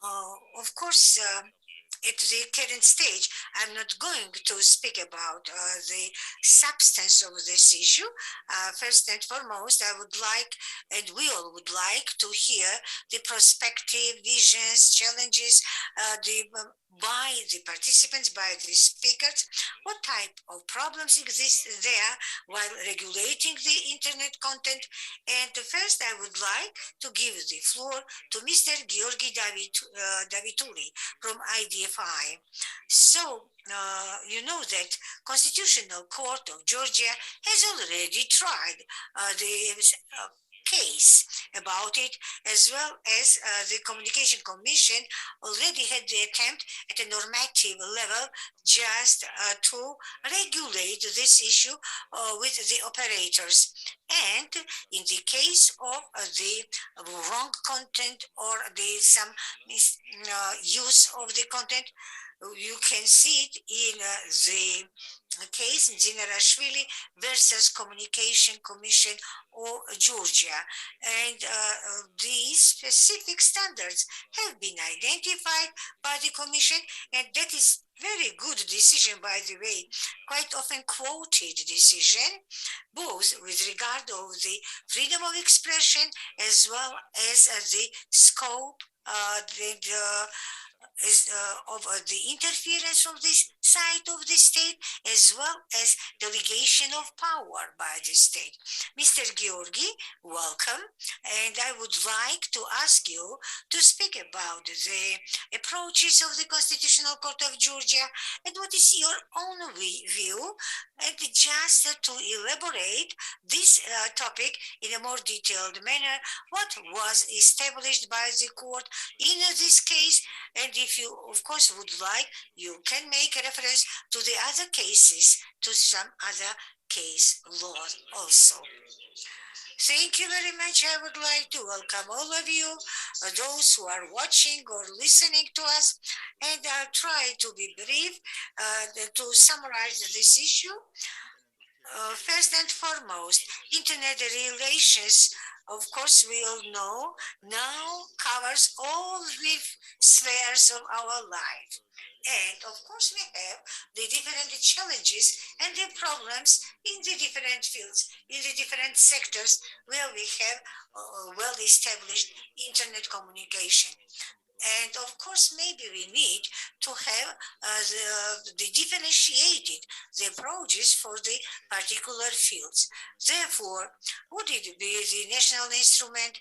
Of course, at the current stage, I'm not going to speak about the substance of this issue. First and foremost, I would like, and we all would like, to hear the prospective visions, challenges, by the participants, by the speakers, what type of problems exist there while regulating the internet content. And first, I would like to give the floor to Mr. Georgi Davituli from IDFI. So, you know that Constitutional Court of Georgia has already tried the case about it, as well as the Communication Commission already had the attempt at a normative level just to regulate this issue with the operators. And in the case of the wrong content or the some use of the content, you can see it in the case Zinarashvili versus Communication Commission of Georgia. And these specific standards have been identified by the Commission, and that is very good decision, by the way, quite often quoted decision, both with regard of the freedom of expression as well as the scope the interference from this side of the state, as well as delegation of power by the state. Mr. Georgi, welcome, and I would like to ask you to speak about the approaches of the Constitutional Court of Georgia and what is your own view, and just to elaborate this topic in a more detailed manner, what was established by the court in this case, and if you, of course, would like, you can make a reference to the other cases, to some other case laws also. Thank you very much. I would like to welcome all of you, those who are watching or listening to us, and I'll try to be brief to summarize this issue. First and foremost, internet relations, of course, we all know, now covers all the spheres of our life. And of course, we have the different challenges and the problems in the different fields, in the different sectors where we have well established internet communication. And of course, maybe we need to have the differentiated the approaches for the particular fields. Therefore, would it be the national instrument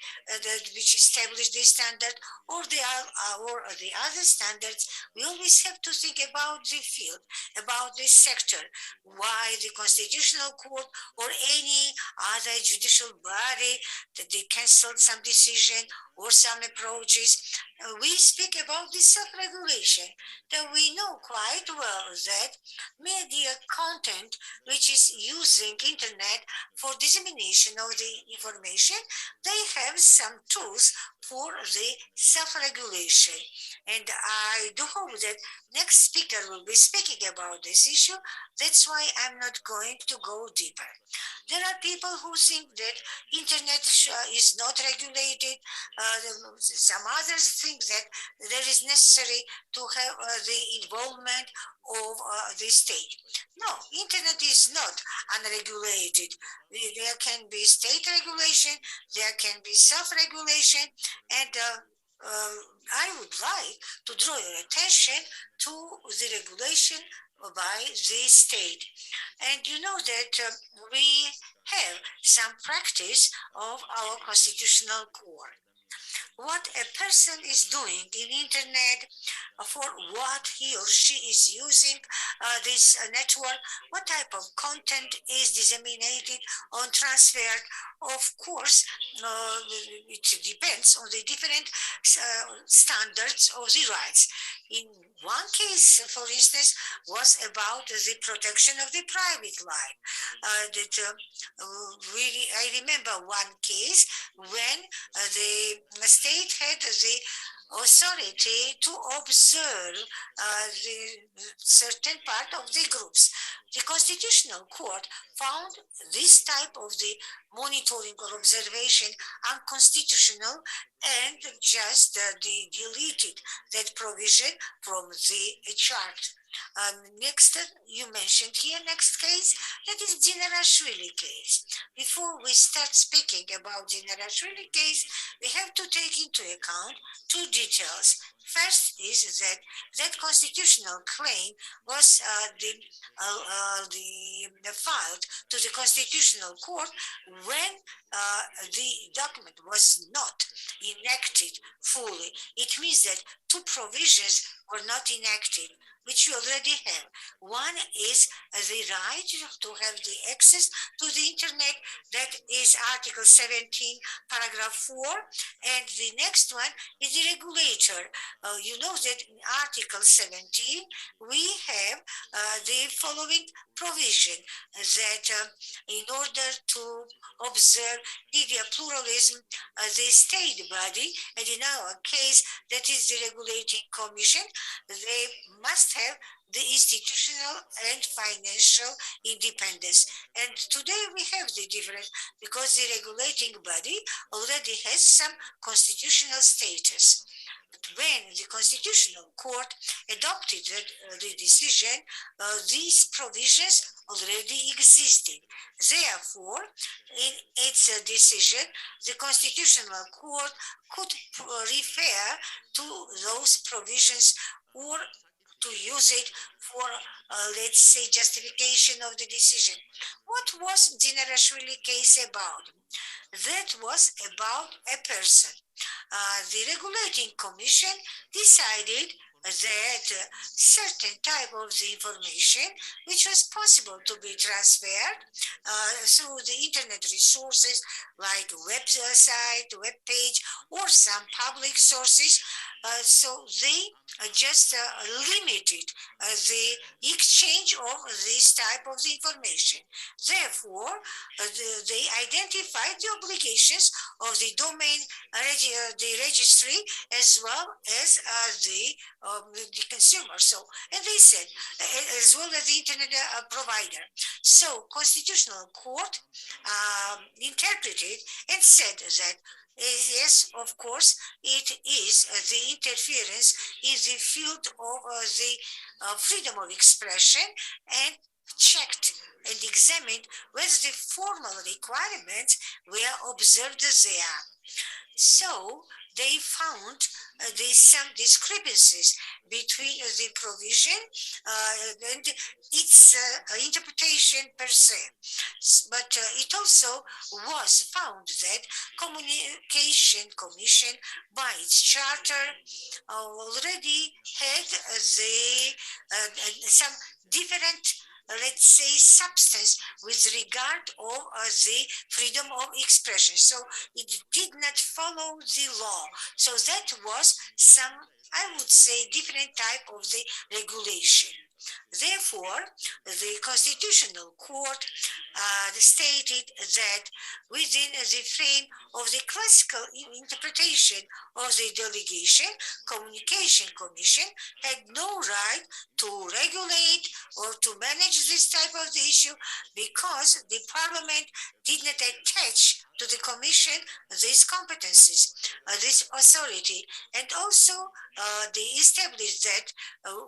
which established the standard, or the other standards? We always have to think about the field, about the sector, why the Constitutional Court or any other judicial body that they canceled some decision or some approaches. We speak about the self-regulation, that we know quite well that media content which is using internet for dissemination of the information, they have some tools for the self-regulation. And I do hope that next speaker will be speaking about this issue. That's why I'm not going to go deeper. There are people who think that internet is not regulated. Some others think that there is necessary to have the involvement of the state. No, internet is not unregulated. There can be state regulation, there can be self-regulation, and I would like to draw your attention to the regulation by the state. And you know that we have some practice of our constitutional court. What a person is doing in internet, for what he or she is using this network, what type of content is disseminated or transferred. Of course, it depends on the different standards of the rights. In one case, for instance, was about the protection of the private life. I remember one case when the state had the authority to observe the certain part of the groups. The Constitutional Court found this type of the monitoring or observation unconstitutional and just deleted that provision from the chart. Next, you mentioned here, next case, that is Dinarashvili case. Before we start speaking about Dinarashvili case, we have to take into account two details. First is that that constitutional claim was filed to the Constitutional Court when the document was not enacted fully. It means that two provisions were not enacted, which we already have. One is the right to have the access to the internet, that is Article 17, paragraph 4, and the next one is the regulator. You know that in Article 17, we have the following provision that in order to observe media pluralism, the state body, and in our case, that is the regulating commission, they must have the institutional and financial independence. And today we have the difference because the regulating body already has some constitutional status. But when the Constitutional Court adopted the decision, these provisions already existed. Therefore, in its decision, the Constitutional Court could refer to those provisions or to use it for, let's say, justification of the decision. What was Dinarashvili case about? That was about a person. The regulating commission decided that certain type of the information which was possible to be transferred through the internet resources like website, web page, or some public sources. So they just limited the exchange of this type of the information. Therefore, they identified the obligations of the domain, the registry, as well as the consumer. So, and they said, as well as the internet provider. So, Constitutional Court interpreted and said that yes, of course, it is the interference in the field of the freedom of expression, and checked and examined whether the formal requirements were observed there. So they found some discrepancies between the provision and its interpretation per se. But it also was found that Communication Commission, by its charter, already had some different, let's say, substance with regard of the freedom of expression. So it did not follow the law. So that was some, I would say, different type of the regulation. Therefore, the Constitutional Court stated that within the frame of the classical interpretation of the delegation, Communication Commission had no right to regulate or to manage this type of the issue because the Parliament did not attach to the Commission these competencies, this authority, and also they established that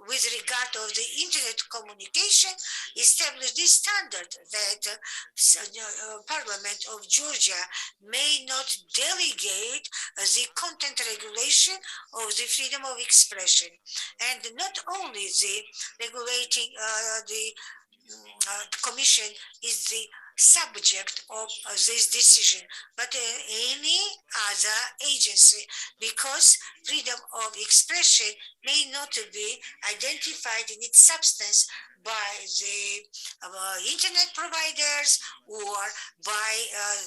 with regard of the internet communication, established this standard that Parliament of Georgia may not delegate the content regulation of the freedom of expression, and not only the regulating the commission is the subject of this decision, but any other agency, because freedom of expression may not be identified in its substance by the internet providers or by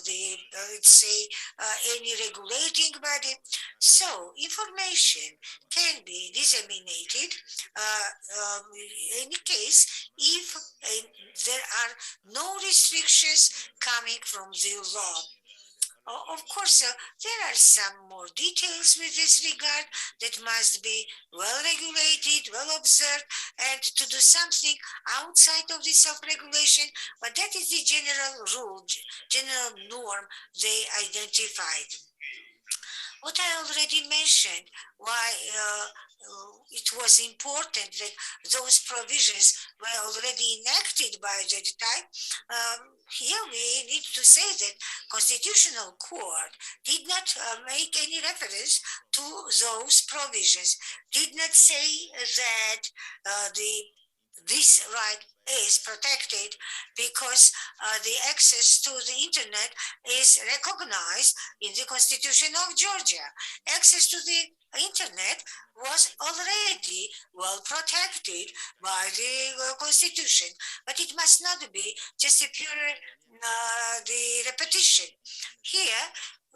the, let's say, any regulating body. So information can be disseminated in any case if there are no restrictions coming from the law. Of course, there are some more details with this regard that must be well regulated, well observed, and to do something outside of the self-regulation, but that is the general rule, general norm they identified. What I already mentioned, why it was important that those provisions were already enacted by the time. Here we need to say that Constitutional Court did not make any reference to those provisions, did not say that this right is protected because the access to the internet is recognized in the Constitution of Georgia. Access to the internet was already well protected by the Constitution, but it must not be just a pure the repetition. Here,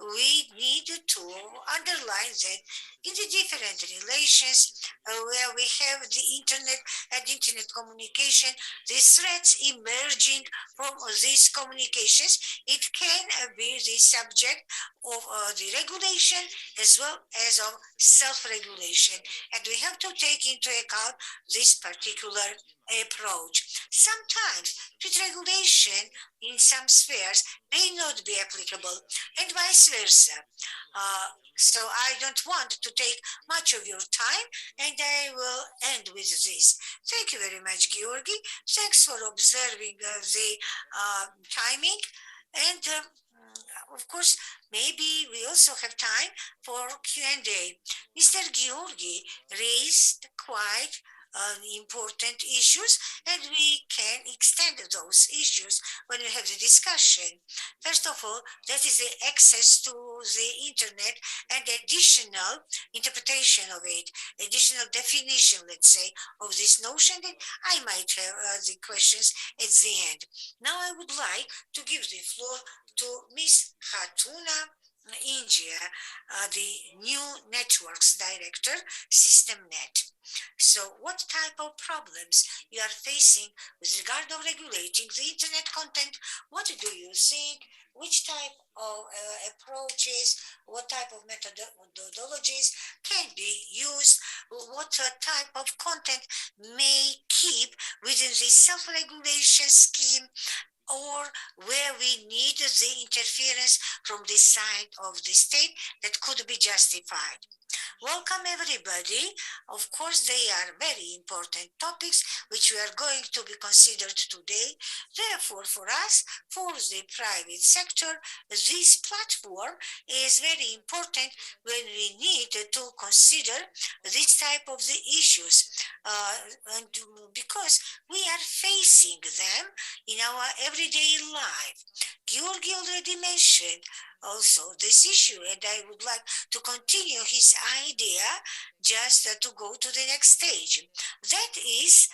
we need to underline that in the different relations where we have the internet and internet communication, the threats emerging from these communications, it can be the subject of the regulation as well as of self-regulation. And we have to take into account this particular approach. Sometimes street regulation in some spheres may not be applicable and vice versa. So I don't want to take much of your time and I will end with this. Thank you very much, Georgi. Thanks for observing the timing. And of course, maybe we also have time for Q&A. Mr. Georgi raised quite important issues, and we can extend those issues when we have the discussion. First of all, that is the access to the internet and additional interpretation of it, additional definition, let's say, of this notion that I might have the questions at the end. Now I would like to give the floor to Ms. Hatuna India, the new networks director, SystemNet. So what type of problems you are facing with regard of regulating the internet content? What do you think? Which type of approaches, what type of methodologies can be used? What type of content may keep within the self-regulation scheme, or where we need the interference from the side of the state that could be justified? Welcome everybody. Of course, they are very important topics which we are going to be considered today. Therefore, for us, for the private sector, this platform is very important when we need to consider this type of the issues, and because we are facing them in our everyday life. Georgi already mentioned also this issue, and I would like to continue his idea just to go to the next stage. That is,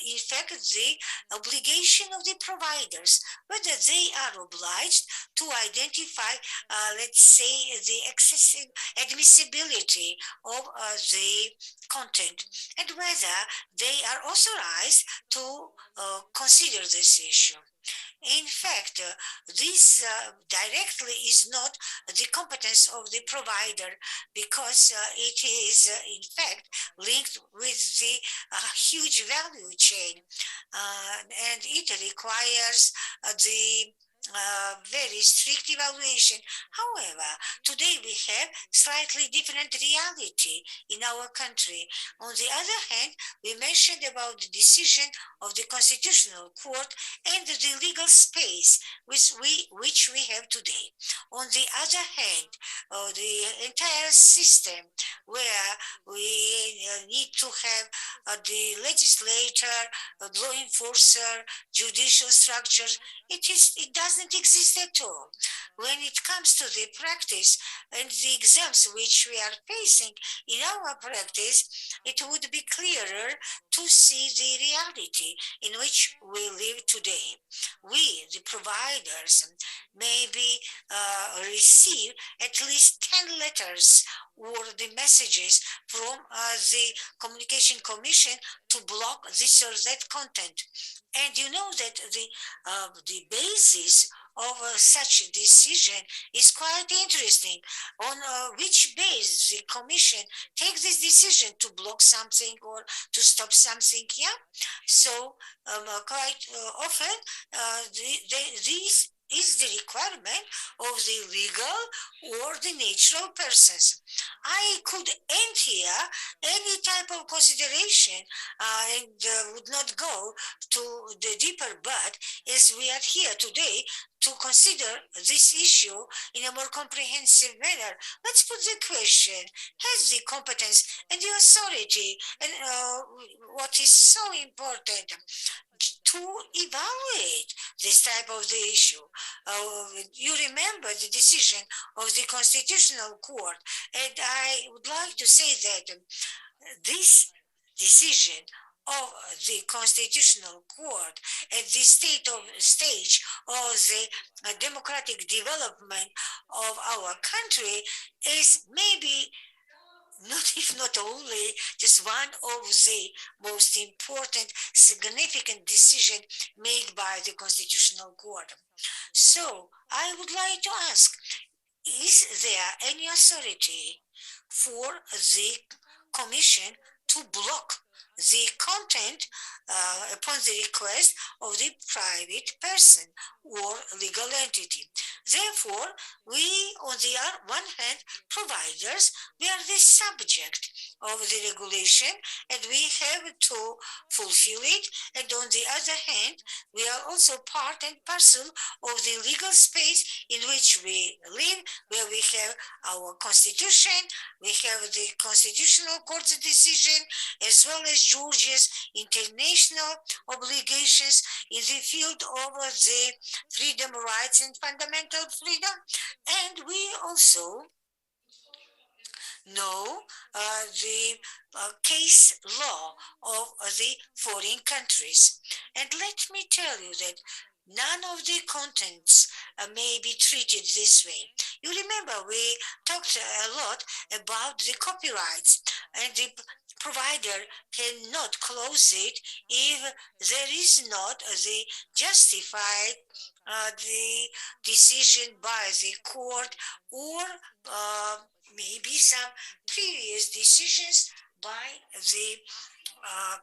in fact, the obligation of the providers, whether they are obliged to identify, let's say, the excessive admissibility of the content, and whether they are authorized to consider this issue. In fact, this directly is not the competence of the provider because it is, in fact, linked with the huge value chain, and it requires the very strict evaluation. However, today we have slightly different reality in our country. On the other hand, we mentioned about the decision of the Constitutional Court and the legal space which we have today. On the other hand, the entire system where we need to have the legislator, law enforcer, judicial structures, it doesn't exist at all. When it comes to the practice and the exams which we are facing in our practice, it would be clearer to see the reality in which we live today. We, the providers, maybe receive at least 10 letters or the messages from the Communication Commission to block this or that content. And you know that the basis of such a decision is quite interesting. On which base the Commission takes this decision to block something or to stop something? Yeah. So quite often, this is the requirement of the legal or the natural persons. I could end here any type of consideration and would not go to the deeper, but as we are here today to consider this issue in a more comprehensive manner, let's put the question: has the competence and the authority, and what is so important, to evaluate this type of the issue? You remember the decision of the Constitutional Court, and I would like to say that this decision of the Constitutional Court at the stage of the democratic development of our country is maybe not, if not only, just one of the most important, significant decision made by the Constitutional Court. So I would like to ask, is there any authority for the Commission to block the content upon the request of the private person or legal entity? Therefore, we, on the one hand, providers, we are the subject of the regulation and we have to fulfill it. And on the other hand, we are also part and parcel of the legal space in which we live, where we have our constitution, we have the Constitutional Court's decision, as well as Georgia's international obligations in the field of the freedom, rights, and fundamental freedom. And we also know the case law of the foreign countries. And let me tell you that none of the contents may be treated this way. You remember we talked a lot about the copyrights, and the provider cannot close it if there is not the justified the decision by the court, or maybe some previous decisions by the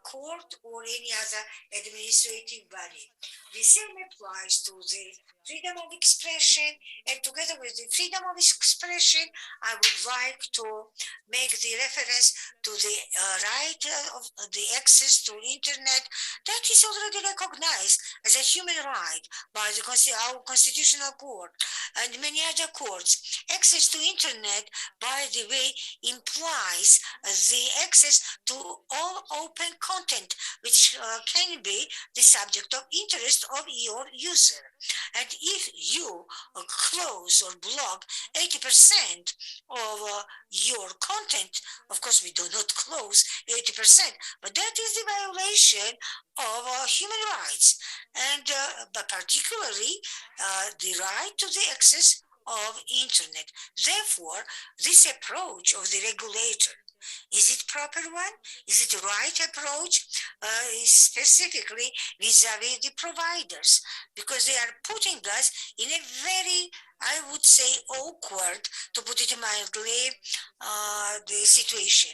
court or any other administrative body. The same applies to the freedom of expression, and together with the freedom of expression, I would like to make the reference to the right of the access to internet that is already recognized as a human right by our Constitutional Court and many other courts. Access to internet, by the way, implies the access to all open content which can be the subject of interest of your user. And if you close or block 80% of your content, of course we do not close 80%, but that is the violation of human rights, and but particularly the right to the access of internet. Therefore, this approach of the regulator, is it proper one? Is it the right approach? Specifically vis-a-vis the providers, because they are putting us in a very, I would say, awkward, to put it mildly, the situation.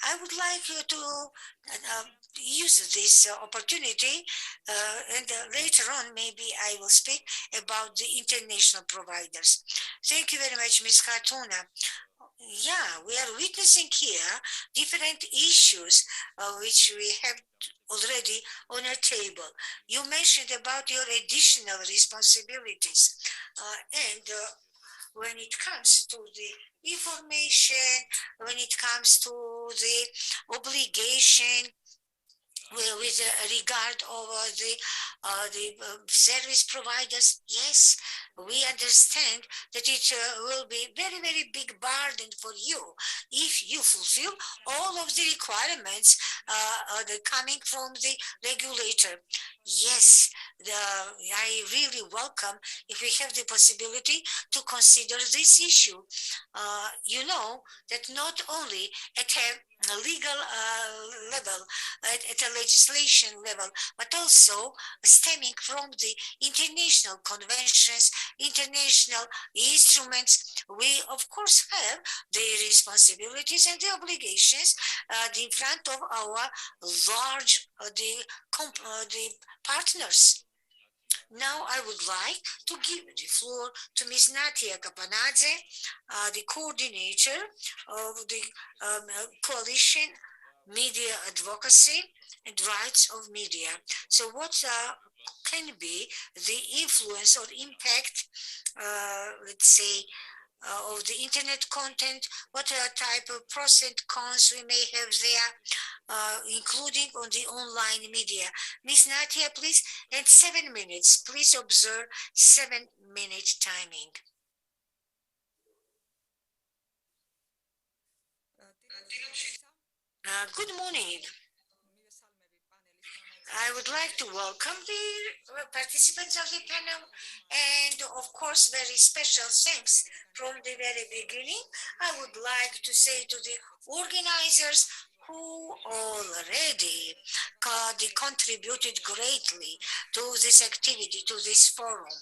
I would like you to use this opportunity, and later on maybe I will speak about the international providers. Thank you very much, Ms. Khatuna. Yeah, we are witnessing here different issues which we have already on our table. You mentioned about your additional responsibilities, and when it comes to the information, when it comes to the obligation with regard over the service providers, yes, we understand that it will be very, very big burden for you if you fulfill all of the requirements coming from the regulator. Yes, I really welcome if we have the possibility to consider this issue. You know that not only at a legal level, at a legislation level, but also stemming from the international conventions, international instruments. We, of course, have the responsibilities and the obligations in front of our large the partners. Now I would like to give the floor to Ms. Natia Kapanadze, the coordinator of the Coalition Media Advocacy and Rights of Media. So what can be the influence or impact, let's say, of the internet content, what type of pros and cons we may have there, including on the online media. Ms. Natia, please, and 7 minutes. Please observe 7 minute timing. Good morning. I would like to welcome the participants of the panel and of course very special thanks from the very beginning. I would like to say to the organizers who already contributed greatly to this activity, to this forum.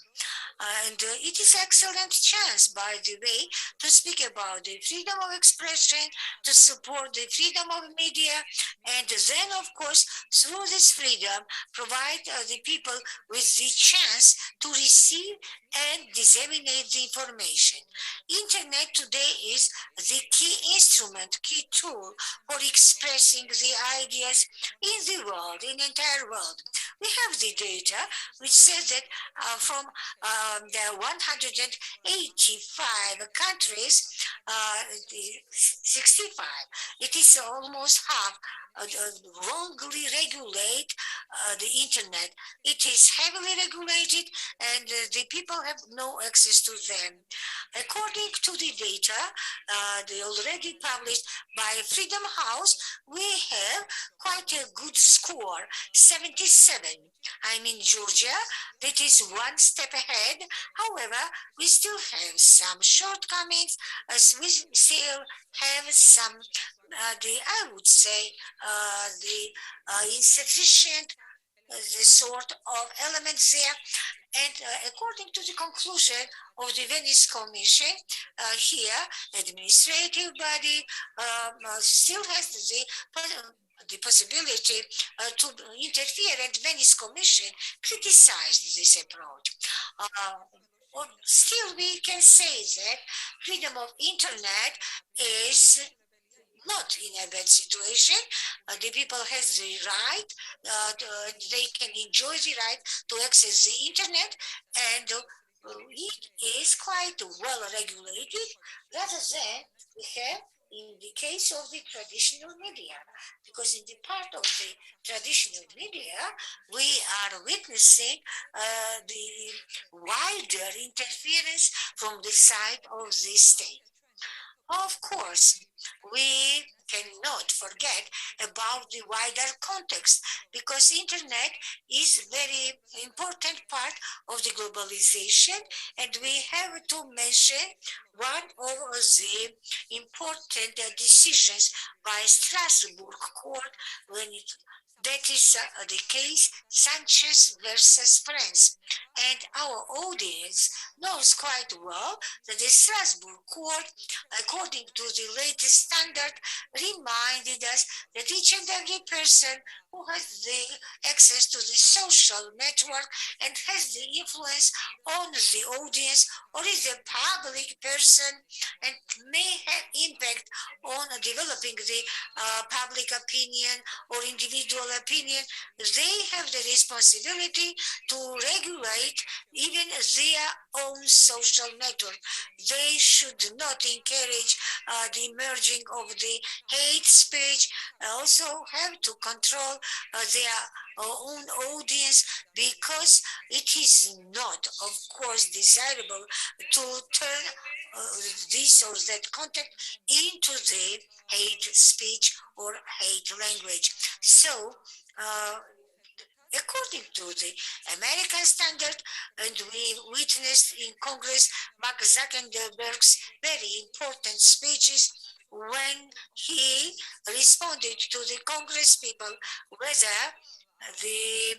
And it is excellent chance, by the way, to speak about the freedom of expression, to support the freedom of media, and then, of course, through this freedom, provide the people with the chance to receive and disseminate the information. Internet today is the key instrument, key tool for expressing the ideas in the world, in the entire world. We have the data which says that from the 185 countries, 65, it is almost half wrongly regulate the internet. It is heavily regulated and the people have no access to them. According to the data, they already published by Freedom House, we have quite a good score, 77. I'm in Georgia, that is one step ahead. However, we still have some shortcomings, as we still have some, I would say, insufficient the sort of elements there. And according to the conclusion of the Venice Commission, here, administrative body still has the possibility to interfere, and Venice Commission criticized this approach. Still, we can say that freedom of internet is not in a bad situation. The people has the right, they can enjoy the right to access the internet, and it is quite well regulated rather than we have in the case of the traditional media. Because in the part of the traditional media, we are witnessing the wider interference from the side of the state. Of course, we cannot forget about the wider context because internet is very important part of the globalization, and we have to mention one of the important decisions by Strasbourg court when it that is the case Sanchez versus France. And our audience knows quite well that the Strasbourg court, according to the latest standard, reminded us that each and every person who has the access to the social network and has the influence on the audience or is a public person and may have impact on developing the public opinion or individual opinion, they have the responsibility to regulate even their own social network. They should not encourage the merging of the hate speech, also have to control their own audience because it is not, of course, desirable to turn this or that content into the hate speech or hate language. So, according to the American standard, and we witnessed in Congress Mark Zuckerberg's very important speeches when he responded to the Congress people whether the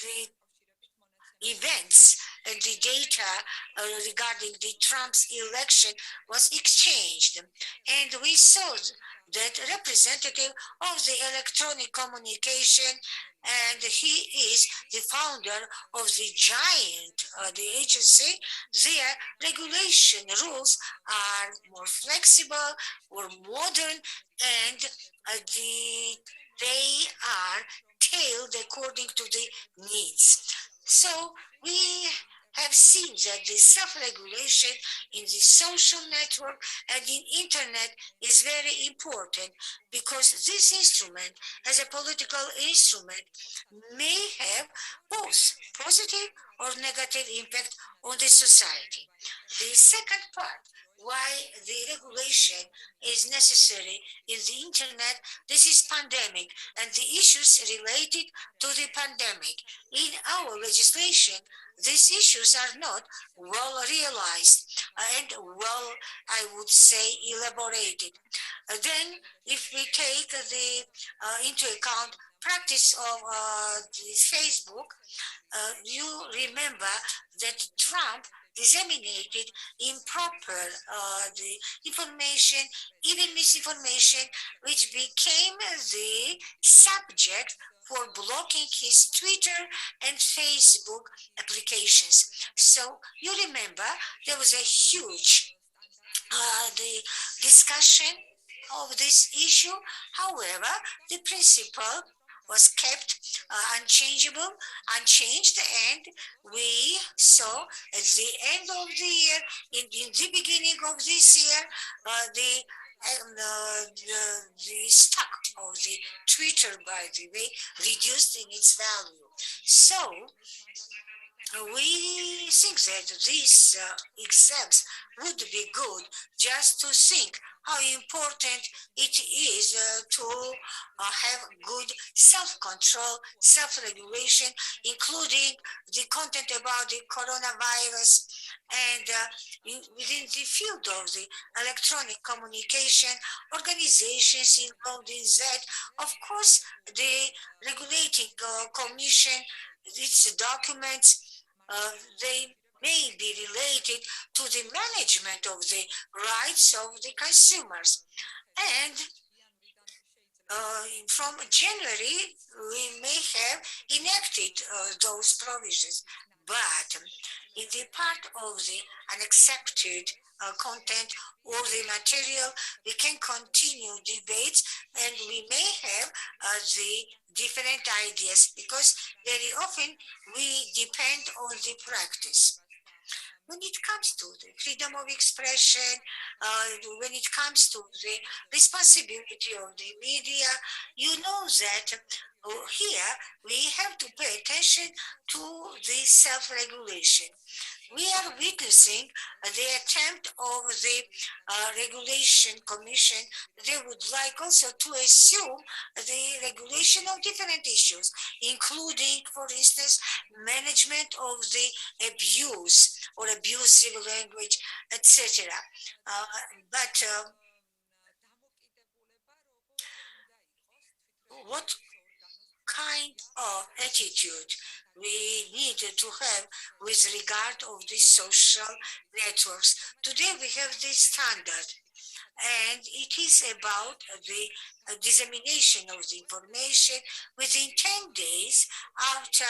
the events and the data regarding the Trump's election was exchanged. And we saw that representative of the electronic communication, and he is the founder of the giant, the agency, their regulation rules are more flexible, more modern, and they are tailored according to the needs. So we have seen that the self-regulation in the social network and in internet is very important because this instrument, as a political instrument, may have both positive or negative impact on the society. The second part, why the regulation is necessary in the internet, this is pandemic and the issues related to the pandemic. In our legislation, these issues are not well realized and well, I would say, elaborated. Then, if we take into account practice of Facebook, you remember that Trump disseminated improper the information, even misinformation, which became the subject for blocking his Twitter and Facebook applications. So you remember there was a huge the discussion of this issue. However, the principle was kept unchanged, and we saw at the end of the year, in the beginning of this year, the stock of the Twitter, by the way, reduced in its value. So we think that these exams would be good just to think how important it is to have good self-control, self-regulation, including the content about the coronavirus. And within the field of the electronic communication, organizations involved in that, of course, the regulating commission, its documents, they may be related to the management of the rights of the consumers. And from January, we may have enacted those provisions. But in the part of the unaccepted content or the material, we can continue debates and we may have the different ideas because very often we depend on the practice. When it comes to the freedom of expression, when it comes to the responsibility of the media, you know that here we have to pay attention to the self-regulation. We are witnessing the attempt of the regulation commission. They would like also to assume the regulation of different issues, including, for instance, management of the abuse or abusive language, etc. But what kind of attitude we need to have with regard of the social networks? Today we have this standard, and it is about the dissemination of the information within 10 days after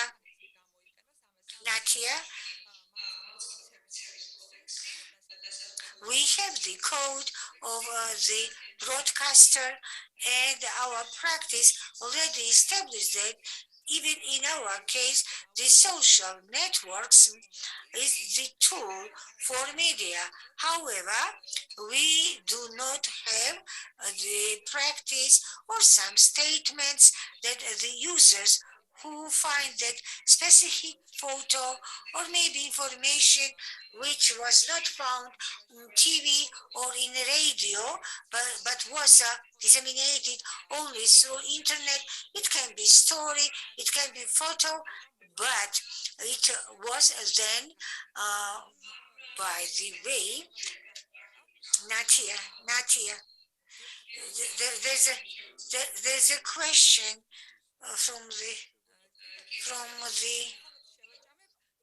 Natia. We have the code of the broadcaster, and our practice already established that even in our case, the social networks is the tool for media. However, we do not have the practice or some statements that the users who find that specific photo or maybe information which was not found in TV or in radio, but was disseminated only through internet. It can be story, it can be photo, but it was then, by the way, Natia, there's a question from the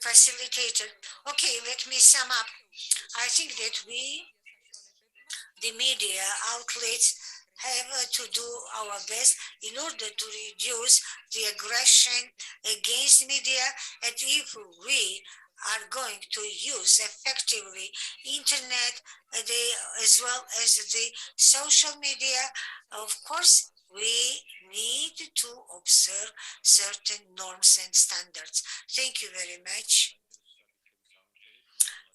facilitator. Okay, let me sum up. I think that the media outlets, have to do our best in order to reduce the aggression against media, and if we are going to use effectively internet, as well as the social media, of course we need to observe certain norms and standards. Thank you very much.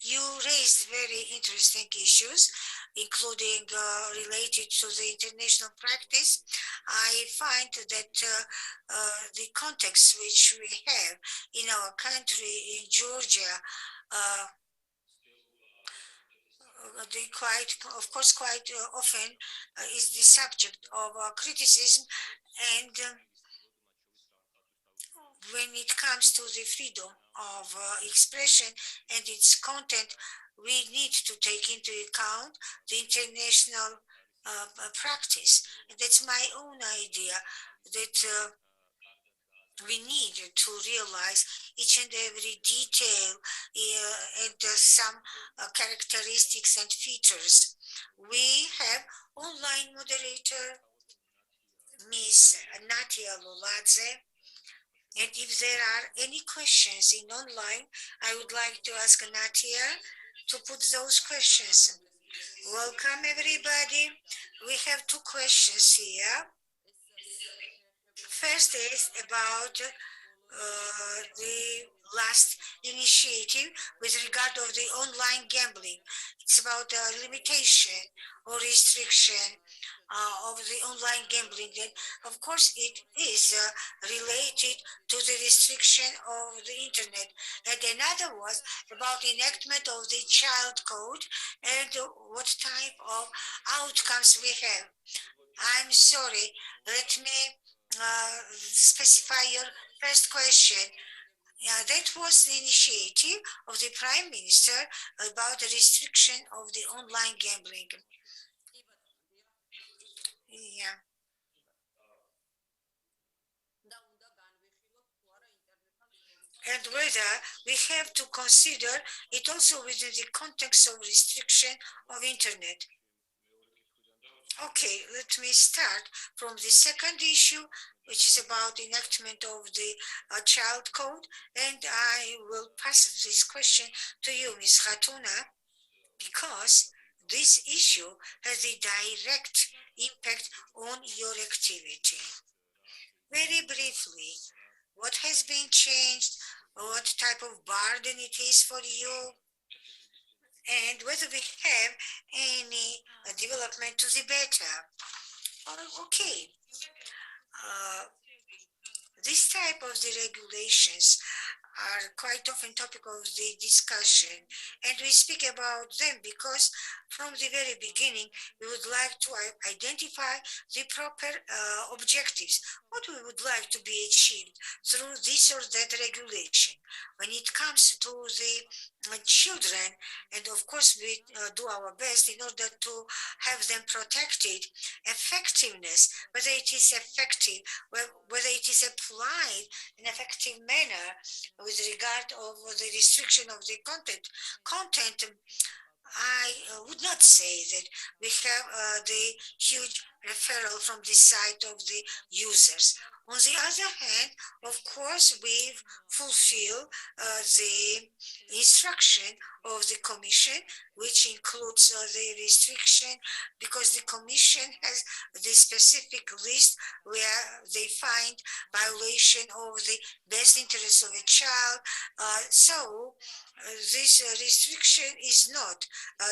You raised very interesting issues, including related to the international practice. I find that the context which we have in our country, in Georgia, uh, of course, quite often is the subject of criticism, and when it comes to the freedom of expression and its content, we need to take into account the international practice. And that's my own idea, that we need to realize each and every detail and some characteristics and features. We have online moderator Miss Natia Luladze, and if there are any questions in online, I would like to ask Natia to put those questions. Welcome, everybody. We have two questions here. First is about the last initiative with regard of the online gambling. It's about limitation or restriction of the online gambling. And of course, it is related to the restriction of the internet. And another was about enactment of the child code and what type of outcomes we have. I'm sorry, let me specify your first question. Yeah, that was the initiative of the Prime Minister about the restriction of the online gambling. Yeah. And whether we have to consider it also within the context of restriction of internet. Okay, let me start from the second issue, which is about enactment of the child code, and I will pass this question to you, Ms. Khatuna, because this issue has a direct impact on your activity. Very briefly, what has been changed, what type of burden it is for you, and whether we have any development to the better. Okay. Uh, this type of the regulations are quite often topic of the discussion, and we speak about them because from the very beginning we would like to identify the proper objectives, what we would like to be achieved through this or that regulation. When it comes to the children, and of course we do our best in order to have them protected, effectiveness, whether it is effective, whether it is applied in effective manner with regard of the restriction of the content, I would not say that we have the huge referral from the side of the users. On the other hand, of course, we fulfill the instruction of the Commission, which includes the restriction, because the Commission has the specific list where they find violation of the best interest of a child. This restriction is not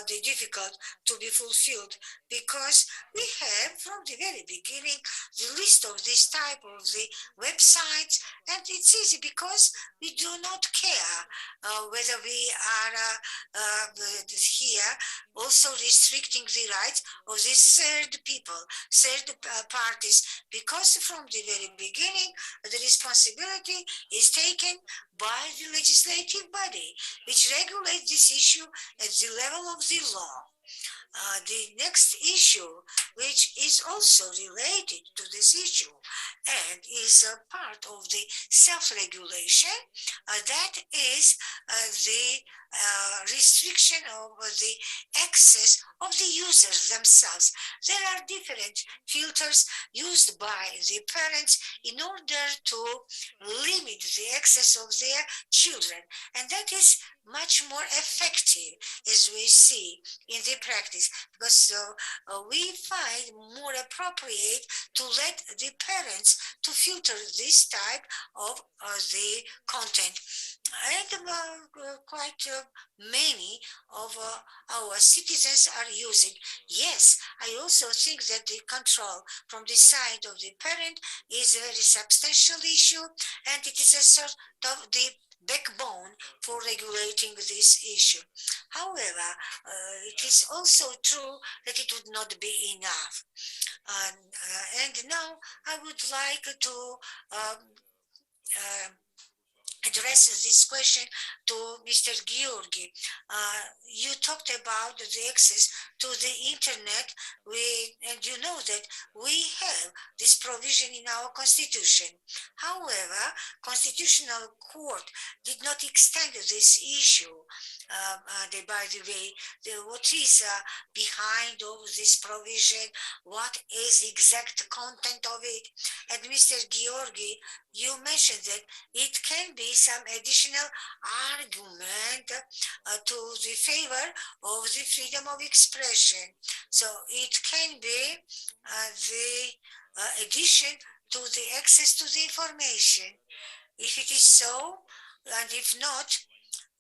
the difficult to be fulfilled, because we have from the very beginning the list of this type of the websites, and it's easy because we do not care whether we are here also restricting the rights of these third people, third parties, because from the very beginning the responsibility is taken by the legislative body, which regulates this issue at the level of the law. The next issue, which is also related to this issue and is a part of the self-regulation, that is the restriction of the access of the users themselves. There are different filters used by the parents in order to limit the access of their children, and that is much more effective, as we see in the practice, because we find more appropriate to let the parents to filter this type of the content. And quite many of our citizens are using. Yes, I also think that the control from the side of the parent is a very substantial issue, and it is a sort of the backbone for regulating this issue. However, it is also true that it would not be enough. And now I would like to um, uh, addresses this question to Mr. Georgi. You talked about the access to the internet, and you know that we have this provision in our constitution. However, Constitutional Court did not extend this issue. By the way, what is behind of this provision? What is the exact content of it? And Mr. Georgi, you mentioned that it can be some additional argument to the favor of the freedom of expression. So it can be the addition to the access to the information. If it is so, and if not,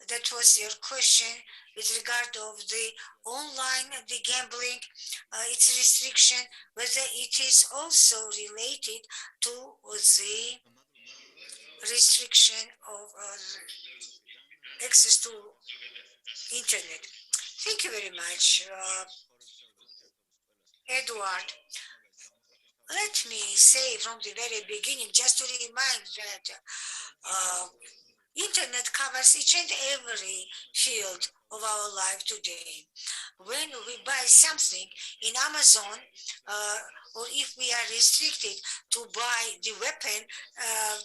that was your question with regard of the online, the gambling, its restriction, whether it is also related to the restriction of access to internet. Thank you very much, Edward. Let me say from the very beginning, just to remind that internet covers each and every field of our life today. When we buy something in Amazon, or if we are restricted to buy the weapon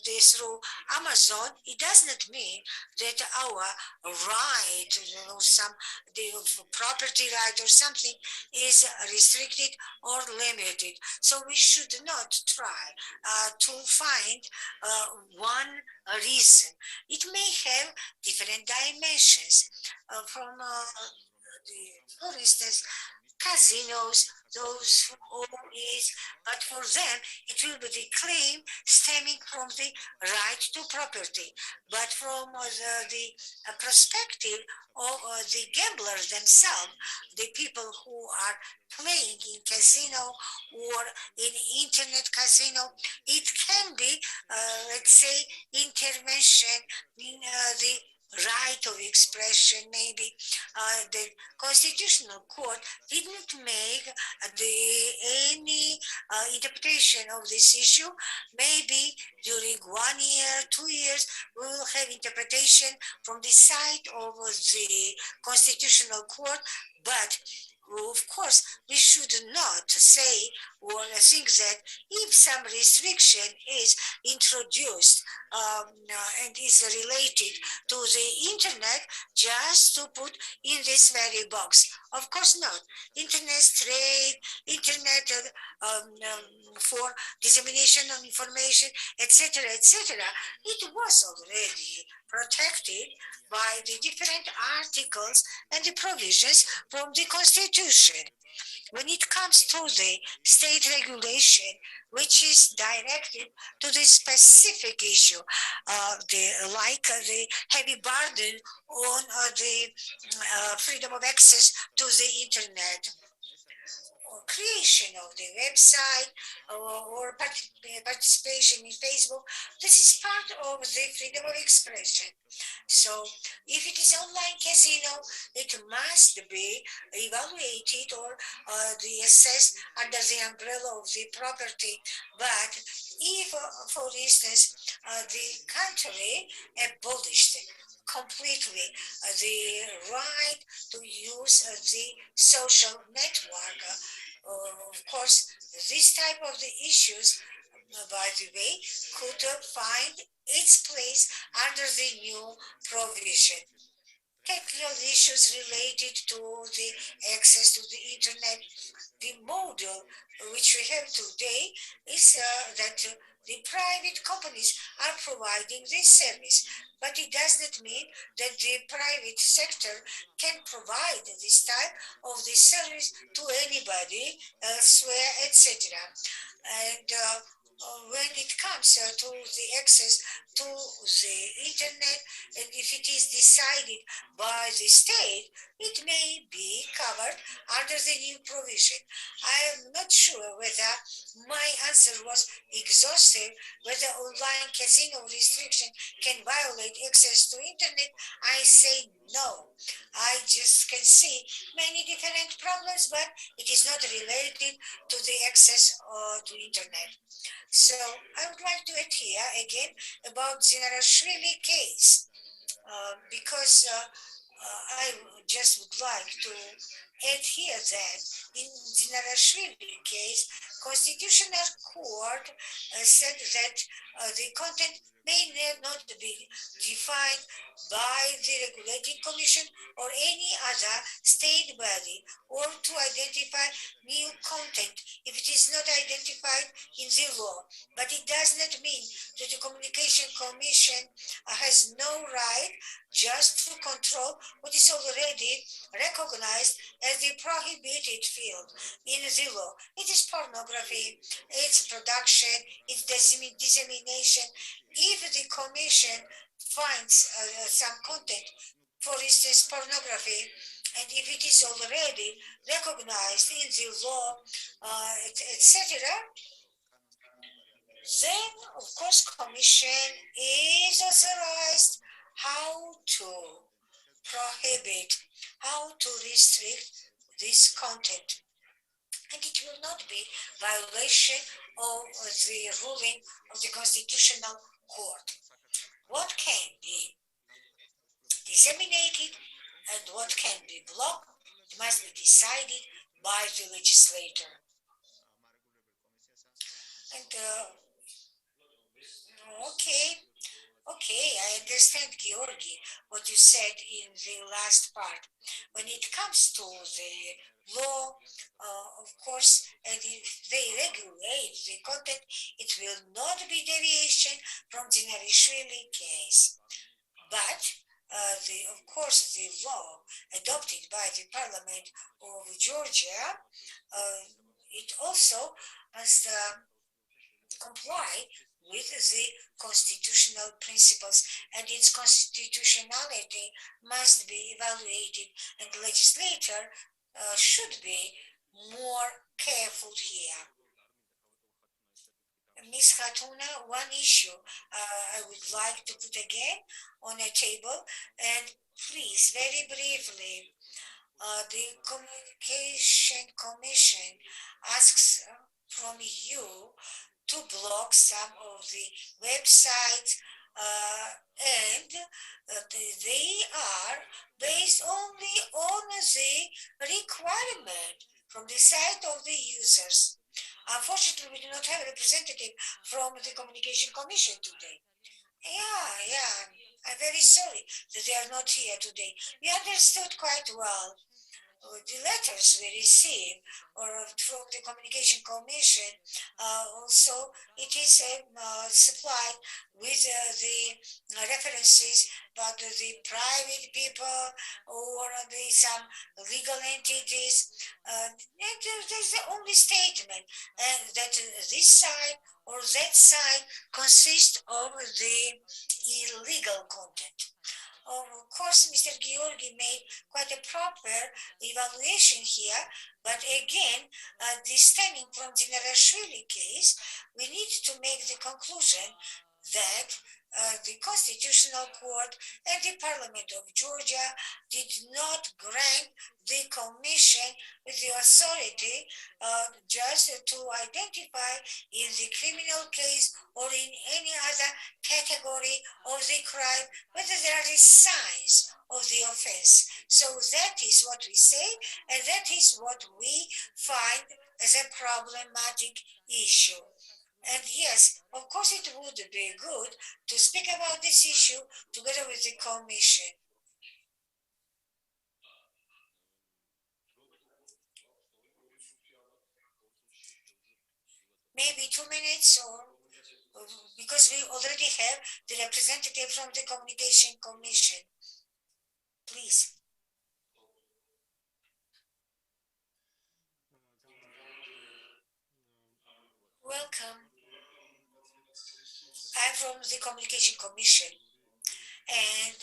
through Amazon, it does not mean that our right, some the property right or something is restricted or limited. So we should not try to find one reason. It may have different dimensions. For instance, casinos, those who is, but for them it will be the claim stemming from the right to property. But from the perspective of the gamblers themselves, the people who are playing in casino or in internet casino, it can be, let's say, intervention in the right of expression. Maybe the Constitutional Court did not make any interpretation of this issue. Maybe during 1 year, 2 years, we will have interpretation from the side of the Constitutional Court, but of course, we should not say or think that if some restriction is introduced and is related to the internet, just to put in this very box. Of course not. Internet trade, internet for dissemination of information, etc., etc. It was already protected by the different articles and the provisions from the Constitution. When it comes to the state regulation, which is directed to the specific issue, the heavy burden on the freedom of access to the internet, or creation of the website, or participation in Facebook. This is part of the freedom of expression. So if it is online casino, it must be evaluated or the assessed under the umbrella of the property. But if, for instance, the country abolished completely the right to use the social network. Of course, this type of the issues, by the way, could find its place under the new provision. Technical issues related to the access to the internet, the model which we have today is that the private companies are providing this service, but it does not mean that the private sector can provide this type of this service to anybody elsewhere, etc. And when it comes to the access to the internet, and if it is decided by the state, it may be covered under the new provision. I am not sure whether my answer was exhaustive, whether online casino restriction can violate access to internet. I say no. I just can see many different problems, but it is not related to the access to internet. So I would like to add here again about Zinarashvili case, because I just would like to add here that in Zinarashvili case, Constitutional Court said that the content may not be defined by the regulating commission or any other state body, or to identify new content if it is not identified in the law. But it does not mean that the Communication Commission has no right just to control what is already recognized as the prohibited field in the law. It is pornography, its production, its dissemination. If the Commission finds some content, for instance, pornography, and if it is already recognized in the law, etc., then of course Commission is authorized how to prohibit, how to restrict this content. And it will not be violation of the ruling of the Constitutional Court. What can be disseminated and what can be blocked must be decided by the legislator. And okay, okay, I understand, Georgi, what you said in the last part. When it comes to the law, of course, and if they regulate the content, it will not be deviation from the Narishvili case. But of course, the law adopted by the Parliament of Georgia, it also must comply with the constitutional principles, and its constitutionality must be evaluated, and the legislator should be more careful here. Ms. Hatuna, one issue I would like to put again on a table, and please, very briefly, the Communication Commission asks from you to block some of the websites, and they are based only on the requirement from the side of the users. Unfortunately, we do not have a representative from the Communication Commission today. Yeah, I'm very sorry that they are not here today. We understood quite well the letters we receive or from the Communication Commission. Also, it is supplied with the references about the private people or some legal entities. There's the only statement that this side or that side consists of the illegal content. Of course, Mr. Georgi made quite a proper evaluation here, but again, this stemming from the Narashvili case, we need to make the conclusion that the Constitutional Court and the Parliament of Georgia did not grant the Commission with the authority just to identify in the criminal case or in any other category of the crime whether there are the signs of the offense. So that is what we say, and that is what we find as a problematic issue. And yes, of course, it would be good to speak about this issue together with the Commission. Maybe 2 minutes, or because we already have the representative from the Communication Commission. Please. Welcome. I'm from the Communication Commission, and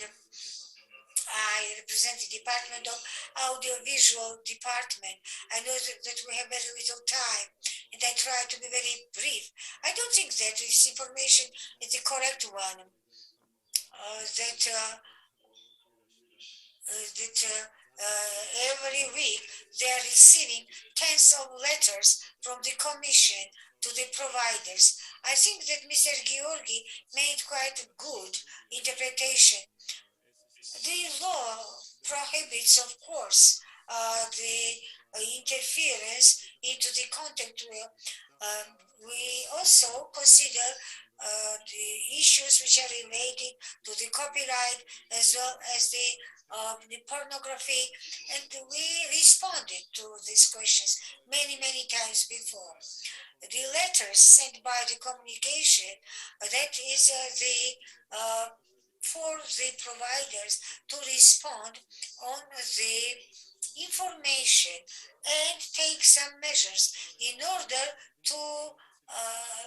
I represent the Department of Audiovisual Department. I know that we have very little time, and I try to be very brief. I don't think that this information is the correct one. Every week they are receiving tens of letters from the Commission to the providers. I think that Mr. Georgi made quite a good interpretation. The law prohibits, of course, the interference into the content. We also consider the issues which are related to the copyright as well as the pornography, and we responded to these questions many times before. The letters sent by the communication, that is the for the providers to respond on the information and take some measures in order to,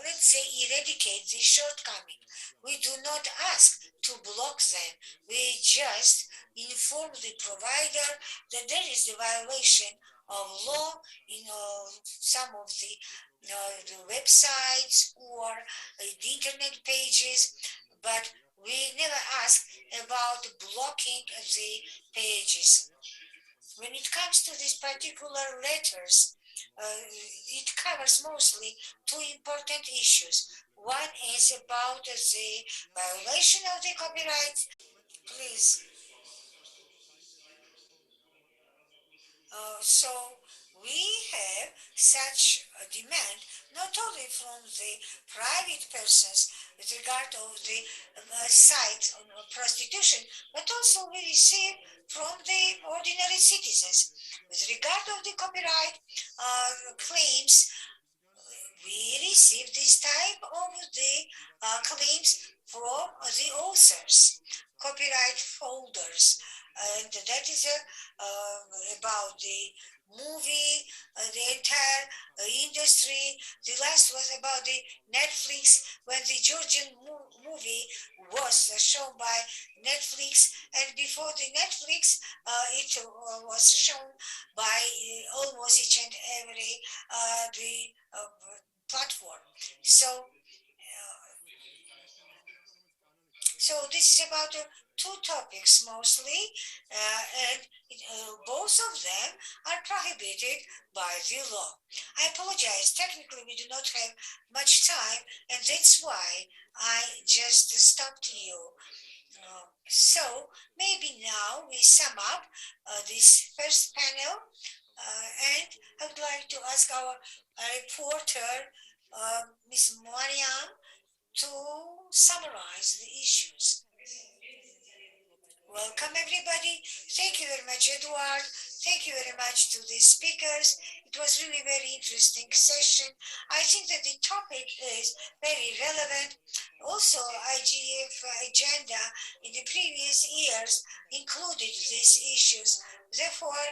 let's say, eradicate the shortcoming. We do not ask to block them. We just inform the provider that there is the violation of law in some of the websites or the internet pages, but we never ask about blocking the pages. When it comes to these particular letters, it covers mostly two important issues. One is about the violation of the copyright. Please. So we have such a demand not only from the private persons with regard to the sites on prostitution, but also we receive from the ordinary citizens. With regard of the copyright claims, we receive this type of the claims from the authors, copyright holders, and that is about the movie, the entire industry. The last was about the Netflix, when the Georgian movie was shown by Netflix, and before the Netflix, it was shown by almost each and every the platform. So this is about two topics mostly, and both of them are prohibited by the law. I apologize, technically we do not have much time, and that's why I just stopped you. So maybe now we sum up this first panel, and I would like to ask our reporter, Ms. Mariam, to summarize the issues. Welcome, everybody. Thank you very much, Edward. Thank you very much to the speakers. It was really very interesting session. I think that the topic is very relevant. Also, IGF agenda in the previous years included these issues. Therefore,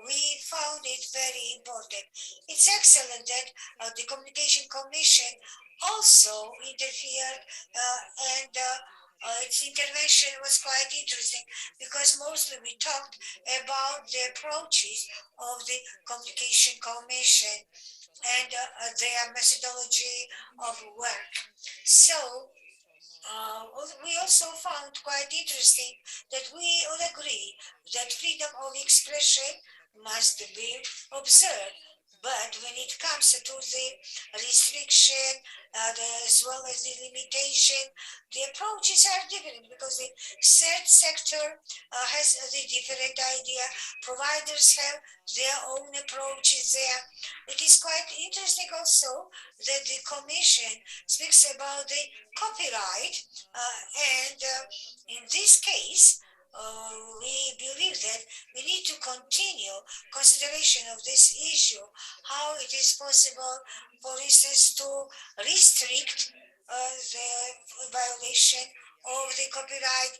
we found it very important. It's excellent that the Communication Commission also interfered and its intervention was quite interesting because mostly we talked about the approaches of the Communication Commission and their methodology of work. So We also found quite interesting that we all agree that freedom of expression must be observed. But when it comes to the restriction, as well as the limitation, the approaches are different because the third sector has the different idea. Providers have their own approaches there. It is quite interesting also that the Commission speaks about the copyright, and in this case, we believe that we need to continue consideration of this issue, how it is possible, for instance, to restrict the violation of the copyright,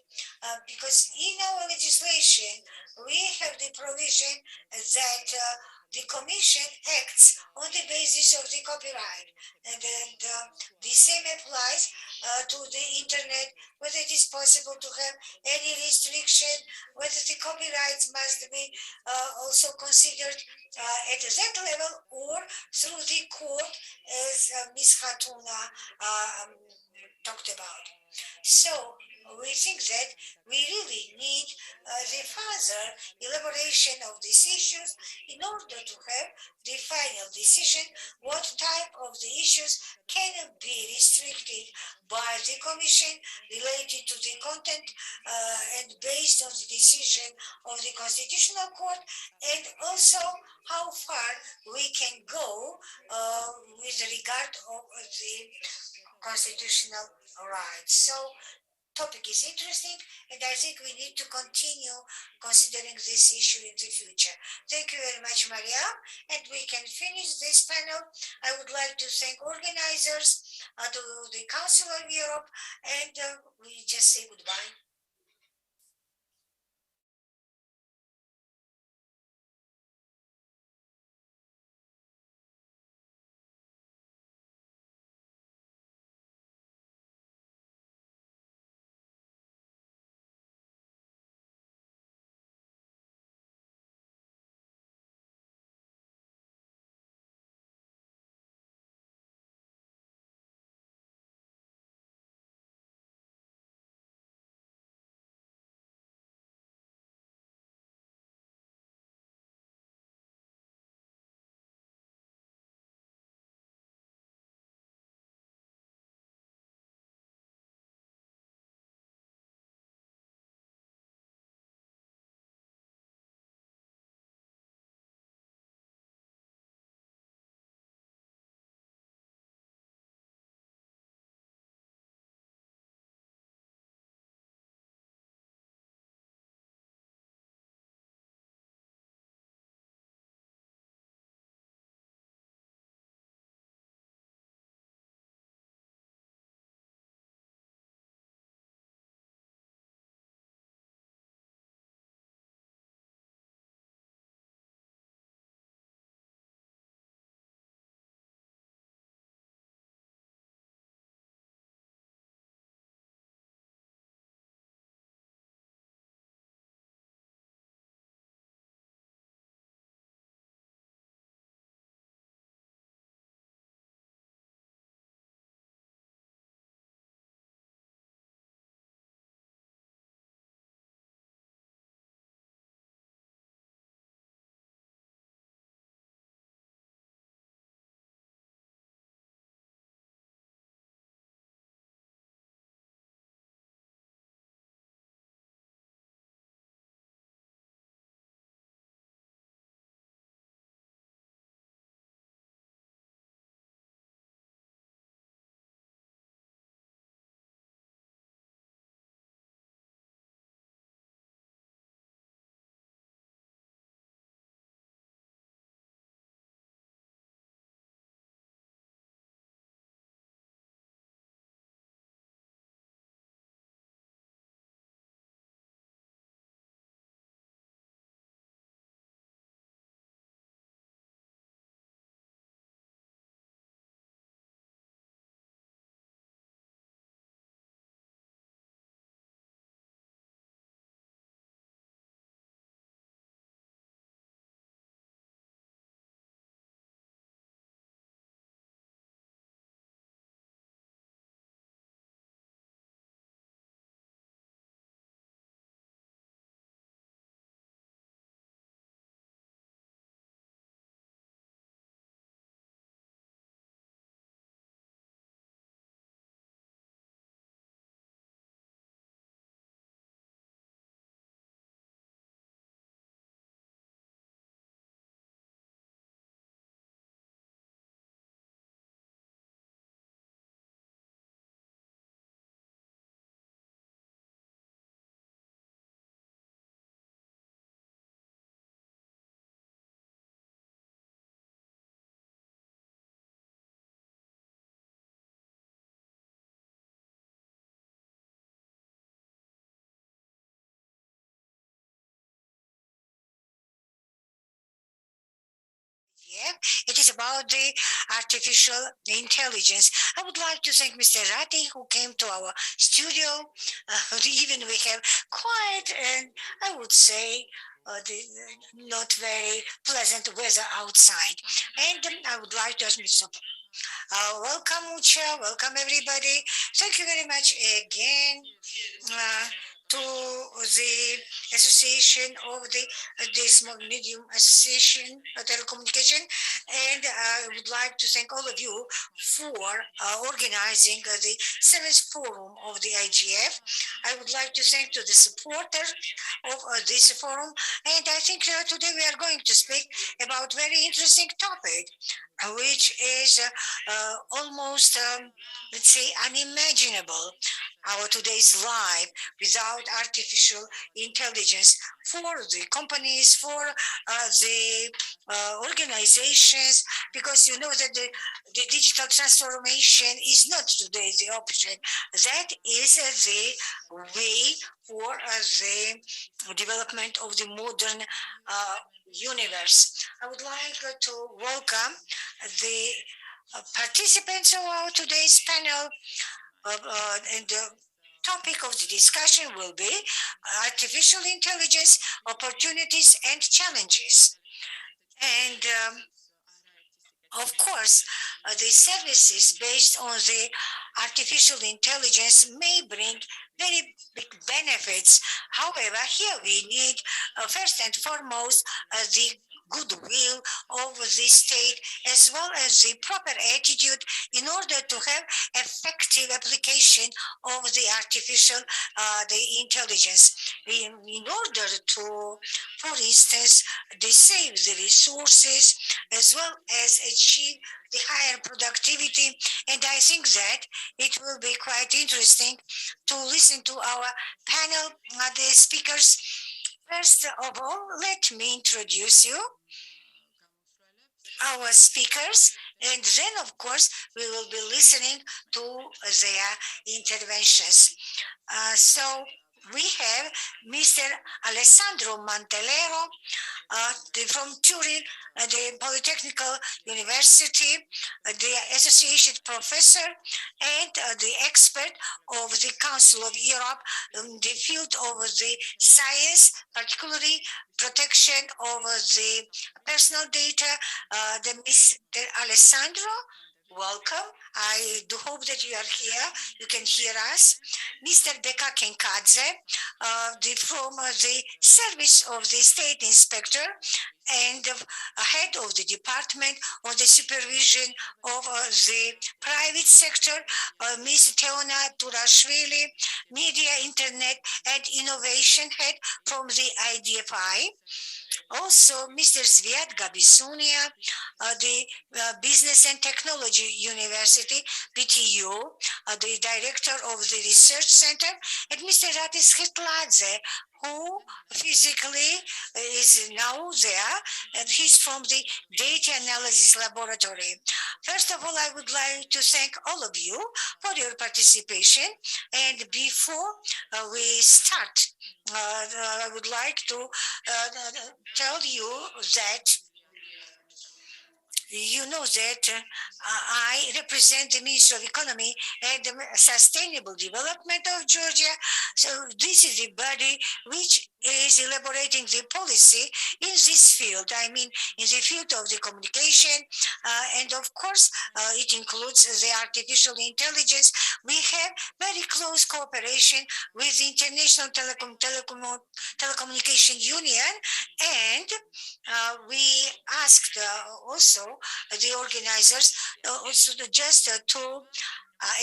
because in our legislation we have the provision that the Commission acts on the basis of the copyright, and then the same applies to the internet, whether it is possible to have any restriction, whether the copyrights must be also considered at that level or through the court, as Ms. Hatuna talked about. So we think that we really need the further elaboration of these issues in order to have the final decision what type of the issues can be restricted by the Commission related to the content, and based on the decision of the Constitutional Court, and also how far we can go with regard of the constitutional rights. So topic is interesting, and I think we need to continue considering this issue in the future. Thank you very much, Maria, and we can finish this panel. I would like to thank organizers, to the Council of Europe, and we just say goodbye. about the artificial intelligence. I would like to thank Mr. Ratti who came to our studio. Even we have quite, and I would say, not very pleasant weather outside. And I would like to ask Mr. Welcome, Ucha. Welcome, everybody. Thank you very much again uh, to the Association of the Small Medium Association Telecommunication, and I would like to thank all of you for organizing the seventh forum of the IGF. I would like to thank to the supporters of this forum, and I think today we are going to speak about very interesting topic, which is almost, let's say, unimaginable. Our today's life without artificial intelligence for the companies, for the organizations, because you know that the digital transformation is not today the option. That is the way for the development of the modern universe. I would like to welcome the participants of our today's panel, and the topic of the discussion will be artificial intelligence, opportunities and challenges. And of course, the services based on the artificial intelligence may bring very big benefits. However, here we need first and foremost the goodwill of the state as well as the proper attitude in order to have effective application of the artificial the intelligence in order to, for instance, they save the resources as well as achieve the higher productivity. And I think that it will be quite interesting to listen to our panel, the speakers. First of all, let me introduce you our speakers, and then, of course, we will be listening to their interventions. So we have Mr. Alessandro Mantelero from Turin, the Polytechnical University, the associate professor and the expert of the Council of Europe in the field of the science, particularly protection of the personal data. The Mr. Alessandro, welcome. I do hope that you are here. You can hear us. Mr. Beka Kenkadze, from the Service of the State Inspector and head of the Department of the Supervision of the Private Sector, Ms. Teona Turashvili, Media, Internet and Innovation Head from the IDFI. Also, Mr. Zviad Gabisunia, the Business and Technology University, BTU, the Director of the Research Center, and Mr. Ratis Hetladze, who physically is now there, and he's from the Data Analysis Laboratory. First of all, I would like to thank all of you for your participation. And before we start, I would like to tell you that you know that I represent the Ministry of Economy and Sustainable Development of Georgia. So this is the body which is elaborating the policy in this field. I mean, in the field of the communication, and of course, it includes the artificial intelligence. We have very close cooperation with the International Telecommunication Union, and we asked also the organizers also to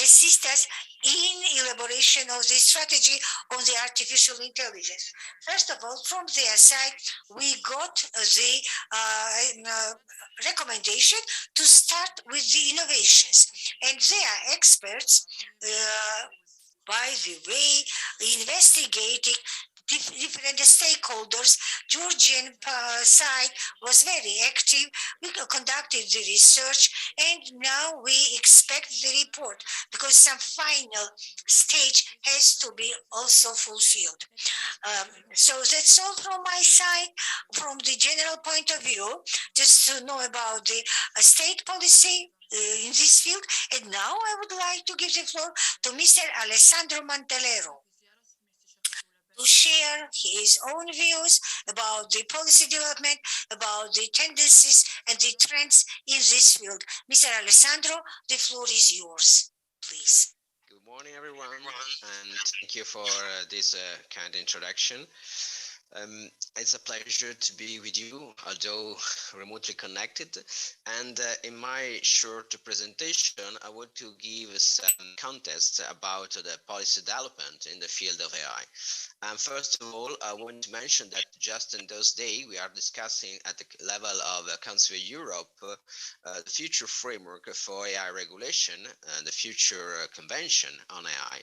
assist us in elaboration of the strategy on the artificial intelligence. First of all, from their side, we got the recommendation to start with the innovations, and they are experts, by the way, investigating different stakeholders. Georgian side was very active. We conducted the research, and now we expect the report because some final stage has to be also fulfilled. So that's all from my side, from the general point of view, just to know about the state policy in this field. And now I would like to give the floor to Mr. Alessandro Mantelero to share his own views about the policy development, about the tendencies and the trends in this field. Mr. Alessandro, the floor is yours, please. Good morning, everyone, and thank you for this kind introduction. It's a pleasure to be with you, although remotely connected. And in my short presentation, I want to give some context about the policy development in the field of AI. And first of all, I want to mention that just in those days, we are discussing at the level of Council of Europe the future framework for AI regulation and the future convention on AI.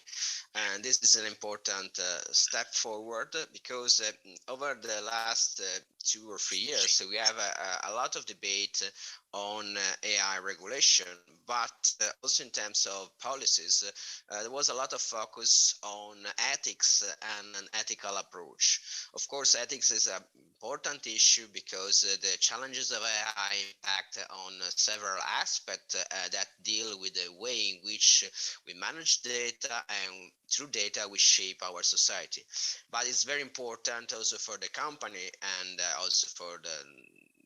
And this is an important step forward because over the last 2 or 3 years, we have a lot of debate on AI regulation, but also in terms of policies, there was a lot of focus on ethics and an ethical approach. Of course, ethics is an important issue because the challenges of AI impact on several aspects that deal with the way in which we manage data, and through data we shape our society. But it's very important also for the company and also for the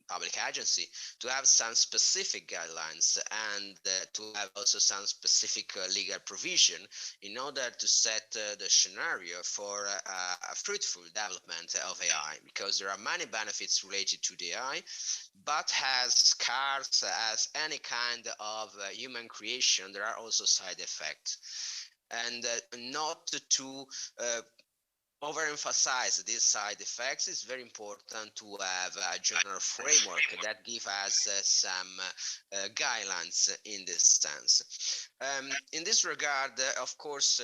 public agency to have some specific guidelines and to have also some specific legal provision in order to set the scenario for a fruitful development of AI, because there are many benefits related to the AI, but as scarce as any kind of human creation, there are also side effects. And not to overemphasize these side effects, it's very important to have a general framework that gives us some guidelines in this sense. In this regard, of course,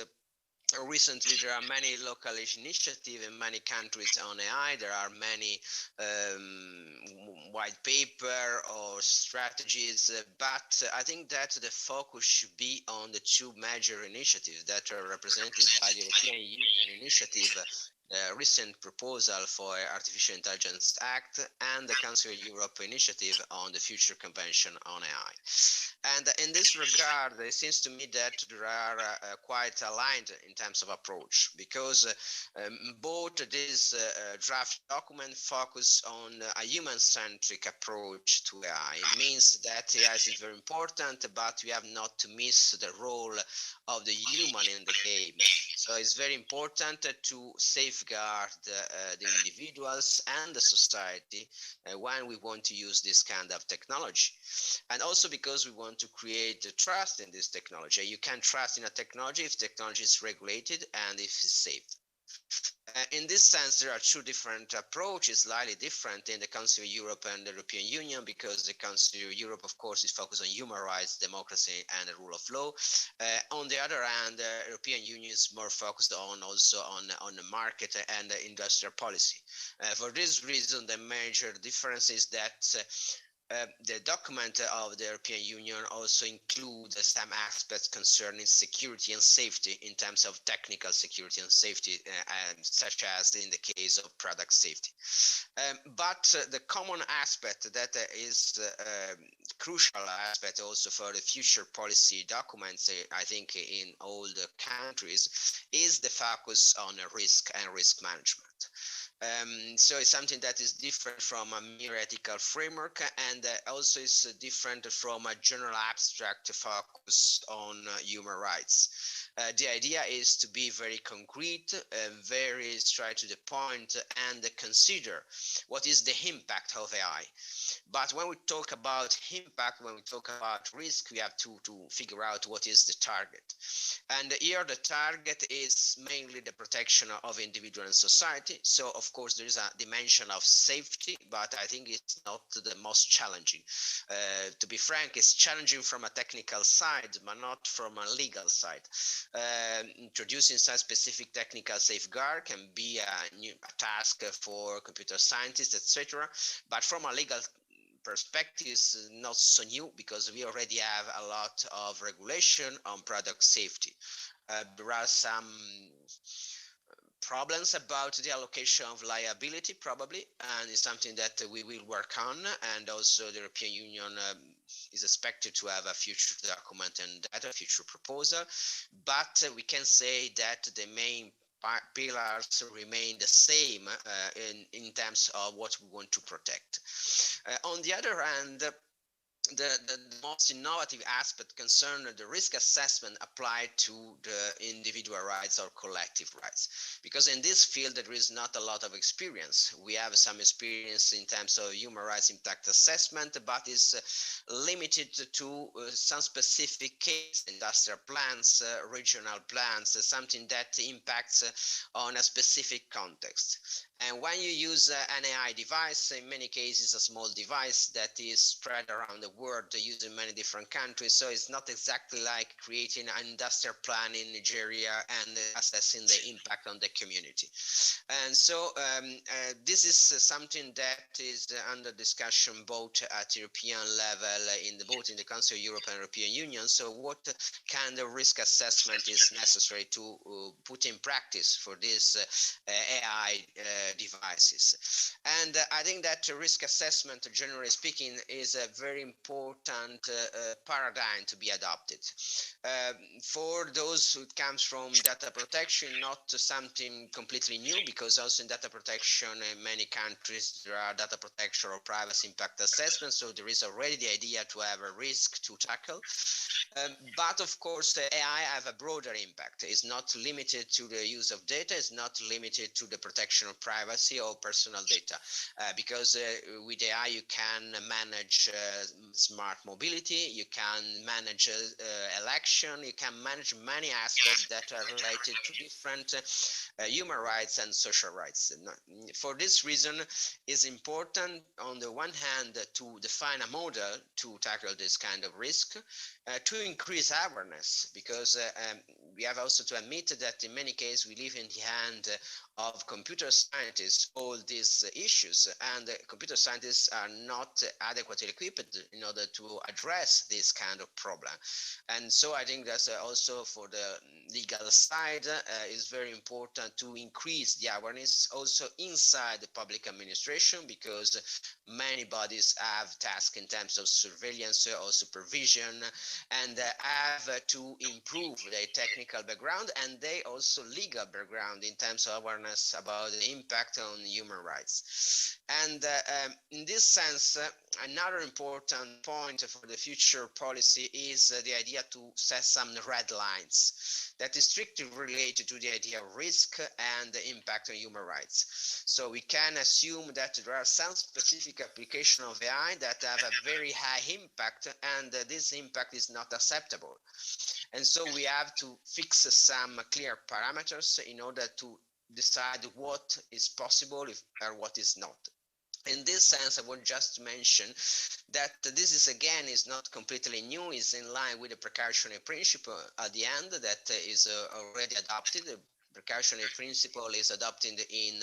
recently there are many local initiatives in many countries on AI. There are many white paper or strategies, but I think that the focus should be on the two major initiatives that are represented by the European Union initiative, the recent proposal for Artificial Intelligence Act, and the Council of Europe initiative on the future convention on AI. And in this regard, it seems to me that there are quite aligned in terms of approach, because both this draft document focus on a human-centric approach to AI. It means that AI is very important, but we have not to miss the role of the human in the game. So it's very important to safeguard the individuals and the society when we want to use this kind of technology. And also because we want to create trust in this technology. You can trust in a technology if technology is regulated and if it's safe. In this sense, there are two different approaches, slightly different in the Council of Europe and the European Union, because the Council of Europe, of course, is focused on human rights, democracy, and the rule of law. On the other hand, the European Union is more focused on the market and the industrial policy. For this reason, the major difference is that the document of the European Union also includes some aspects concerning security and safety in terms of technical security and safety, such as in the case of product safety. But the common aspect that is crucial aspect also for the future policy documents, I think in all the countries, is the focus on risk and risk management. So it's something that is different from a mere ethical framework, and also is different from a general abstract focus on human rights. The idea is to be very concrete, very straight to the point, and consider what is the impact of AI. But when we talk about impact, when we talk about risk, we have to figure out what is the target. And here the target is mainly the protection of individual and society. So of of course, there is a dimension of safety, but I think it's not the most challenging. To be frank, it's challenging from a technical side, but not from a legal side. Introducing such specific technical safeguard can be a task for computer scientists, etc. But from a legal perspective, is not so new because we already have a lot of regulation on product safety. There are some problems about the allocation of liability, probably, and it's something that we will work on. And also the European Union is expected to have a future document and a future proposal. But we can say that the main pillars remain the same in terms of what we want to protect. On the other hand, the most innovative aspect concern the risk assessment applied to the individual rights or collective rights. Because in this field, there is not a lot of experience. We have some experience in terms of human rights impact assessment, but it's limited to some specific case, industrial plants, regional plants, something that impacts on a specific context. And when you use an AI device, in many cases, a small device that is spread around the world, used in many different countries. So it's not exactly like creating an industrial plan in Nigeria and assessing the impact on the community. And so this is something that is under discussion both at European level, both in the Council of Europe and European Union. So what kind of risk assessment is necessary to put in practice for these AI devices? And I think that risk assessment, generally speaking, is a very important paradigm to be adopted. For those who comes from data protection, not something completely new, because also in data protection in many countries there are data protection or privacy impact assessments, so there is already the idea to have a risk to tackle. But of course, AI have a broader impact. It's not limited to the use of data. It's not limited to the protection of privacy or personal data, because with AI you can manage smart mobility, you can manage election, you can manage many aspects that are related to different human rights and social rights. For this reason, it's important on the one hand to define a model to tackle this kind of risk, to increase awareness, because we have also to admit that in many cases we live in the hand of computer scientists all these issues, and computer scientists are not adequately equipped in order to address this kind of problem. And so I think that's also for the legal side is very important to increase the awareness also inside the public administration, because many bodies have tasks in terms of surveillance or supervision, and have to improve their technical background and they also legal background in terms of awareness about the impact on human rights. And in this sense, another important point for the future policy is the idea to set some red lines that is strictly related to the idea of risk and the impact on human rights. So we can assume that there are some specific application of AI that have a very high impact, and this impact is not acceptable. And so we have to fix some clear parameters in order to decide what is possible or what is not. In this sense, I want just to mention that this is not completely new, is in line with the precautionary principle at the end that is already adopted. The precautionary principle is adopted in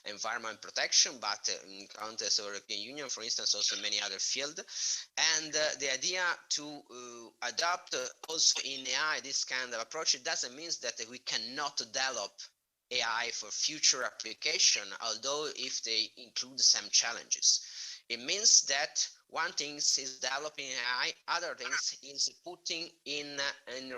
environment protection, but in context of European Union, for instance, also in many other fields. And the idea to adopt also in AI this kind of approach, it doesn't mean that we cannot develop AI for future application, although if they include some challenges. It means that one thing is developing AI, other things is putting in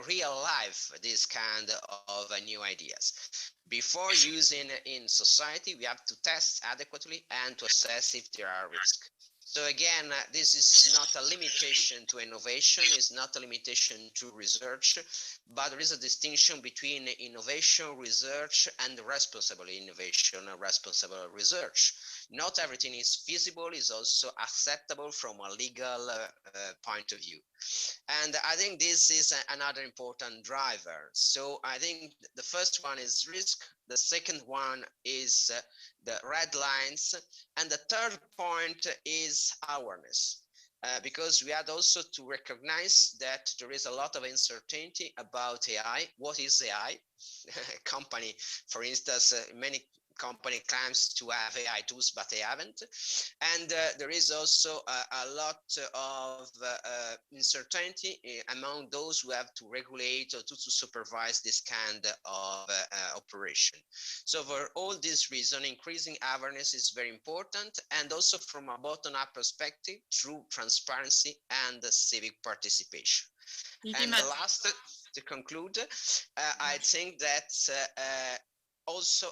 real life this kind of new ideas. Before using in society, we have to test adequately and to assess if there are risks. So again, this is not a limitation to innovation, it's not a limitation to research, but there is a distinction between innovation, research, and responsible innovation and responsible research. not everything is feasible, is also acceptable from a legal point of view. And I think this is another important driver. So I think the first one is risk, the second one is the red lines, and the third point is awareness. Because we had also to recognize that there is a lot of uncertainty about AI. What is AI? Company, for instance, many company claims to have AI tools, but they haven't. And there is also a lot of uncertainty among those who have to regulate or to supervise this kind of operation. So for all this reason, increasing awareness is very important, and also from a bottom-up perspective through transparency and civic participation. And the last, to conclude, I think that also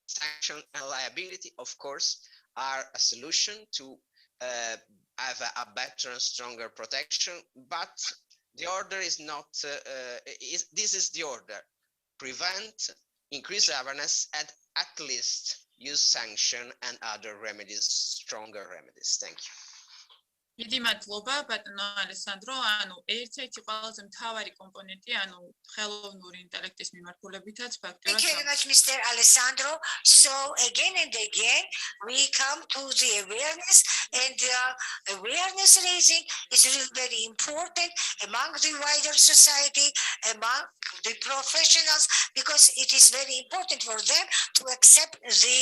sanction and liability, of course, are a solution to have a better and stronger protection, but the order is not, this is the order: prevent, increase awareness, and at least use sanction and other remedies, stronger remedies. Thank you. დიდი მადლობა ბატონო ალესანდრო. ანუ ერთ-ერთი ყველაზე მთავარი კომპონენტი, ანუ ხელოვნური ინტელექტის მიმართულებითაც Thank you very much, Mr. Alessandro. So again and again, we come to the awareness, and awareness raising is really very important among the wider society, among the professionals, because it is very important for them to accept the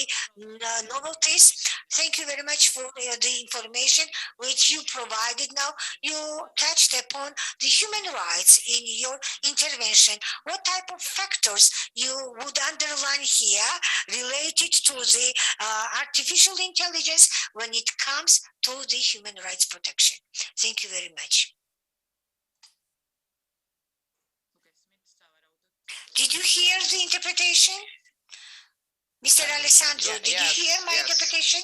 novelties. Thank you very much for the information which you provided now. You touched upon the human rights in your intervention. What type of factors you would underline here related to the artificial intelligence when it comes to the human rights protection? Thank you very much. Did you hear the interpretation? Mr. Alessandro, did you hear my interpretation?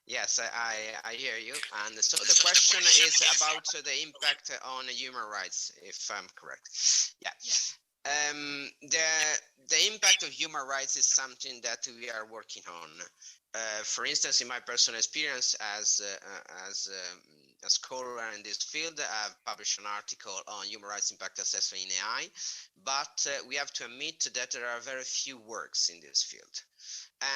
Yes, I hear you. And so the question is about the impact on human rights, if I'm correct. Yeah. The impact of human rights is something that we are working on. For instance, in my personal experience as a scholar in this field, I've published an article on human rights impact assessment in AI, but we have to admit that there are very few works in this field.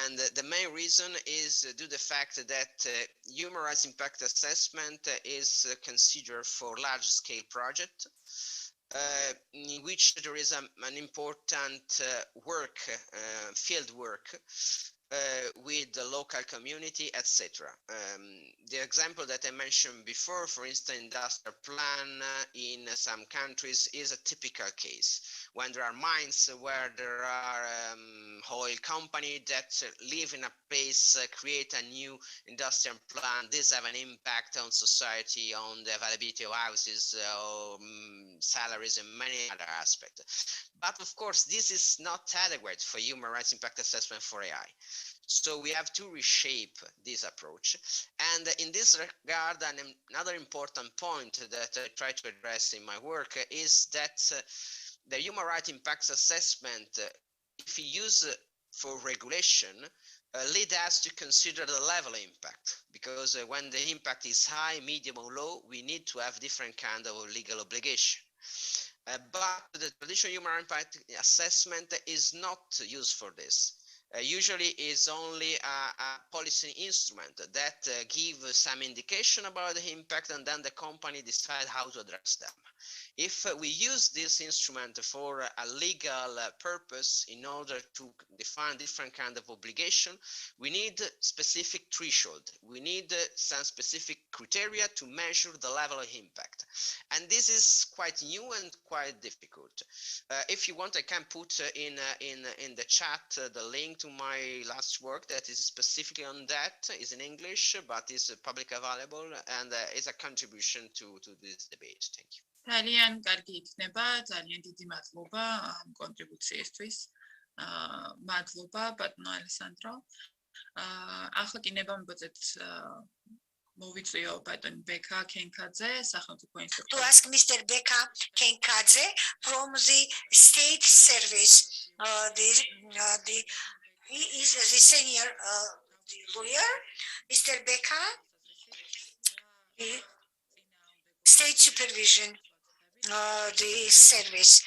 And the main reason is due to the fact that human rights impact assessment is considered for large-scale project, in which there is an important work, field work, with the local community, etc. The example that I mentioned before, for instance, industrial plan in some countries, is a typical case. When there are mines where there are oil companies that live in a place, create a new industrial plant, this have an impact on society, on the availability of houses, or salaries, and many other aspects. But of course, this is not adequate for human rights impact assessment for AI. So we have to reshape this approach. And in this regard, another important point that I try to address in my work is that the human rights impact assessment, if we use for regulation, lead us to consider the level of impact, because when the impact is high, medium, or low, we need to have different kind of legal obligation. But the traditional human rights impact assessment is not used for this. Usually is only a policy instrument that gives some indication about the impact, and then the company decides how to address them. If we use this instrument for a legal purpose in order to define different kind of obligation, we need specific threshold. We need some specific criteria to measure the level of impact. And this is quite new and quite difficult. If you want, I can put in the chat the link to my last work that is specifically on that. Is in English, but is publicly available, and is a contribution to this debate. Thank you. ძალიან კარგი იქნება, ძალიან დიდი მადლობა ამ კონტრიბუციისთვის. მადლობა ბატონო ალესანდრო. ახლა კი ნებამბოძეთ მოვიწვიო ბატონ ბეკა კენკაძე, სახელმწიფო ინსტიტუტი. To ask Mr. Beka Kenkadze from the State Service. He is the senior lawyer Mr. Becca, state supervision, the service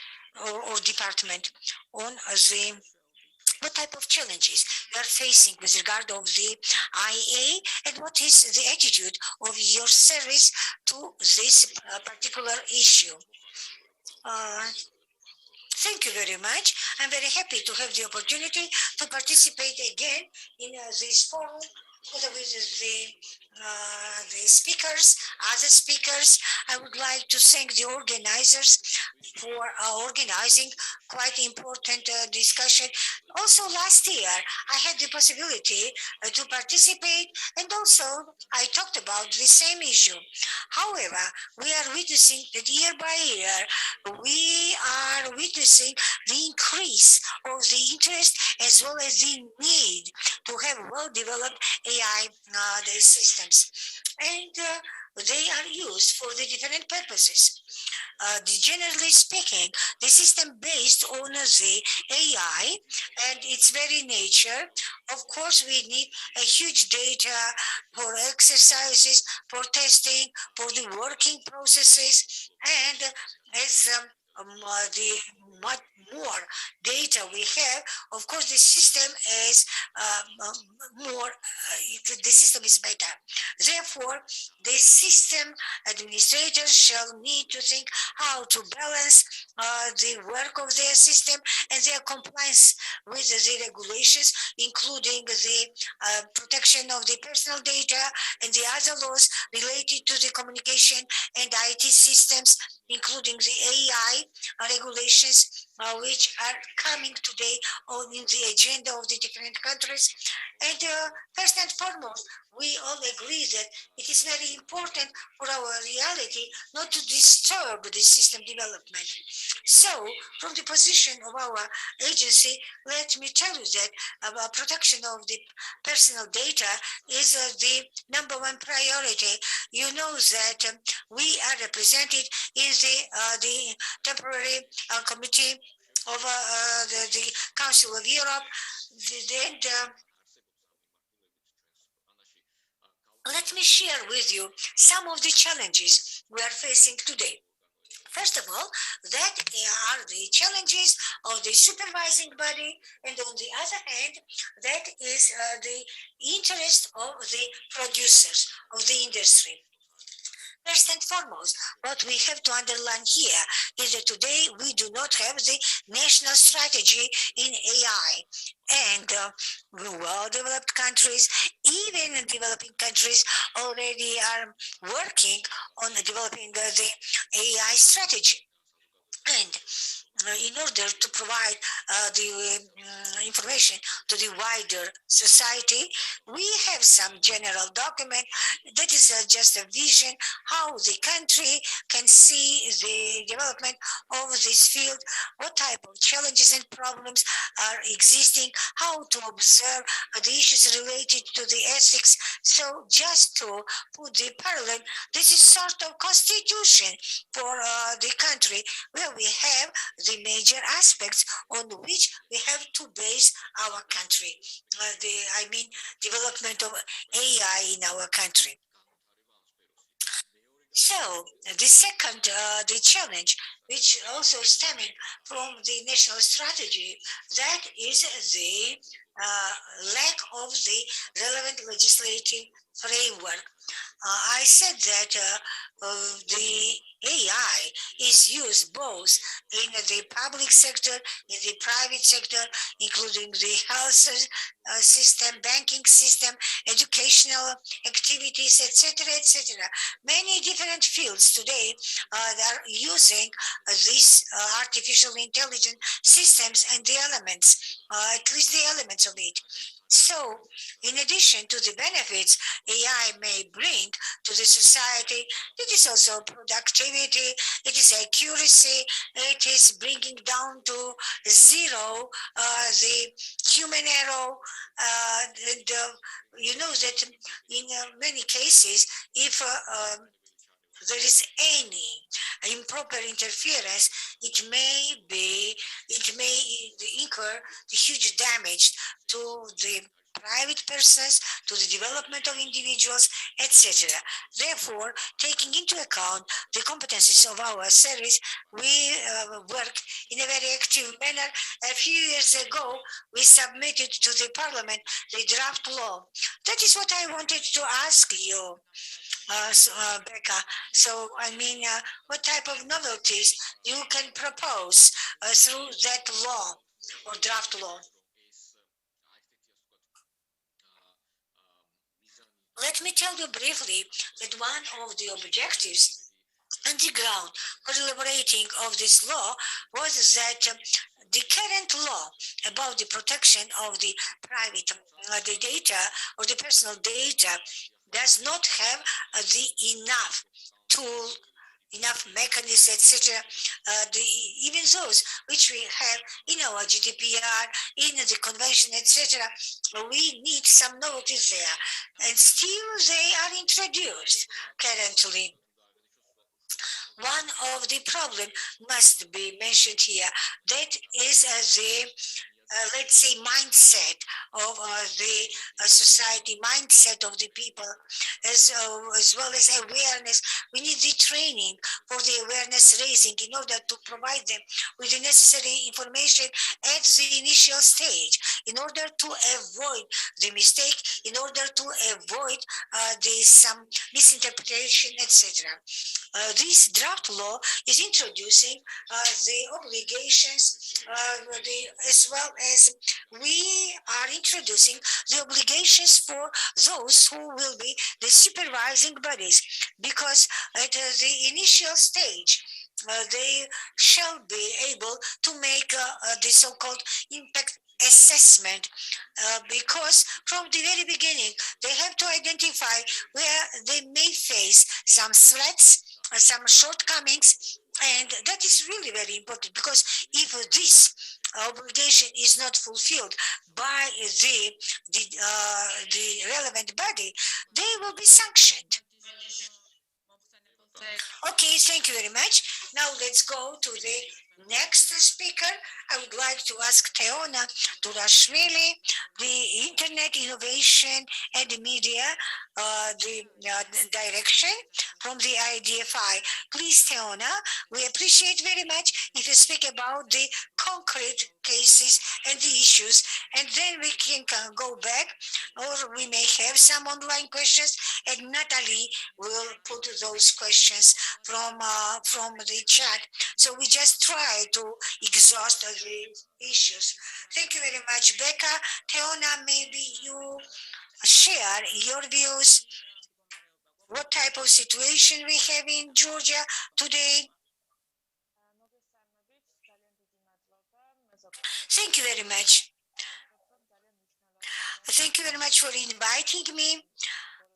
or department on the what type of challenges you are facing with regard of the IA and what is the attitude of your service to this particular issue. Thank you very much. I'm very happy to have the opportunity to participate again in this forum together with the speakers, other speakers. I would like to thank the organizers for organizing quite important discussion. Also last year, I had the possibility to participate and also I talked about the same issue. However, we are witnessing that year by year, we are witnessing the increase of the interest as well as the need to have well-developed AI the systems. And they are used for the different purposes. Generally speaking, the system based on the AI and its very nature, of course, we need a huge data for exercises, for testing, for the working processes, and as the much more data we have, of course, the system is more, the system is better. Therefore, the system administrators shall need to think how to balance the work of their system and their compliance with the regulations, including the protection of the personal data and the other laws related to the communication and IT systems, including the AI regulations, which are coming today on in the agenda of the different countries. And first and foremost, we all agree that it is very important for our reality not to disturb the system development. So, from the position of our agency, let me tell you that protection of the personal data is the number one priority. You know that we are represented in the temporary committee of the Council of Europe. And let me share with you some of the challenges we are facing today. First of all, that are the challenges of the supervising body, and on the other hand, that is the interest of the producers of the industry. First and foremost, what we have to underline here is that today we do not have the national strategy in AI. And well-developed countries, even in developing countries, already are working on developing the AI strategy. And in order to provide the information to the wider society, we have some general document that is just a vision how the country can see the development of this field, what type of challenges and problems are existing, how to observe the issues related to the ethics. So just to put the parallel, this is sort of constitution for the country where we have the major aspects on which we have to base our country, development of AI in our country. So the second, the challenge, which also stemming from the national strategy, that is the lack of the relevant legislative framework. I said that the AI is used both in the public sector, in the private sector, including the health system, banking system, educational activities, etc., etc. Many different fields today are using these artificial intelligence systems and the elements, at least the elements of it. So, in addition to the benefits AI may bring to the society, it is also productivity, it is accuracy, it is bringing down to zero the human error. And you know that in many cases, if there is any improper interference, it may incur the huge damage to the private persons, to the development of individuals, etc. Therefore, taking into account the competencies of our service, we work in a very active manner. A few years ago, we submitted to the Parliament the draft law. That is what I wanted to ask you, Becca. So, what type of novelties you can propose through that law or draft law? Let me tell you briefly that one of the objectives on the ground for elaborating of this law was that the current law about the protection of the private the data or the personal data does not have the enough tool, enough mechanisms, etc. Even those which we have in our GDPR, in the convention, etc. We need some notice there, and still they are introduced currently. One of the problem must be mentioned here. That is the let's say, mindset of the society, mindset of the people, as well as awareness. We need the training for the awareness raising in order to provide them with the necessary information at the initial stage, in order to avoid the mistake, in order to avoid some misinterpretation, etc. This draft law is introducing the obligations, as well as we are introducing the obligations for those who will be the supervising bodies, because at the initial stage, they shall be able to make the so-called impact assessment, because from the very beginning they have to identify where they may face some threats, some shortcomings, and that is really very important, because if this obligation is not fulfilled by the relevant body, they will be sanctioned. Okay, thank you very much. Now let's go to the next speaker. I would like to ask Teona Turashvili, the Internet Innovation and Media the direction from the IDFI. Please, Teona, we appreciate very much if you speak about the concrete cases and the issues, and then we can go back, or we may have some online questions, and Natalie will put those questions from the chat. So we just try to exhaust the issues. Thank you very much, Becca. Teona, maybe you share your views. What type of situation we have in Georgia today? Thank you very much. Thank you very much for inviting me.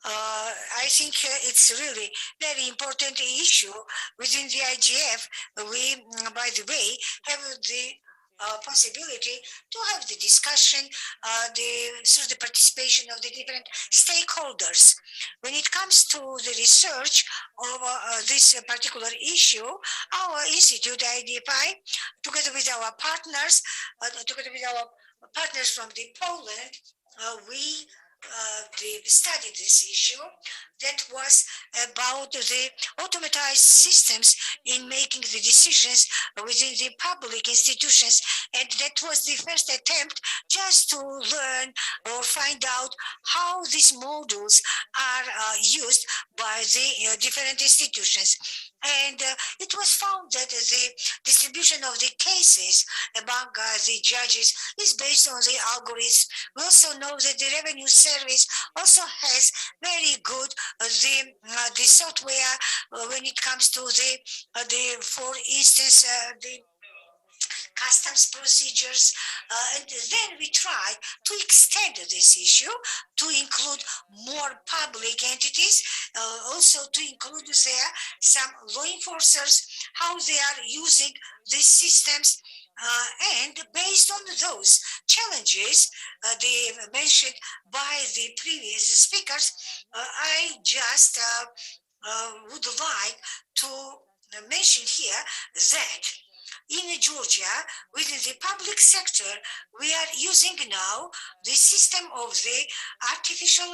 I think it's really very important issue within the IGF. We, by the way, have the possibility to have the discussion through the participation of the different stakeholders. When it comes to the research of this particular issue, our institute, IDFI, together with our partners, from the Poland, we studied this issue that was about the automatized systems in making the decisions within the public institutions, and that was the first attempt just to learn or find out how these modules are used by the different institutions. And it was found that the distribution of the cases among the judges is based on the algorithm. We also know that the revenue service also has very good the software when it comes to for instance, the customs procedures, and then we try to extend this issue to include more public entities, also to include there some law enforcers, how they are using these systems, and based on those challenges they mentioned by the previous speakers, I just would like to mention here that in Georgia, within the public sector, we are using now the system of the artificial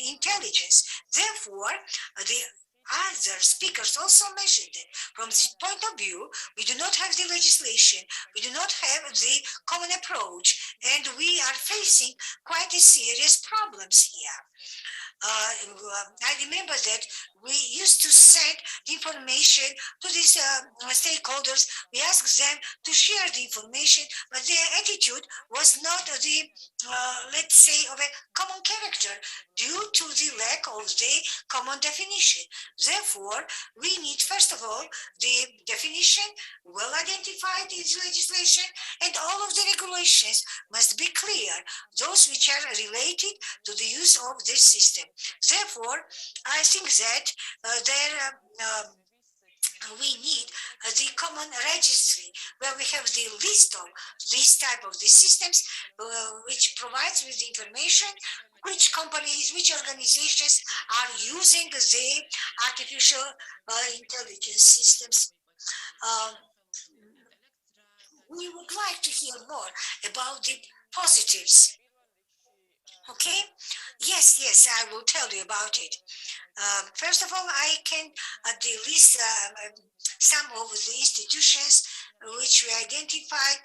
intelligence. Therefore, the other speakers also mentioned it. From this point of view, we do not have the legislation, we do not have the common approach, and we are facing quite a serious problems here. I remember that we used to send information to these stakeholders. We asked them to share the information, but their attitude was not the, let's say, of a common character due to the lack of the common definition. Therefore, we need, first of all, the definition well identified in the legislation, and all of the regulations must be clear, those which are related to the use of this system. Therefore, I think that we need the common registry where we have the list of these type of the systems which provides with the information which companies, which organizations are using the artificial intelligence systems. We would like to hear more about the positives. Okay? Yes, I will tell you about it. First of all, I can list some of the institutions which we identified.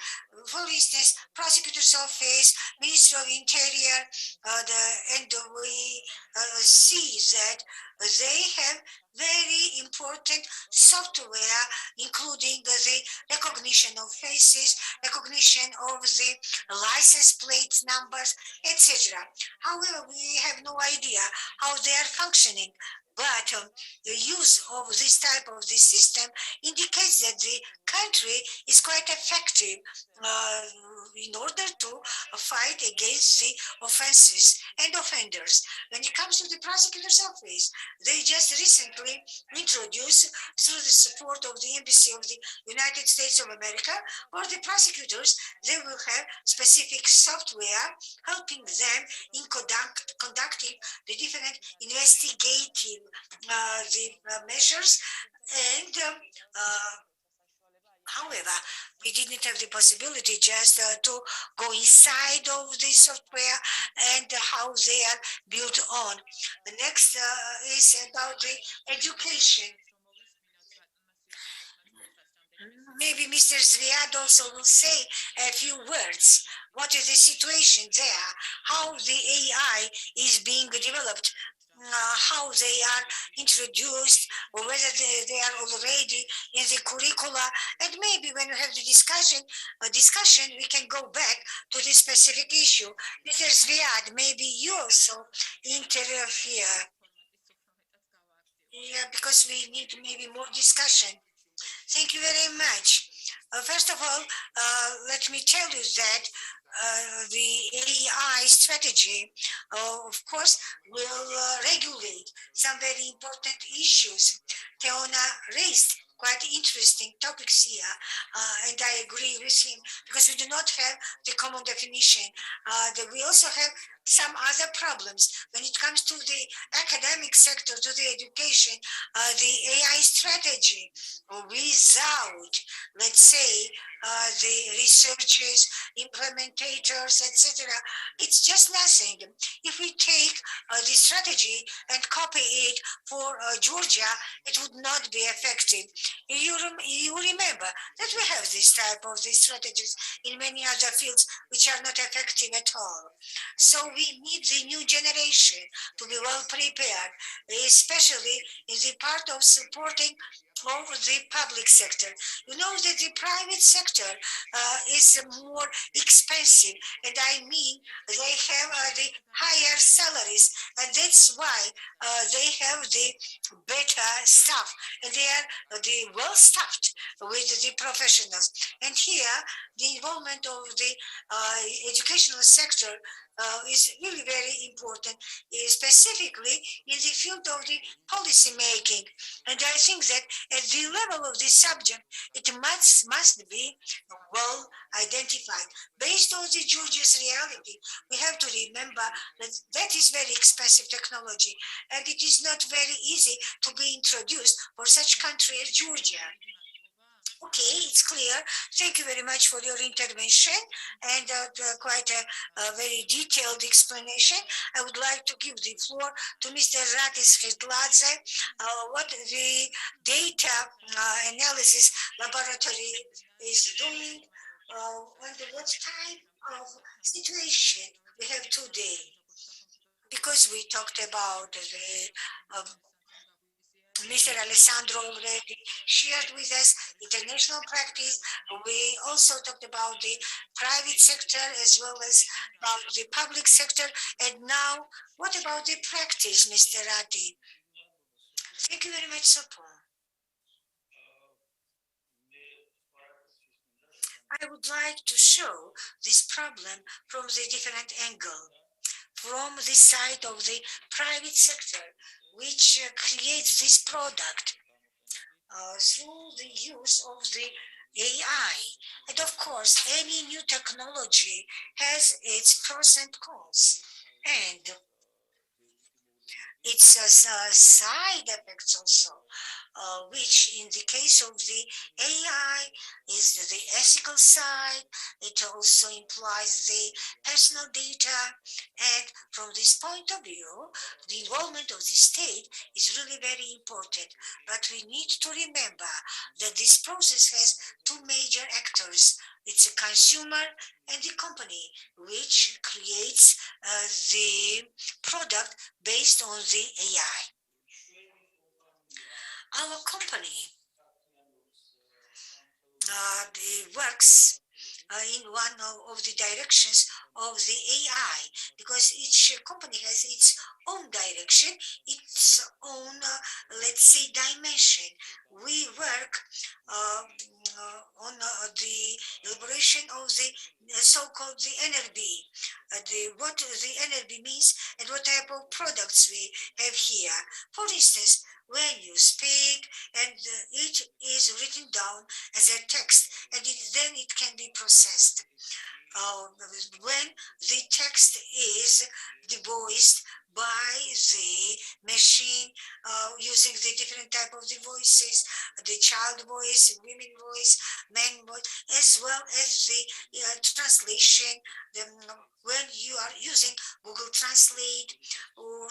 For instance, Prosecutor's Office, Ministry of Interior, and we see that they have very important software, including the recognition of faces, recognition of the license plate numbers, etc. However, we have no idea how they are functioning. But the use of this type of the system indicates that the country is quite effective in order to fight against the offenses and offenders. When it comes to the prosecutor's office, they just recently introduced, through the support of the Embassy of the United States of America, for the prosecutors, they will have specific software helping them in conducting the different investigative measures. And however, we didn't have the possibility just to go inside of the software and how they are built on. The next is about the education. Maybe Mr. Zviad also will say a few words. What is the situation there? How the AI is being developed? How they are introduced, or whether they are already in the curricula, and maybe when we have the discussion, we can go back to this specific issue. Mr. Zviad, maybe you also interfere. Yeah, because we need maybe more discussion. Thank you very much. First of all, let me tell you that the AI strategy, of course, will regulate some very important issues. Teona raised quite interesting topics here, and I agree with him because we do not have the common definition. We also have some other problems when it comes to the academic sector, to the education, the AI strategy without, let's say, the researchers, implementators, etc. It's just nothing. If we take the strategy and copy it for Georgia, it would not be effective. You remember that we have this type of these strategies in many other fields which are not effective at all. So we need the new generation to be well prepared, especially in the part of supporting over the public sector. You know that the private sector is more expensive, and I mean they have the higher salaries, and that's why they have the better staff, and they are the well staffed with the professionals. And here, the involvement of the educational sector is really very important, specifically in the field of the policy making. And I think that at the level of this subject, it must be well identified. Based on the Georgia's reality, we have to remember that that is very expensive technology, and it is not very easy to be introduced for such country as Georgia. Okay, it's clear. Thank you very much for your intervention and quite a very detailed explanation. I would like to give the floor to Mr. Ratis Khedladze, what the data analysis laboratory is doing, and what type of situation we have today. Because we talked about the Mr. Alessandro already shared with us international practice. We also talked about the private sector as well as about the public sector. And now, what about the practice, Mr. Ratti? Thank you very much, Sapon. I would like to show this problem from the different angle, from the side of the private sector, which creates this product through the use of the AI. And of course, any new technology has its pros and cons. And its side effects also, which in the case of the AI is the ethical side. It also implies the personal data. And from this point of view, the involvement of the state is really very important. But we need to remember that this process has two major actors. It's a consumer and the company, which creates the product based on the AI. Our company works in one of the directions of the AI, because each company has its own direction, its own, let's say, dimension. We work on the elaboration of the so-called the NLP, what the NLP means and what type of products we have here. For instance, when you speak and it is written down as a text, and then it can be processed. When the text is voiced by the machine using the different type of the voices, the child voice, women voice, man voice, as well as the translation. When you are using Google Translate or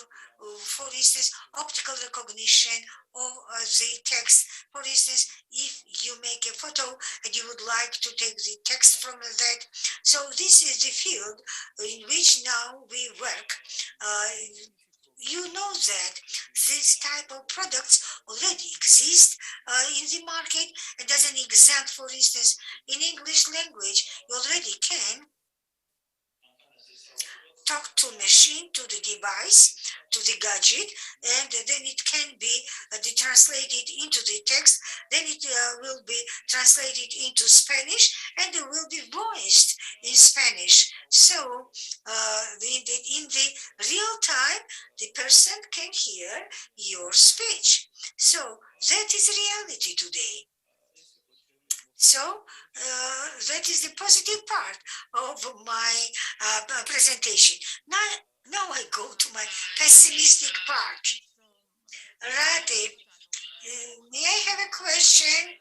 for instance, optical recognition of the text. For instance, if you make a photo and you would like to take the text from that. So this is the field in which now we work. You know that this type of products already exist in the market. And as an example, for instance, in English language, you already can talk to machine, to the device, to the gadget, and then it can be translated into the text. Then it will be translated into Spanish, and it will be voiced in Spanish. So in the real time, the person can hear your speech. So that is reality today. So that is the positive part of my presentation. Now I go to my pessimistic part. Rade, may I have a question?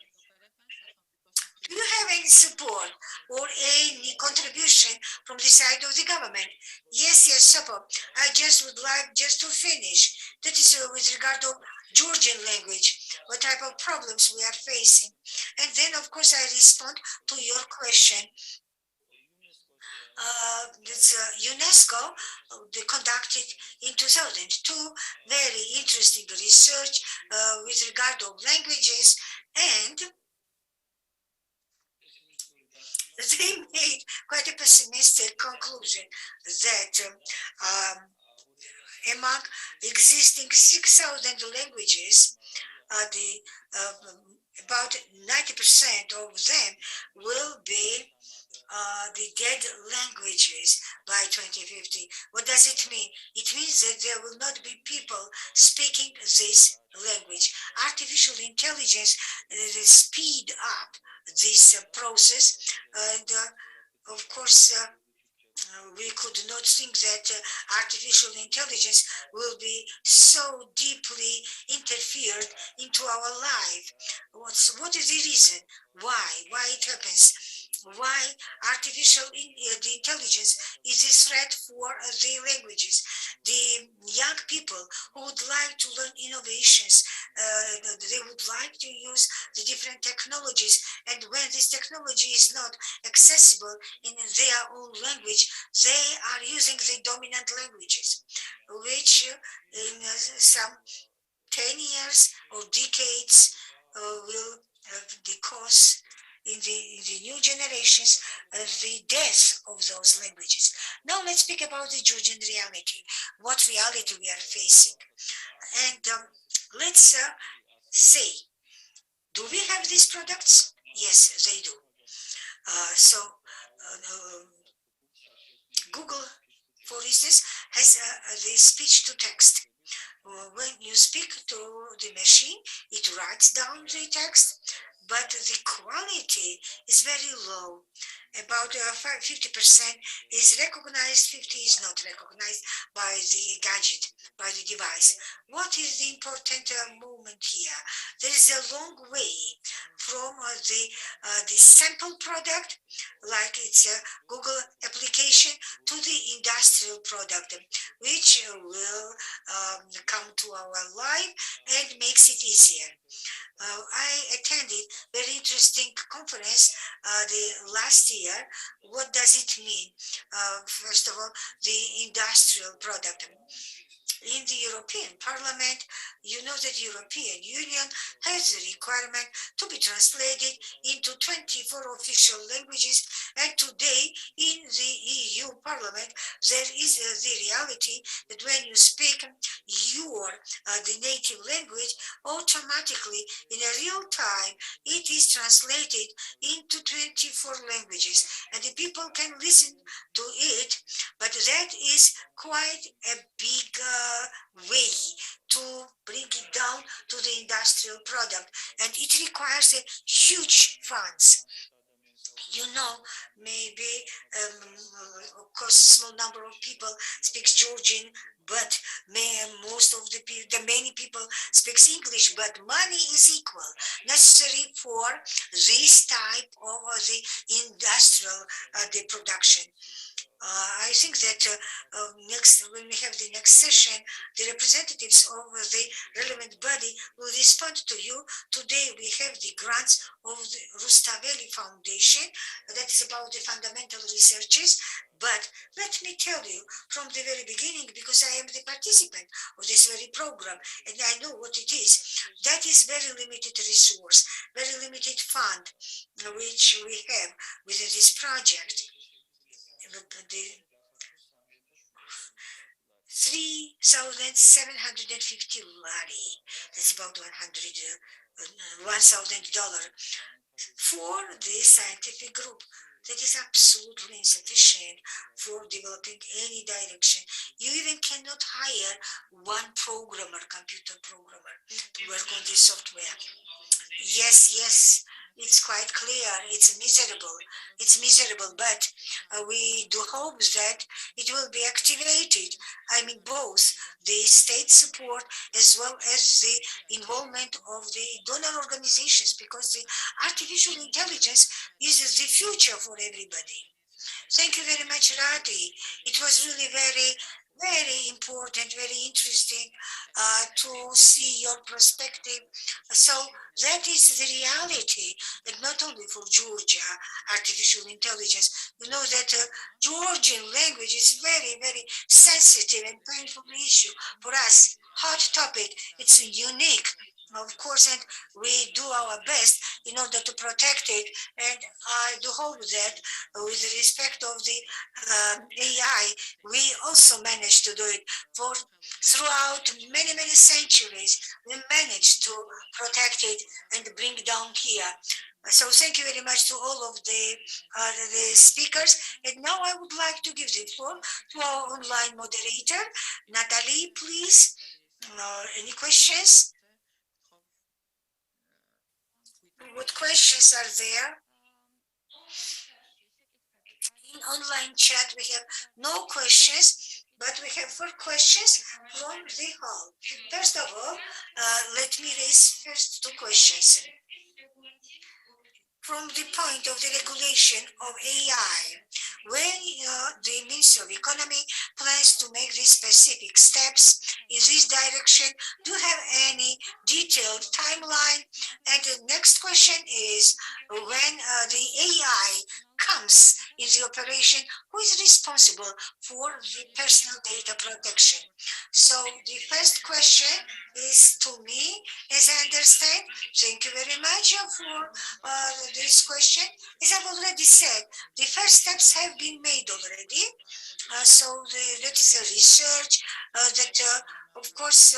Do you have any support or any contribution from the side of the government? Yes, Sapo. I just would like just to finish. That is with regard to Georgian language, what type of problems we are facing. And then, of course, I respond to your question. UNESCO they conducted in 2002 very interesting research with regard to languages, and they made quite a pessimistic conclusion that among existing 6,000 languages, about 90% of them will be the dead languages by 2050. What does it mean? It means that there will not be people speaking this language. Artificial intelligence speed up this process, and of course we could not think that artificial intelligence will be so deeply interfered into our life. What is the reason? Why it happens? Why the intelligence is a threat for the languages? The young people who would like to learn innovations, they would like to use the different technologies, and when this technology is not accessible in their own language, they are using the dominant languages, which in some 10 years or decades will cause in the new generations the death of those languages. Now let's speak about the Georgian reality, what reality we are facing. And let's say, do we have these products? Yes, they do. Google, for instance, has the speech to text. When you speak to the machine, it writes down the text, but the quality is very low. About 50% is recognized, 50 is not recognized by the gadget, by the device. What is the important moment here? There is a long way from the sample product, like it's a Google application, to the industrial product, which will come to our life and makes it easier. I attended very interesting conference the last year. What does it mean? First of all, the industrial product. In the European Parliament, you know that the European Union has the requirement to be translated into 24 official languages, and today in the EU Parliament there is the reality that when you speak the native language, automatically in a real time it is translated into 24 languages, and the people can listen to it, but that is quite a big way to bring it down to the industrial product, and it requires a huge funds. You know, maybe of course small number of people speaks Georgian, but most of the many people speaks English, but money is equal necessary for this type of the industrial the production. I think that when we have the next session, the representatives of the relevant body will respond to you. Today we have the grants of the Rustaveli Foundation, that is about the fundamental researches. But let me tell you from the very beginning, because I am the participant of this very program and I know what it is, that is very limited resource, very limited fund which we have within this project. The 3,750 lari, that's about $1,000 for the scientific group. That is absolutely insufficient for developing any direction. You even cannot hire one programmer, computer programmer, to work on this software. Yes, it's quite clear. It's miserable, but we do hope that it will be activated. I mean, both the state support as well as the involvement of the donor organizations, because the artificial intelligence is the future for everybody. Thank you very much, Rati. It was really very important, very interesting to see your perspective. So that is the reality, that not only for Georgia, artificial intelligence, you know that Georgian language is very sensitive and painful issue for us, hot topic, it's unique. Of course, and we do our best in order to protect it. And I do hope that with respect of the AI, we also managed to do it. For throughout many centuries, we managed to protect it and bring down here. So thank you very much to all of the speakers. And now I would like to give the floor to our online moderator, Natalie, please. Any questions? What questions are there? In online chat, we have no questions, but we have 4 questions from the hall. First of all, let me raise first 2 questions. From the point of the regulation of AI, when the Ministry of Economy plans to make these specific steps in this direction, do you have any detailed timeline? And the next question is, when the AI comes in the operation, who is responsible for the personal data protection? So the first question is to me, as I understand. Thank you very much for this question. As I've already said, the first steps have been made already. That is a research that, of course,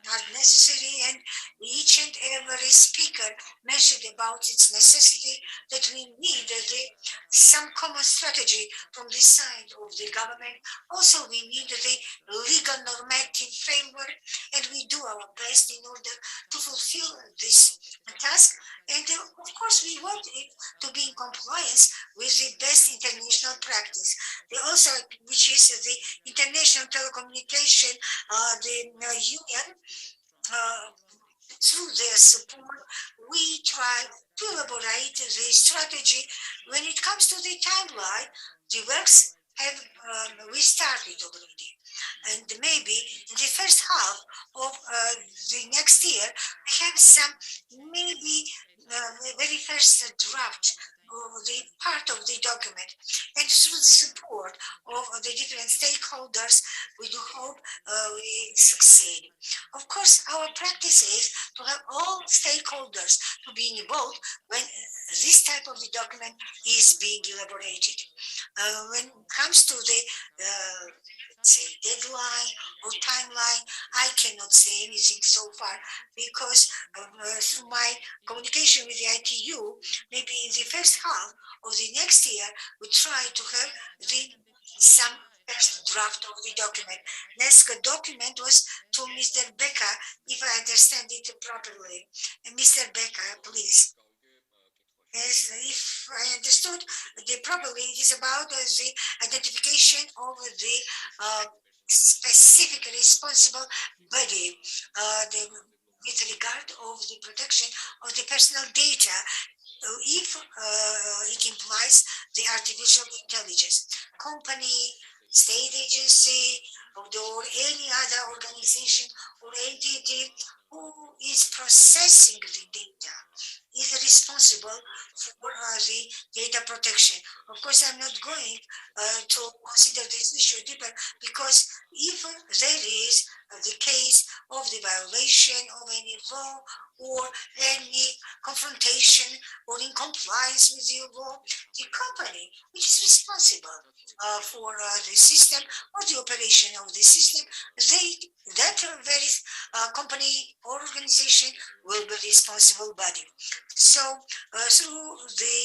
are necessary, and each and every speaker mentioned about its necessity that we need some common strategy from the side of the government. Also, we need the legal normative framework, and we do our best in order to fulfill this task. And of course, we want it to be in compliance with the best international practice. Also, which is the International Telecommunication, the Union. Through their support, we try to elaborate the strategy. When it comes to the timeline, the works have we started already, and maybe in the first half of the next year, we have some maybe very first draft of the part of the document, and through the support of the different stakeholders, we do hope we succeed. Of course, our practice is to have all stakeholders to be involved when this type of the document is being elaborated. When it comes to the say deadline or timeline, I cannot say anything so far because through my communication with the ITU, maybe in the first half of the next year, we try to have some first draft of the document. Next document was to Mr. Becker, if I understand it properly. Mr. Becker, please. As if I understood properly, it is about the identification of the specific responsible body with regard of the protection of the personal data if it implies the artificial intelligence. Company, state agency, or any other organization or entity who is processing the data is responsible for the data protection. Of course, I'm not going to consider this issue deeper because if there is the case of the violation of any law or any confrontation or in compliance with the law, the company which is responsible for the system or the operation of the system, that very company or organization will be responsible body. So through the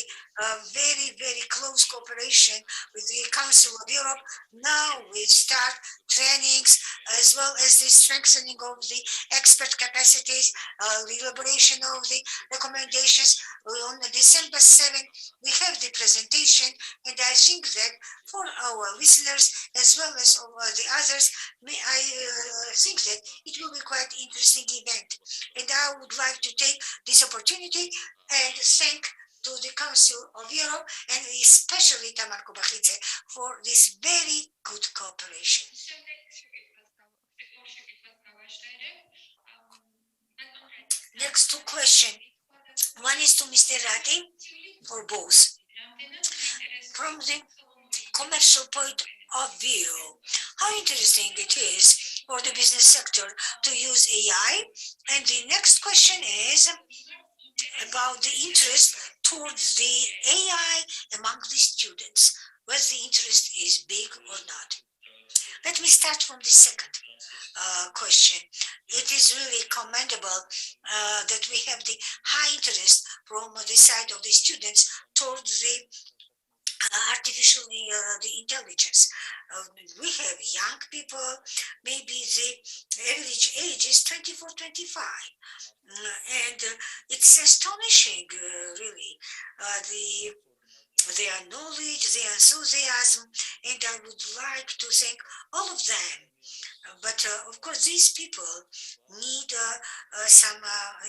very, very close cooperation with the Council of Europe, now we start trainings as well as the strengthening of the expert capacities, the elaboration of the recommendations. On December 7th, we have the presentation, and I think that for our listeners as well as the others, I think that it will be quite interesting event. And I would like to take this opportunity and thank to the Council of Europe and especially Tamar Kubachidze for this very good cooperation. Next two questions. One is to Mr. Ratti, or both. From the commercial point of view, how interesting it is for the business sector to use AI. And the next question is about the interest towards the AI among the students, whether the interest is big or not. Let me start from the second question. It is really commendable that we have the high interest from the side of the students towards the artificially the intelligence. We have young people, maybe the average age is 24, 25. And it's astonishing, really, the their knowledge, their enthusiasm, and I would like to thank all of them. But of course, these people need some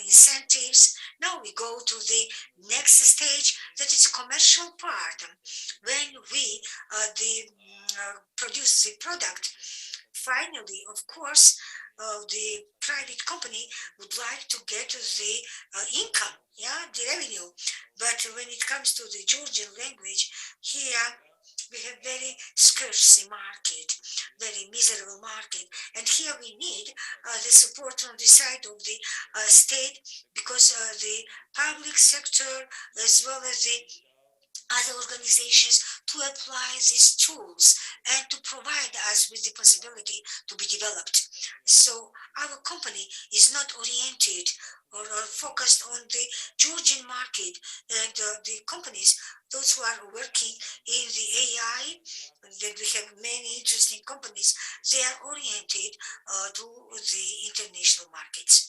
incentives. Now we go to the next stage, that is commercial part. When we produce the product, finally, of course, the private company would like to get the income, yeah, the revenue. But when it comes to the Georgian language, here we have very scarce market, very miserable market, and here we need the support on the side of the state, because the public sector as well as the other organizations to apply these tools and to provide us with the possibility to be developed. So our company is not oriented or focused on the Georgian market, and the companies, those who are working in the AI, that we have many interesting companies, they are oriented to the international markets.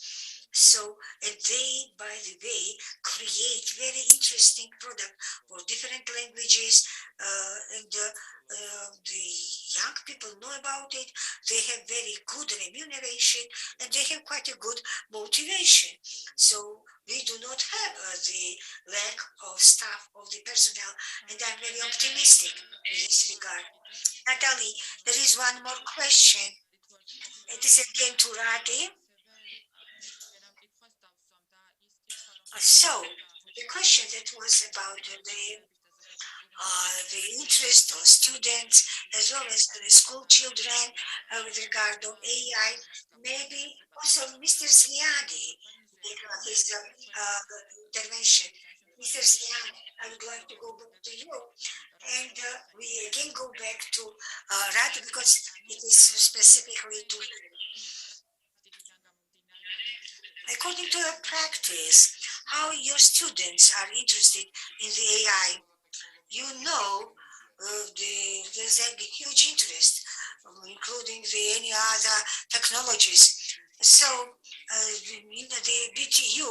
So, and they, by the way, create very interesting product for different languages, and the young people know about it. They have very good remuneration, and they have quite a good motivation. So we do not have the lack of staff, of the personnel, and I'm very optimistic in this regard. Natalie, there is one more question. It is again to Radi. So the question that was about the interest of students as well as the school children with regard of AI, maybe also Mr. Ziadi, his intervention. Mr. Ziadi, I would like to go back to you. And we again go back to Radi, because it is specifically to, according to your practice, how your students are interested in the AI. You know, there's a huge interest, including any other technologies. So, in the BTU,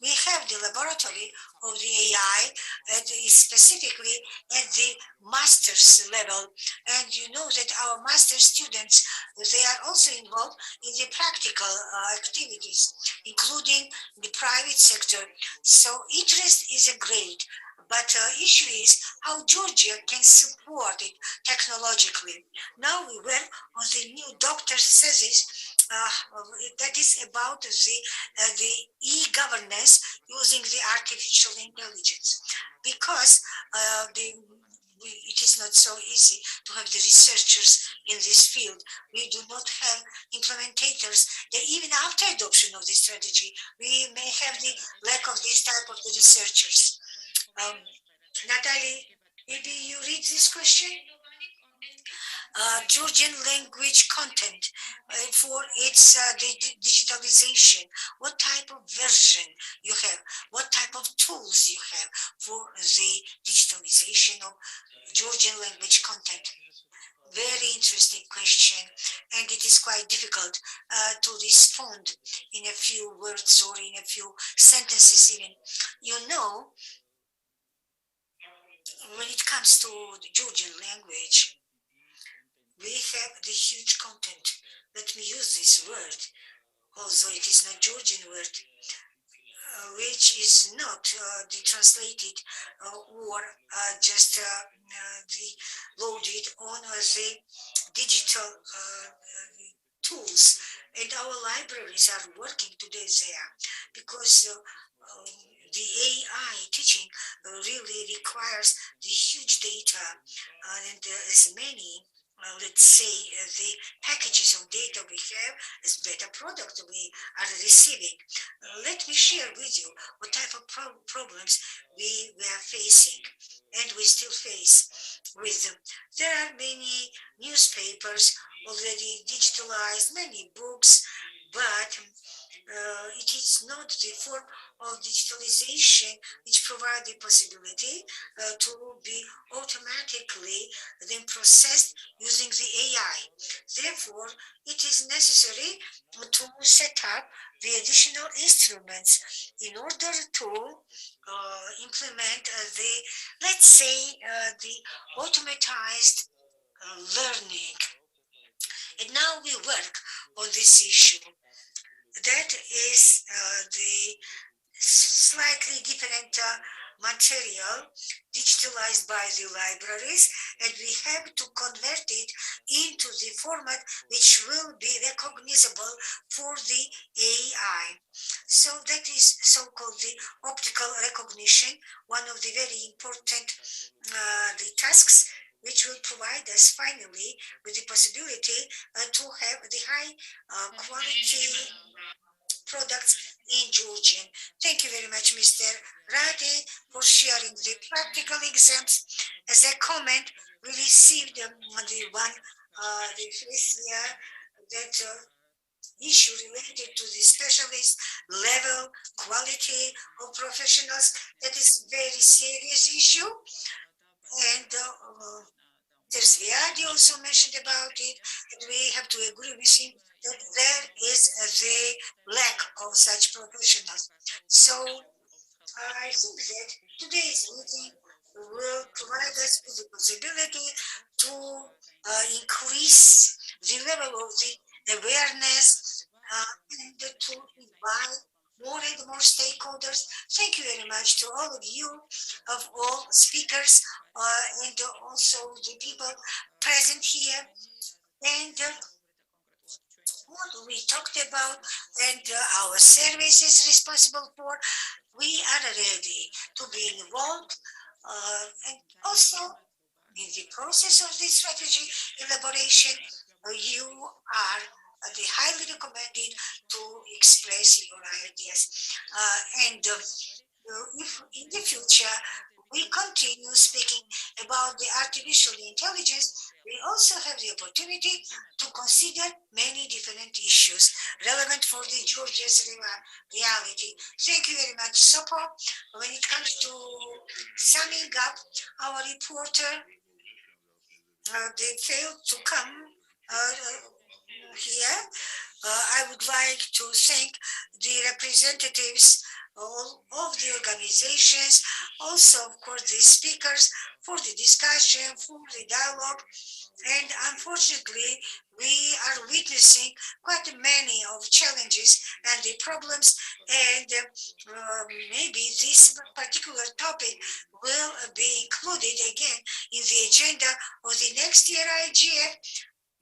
we have the laboratory of the AI, specifically at the master's level. And you know that our master students, they are also involved in the practical activities, including the private sector. So interest is a great, but issue is how Georgia can support it technologically. Now we were on the new doctor's thesis that is about the e-governance using the artificial intelligence, because it is not so easy to have the researchers in this field. We do not have implementators. Even after adoption of this strategy, we may have the lack of this type of the researchers. Natalie, maybe you read this question? Georgian language content for its digitalization. What type of version you have? What type of tools you have for the digitalization of Georgian language content? Very interesting question, and it is quite difficult to respond in a few words or in a few sentences even. You know, when it comes to the Georgian language, we have the huge content. Let me use this word, although it is not Georgian word, which is not translated or just loaded on the digital tools. And our libraries are working today there, because the AI teaching really requires the huge data, and as many, let's say, the packages of data we have, as better product we are receiving. Let me share with you what type of problems we are facing and we still face with them. There are many newspapers already digitalized, many books, but it is not the form of digitalization which provide the possibility to be automatically then processed using the AI. Therefore, it is necessary to set up the additional instruments in order to implement let's say, the automatized learning. And now we work on this issue. That is the slightly different material digitalized by the libraries, and we have to convert it into the format which will be recognizable for the AI. So that is so-called the optical recognition, one of the very important the tasks which will provide us finally with the possibility to have the high quality products in Georgian. Thank you very much, Mr. Rade, for sharing the practical exams. As a comment, we received the one, the first year that issue related to the specialist level quality of professionals. That is very serious issue. And there's Viadi also mentioned about it, and we have to agree with him that there is the lack of such professionals. So I think that today's meeting will provide us with the possibility to increase the level of the awareness and to invite more and more stakeholders. Thank you very much to all of you, of all speakers, and also the people present here. And what we talked about and our service is responsible for, we are ready to be involved and also in the process of this strategy elaboration. You are the highly recommended to express your ideas. And if in the future we continue speaking about the artificial intelligence, we also have the opportunity to consider many different issues relevant for the Georgia's reality. Thank you very much, Sopo. When it comes to summing up, our reporter, they failed to come here. I would like to thank the representatives of the organizations, also, of course, the speakers for the discussion, for the dialogue. And unfortunately, we are witnessing quite many of challenges and the problems, and maybe this particular topic will be included again in the agenda of the next year IGF.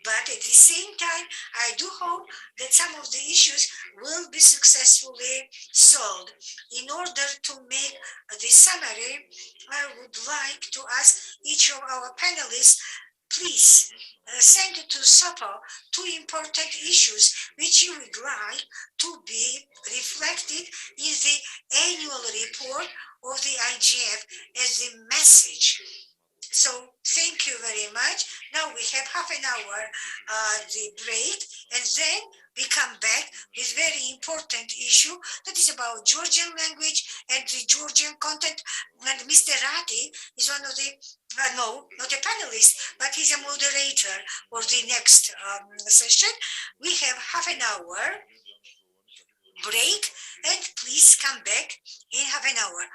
But at the same time, I do hope that some of the issues will be successfully solved. In order to make the summary, I would like to ask each of our panelists, please send to SAPA two important issues which you would like to be reflected in the annual report of the IGF as the message. So thank you very much. Now we have half an hour the break, and then we come back with very important issue that is about Georgian language and the Georgian content. And Mr. Rati is one of the no, not a panelist, but he's a moderator for the next session. We have half an hour break, and please come back in half an hour.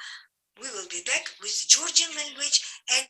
We will be back with Georgian language and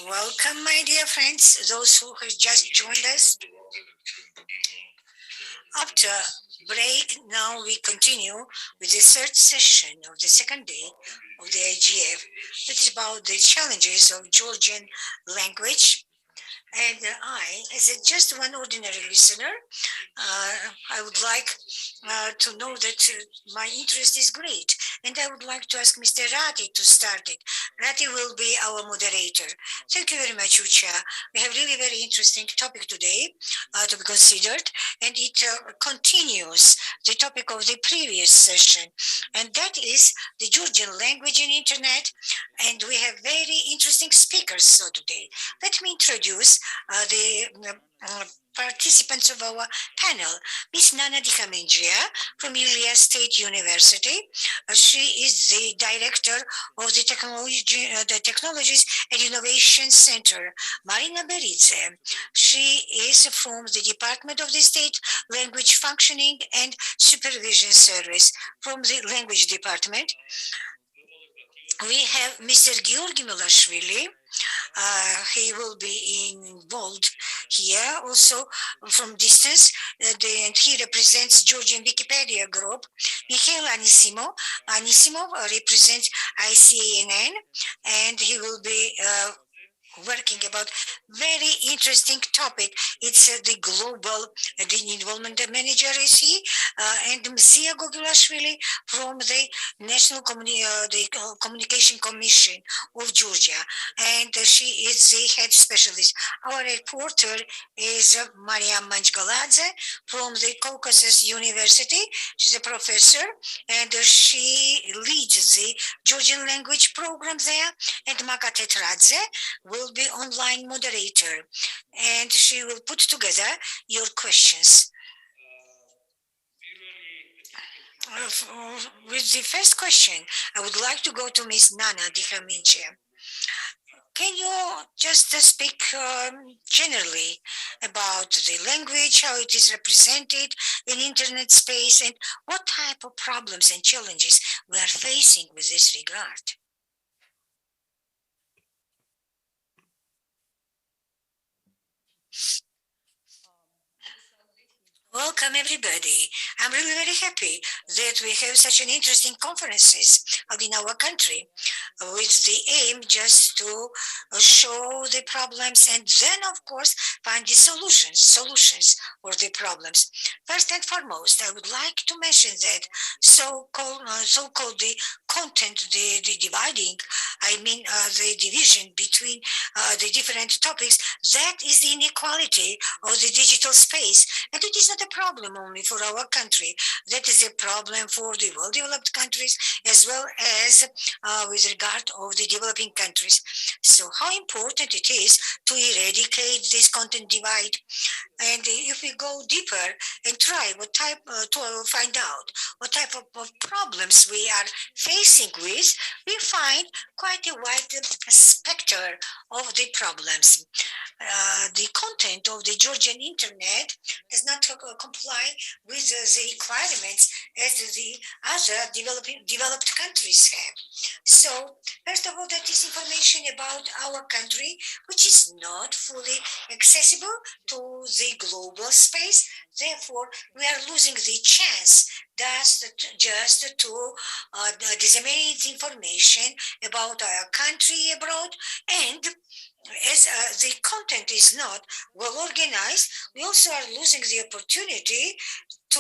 Welcome, my dear friends, those who have just joined us. After break, now we continue with the third session of the second day of the IGF. That is about the challenges of Georgian language. And I, as just one ordinary listener, I would like to know that my interest is great. And I would like to ask Mr. Rati to start it. Rati will be our moderator. Thank you very much, Ucha. We have really very interesting topic today to be considered, and it continues the topic of the previous session, and that is the Georgian language and internet. And we have very interesting speakers so today. Let me introduce the participants of our panel. Ms. Nana Dikamengia from Ilia State University. She is the director of the Technologies and Innovation Center. Marina Beridze. She is from the Department of the State Language Functioning and Supervision Service from the Language Department. We have Mr. Georgi Milashvili. He will be involved here also from distance, and he represents Georgian Wikipedia group. Mikhail Anisimov represents ICANN, and he will be working about very interesting topic. It's the global the involvement manager is he, and Mzia Gogulashvili from the National Communication Commission of Georgia, and she is the head specialist. Our reporter is Maria Manjgaladze from the Caucasus University. She's a professor, and she leads the Georgian language program there, and Maka Tetradze will be online moderator, and she will put together your questions. With the first question, I would like to go to Ms. Nana Dikamengia. Can you just speak generally about the language, how it is represented in internet space, and what type of problems and challenges we are facing with this regard? Welcome everybody. I'm really very happy that we have such an interesting conferences in our country with the aim just to show the problems and then of course find the solutions for the problems. First and foremost, I would like to mention that so-called the content, the dividing, the division between the different topics, that is the inequality of the digital space. And it is not a problem only for our country. That is a problem for the well-developed countries as well as with regard of the developing countries. So how important it is to eradicate this content divide. And if we go deeper and try what type to find out what type of problems we are facing with, we find quite a wide spectrum of the problems. The content of the Georgian internet does not comply with the requirements as the other developed countries have. So, first of all, that is information about our country, which is not fully accessible to the global space. Therefore, we are losing the chance just to disseminate information about our country abroad, and as the content is not well organized, we also are losing the opportunity to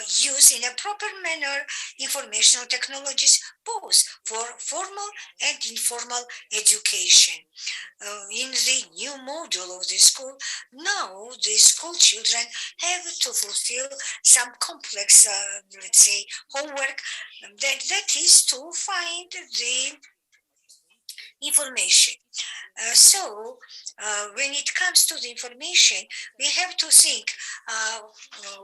use in a proper manner informational technologies both for formal and informal education. In the new module of the school, now the school children have to fulfill some complex, let's say, homework that is to find the information. When it comes to the information, we have to think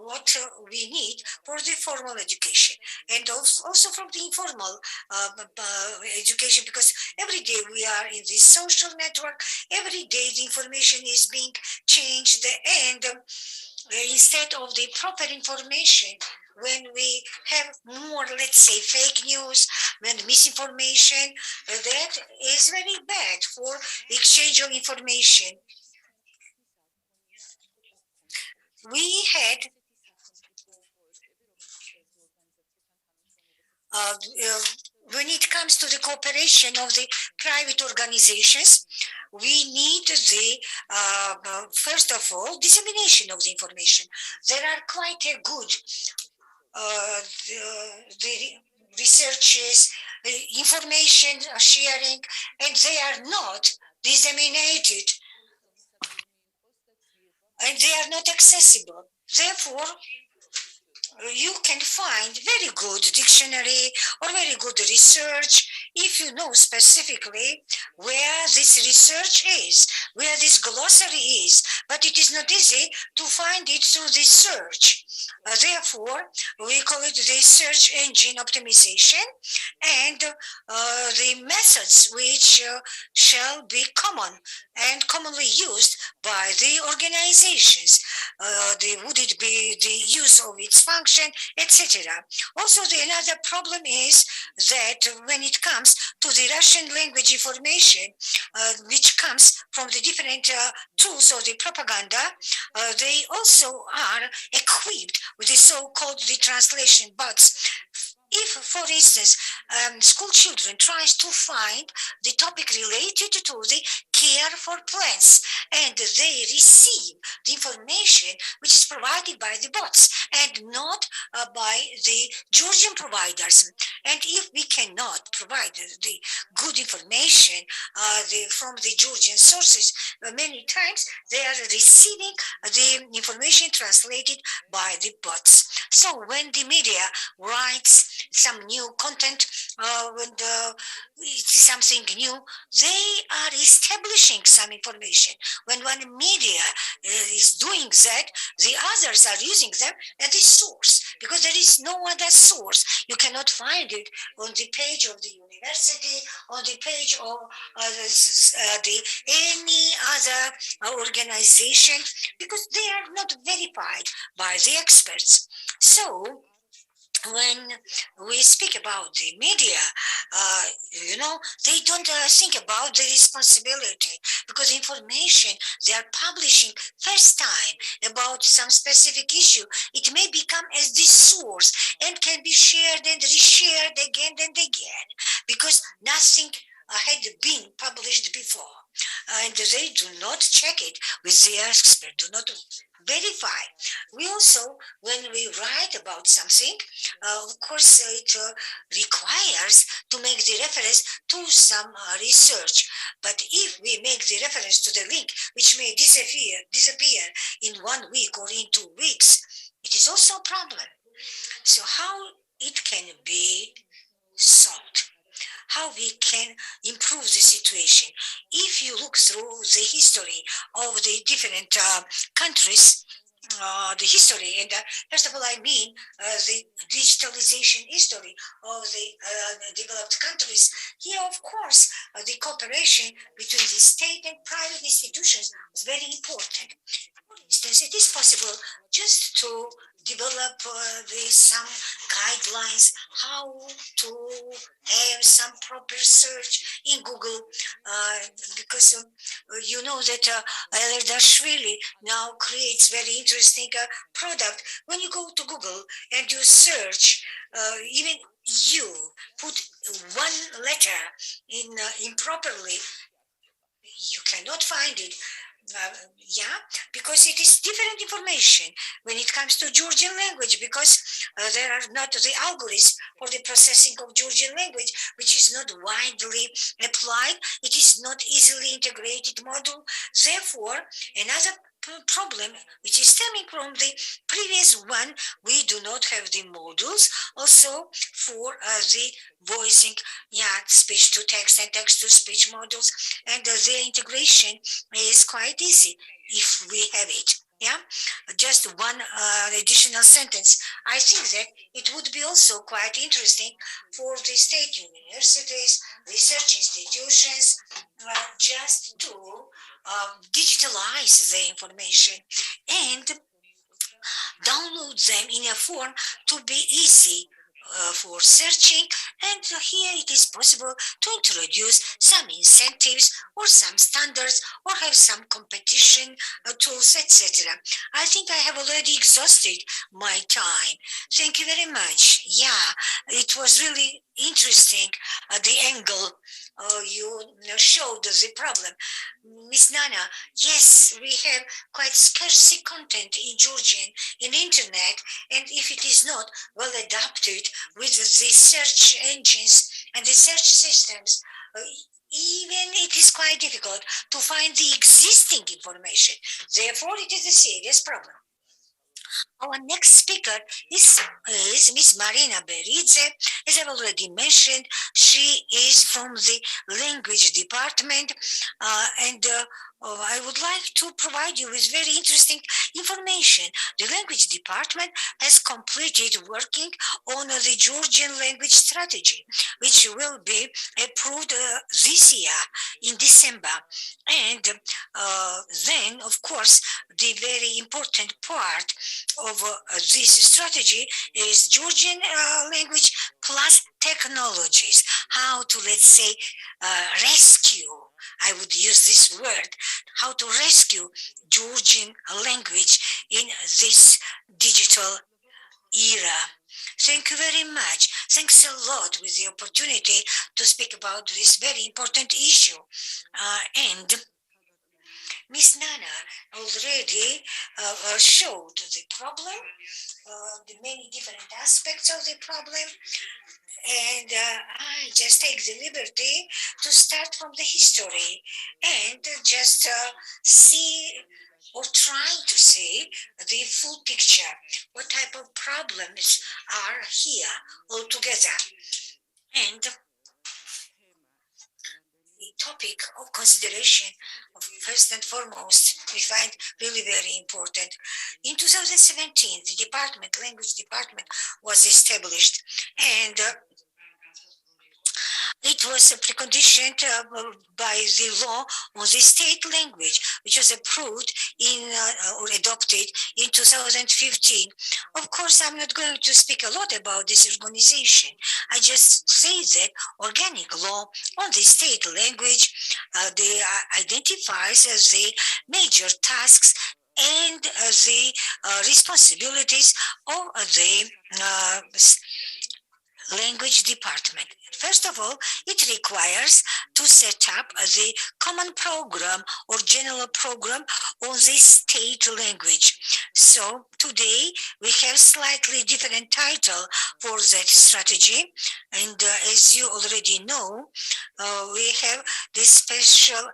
what we need for the formal education and also from the informal education, because every day we are in this social network, every day the information is being changed, and instead of the proper information, when we have more, let's say, fake news, when misinformation, that is very bad for exchange of information. We had uh, uh, when it comes to the cooperation of the private organizations, we need the first of all dissemination of the information. There are quite a good the researches, information sharing, and they are not disseminated and they are not accessible. Therefore, you can find very good dictionary or very good research if you know specifically where this research is, where this glossary is, but it is not easy to find it through the search. Therefore, we call it the search engine optimization and the methods which shall be common and commonly used by the organizations. Would it be the use of its function, etc. Also, another problem is that when it comes to the Russian language information, which comes from the different tools of the propaganda, they also are equipped with the so-called the translation bots. If, for instance, school children tries to find the topic related to the care for plants, and they receive the information which is provided by the bots and not by the Georgian providers. And if we cannot provide the good information from the Georgian sources, many times they are receiving the information translated by the bots. So when the media writes some new content, when it's something new, they are establishing some information. When one media is doing that, the others are using them as the source because there is no other source. You cannot find it on the page of the university, on the page of any other organization because they are not verified by the experts. So when we speak about the media, they don't think about the responsibility because information they are publishing first time about some specific issue, it may become as the source and can be shared and reshared again and again because nothing had been published before. And they do not check it with the expert, do not verify. We also, when we write about something, of course, it requires to make the reference to some research. But if we make the reference to the link, which may disappear in 1 week or in 2 weeks, it is also a problem. So how it can be solved? How we can improve the situation? If you look through the history of the different countries, the history, and first of all, I mean the digitalization history of the developed countries. Here, of course, the cooperation between the state and private institutions is very important. For instance, it is possible just to develop some guidelines how to have some proper search in Google because you know that Erdashvili now creates very interesting product. When you go to Google and you search, even you put one letter in improperly, you cannot find it. Because it is different information when it comes to Georgian language because there are not the algorithms for the processing of Georgian language, which is not widely applied. It is not easily integrated model. Therefore, another problem which is stemming from the previous one, we do not have the modules also for the voicing, speech to text and text to speech models, and the integration is quite easy if we have it. Just one additional sentence. I think that it would be also quite interesting for the state universities, research institutions, just to digitalize the information and download them in a form to be easy for searching, and here it is possible to introduce some incentives or some standards or have some competition tools, etc. I think I have already exhausted my time. Thank you very much. Yeah, it was really interesting the angle you showed the problem. Miss Nana, yes, we have quite scarce content in Georgian in internet, and if it is not well adapted with the search engines and the search systems, even it is quite difficult to find the existing information. Therefore, it is a serious problem. Our next speaker is Miss Marina Beridze. As I've already mentioned, she is from the language department, and I would like to provide you with very interesting information. The language department has completed working on the Georgian language strategy, which will be approved this year in December. And then, of course, the very important part of this strategy is Georgian language plus technologies. How to, let's say, rescue, I would use this word, how to rescue Georgian language in this digital era. Thank you very much. Thanks a lot with the opportunity to speak about this very important issue. And Miss Nana already showed the problem, the many different aspects of the problem, and I just take the liberty to start from the history and just see or try to see the full picture, what type of problems are here altogether. And the topic of consideration, first and foremost, we find really very important. In 2017, the language department was established, and it was a precondition by the law on the state language, which was approved or adopted in 2015. Of course, I'm not going to speak a lot about this organization. I just say that organic law on the state language identifies as the major tasks and the responsibilities of the language department. First of all, it requires to set up the common program or general program on the state language. So today we have slightly different title for that strategy. And as you already know, we have this special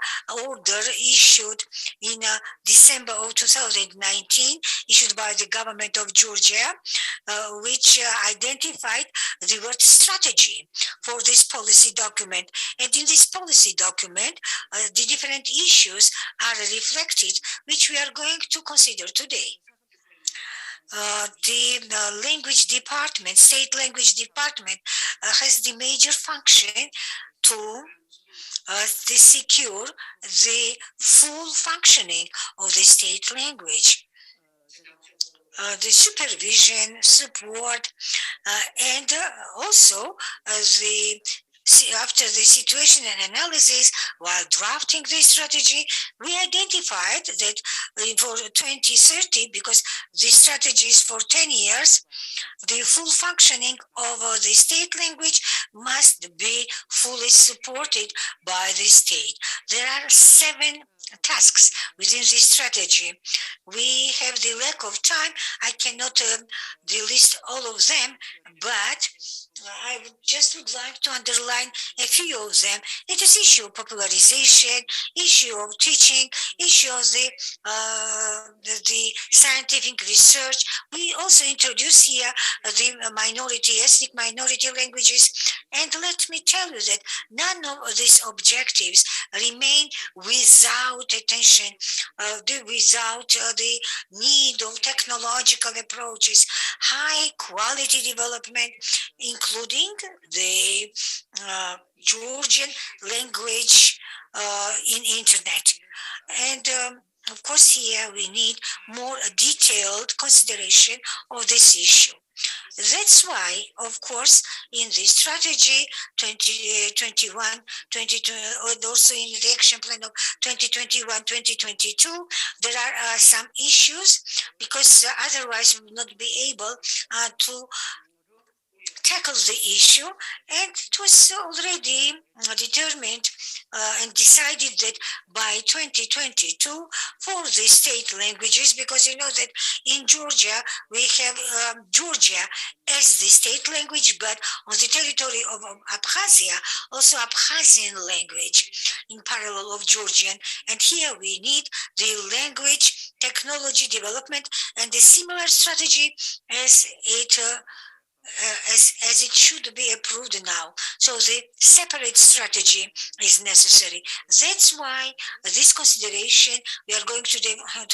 order issued in December of 2019, issued by the government of Georgia, which identified the word strategy for this policy document. And in this policy document, the different issues are reflected, which we are going to consider today. The language department, state language department, has the major function to secure the full functioning of the state language. The supervision, support, and also after the situation and analysis, while drafting the strategy, we identified that for 2030, because the strategy is for 10 years, the full functioning of the state language must be fully supported by the state. There are 7 tasks within this strategy. We have the lack of time. I cannot list all of them, but I would like to underline a few of them. It is issue of popularization, issue of teaching, issue of the scientific research. We also introduce here the ethnic minority languages. And let me tell you that none of these objectives remain without attention, without the need of technological approaches, high quality development, including the Georgian language in internet. And Of course, here we need more detailed consideration of this issue. That's why, of course, in the strategy 2021, 22, and also in the action plan of 2021-2022, there are some issues because otherwise we will not be able to tackle the issue, and it was already determined and decided that by 2022 for the state languages, because you know that in Georgia we have Georgia as the state language, but on the territory of Abkhazia also Abkhazian language in parallel of Georgian, and here we need the language technology development and the similar strategy as it as it should be approved now. So the separate strategy is necessary. That's why this consideration we are going to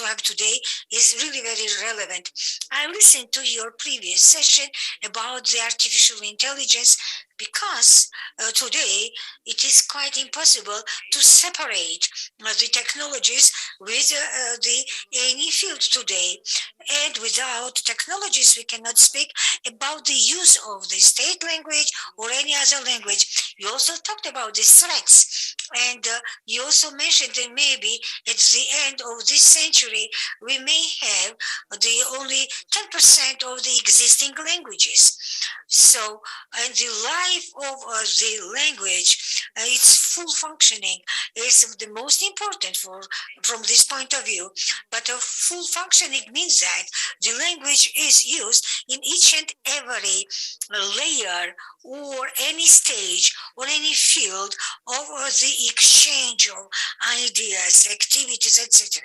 have today is really very relevant. I listened to your previous session about the artificial intelligence because today it is quite impossible to separate the technologies with any field today. And without technologies, we cannot speak about the use of the state language or any other language. You also talked about the threats, and you also mentioned that maybe at the end of this century, we may have the only 10% of the existing languages. So, and the life of the language, its full functioning is the most important from this point of view. But a full functioning means that the language is used in each and every layer or any stage or any field of the exchange of ideas, activities, etc.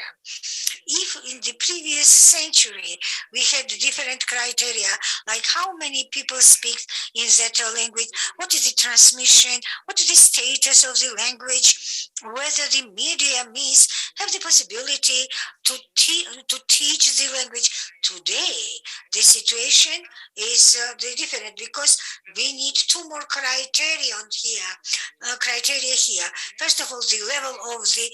If in the previous century we had different criteria, like how many people speak in that language, what is the transmission, what is the status of the language, whether the media means have the possibility to teach the language. Today, the situation is different because we need two more criteria here. First of all, the level of the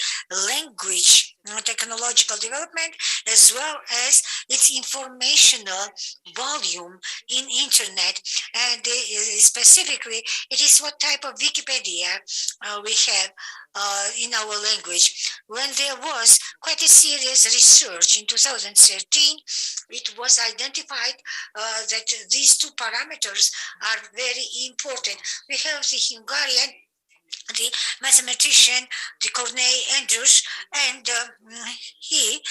language technological development, as well as its informational volume in internet, and specifically it is what type of Wikipedia we have in our language. When there was quite a serious research in 2013, it was identified that these two parameters are very important. We have the Hungarian, the mathematician, the Cornei Andrus, and he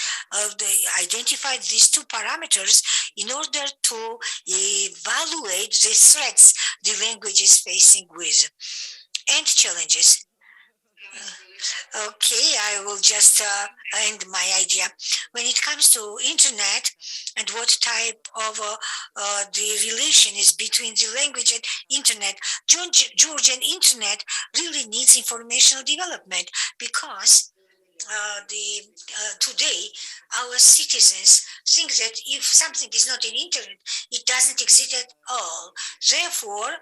identified these two parameters in order to evaluate the threats the language is facing with and challenges. Okay, I will just end my idea. When it comes to internet and what type of the relation is between the language and internet, Georgian internet really needs informational development because today our citizens think that if something is not in internet, it doesn't exist at all. Therefore,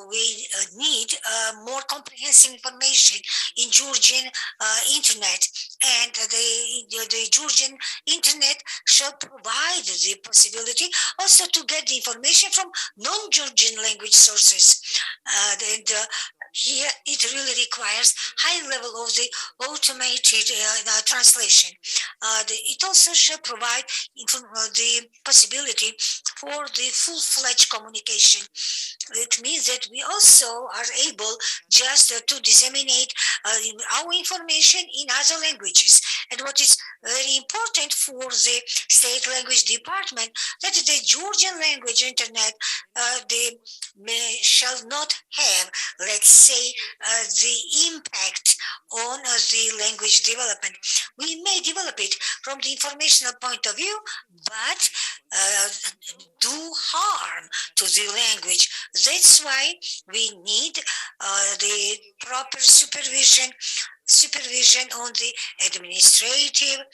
we need more comprehensive information in Georgian internet, and the Georgian internet shall provide the possibility also to get the information from non-Georgian language sources. Here it really requires high level of the automated translation. It also shall provide the possibility for the full-fledged communication. It means that we also are able just to disseminate our information in other languages. And what is very important for the state language department, that the Georgian language internet shall not have, let's say, the impact on the language development. We may develop it from the informational point of view, but do harm to the language. That's why we need the proper supervision on the administrative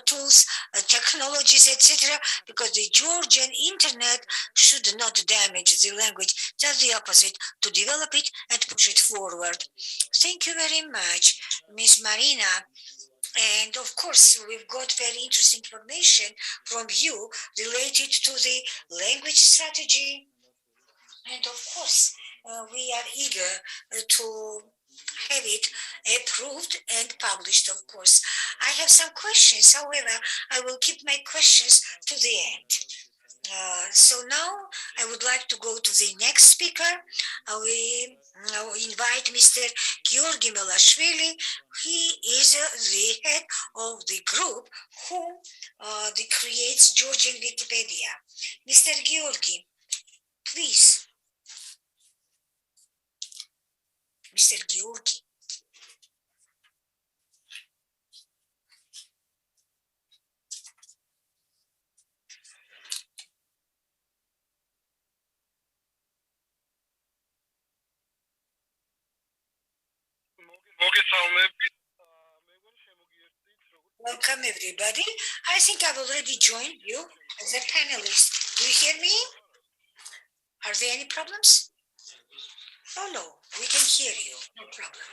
tools, technologies, etc., because the Georgian internet should not damage the language, just the opposite, to develop it and push it forward. Thank you very much, Ms. Marina. And of course, we've got very interesting information from you related to the language strategy. And of course, we are eager to have it approved and published, of course. I have some questions, however, I will keep my questions to the end. So now I would like to go to the next speaker. We invite Mr. Georgi Melashvili. He is the head of the group who creates Georgian Wikipedia. Mr. Georgi, please. Mr. Georgi. Welcome everybody. I think I've already joined you as a panelist. Do you hear me? Are there any problems? Oh no, we can hear you. No problem.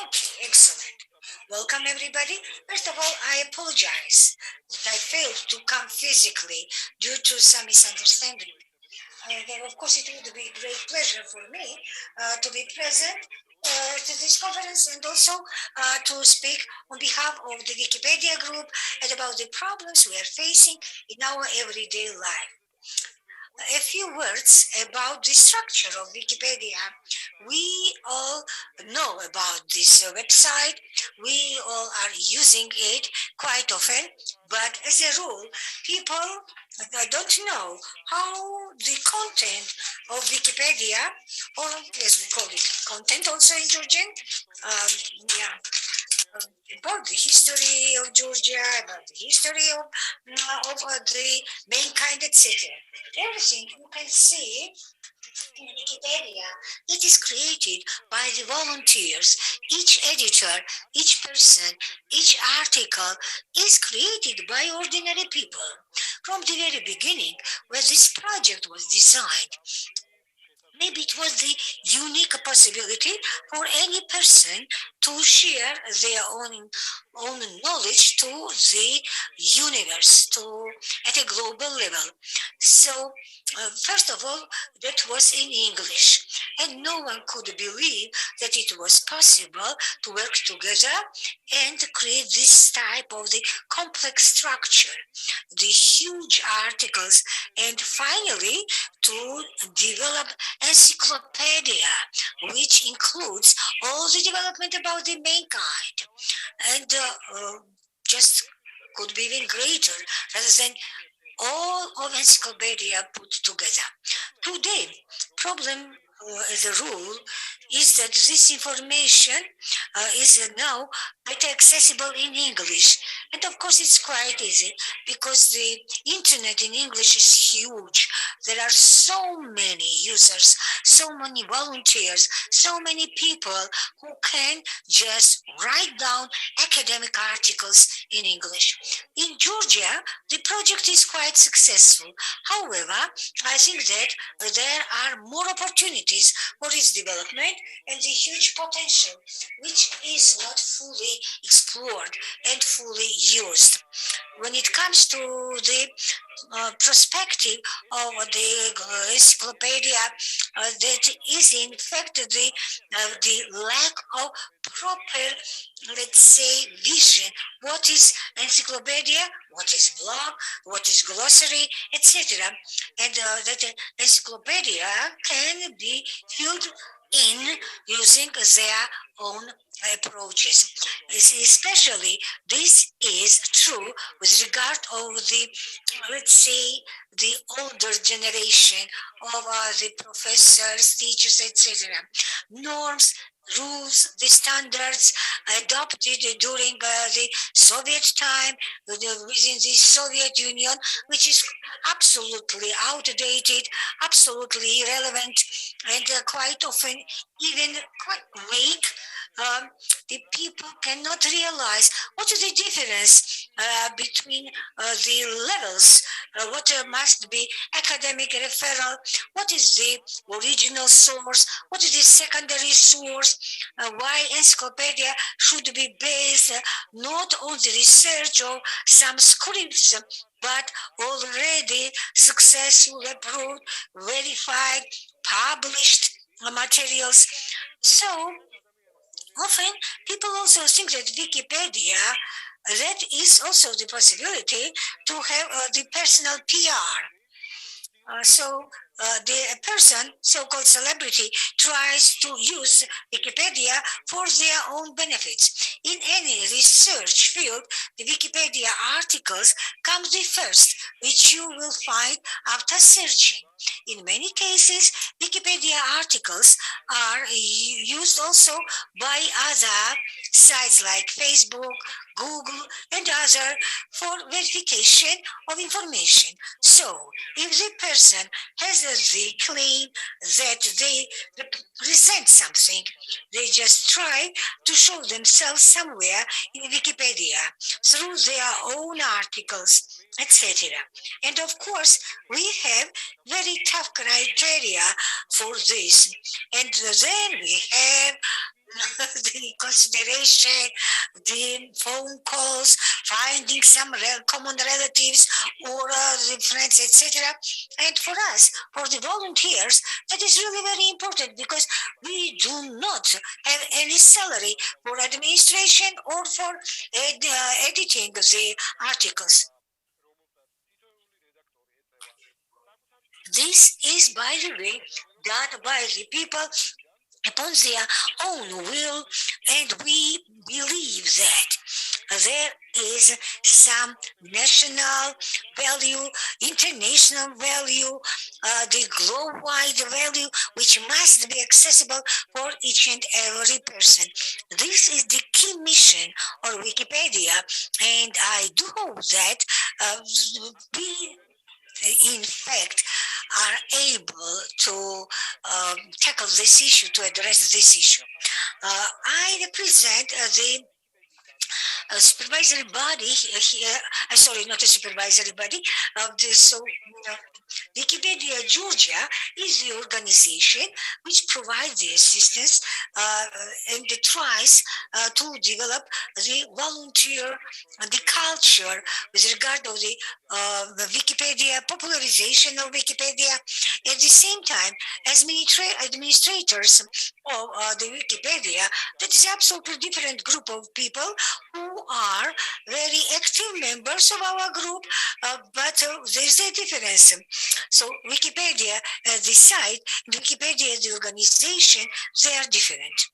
Okay, excellent. Welcome everybody. First of all, I apologize that I failed to come physically due to some misunderstanding. Then of course it would be a great pleasure for me to be present to this conference and also to speak on behalf of the Wikipedia group and about the problems we are facing in our everyday life. A few words about the structure of Wikipedia. We all know about this website. We all are using it quite often, but as a rule, people don't know how the content of Wikipedia, or as we call it, content also in Georgian, about the history of Georgia, about the history of the mankind, etc. Everything you can see in Wikipedia, it is created by the volunteers. Each editor, each person, each article is created by ordinary people. From the very beginning, when this project was designed, maybe it was the unique possibility for any person to share their own knowledge to the universe, at a global level. So, first of all, that was in English, and no one could believe that it was possible to work together and create this type of the complex structure, the huge articles, and finally to develop encyclopedia, which includes all the development about the mankind, and just could be even greater rather than all of encyclopedia put together. Today, problem as a rule is that this information is now better accessible in English. And of course, it's quite easy because the internet in English is huge. There are so many users, so many volunteers, so many people who can just write down academic articles in English. In Georgia, the project is quite successful. However, I think that there are more opportunities for its development and the huge potential which is not fully explored and fully used. When it comes to the perspective of the encyclopedia, that is in fact the lack of proper, let's say, vision. What is encyclopedia? What is blog? What is glossary, etc. And that encyclopedia can be filled in using their own approaches. Especially this is true with regard of the, let's say, the older generation of the professors, teachers, etc. Norms, rules, the standards adopted during the Soviet time, within the Soviet Union, which is absolutely outdated, absolutely irrelevant, and quite often even quite weak. the people cannot realize what is the difference between the levels, what must be academic referral, what is the original source, what is the secondary source, why encyclopedia should be based not on the research or some scripts, but already successful, approved, verified, published materials. So often people also think that Wikipedia, that is also the possibility to have the personal PR. The person, so-called celebrity, tries to use Wikipedia for their own benefits. In any research field, the Wikipedia articles come the first, which you will find after searching. In many cases, Wikipedia articles are used also by other sites like Facebook, Google, and other for verification of information. So, if the person has the claim that they represent something, they just try to show themselves somewhere in Wikipedia through their own articles, etc. And of course, we have very tough criteria for this. And then we have the consideration, the phone calls, finding some common relatives or the friends, etc. And for us, for the volunteers, that is really very important because we do not have any salary for administration or for editing the articles. This is, by the way, done by the people upon their own will, and we believe that there is some national value, international value, the globe-wide value, which must be accessible for each and every person. This is the key mission of Wikipedia, and I do hope that we in fact are able to tackle this issue, to address this issue. I represent the supervisory body here, sorry, not a supervisory body, so Wikipedia Georgia is the organization which provides the assistance and tries to develop the volunteer, the culture with regard to the Wikipedia, popularization of Wikipedia. At the same time, as administrators of the Wikipedia, that is absolutely different group of people who are very active members of our group, but there's a difference. So Wikipedia, the site, Wikipedia, the organization, they are different.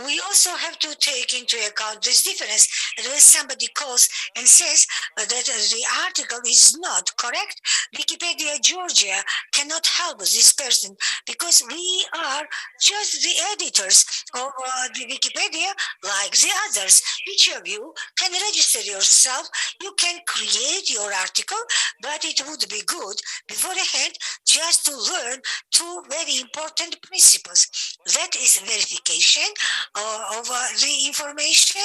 We also have to take into account this difference. And when somebody calls and says that the article is not correct, Wikipedia Georgia cannot help this person because we are just the editors of the Wikipedia like the others. Each of you can register yourself, you can create your article, but it would be good beforehand just to learn two very important principles. That is verification of the information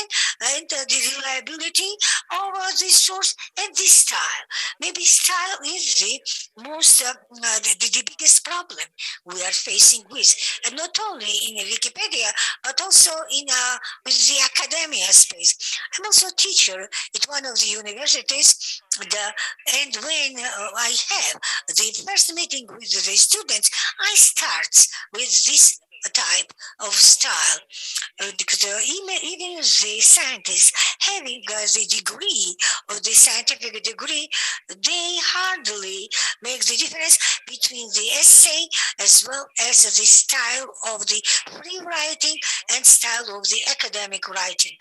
and the reliability of the source and the style. Maybe style is the most, the biggest problem we are facing with, and not only in Wikipedia, but also in with the academia space. I'm also a teacher at one of the universities, and when I have the first meeting with the students, I start with this type of style because even the scientists having the degree of the scientific degree, they hardly make the difference between the essay as well as the style of the free writing and style of the academic writing.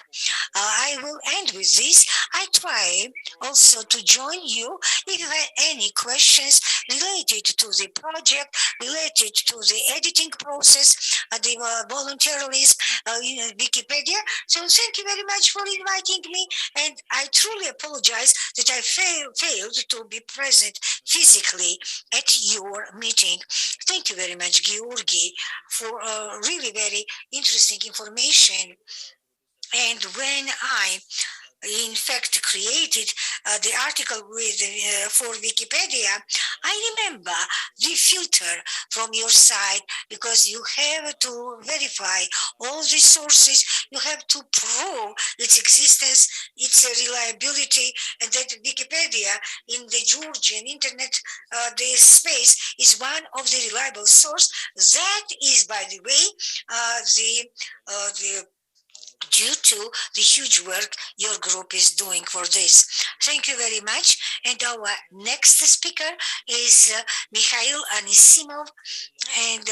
I will end with this. I try also to join you if you have any questions related to the project, related to the editing process, the volunteerism in Wikipedia. So thank you very much for inviting me, and I truly apologize that I failed to be present physically at your meeting. Thank you very much, Georgi, for really very interesting information. And when I in fact created the article with for Wikipedia, I remember the filter from your side, because you have to verify all the sources, you have to prove its existence, its reliability, and that Wikipedia in the Georgian internet the space is one of the reliable source. That is, by the way, the due to the huge work your group is doing for this. Thank you very much. And our next speaker is Mikhail Anisimov, and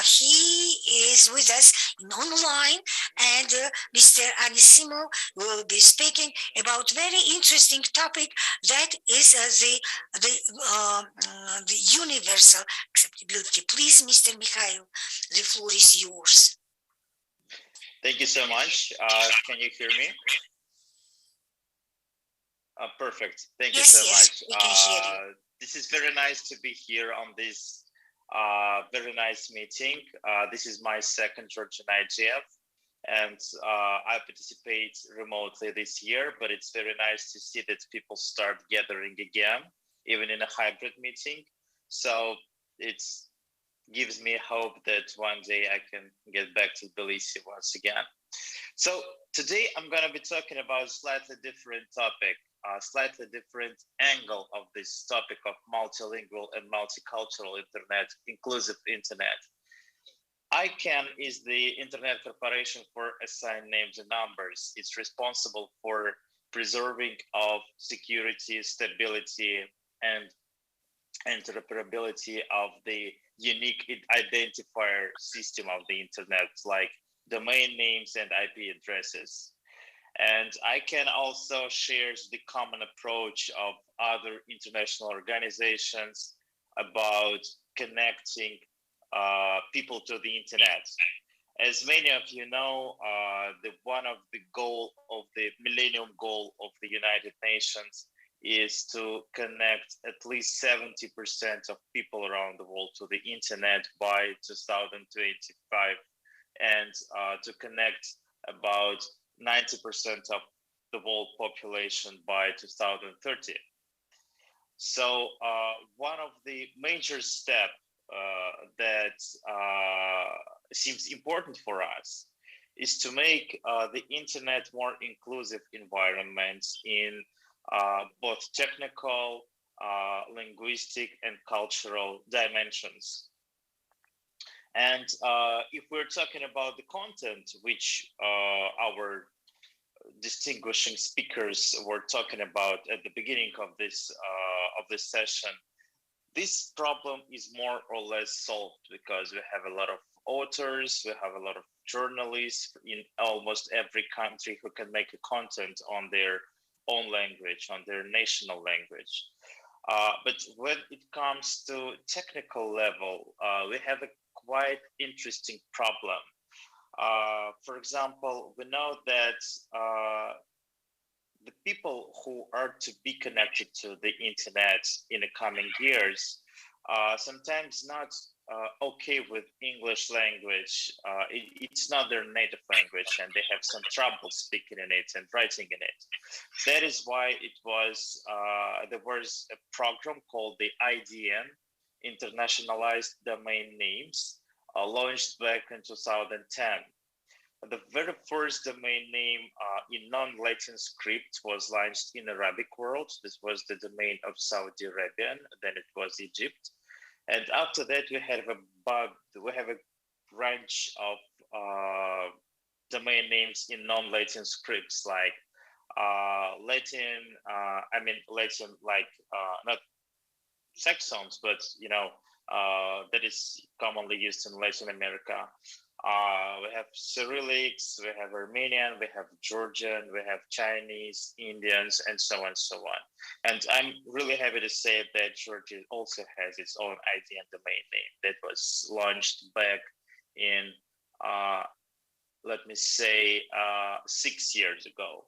he is with us online. And Mr. Anisimov will be speaking about very interesting topic, that is the universal acceptability. Please, Mr. Mikhail, the floor is yours. Thank you so much. Can you hear me? Perfect. Thank you so much. We can hear you. This is very nice to be here on this very nice meeting. This is my second Georgian IGF, and I participate remotely this year, but it's very nice to see that people start gathering again, even in a hybrid meeting. So it's gives me hope that one day I can get back to Tbilisi once again. So today I'm going to be talking about a slightly different topic, a slightly different angle of this topic of multilingual and multicultural internet, inclusive internet. ICANN is the Internet Corporation for Assigned Names and Numbers. It's responsible for preserving of security, stability, and interoperability of the unique identifier system of the internet, like domain names and IP addresses. And ICANN also shares the common approach of other international organizations about connecting people to the internet. As many of you know, one of the goal of the Millennium Goal of the United Nations is to connect at least 70% of people around the world to the internet by 2025, and to connect about 90% of the world population by 2030. So one of the major steps that seems important for us is to make the internet more inclusive environment in both technical, linguistic, and cultural dimensions. And if we're talking about the content, which our distinguishing speakers were talking about at the beginning of this session, this problem is more or less solved because we have a lot of authors, we have a lot of journalists in almost every country who can make a content on their own language, on their national language. But when it comes to technical level, we have a quite interesting problem. For example, we know that the people who are to be connected to the internet in the coming years sometimes not okay with English language. It's not their native language, and they have some trouble speaking in it and writing in it. That is why there was a program called the IDN, Internationalized Domain Names, launched back in 2010. The very first domain name in non-Latin script was launched in Arabic world. This was the domain of Saudi Arabia, then it was Egypt. And after that, we have a branch of domain names in non-Latin scripts, like Latin, Latin, like not Saxons, but that is commonly used in Latin America. We have Cyrillics, we have Armenian, we have Georgian, we have Chinese, Indians, and so on and so on. And I'm really happy to say that Georgia also has its own IDN domain name that was launched back in, let me say, 6 years ago.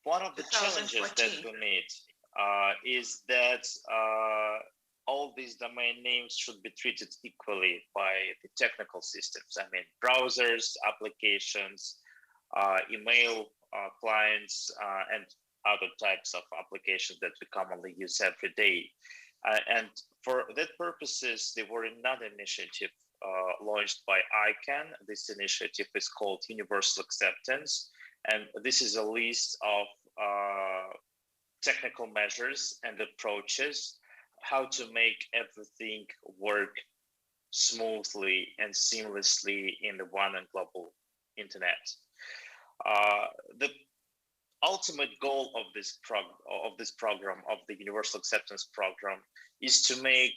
one of the challenges that we meet is that all these domain names should be treated equally by the technical systems. I mean, browsers, applications, email clients, and other types of applications that we commonly use every day. And for that purposes, there were another initiative launched by ICANN. This initiative is called Universal Acceptance. And this is a list of technical measures and approaches how to make everything work smoothly and seamlessly in the one and global internet. The ultimate goal of this program, of the Universal Acceptance Program, is to make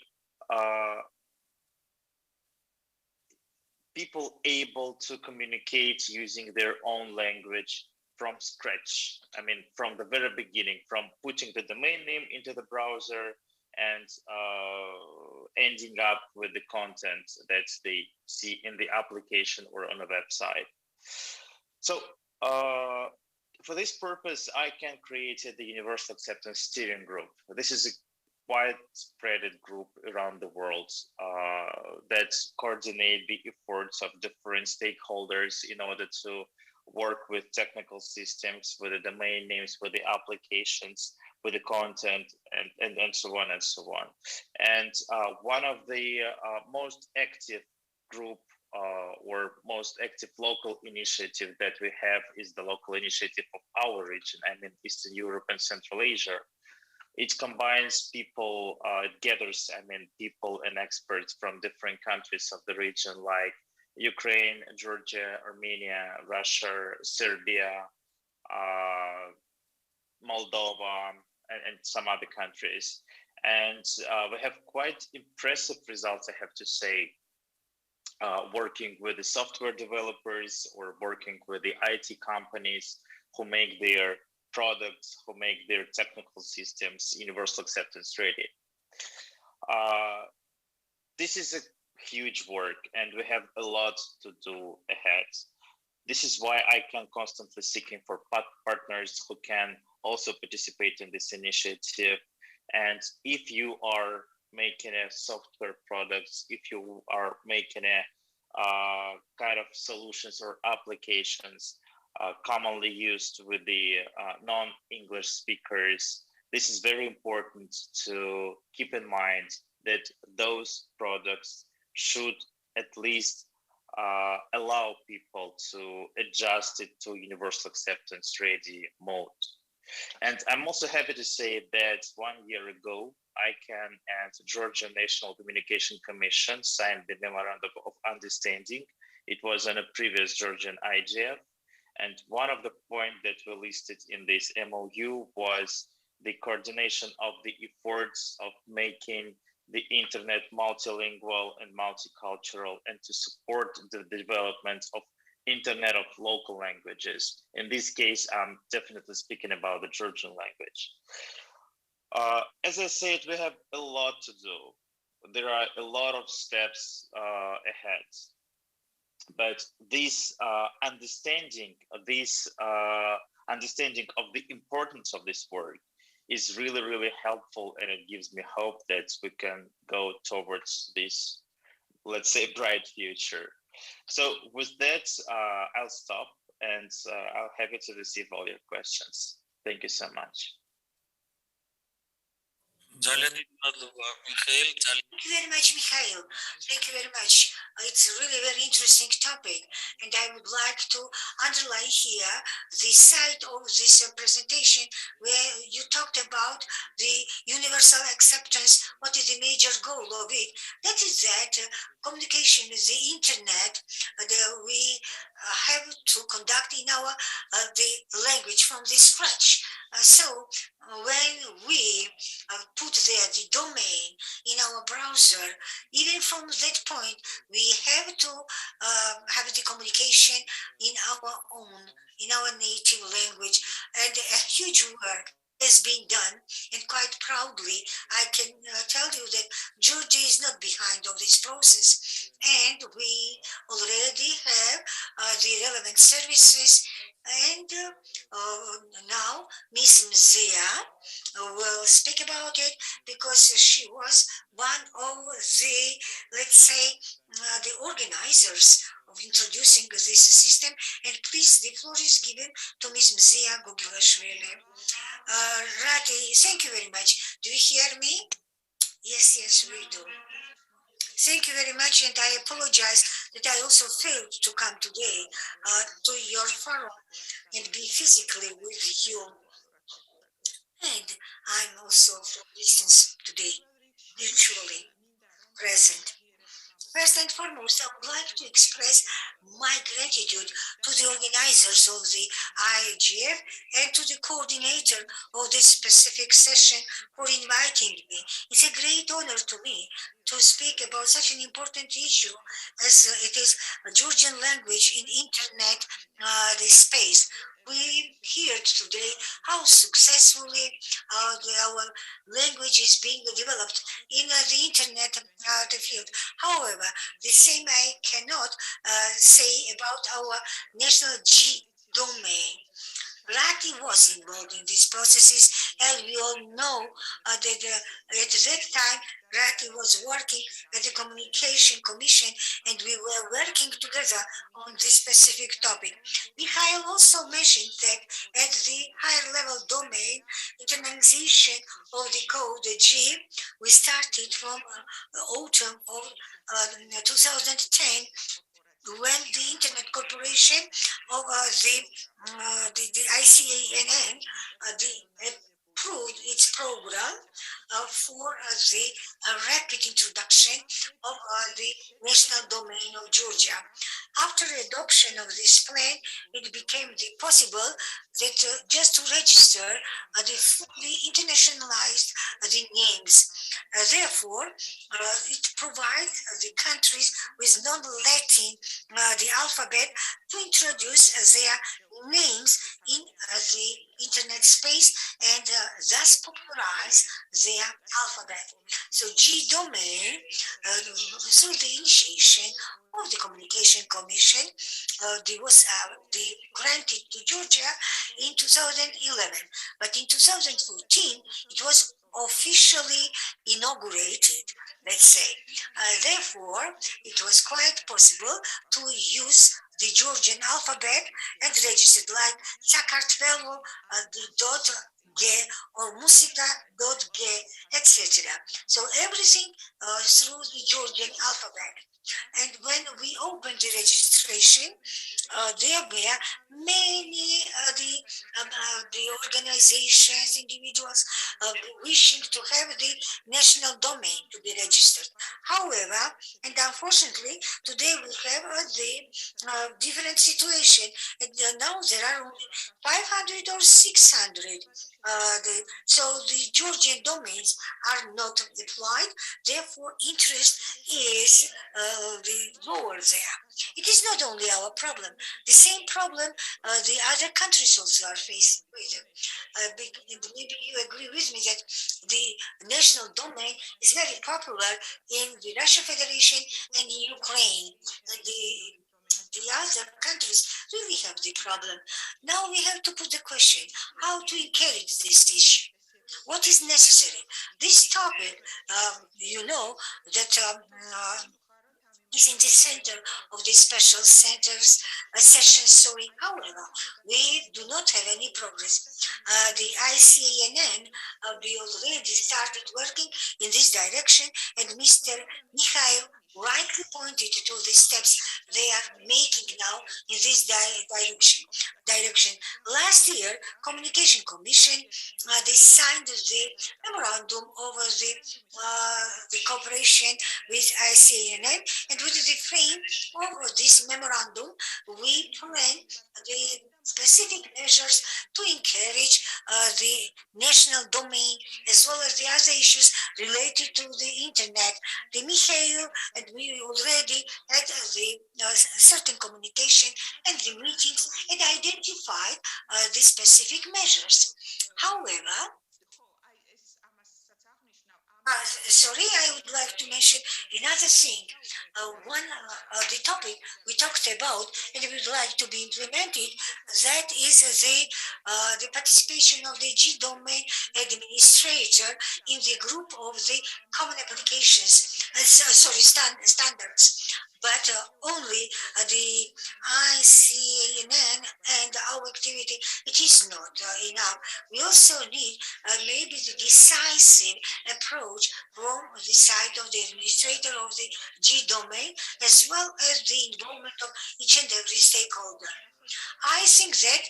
people able to communicate using their own language from scratch. I mean, from the very beginning, from putting the domain name into the browser and ending up with the content that they see in the application or on a website. So for this purpose, ICANN created the Universal Acceptance Steering Group. This is a widespread group around the world that coordinate the efforts of different stakeholders in order to work with technical systems, with the domain names, with the applications, with the content, and so on and so on. And one of the most active group or most active local initiative that we have is the local initiative of our region, I mean Eastern Europe and Central Asia. It combines people, gathers, I mean, people and experts from different countries of the region like Ukraine, Georgia, Armenia, Russia, Serbia, Moldova, and some other countries. And we have quite impressive results, I have to say, working with the software developers or working with the IT companies who make their products, who make their technical systems universal acceptance ready. This is a huge work and we have a lot to do ahead. This is why ICANN constantly seeking for partners who can also participate in this initiative. And if you are making a software products, if you are making a kind of solutions or applications commonly used with the non-English speakers, this is very important to keep in mind that those products should at least allow people to adjust it to universal acceptance ready mode. And I'm also happy to say that 1 year ago, ICANN and Georgia National Communication Commission signed the Memorandum of Understanding. It was on a previous Georgian IGF. And one of the points that we listed in this MOU was the coordination of the efforts of making the internet multilingual and multicultural, and to support the development of internet of local languages. In this case, I'm definitely speaking about the Georgian language. As I said, we have a lot to do. There are a lot of steps ahead. But this understanding of the importance of this work is really, really helpful, and it gives me hope that we can go towards this, let's say, bright future. So with that, I'll stop, and I'll happy to receive all your questions. Thank you so much. Thank you very much, Mikhail. Thank you very much. It's a really very interesting topic, and I would like to underline here the side of this presentation where you talked about the universal acceptance. What is the major goal of it? That is that communication with the internet we have to conduct in our the language from the scratch. So when we put there the domain in our browser, even from that point, we have to have the communication in our own, in our native language, and a huge work has been done, and quite proudly, I can tell you that Georgia is not behind of this process, and we already have the relevant services. And now Miss Mzia will speak about it because she was one of the, let's say, the organizers of introducing this system. And please, the floor is given to Ms. Mzia Gogilashvili. Rati, thank you very much. Do you hear me? Yes, we do. Thank you very much, and I apologize that I also failed to come today to your forum and be physically with you. And I'm also from distance today, virtually present. First and foremost, I would like to express my gratitude to the organizers of the IGF and to the coordinator of this specific session for inviting me. It's a great honor to me to speak about such an important issue as it is Georgian language in internet the space. We heard today how successfully our language is being developed in the internet the field. However, the same I cannot say about our national G domain. Rati was involved in these processes, and we all know that at that time Rati was working at the Communication Commission, and we were working together on this specific topic. Mikhail also mentioned that at the higher level domain, internalization of the code, the G, we started from autumn of 2010 when the Internet Corporation of the ICANN approved its program for the rapid introduction of the national domain of Georgia. After adoption of this plan, it became possible that just to register the fully internationalized the names. Therefore, it provides the countries with non-Latin the alphabet to introduce their names in the internet space and thus popularize their alphabet. So G domain, through the initiation of the Communication Commission, was granted to Georgia in 2011. But in 2014, it was officially inaugurated, let's say. Therefore, it was quite possible to use the Georgian alphabet and registered like Sakartvelo .g or Musica.g, etc. So everything through the Georgian alphabet. And when we opened the registration, there were many the organizations, individuals wishing to have the national domain to be registered. However, and unfortunately, today we have the different situation. And now there are only 500 or 600. So the Georgian domains are not deployed. Therefore, interest is the lower there. It is not only our problem. The same problem the other countries also are facing with. Maybe you agree with me that the national domain is very popular in the Russian Federation and in Ukraine. And the other countries really have the problem. Now we have to put the question, how to encourage this issue? What is necessary? This topic, you know, that is in the center of the special centers session. Sorry, however, we do not have any progress. The ICANN we already started working in this direction, and Mr. Mikhail rightly pointed to the steps they are making now in this direction. Last year, Communication Commission they signed the memorandum over the cooperation with ICANN, and with the frame of this memorandum, we plan the specific measures to encourage the national domain as well as the other issues related to the internet. The Mikhail and we already had the certain communication and the meetings and identified the specific measures. However, sorry, I would like to mention another thing. The topic we talked about and we would like to be implemented, that is the participation of the G domain administrator in the group of the common applications, standards. But only the ICANN and our activity, it is not enough. We also need maybe the decisive approach from the side of the administrator of the G domain, as well as the involvement of each and every stakeholder. I think that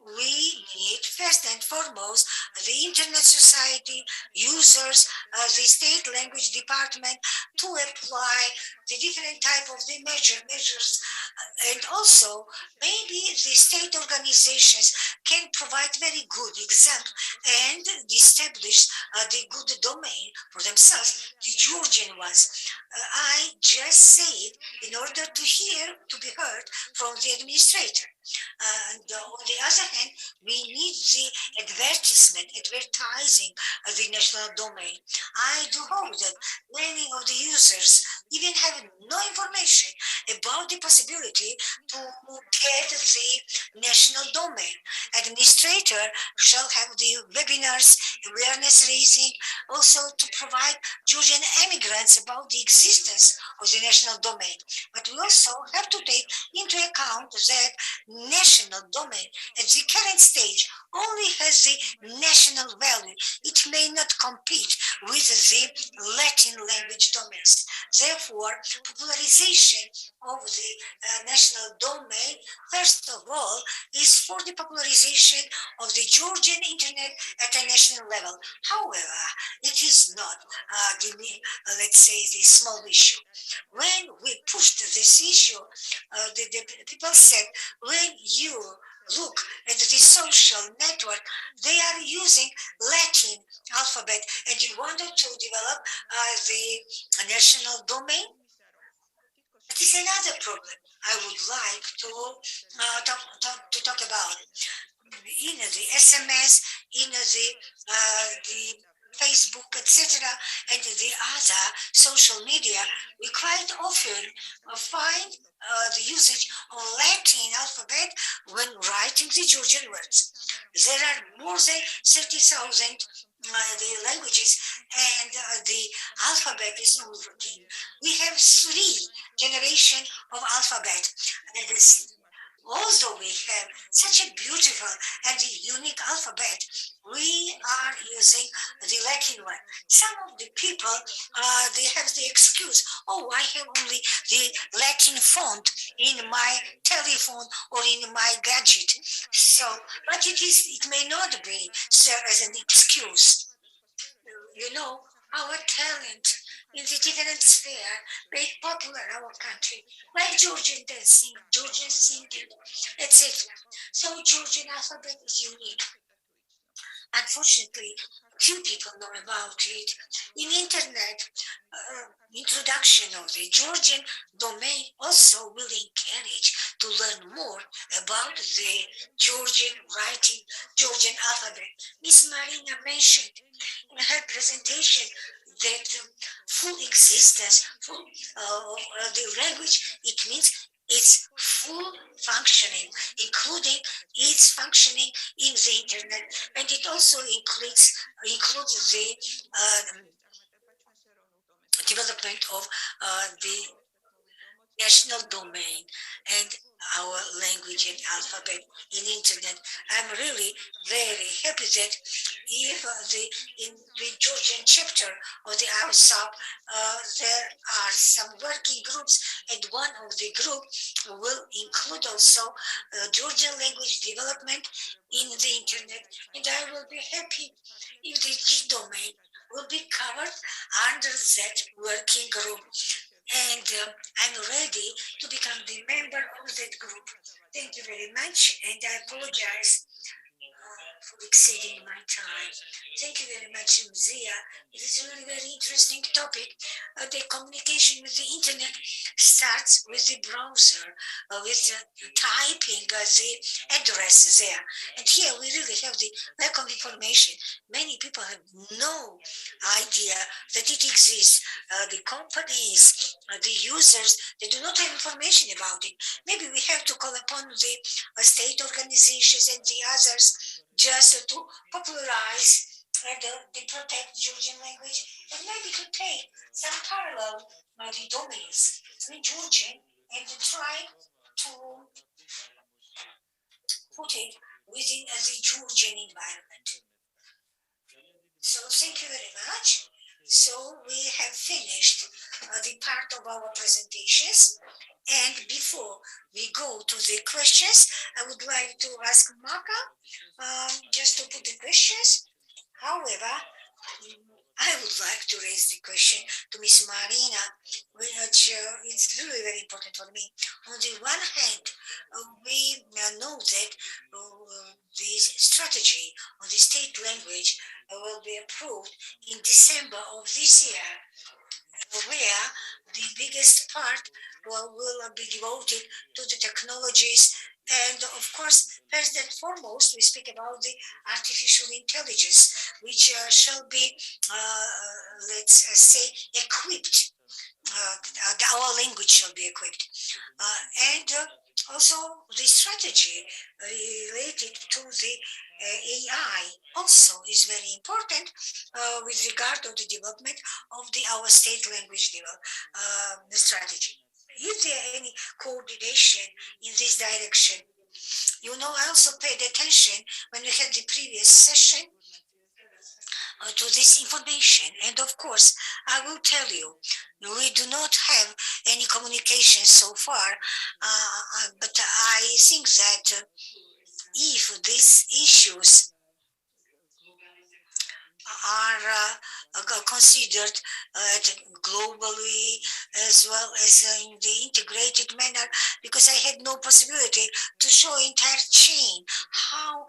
we need first and foremost the internet society, users, the state language department to apply the different type of the measures, and also maybe the state organizations can provide very good example and establish the good domain for themselves, the Georgian ones. I just say it in order to be heard from the administrator. And on the other hand, we need the advertising of the national domain. I do hope that many of the users even have no information about the possibility to get the national domain. Administrator shall have the webinars, awareness raising, also to provide Georgian immigrants about the existence of the national domain. But we also have to take into account that national domain at the current stage only has the national value. It may not compete with the Latin language domains. Therefore, popularization of the national domain, first of all, is for the popularization of the Georgian internet at a national level. However, it is not let's say, the small issue. When we pushed this issue, the people said, when you look at the social network, they are using Latin alphabet, and you wanted to develop the national domain. That is another problem I would like to talk about. In the SMS, in the Facebook, etc., and the other social media, we quite often find the usage of Latin alphabet when writing the Georgian words. There are more than 30,000 the languages, and the alphabet is only 14. We have 3 generations of alphabet, and although we have such a beautiful and unique alphabet, we are using the Latin one. Some of the people, they have the excuse, oh, I have only the Latin font in my telephone or in my gadget. So, but it may not be served as an excuse. You know, our talent in the different sphere made popular our country, like Georgian dancing, Georgian singing, etc. So Georgian alphabet is unique. Unfortunately, few people know about it. In internet, introduction of the Georgian domain also will encourage to learn more about the Georgian writing, Georgian alphabet. Miss Marina mentioned in her presentation that full existence, full the language, it means its full functioning, including its functioning in the internet, and it also includes the development of the national domain and our language and alphabet in internet. I'm really very happy that if in the Georgian chapter of the RSOP, there are some working groups, and one of the group will include also Georgian language development in the internet, and I will be happy if the G domain will be covered under that working group. And I'm ready to become the member of that group. Thank you very much, and I apologize for the exceeding my time. Thank you very much, Mzia. It is a really very interesting topic. The communication with the internet starts with the browser, with typing the address there. And here we really have the lack of information. Many people have no idea that it exists. The companies, the users, they do not have information about it. Maybe we have to call upon the state organizations and the others just to popularize and to protect Georgian language, and maybe to take some parallel the domains in Georgian and to try to put it within the Georgian environment. So thank you very much. So we have finished the part of our presentations. And before we go to the questions, I would like to ask Maka just to put the questions. However, I would like to raise the question to Ms. Marina, which is really very important for me. On the one hand, we know that the strategy on the state language will be approved in December of this year, where the biggest part will be devoted to the technologies. And of course, first and foremost, we speak about the artificial intelligence, which shall be, let's say, equipped. Our language shall be equipped. And also the strategy related to the AI also is very important with regard to the development of our state language strategy. Is there any coordination in this direction? You know, I also paid attention when we had the previous session to this information. And of course, I will tell you, we do not have any communication so far, but I think that if these issues are considered globally as well as in the integrated manner, because I had no possibility to show entire chain how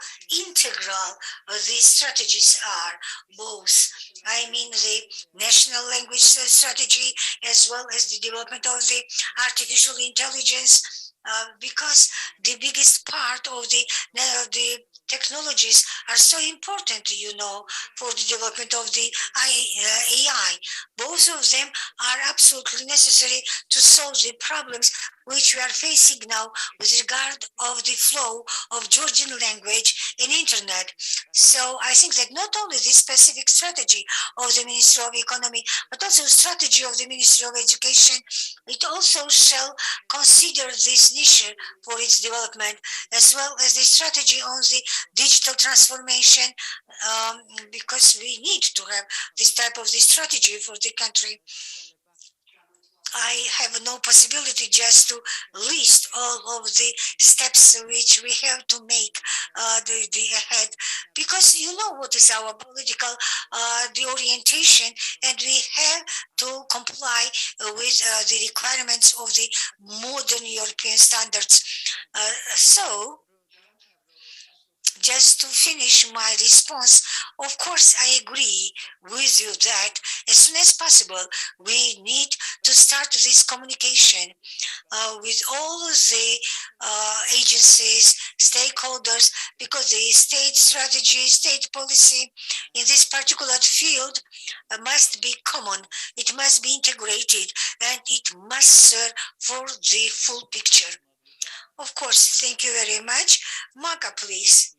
integral these strategies are, both, I mean the national language strategy as well as the development of the artificial intelligence, because the biggest part of the technologies are so important, you know, for the development of the AI. Both of them are absolutely necessary to solve the problems which we are facing now with regard of the flow of Georgian language and internet. So I think that not only the specific strategy of the Ministry of Economy, but also the strategy of the Ministry of Education, it also shall consider this niche for its development, as well as the strategy on the digital transformation, because we need to have this type of the strategy for the country. I have no possibility just to list all of the steps which we have to make the ahead, because you know what is our political the orientation, and we have to comply with the requirements of the modern European standards. So just to finish my response, of course, I agree with you that as soon as possible, we need to start this communication with all the agencies, stakeholders, because the state strategy, state policy in this particular field must be common, it must be integrated, and it must serve for the full picture. Of course, thank you very much. Maka, please.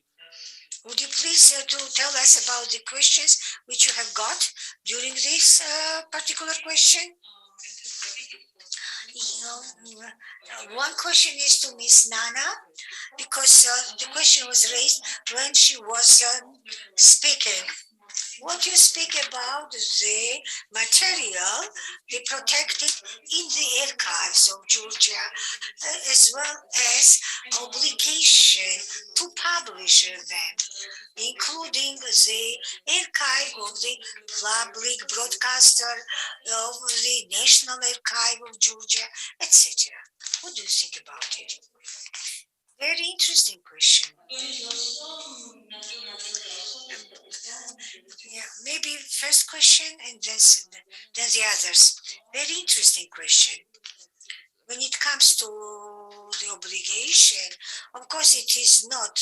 Would you please to tell us about the questions which you have got during this particular question? One question is to Miss Nana, because the question was raised when she was speaking. What you speak about the material, the protected in the archives of Georgia, as well as obligation to publish them, including the archive of the public broadcaster, of the National Archive of Georgia, etc. What do you think about it? Very interesting question. question and then the others. Very interesting question. When it comes to the obligation, of course, it is not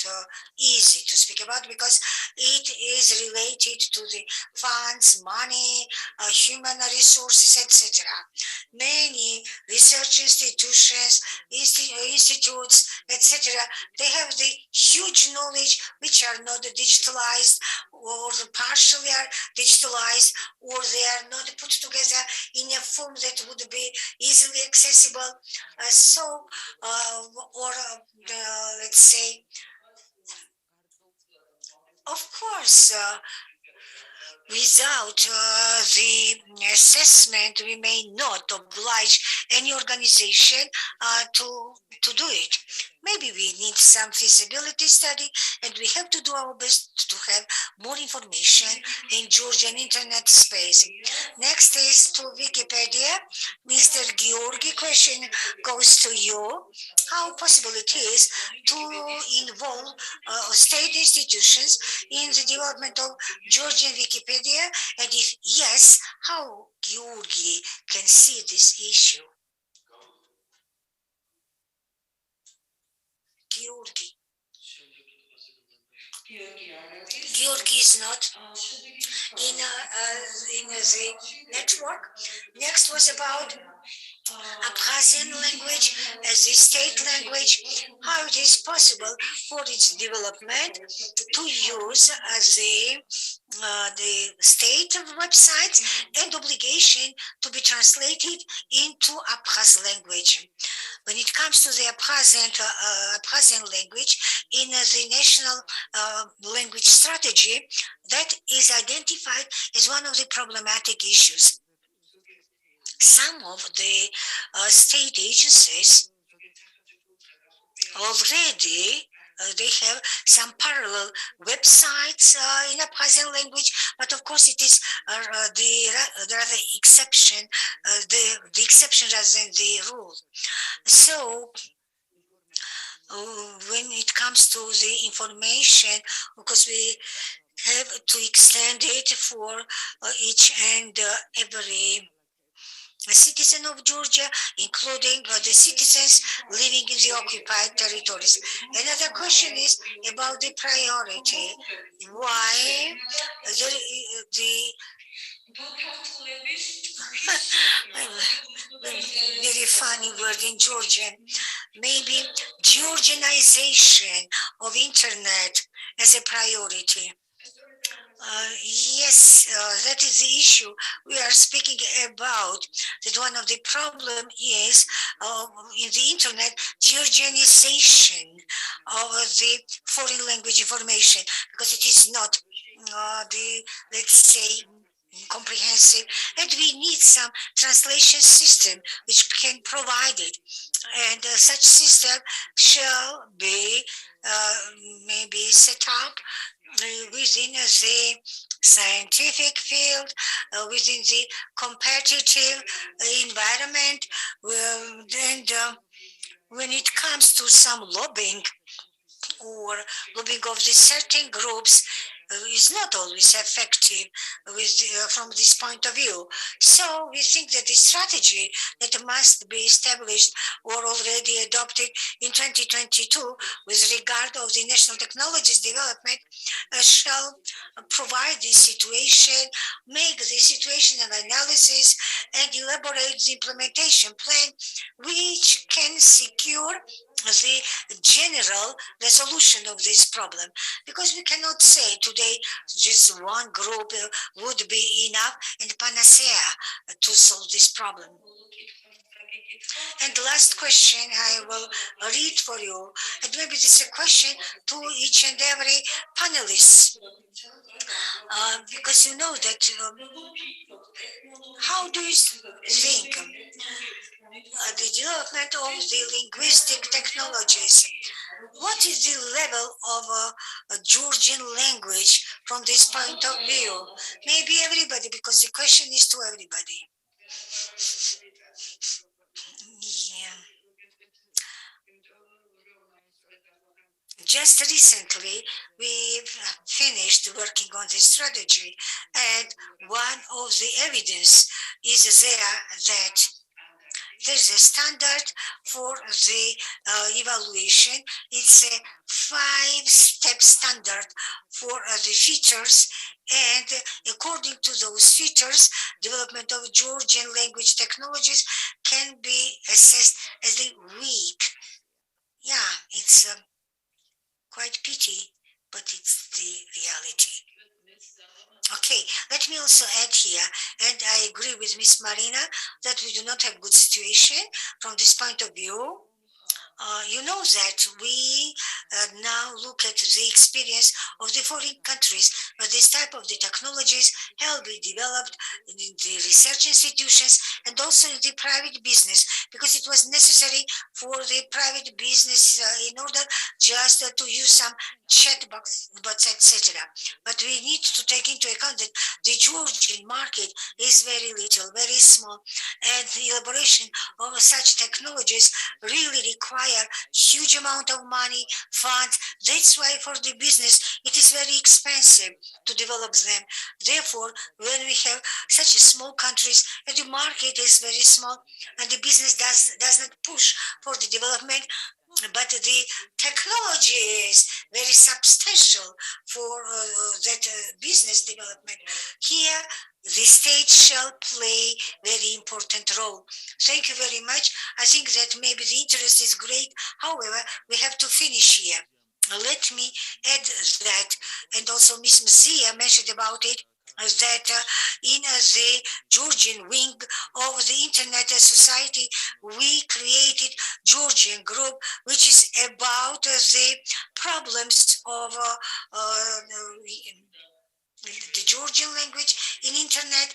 easy to speak about because it is related to the funds, money, human resources, etc. Many research institutions, institutes, etc., they have the huge knowledge which are not digitalized or partially are digitalized, or they are not put together in a form that would be easily accessible. Let's say, of course, without the assessment, we may not oblige any organization to do it. Maybe we need some feasibility study, and we have to do our best to have more information in Georgian internet space. Next is to Wikipedia. Mr. Georgi, question goes to you. How possible it is to involve state institutions in the development of Georgian Wikipedia, and if yes, how Georgi can see this issue? Georgi. Georgi is not in the network. Next was about Abkhazian language as a state language, how it is possible for its development to use as the state of websites and obligation to be translated into Abkhaz language. When it comes to the Abkhazian language in the national language strategy, that is identified as one of the problematic issues. Some of the state agencies already they have some parallel websites in Abkhazian language, but of course it is the rather exception, the exception rather than the rule. So when it comes to the information, because we have to extend it for each and every citizen of Georgia, including the citizens living in the occupied territories. Another question is about the priority. Why the very funny word in Georgian, maybe Georgianization of internet as a priority. Yes, that is the issue we are speaking about. That one of the problem is in the internet, Georgianization of the foreign language information, because it is not let's say, comprehensive, and we need some translation system which can provide it. And such system shall be maybe set up within the scientific field, within the competitive environment, and when it comes to some lobbying or lobbying of the certain groups, is not always effective from this point of view. So we think that the strategy that must be established or already adopted in 2022 with regard of the national technologies development shall provide the situation, make the situational analysis, and elaborate the implementation plan which can secure the general resolution of this problem. Because we cannot say today just one group would be enough and panacea to solve this problem. And the last question I will read for you, and maybe this is a question to each and every panelist, because you know that how do you think the development of the linguistic technologies, what is the level of Georgian language from this point of view? Maybe everybody, because the question is to everybody. Yeah. Just recently, we finished working on this strategy. And one of the evidence is there that there's a standard for the evaluation. It's a 5-step standard for the features, and according to those features, development of Georgian language technologies can be assessed as a weak. Yeah, it's quite pity, but it's the reality. Okay, let me also add here, and I agree with Miss Marina that we do not have good situation from this point of view. You know that we now look at the experience of the foreign countries, but this type of the technologies have been developed in the research institutions and also in the private business, because it was necessary for the private business in order just to use some chat bots, etc. But we need to take into account that the Georgian market is very little, very small, and the elaboration of such technologies really require huge amount of money, funds. That's why for the business it is very expensive to develop them. Therefore, when we have such a small countries and the market is very small and the business does not push for the development, but the technology is very substantial for that business development. Here, the state shall play very important role. Thank you very much. I think that maybe the interest is great. However, we have to finish here. Let me add that, and also Ms. Mzia mentioned about it, that in the Georgian wing of the Internet Society, we created Georgian group, which is about the problems of the Georgian language in internet.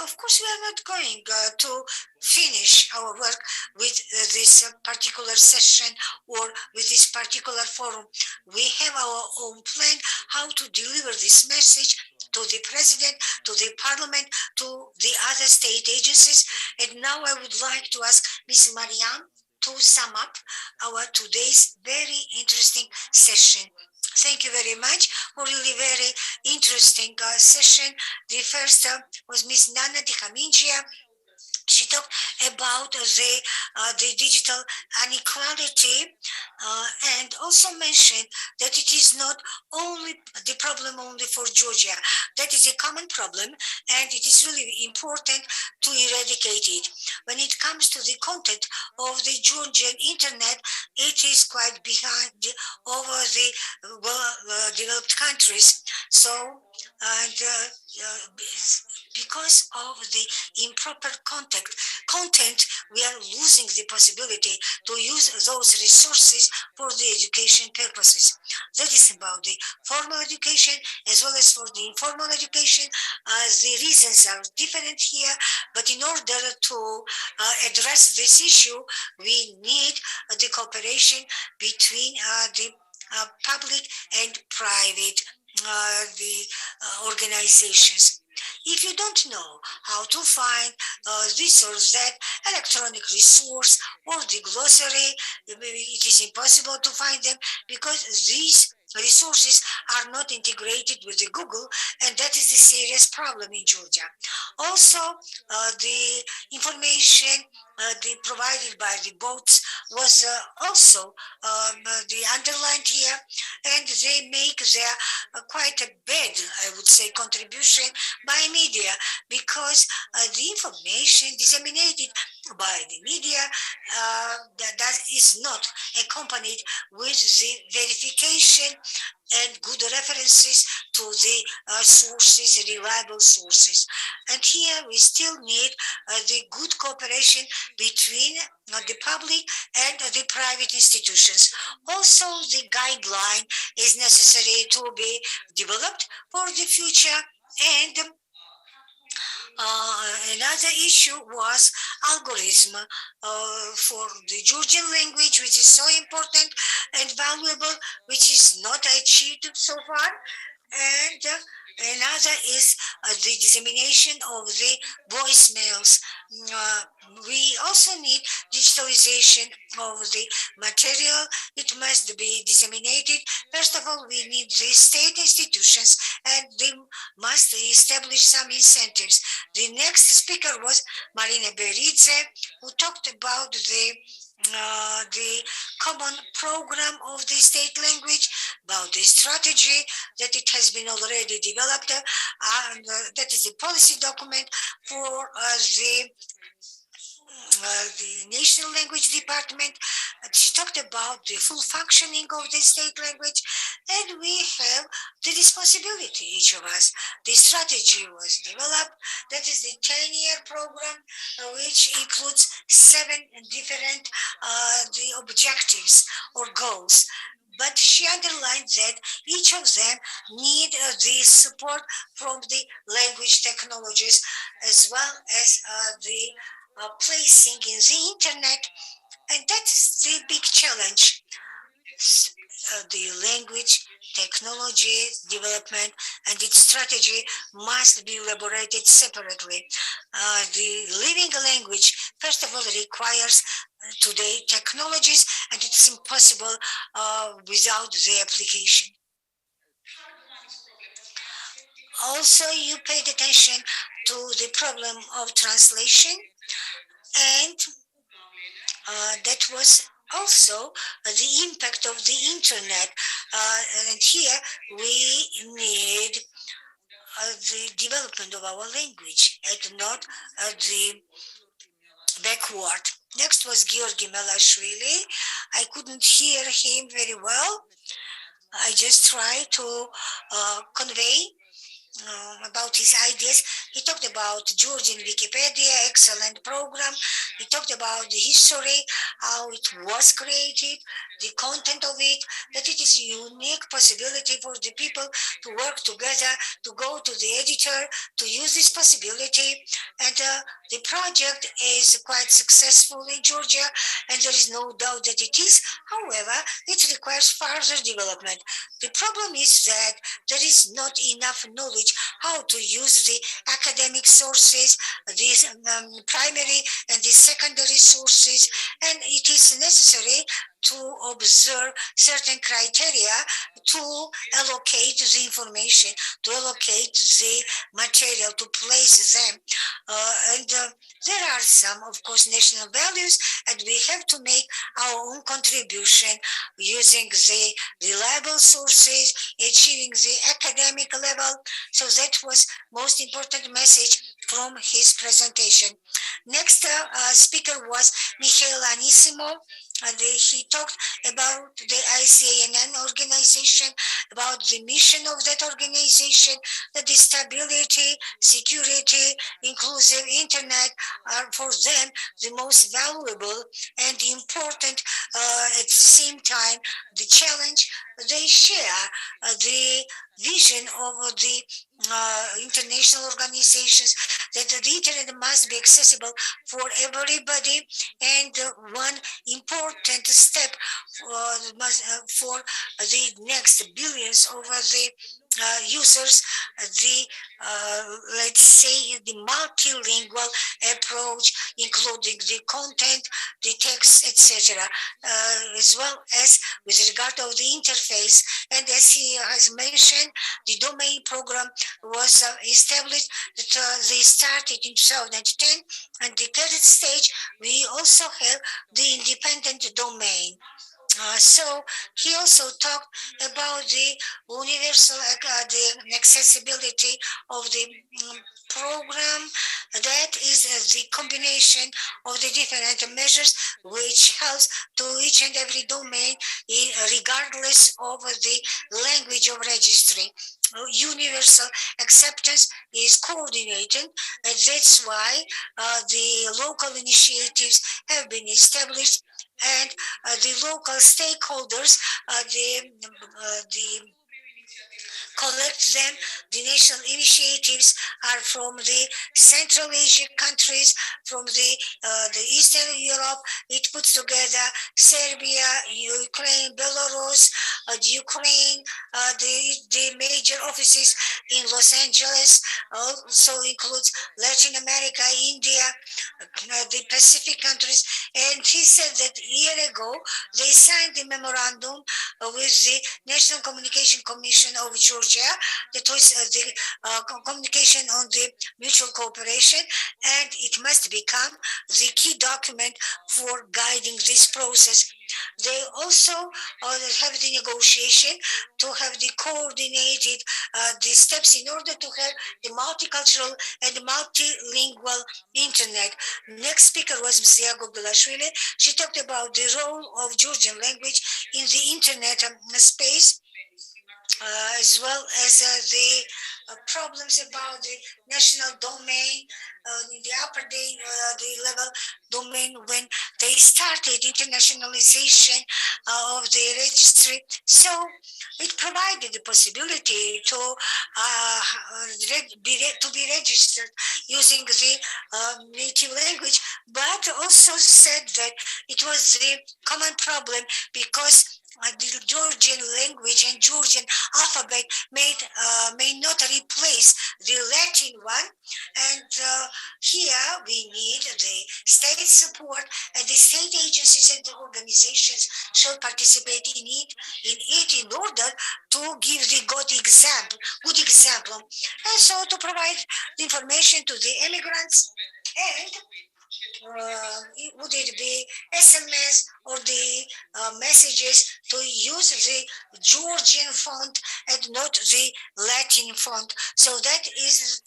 Of course, we are not going to finish our work with this particular session or with this particular forum. We have our own plan how to deliver this message to the president, to the parliament, to the other state agencies. And now I would like to ask Ms. Mariam to sum up our today's very interesting session. Thank you very much for really very interesting session. The first was Ms. Nana Dikamingia. She talked about the digital inequality and also mentioned that it is not only the problem only for Georgia. That is a common problem, and it is really important to eradicate it. When it comes to the content of the Georgian internet, it is quite behind over the developed countries. So, and because of the improper content, we are losing the possibility to use those resources for the education purposes. That is about the formal education as well as for the informal education. The reasons are different here, but in order to address this issue, we need the cooperation between the public and private organizations. If you don't know how to find this or that electronic resource or the glossary, it is impossible to find them because these resources are not integrated with the Google, and that is a serious problem in Georgia. Also, the information provided by the bots was also the underlined here, and they make their quite a bad, I would say, contribution by media, because the information disseminated by the media that is not accompanied with the verification and good references to the sources, reliable sources. And here we still need the good cooperation between the public and the private institutions. Also, the guideline is necessary to be developed for the future. And another issue was algorithm for the Georgian language, which is so important and valuable, which is not achieved so far. And Another is the dissemination of the voicemails. We also need digitalization of the material. It must be disseminated. First of all, we need the state institutions, and they must establish some incentives. The next speaker was Marina Beridze, who talked about the common program of the state language, about the strategy that it has been already developed, and that is the policy document for the National Language Department. She talked about the full functioning of the state language, and we have the responsibility, each of us. The strategy was developed, that is the 10-year program, which includes 7 different the objectives or goals. But she underlined that each of them need the support from the language technologies, as well as the placing in the internet, and that's the big challenge. The language technology development and its strategy must be elaborated separately. The living language, first of all, requires today technologies, and it's impossible without the application. Also, you paid attention to the problem of translation, and that was also the impact of the internet. And here we need the development of our language and not the backward. Next was Georgi Melashvili. I couldn't hear him very well. I just tried to convey about his ideas. He talked about Georgian Wikipedia, excellent program. He talked about the history, how it was created, the content of it, that it is a unique possibility for the people to work together, to go to the editor, to use this possibility. And the project is quite successful in Georgia, and there is no doubt that it is. However, it requires further development. The problem is that there is not enough knowledge how to use the academic sources, these primary and the secondary sources, and it is necessary to observe certain criteria to allocate the information, to allocate the material, to place them. And there are some, of course, national values, and we have to make our own contribution using the reliable sources, achieving the academic level. So that was most important message from his presentation. Next speaker was Michael Anissimo. He talked about the ICANN organization, about the mission of that organization, that the stability, security, inclusive internet are for them the most valuable and important. At the same time, the challenge, they share the vision of the international organizations, that the internet must be accessible for everybody, and one important step for the next billions of the users, the let's say the multilingual approach, including the content, the text, etc., as well as with regard of the interface. And as he has mentioned, the domain program was established. They started in 2010, and the third stage we also have the independent domain. So he also talked about the universal the accessibility of the program. That is the combination of the different measures which helps to each and every domain regardless of the language of registry. Universal acceptance is coordinated, and that's why the local initiatives have been established, and the local stakeholders, the collect them. The national initiatives are from the Central Asian countries, from the Eastern Europe. It puts together Serbia, Ukraine, Belarus, Ukraine, the major offices in Los Angeles, also includes Latin America, India, the Pacific countries. And he said that a year ago they signed the memorandum with the National Communication Commission of Georgia, that was the communication on the mutual cooperation, and it must become the key document for guiding this process. They also have the negotiation to have the coordinated the steps in order to have the multicultural and multilingual internet. Next speaker was Mzia Gogolashvili. She talked about the role of Georgian language in the internet space, as well as the problems about the national domain, in the upper the level domain when they started internationalization of the registry. So it provided the possibility to be registered using the native language, but also said that it was the common problem because the Georgian language and Georgian alphabet may not replace the Latin one, and here we need the state support, and the state agencies and the organizations should participate in it in order to give the good example, and so to provide the information to the immigrants. And would it be SMS or the messages to use the Georgian font and not the Latin font? So that is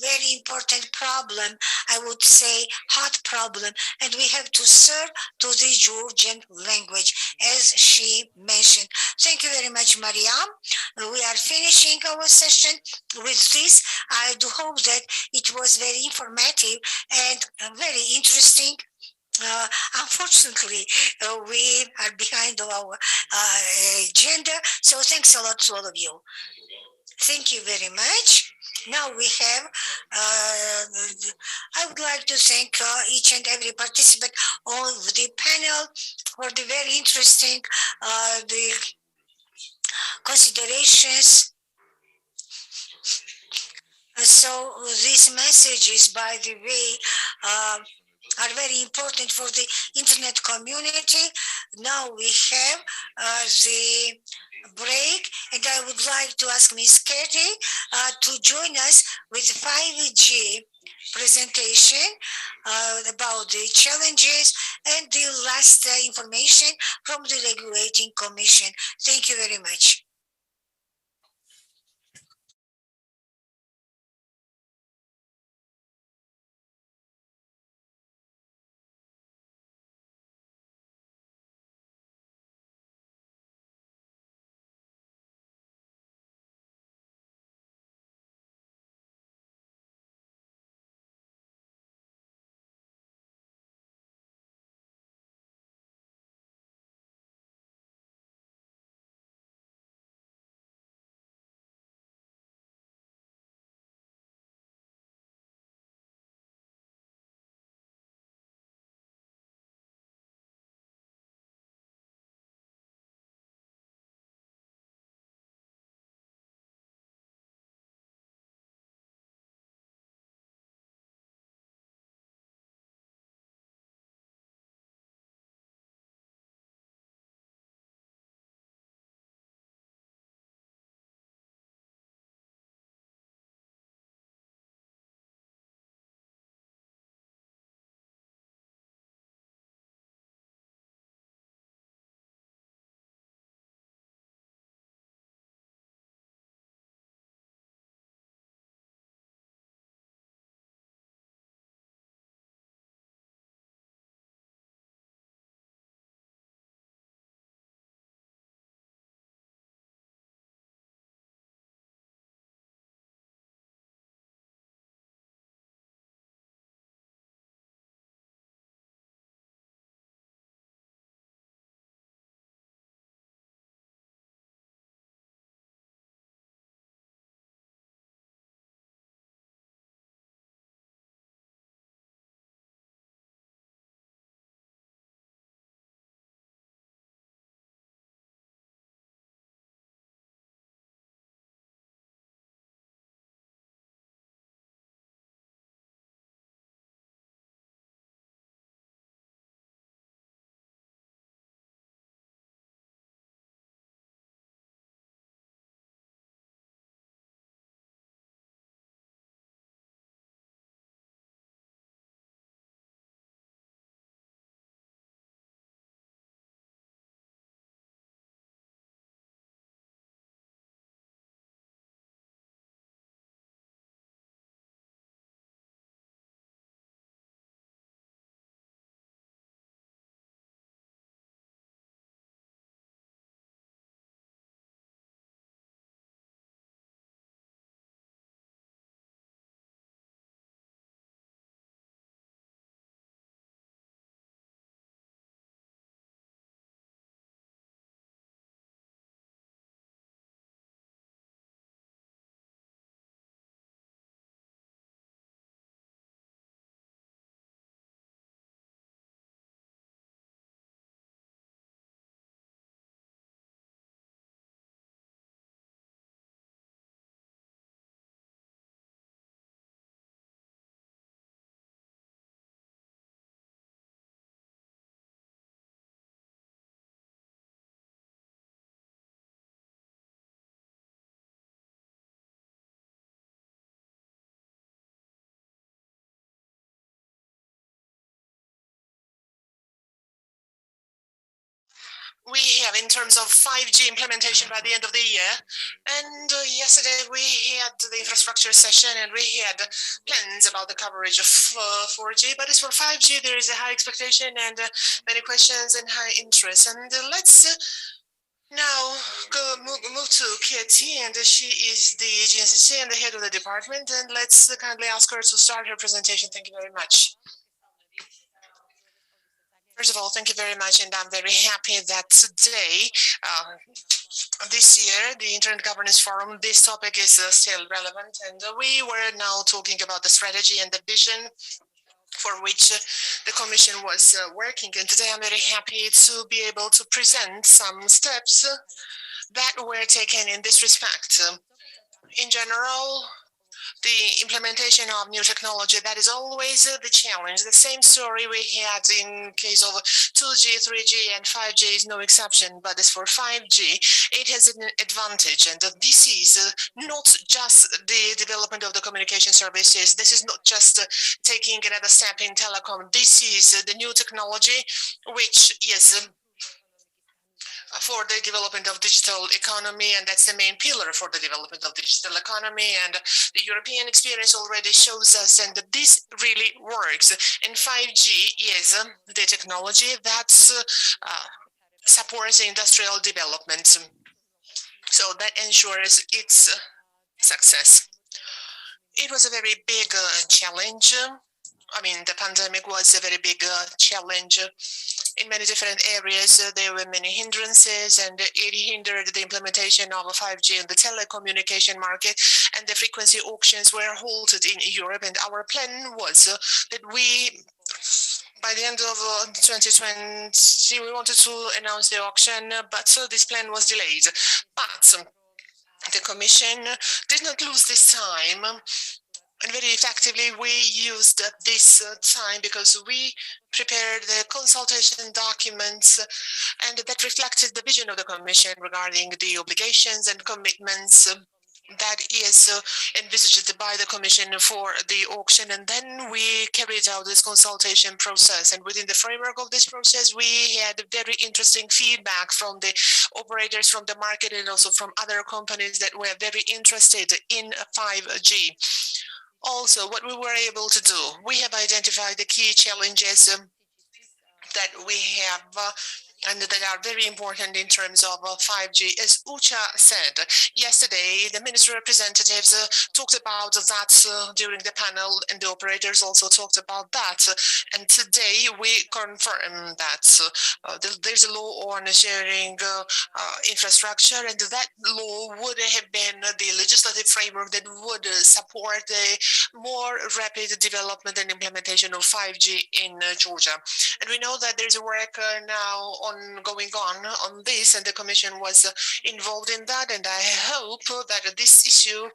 very important problem, I would say hot problem, and we have to serve to the Georgian language, as she mentioned. Thank you very much, Mariam. We are finishing our session with this. I do hope that it was very informative and very interesting. Unfortunately, we are behind our agenda, so thanks a lot to all of you. Thank you very much. Now we have, I would like to thank each and every participant of the panel for the very interesting the considerations. So these messages, by the way, are very important for the internet community. Now we have the break, and I would like to ask Ms. Katie to join us with 5G presentation about the challenges and the last information from the Regulating Commission. Thank you very much. we have in terms of 5G implementation by the end of the year. And yesterday we had the infrastructure session and we had plans about the coverage of 4G. But as for 5G, there is a high expectation and many questions and high interest. And let's now move to Katie, and she is the GNCC and the head of the department. And let's kindly ask her to start her presentation. Thank you very much. First of all, thank you very much, and I'm very happy that today, this year, the Internet Governance Forum, this topic is still relevant, and we were now talking about the strategy and the vision for which the Commission was working, and today I'm very happy to be able to present some steps that were taken in this respect. In general, the implementation of new technology, that is always the challenge. The same story we had in case of 2G, 3G, and 5G is no exception. But as for 5G, it has an advantage. And this is not just the development of the communication services. This is not just taking another step in telecom. This is the new technology, which is for the development of digital economy, and that's the main pillar for the development of digital economy. And the European experience already shows us, and this really works. And 5G is the technology that supports industrial development. So that ensures its success. It was a very big challenge. I mean, the pandemic was a very big challenge. In many different areas, there were many hindrances, and it hindered the implementation of 5G in the telecommunication market, and the frequency auctions were halted in Europe. And our plan was that we, by the end of 2020, we wanted to announce the auction, but this plan was delayed. But the Commission did not lose this time. And very effectively, we used this time because we prepared the consultation documents, and that reflected the vision of the Commission regarding the obligations and commitments that is envisaged by the Commission for the auction. And then we carried out this consultation process. And within the framework of this process, we had very interesting feedback from the operators from the market and also from other companies that were very interested in 5G. Also, what we were able to do, we have identified the key challenges that we have and that are very important in terms of 5G. As Ucha said, yesterday the ministry representatives talked about that during the panel, and the operators also talked about that. And today we confirm that there's a law on sharing infrastructure, and that law would have been the legislative framework that would support a more rapid development and implementation of 5G in Georgia. And we know that there's a work now going on this, and the Commission was involved in that, and I hope that this issue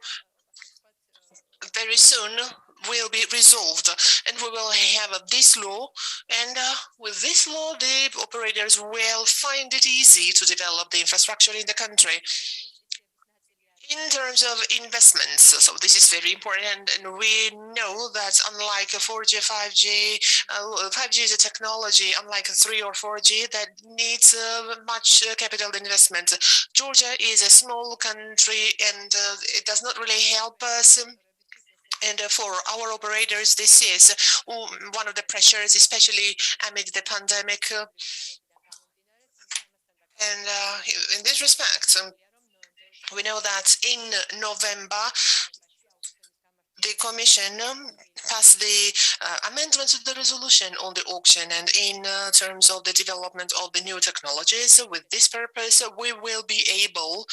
very soon will be resolved, and we will have this law, and with this law the operators will find it easy to develop the infrastructure in the country. In terms of investments, so this is very important, and we know that unlike 4G, 5G, 5G is a technology, unlike 3 or 4G, that needs much capital investment. Georgia is a small country, and it does not really help us. And for our operators, this is one of the pressures, especially amid the pandemic. And in this respect, we know that in November, the Commission passed the amendments to the resolution on the auction, and in terms of the development of the new technologies. With this purpose, we will be able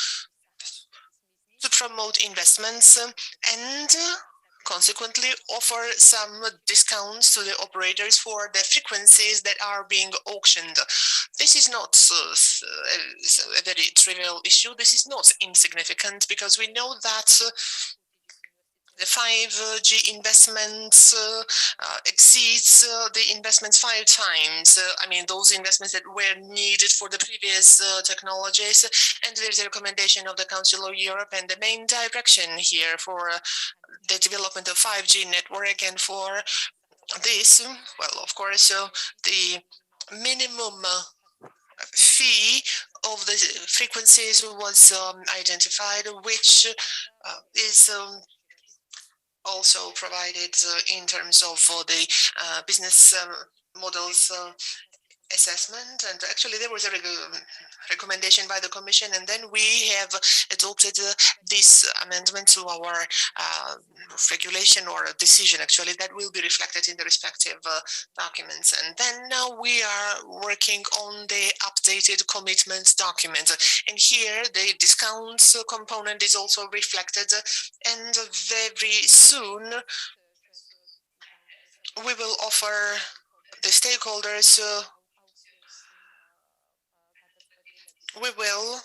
to promote investments and consequently offer some discounts to the operators for the frequencies that are being auctioned. This is not a very trivial issue. This is not insignificant, because we know that the 5G investments exceeds the investments 5 times. I mean, those investments that were needed for the previous technologies. And there's a recommendation of the Council of Europe, and the main direction here for the development of 5G network. And for this, well, of course, the minimum fee of the frequencies was identified, which is also provided in terms of the business models assessment. And actually there was a recommendation by the Commission, and then we have adopted this amendment to our regulation or decision, actually, that will be reflected in the respective documents. And then now we are working on the updated commitments document. And here the discounts component is also reflected, and very soon we will offer the stakeholders we will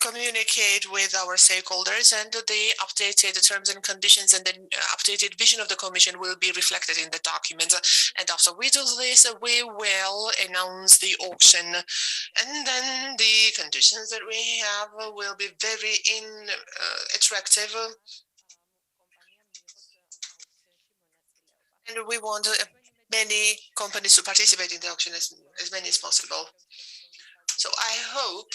communicate with our stakeholders, and the updated terms and conditions and the updated vision of the Commission will be reflected in the document. And after we do this, we will announce the auction, and then the conditions that we have will be very attractive. And we want many companies to participate in the auction, as many as possible. So I hope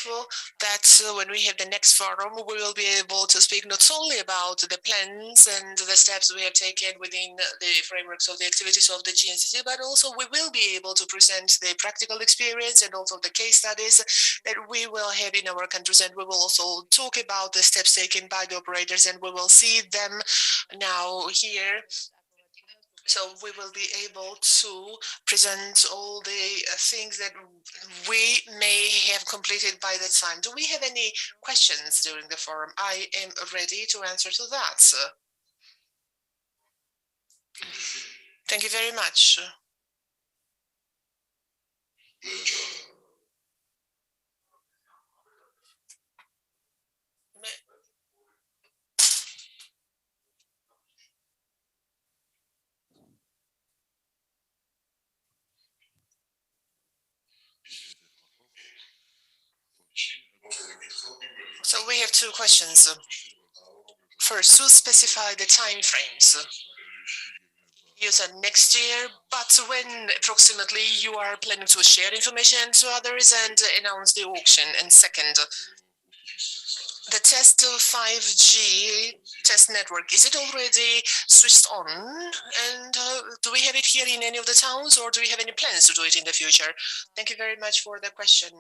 that when we have the next forum, we will be able to speak not only about the plans and the steps we have taken within the frameworks of the activities of the GNCC, but also we will be able to present the practical experience and also the case studies that we will have in our countries. And we will also talk about the steps taken by the operators, and we will see them now here. So we will be able to present all the things that we may have completed by that time. Do we have any questions during the forum? I am ready to answer to that. Thank you very much. So we have two questions. First, to specify the time frames. You said next year, but when approximately you are planning to share information to others and announce the auction? And second, the test of 5G test network, is it already switched on? And do we have it here in any of the towns, or do we have any plans to do it in the future? Thank you very much for the question.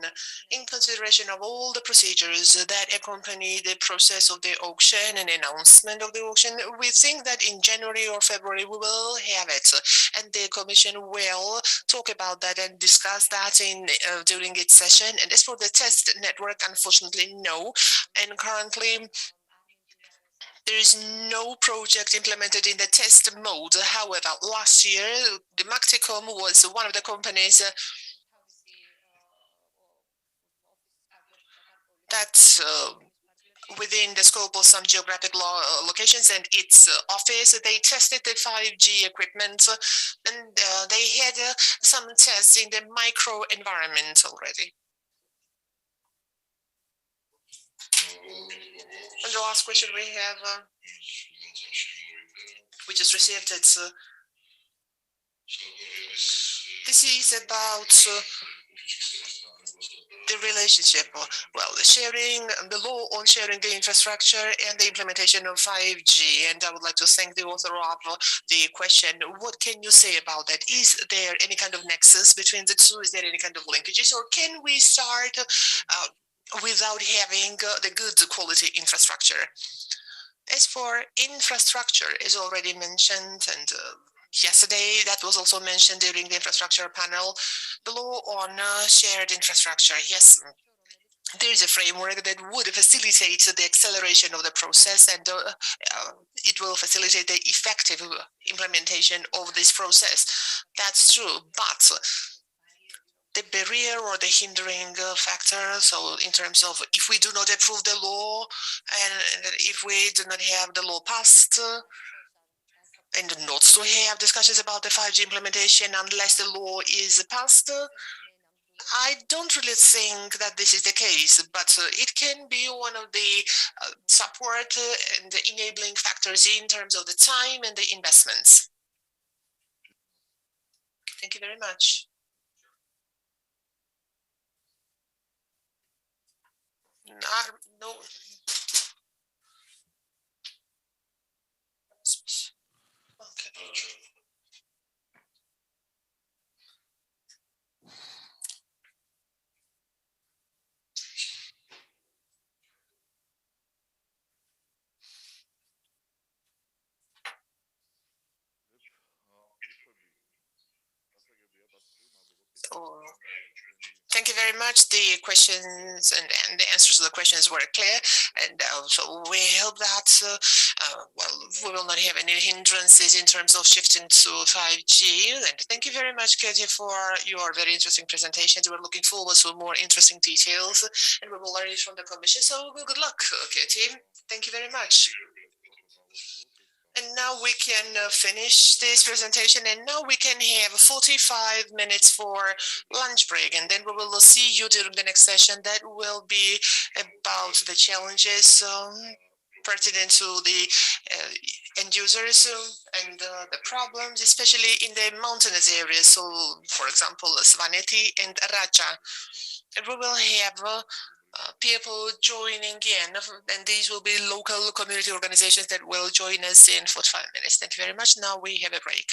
In consideration of all the procedures that accompany the process of the auction and announcement of the auction, we think that in January or February we will have it, and the Commission will talk about that and discuss that during its session. And as for the test network, unfortunately, no. And currently, there is no project implemented in the test mode. However, last year, the Macticom was one of the companies that within the scope of some geographic locations and its office, they tested the 5G equipment, and they had some tests in the micro environment already. And the last question we have, we just received it. This is about the relationship, well, the law on sharing the infrastructure and the implementation of 5G. And I would like to thank the author of the question. What can you say about that? Is there any kind of nexus between the two? Is there any kind of linkages? Or can we start without having the good quality infrastructure? As for infrastructure, is already mentioned, and yesterday that was also mentioned during the infrastructure panel, the law on shared infrastructure. Yes, there is a framework that would facilitate the acceleration of the process, and it will facilitate the effective implementation of this process. That's true, but the barrier or the hindering factor, so in terms of if we do not approve the law and if we do not have the law passed, and not to have discussions about the 5G implementation unless the law is passed, I don't really think that this is the case, but it can be one of the support and the enabling factors in terms of the time and the investments. Thank you very much. No. Okay. So, thank you very much. The questions and the answers to the questions were clear, and so we hope that we will not have any hindrances in terms of shifting to 5G. And thank you very much, Katie, for your very interesting presentations. We're looking forward to more interesting details, and we will learn it from the Commission. So good luck, Katie. Thank you very much. And now we can finish this presentation, and now we can have 45 minutes for lunch break, and then we will see you during the next session. That will be about the challenges pertinent to the end users and the problems, especially in the mountainous areas. So, for example, Svaneti and Racha. And we will have people joining in, and these will be local community organizations that will join us in 45 minutes. Thank you very much. Now we have a break.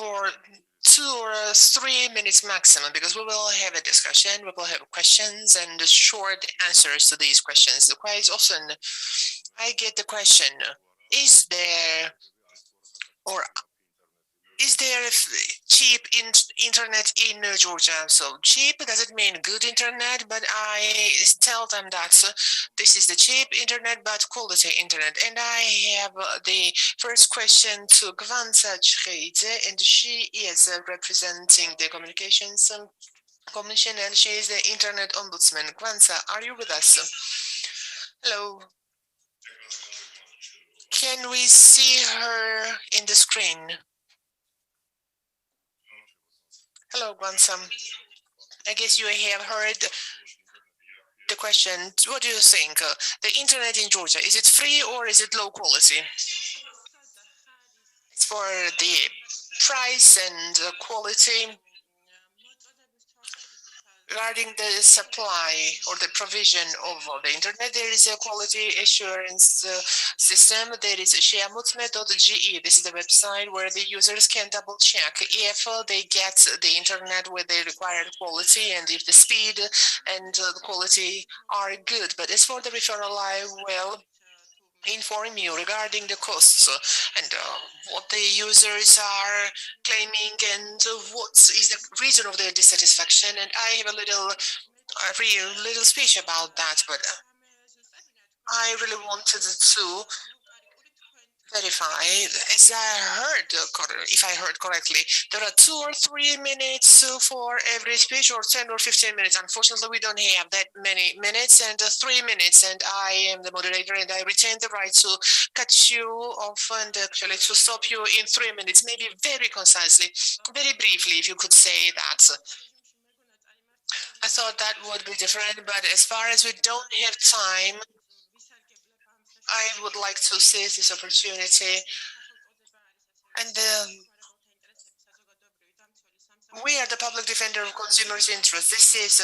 for 2 or 3 minutes maximum, because we will have a discussion, we will have questions and short answers to these questions. Quite often I get the question, is there cheap internet in Georgia? So cheap doesn't mean good internet, but I tell them that this is the cheap internet, but quality internet. And I have the first question to Gwanza Chreidze, and she is representing the Communications Commission, and she is the Internet Ombudsman. Gwanza, are you with us? Hello. Can we see her in the screen? Hello, Gwanza. I guess you have heard the question. What do you think? The internet in Georgia, is it free or is it low quality? It's for the price and quality. Regarding the supply or the provision of the internet, there is a quality assurance system. There is shyamutme.ge. This is the website where the users can double check if they get the internet with the required quality and if the speed and the quality are good. But as for the referral, I will inform you regarding the costs and what the users are claiming and what is the reason of their dissatisfaction. And I have a little speech about that, but I really wanted to verify, as I heard, if I heard correctly, there are 2 or 3 minutes for every speech, or 10 or 15 minutes. Unfortunately, we don't have that many minutes, and 3 minutes, and I am the moderator, and I retain the right to cut you off and actually to stop you in 3 minutes, maybe very concisely, very briefly, if you could say that. I thought that would be different, but as far as we don't have time, I would like to seize this opportunity. And we are the Public Defender of Consumers' Interests. This is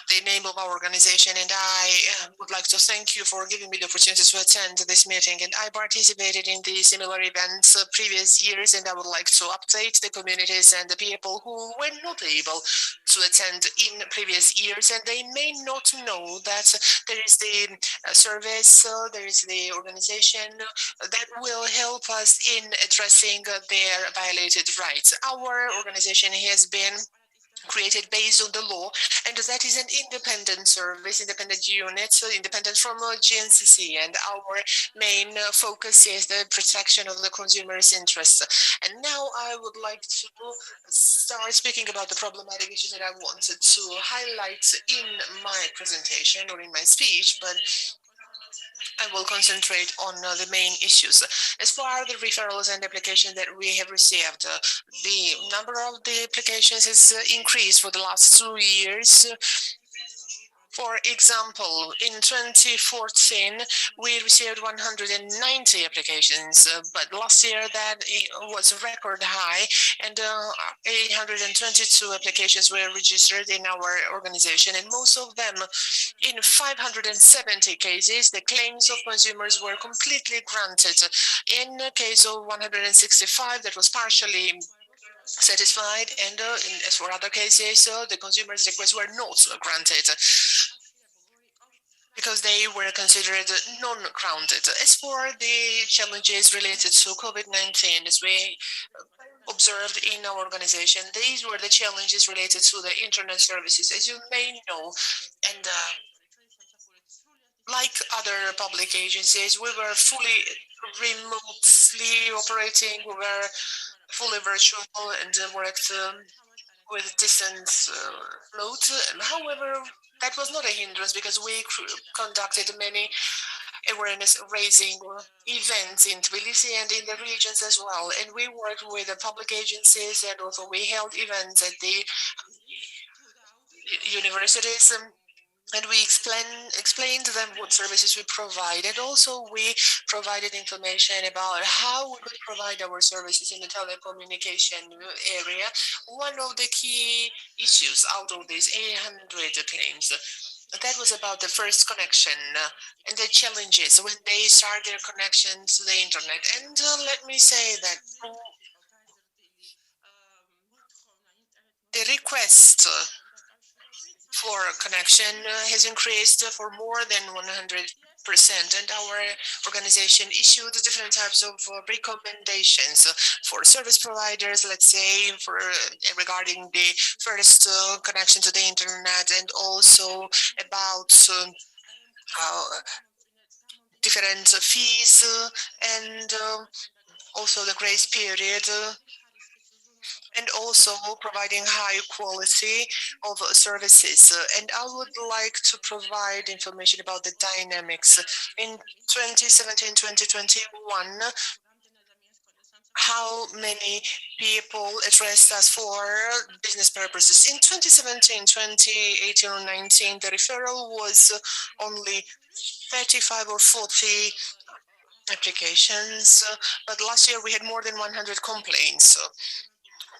the name of our organization, and I would like to thank you for giving me the opportunity to attend this meeting. And I participated in the similar events previous years, and I would like to update the communities and the people who were not able to attend in previous years, and they may not know that there is the service, there is the organization that will help us in addressing their violated rights. Our organization has been created based on the law, and that is an independent service, independent unit, so independent from GNCC, and our main focus is the protection of the consumer's interests. And now I would like to start speaking about the problematic issues that I wanted to highlight in my presentation or in my speech, but I will concentrate on the main issues. As far the referrals and applications that we have received, the number of the applications has increased for the last 2 years. For example, in 2014, we received 190 applications, but last year that was a record high, and 822 applications were registered in our organization, and most of them, in 570 cases, the claims of consumers were completely granted. In the case of 165, that was partially satisfied, and as for other cases, the consumers' requests were not granted because they were considered non-grounded. As for the challenges related to COVID-19, as we observed in our organization, these were the challenges related to the internet services. As you may know, and like other public agencies, we were fully remotely operating, we were fully virtual, and worked with distance float. However, that was not a hindrance because we conducted many awareness raising events in Tbilisi and in the regions as well. And we worked with the public agencies, and also we held events at the universities. And we explained to them what services we provide, and also we provided information about how we could provide our services in the telecommunication area. One of the key issues out of these 800 claims, that was about the first connection and the challenges when they start their connection to the internet. And let me say that the request for connection has increased for more than 100%, and our organization issued different types of recommendations for service providers, let's say, for regarding the first connection to the internet, and also about different fees and also the grace period, and also providing high quality of services. And I would like to provide information about the dynamics. In 2017-2021, how many people addressed us for business purposes. In 2017, 2018 or 19, the referral was only 35 or 40 applications, but last year we had more than 100 complaints.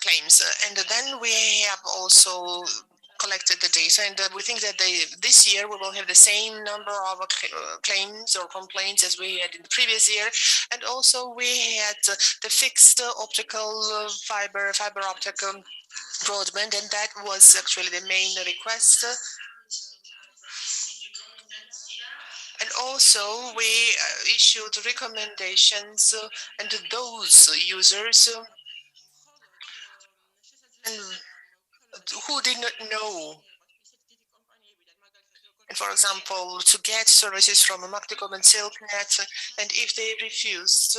Claims, and then we have also collected the data, and we think that this year we will have the same number of claims or complaints as we had in the previous year. And also we had the fixed optical fiber optic broadband, and that was actually the main request. And also we issued recommendations, and those users who did not know, and for example, to get services from Macticom and Silknet, and if they refused,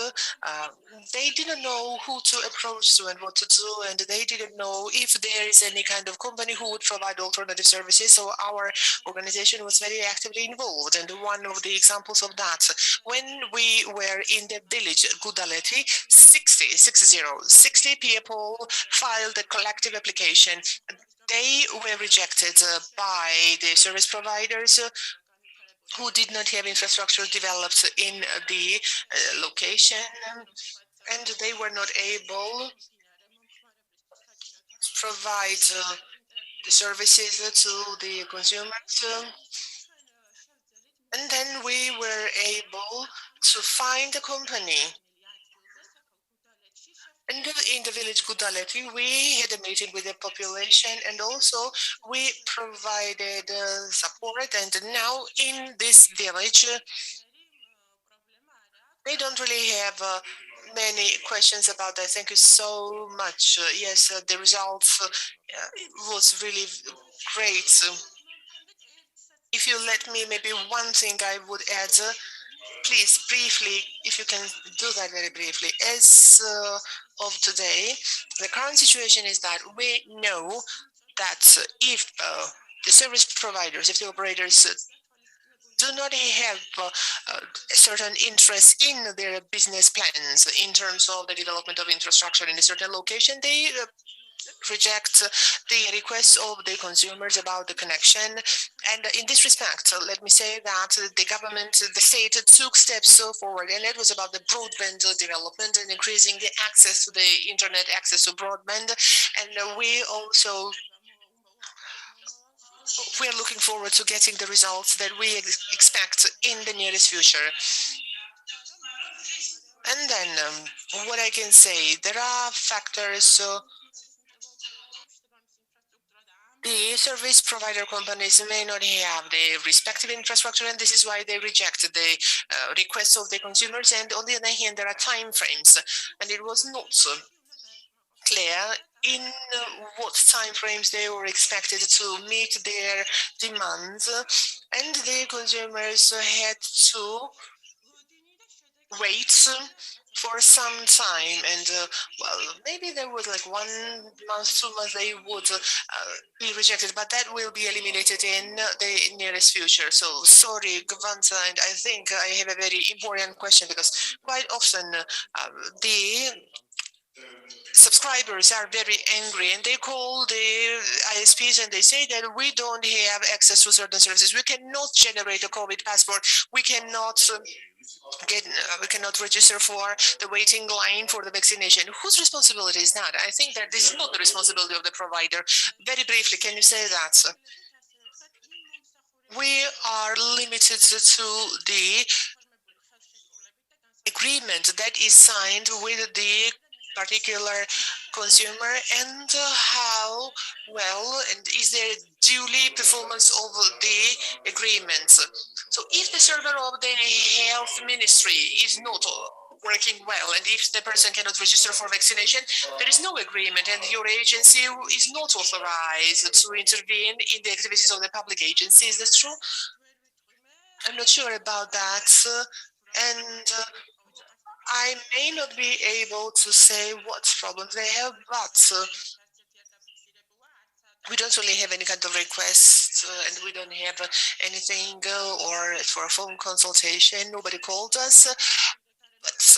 they didn't know who to approach to and what to do, and they didn't know if there is any kind of company who would provide alternative services. So our organization was very actively involved, and one of the examples of that, when we were in the village Gudaleti, 60 people filed a collective application. They were rejected by the service providers who did not have infrastructure developed in the location, and they were not able to provide the services to the consumers. And then we were able to find a company. And in the village Gudaleti, we had a meeting with the population, and also we provided support. And now in this village, they don't really have many questions about that. Thank you so much. Yes, the results was really great. If you let me, maybe one thing I would add, please, briefly, if you can do that very briefly. As of today, the current situation is that we know that if the service providers, if the operators do not have a certain interest in their business plans in terms of the development of infrastructure in a certain location, they reject the requests of the consumers about the connection. And in this respect, let me say that the government, the state took steps forward, and it was about the broadband development and increasing the access to the internet, access to broadband. And we also we're looking forward to getting the results that we expect in the nearest future. And then what I can say, there are factors. The service provider companies may not have the respective infrastructure, and this is why they reject the requests of the consumers. And on the other hand, there are time frames, and it was not clear in what time frames they were expected to meet their demands, and the consumers had to wait for some time. And well, maybe there was like 1 month, 2 months they would be rejected, but that will be eliminated in the nearest future. So sorry, Gvanta, and I think I have a very important question, because quite often the subscribers are very angry, and they call the ISPs and they say that we don't have access to certain services. We cannot generate a COVID passport. We cannot we cannot register for the waiting line for the vaccination. Whose responsibility is that? I think that this is not the responsibility of the provider. Very briefly, can you say that? We are limited to the agreement that is signed with the particular consumer, and how well and is there duly performance of the agreements. So if the server of the health ministry is not working well, and if the person cannot register for vaccination, there is no agreement, and your agency is not authorized to intervene in the activities of the public agency. Is that true? I'm not sure about that, and I may not be able to say what problems they have, but we don't really have any kind of request, and we don't have anything or for a phone consultation. Nobody called us, but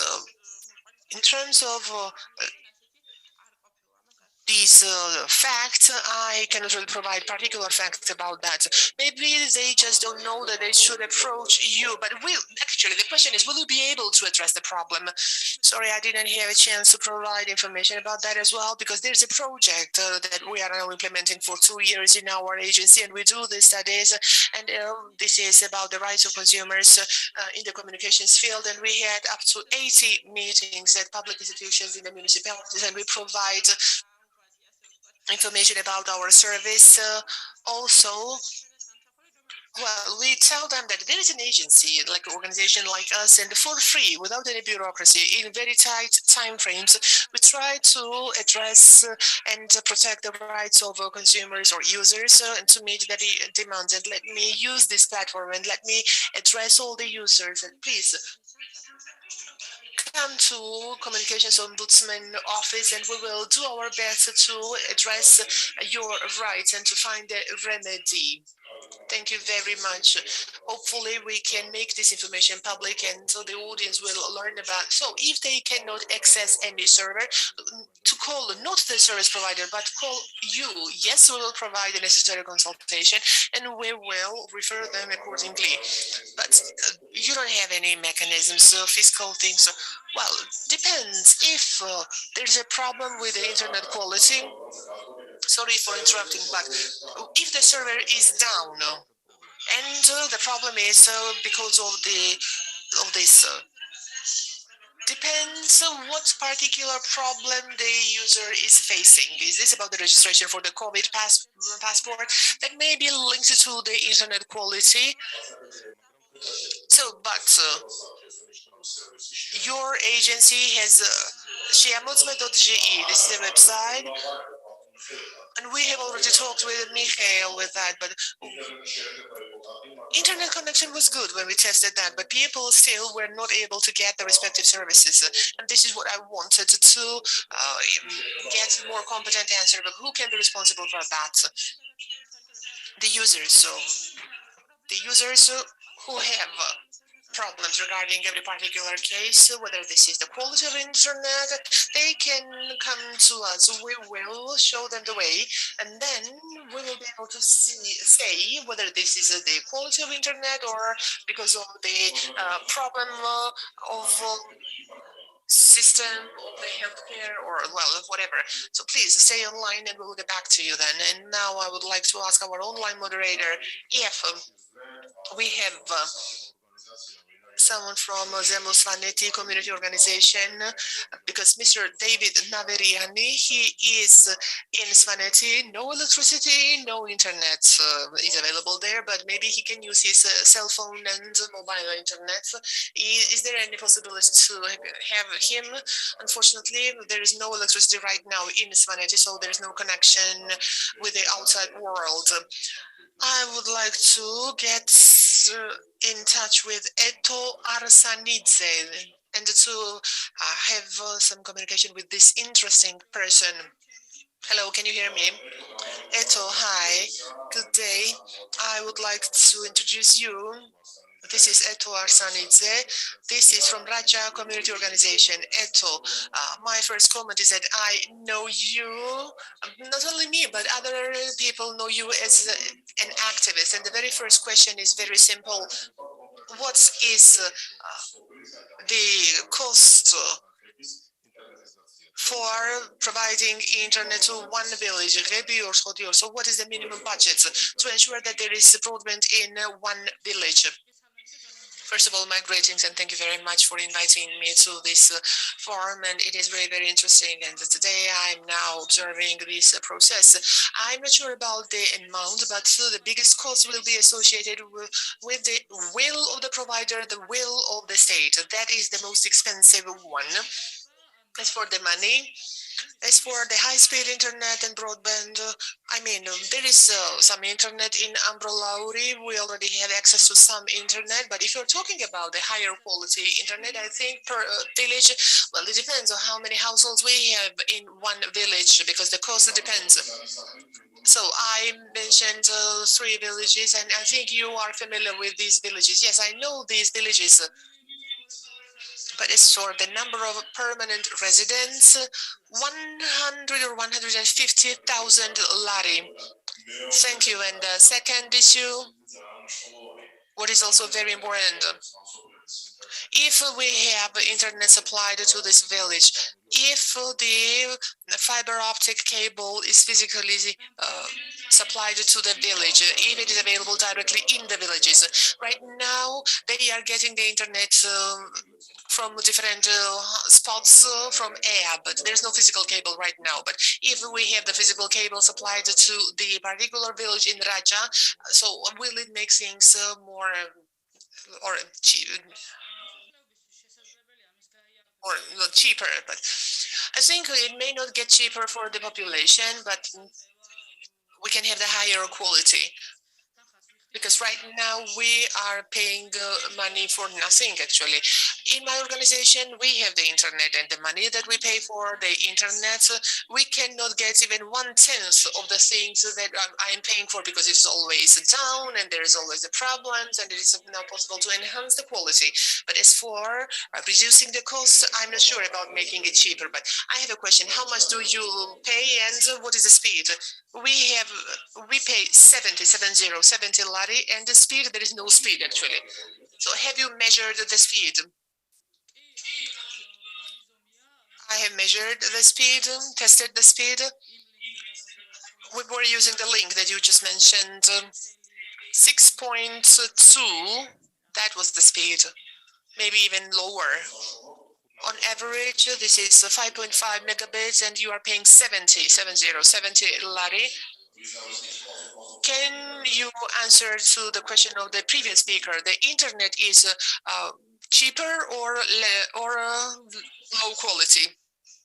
in terms of these facts, I cannot really provide particular facts about that. Maybe they just don't know that they should approach you, but actually the question is, will you be able to address the problem? Sorry, I didn't have a chance to provide information about that as well, because there's a project that we are now implementing for 2 years in our agency, and we do the studies, and this is about the rights of consumers in the communications field, and we had up to 80 meetings at public institutions in the municipalities, and we provide information about our service. Also, well, we tell them that there is an agency, like an organization like us, and for free, without any bureaucracy, in very tight time frames, we try to address and protect the rights of consumers or users and to meet the demands. And let me use this platform and let me address all the users. And please, come to Communications Ombudsman office, and we will do our best to address your rights and to find a remedy. Thank you very much. Hopefully we can make this information public, and so the audience will learn about. So if they cannot access any server, to call not the service provider, but call you. Yes, we will provide the necessary consultation, and we will refer them accordingly. But you don't have any mechanisms, fiscal things. Well, depends. If there's a problem with the internet quality, sorry for interrupting, but if the server is down, and the problem is because of this, depends on what particular problem the user is facing. Is this about the registration for the COVID passport? That may be linked to the internet quality. So, but your agency has Ombudsman.ge. This is the website. And we have already talked with Michael with that, but internet connection was good when we tested that, but people still were not able to get the respective services. And this is what I wanted to get more competent answer, but who can be responsible for that? The users. So the users who have problems regarding every particular case, whether this is the quality of internet, they can come to us. We will show them the way, and then we will be able to say whether this is the quality of internet or because of the problem of system of the healthcare or well, whatever. So please stay online and we'll get back to you then. And now I would like to ask our online moderator if we have someone from Zemo Svaneti community organization, because Mr. David Naveriani, he is in Svaneti, no electricity, no internet is available there, but maybe he can use his cell phone and mobile internet. Is there any possibility to have him? Unfortunately, there is no electricity right now in Svaneti, so there is no connection with the outside world. I would like to get in touch with Eto Arsanidze and to have some communication with this interesting person. Hello, can you hear me? Eto, hi, good day. I would like to introduce you. This is Eto Arsanidze. This is from Raja Community Organization. Eto, my first comment is that I know you, not only me, but other people know you as an activist. And the very first question is very simple. What is the cost for providing internet to one village, so what is the minimum budget to ensure that there is broadband in one village? First of all, my greetings and thank you very much for inviting me to this forum, and it is very, very interesting. And today I'm now observing this process. I'm not sure about the amount, but the biggest cost will be associated with the will of the provider, the will of the state. That is the most expensive one. As for the money, as for the high-speed internet and broadband, I mean, there is some internet in Ambrolauri. We already have access to some internet, but if you're talking about the higher quality internet, I think per village, well, it depends on how many households we have in one village, because the cost depends. So I mentioned 3 villages, and I think you are familiar with these villages. Yes, I know these villages. But as for the number of permanent residents, 100 or 150,000 lari. Thank you. And the second issue, what is also very important, if we have internet supplied to this village, if the fiber optic cable is physically supplied to the village, if it is available directly in the villages. Right now, they are getting the internet from different spots from air, but there's no physical cable right now. But if we have the physical cable supplied to the particular village in Raja, so will it make things more or not cheaper? But I think it may not get cheaper for the population, but we can have the higher quality. Because right now we are paying money for nothing, actually. In my organization, we have the internet, and the money that we pay for the internet, we cannot get even 1/10 of the things that I'm paying for, because it is always down and there is always the problems, and it is not possible to enhance the quality. But as for reducing the cost, I'm not sure about making it cheaper. But I have a question: how much do you pay, and what is the speed? We pay 70 lari, and the speed, there is no speed actually. So have you measured the speed? I have measured the speed, tested the speed. We were using the link that you just mentioned, 6.2, that was the speed, maybe even lower. On average, this is 5.5 megabits, and you are paying 70 lari. Can you answer to the question of the previous speaker? The internet is cheaper or low quality?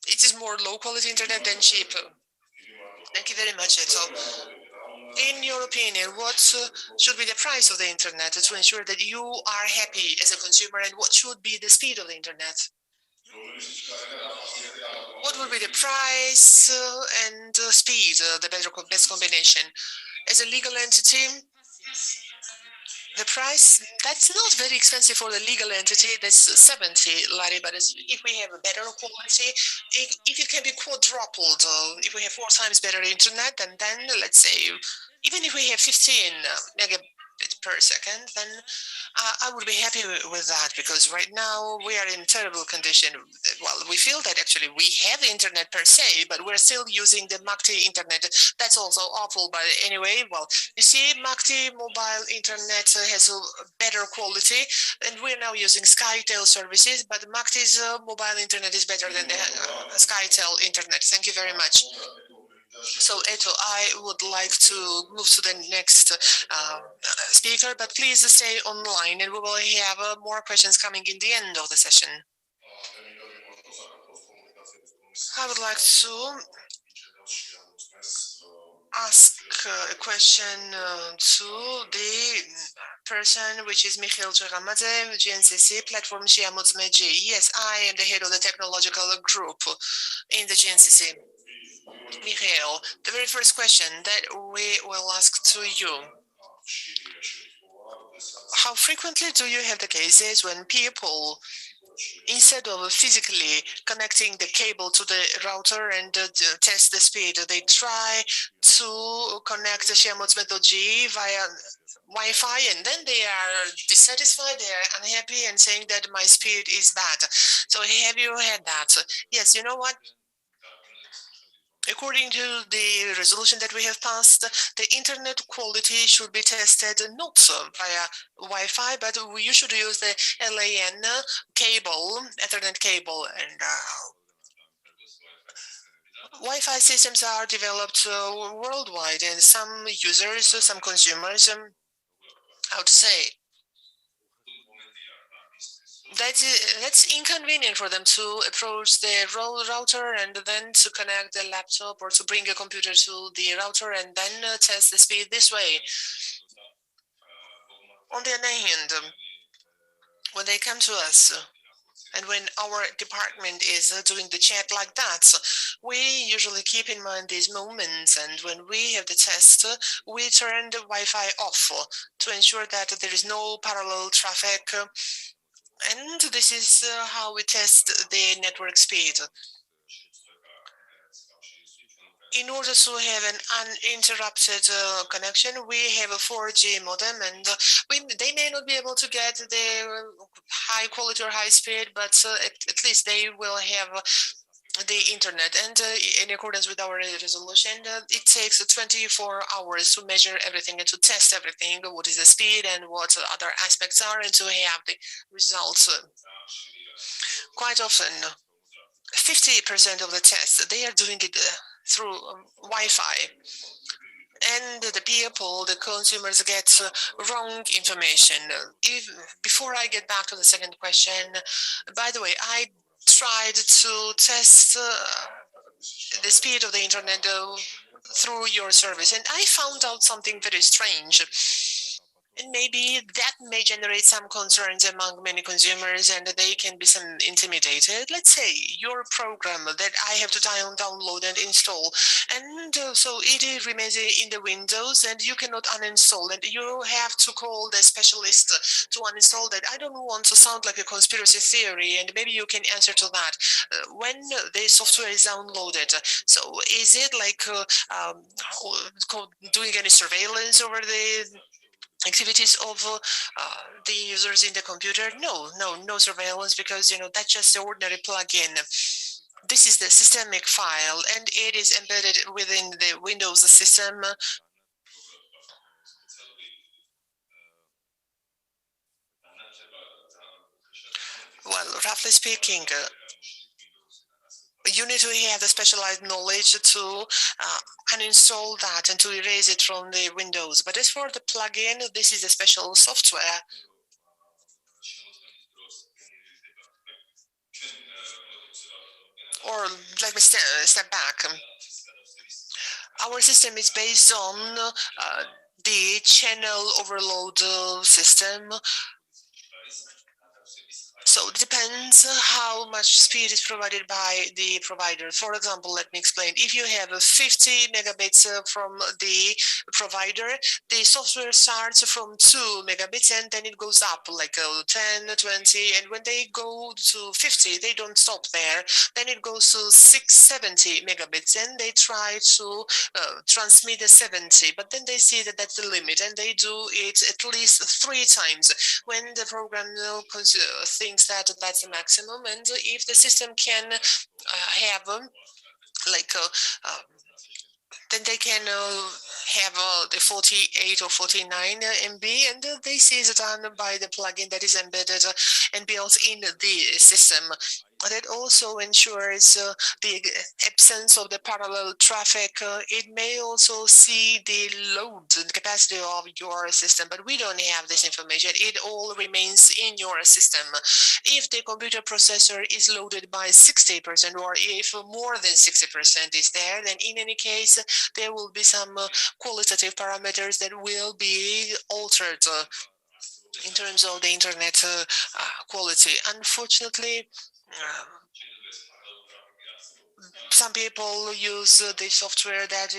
It is more low quality internet than cheaper. Thank you very much, Eto. In your opinion, what should be the price of the internet to ensure that you are happy as a consumer, and what should be the speed of the internet? What would be the price and speed, the best combination? As a legal entity, the price, that's not very expensive for the legal entity, that's 70 lari, but if we have a better quality, if it can be quadrupled, if we have 4 times better internet, and then let's say, even if we have 15 megabits per second, then I would be happy with that, because right now we are in terrible condition. Well, we feel that actually we have the internet per se, but we're still using the MACTI internet. That's also awful, but anyway, well, you see, MACTI mobile internet has a better quality, and we're now using SkyTel services, but MACTI's mobile internet is better than the SkyTel internet. Thank you very much. So, Eto, I would like to move to the next speaker, but please stay online, and we will have more questions coming in the end of the session. I would like to ask a question to the person, which is Mikhail Cheramadze, GNCC Platform Shiamutsmeji. Yes, I am the head of the technological group in the GNCC. Mikhail, the very first question that we will ask to you: how frequently do you have the cases when people, instead of physically connecting the cable to the router and test the speed, they try to connect the Shiamutsmeji via Wi-Fi, and then they are dissatisfied, they are unhappy, and saying that my speed is bad? So have you had that? Yes, you know what? According to the resolution that we have passed, the internet quality should be tested not via Wi-Fi, but you should use the LAN cable, Ethernet cable, and Wi-Fi systems are developed worldwide, and some users, some consumers, how to say, that's inconvenient for them to approach the router and then to connect the laptop or to bring a computer to the router and then test the speed this way. On the other hand, when they come to us, and when our department is doing the chat like that, we usually keep in mind these moments. And when we have the test, we turn the Wi-Fi off to ensure that there is no parallel traffic. And this is how we test the network speed. In order to have an uninterrupted connection, we have a 4G modem, and they may not be able to get the high quality or high speed, but at least they will have the internet. And in accordance with our resolution, it takes 24 hours to measure everything and to test everything, what is the speed and what other aspects are, and to have the results. Quite often, 50% of the tests, they are doing it through Wi-Fi. And the people, the consumers, get wrong information. Before I get back to the second question, by the way, I tried to test the speed of the internet through your service, and I found out something very strange. And maybe that may generate some concerns among many consumers, and they can be some intimidated. Let's say your program that I have to download and install, and so it remains in the Windows, and you cannot uninstall, and you have to call the specialist to uninstall that. I don't want to sound like a conspiracy theory, and maybe you can answer to that. When the software is downloaded, so is it like doing any surveillance over the activities of the users in the computer? No surveillance, because that's just the ordinary plugin. This is the systemic file, and it is embedded within the Windows system. Well, roughly speaking, you need to have the specialized knowledge to uninstall that and to erase it from the Windows. But as for the plugin, this is a special software. Or let me step back. Our system is based on the channel overload system. So it depends how much speed is provided by the provider. For example, let me explain. If you have 50 megabits from the provider, the software starts from 2 megabits and then it goes up like 10, 20. And when they go to 50, they don't stop there. Then it goes to 670 megabits and they try to transmit the 70. But then they see that that's the limit and they do it at least 3 times. When the program thinks that that's the maximum, and if the system can have then they can have the 48 or 49 MB, and this is done by the plugin that is embedded and built in the system. That also ensures the absence of the parallel traffic. It may also see the load and capacity of your system, but we don't have this information. It all remains in your system. If the computer processor is loaded by 60%, or if more than 60% is there, then in any case, there will be some qualitative parameters that will be altered in terms of the internet quality. Unfortunately, some people use the software that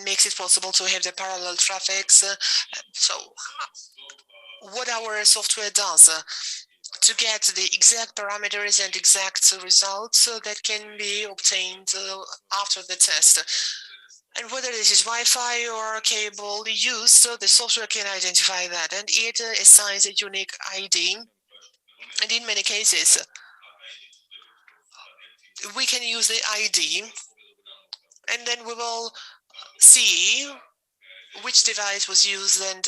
makes it possible to have the parallel traffics. So what our software does to get the exact parameters and exact results that can be obtained after the test. And whether this is Wi-Fi or cable used, the software can identify that, and it assigns a unique ID. And in many cases, we can use the ID And then we will see which device was used, and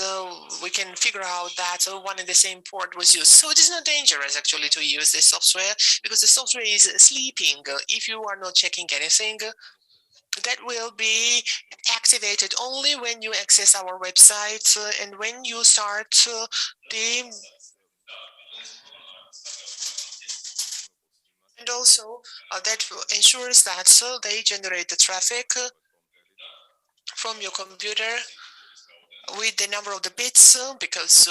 we can figure out that one and the same port was used. So it is not dangerous actually to use this software, because the software is sleeping. If you are not checking anything, that will be activated only when you access our website and when you start the. And also that ensures that they generate the traffic from your computer with the number of the bits, because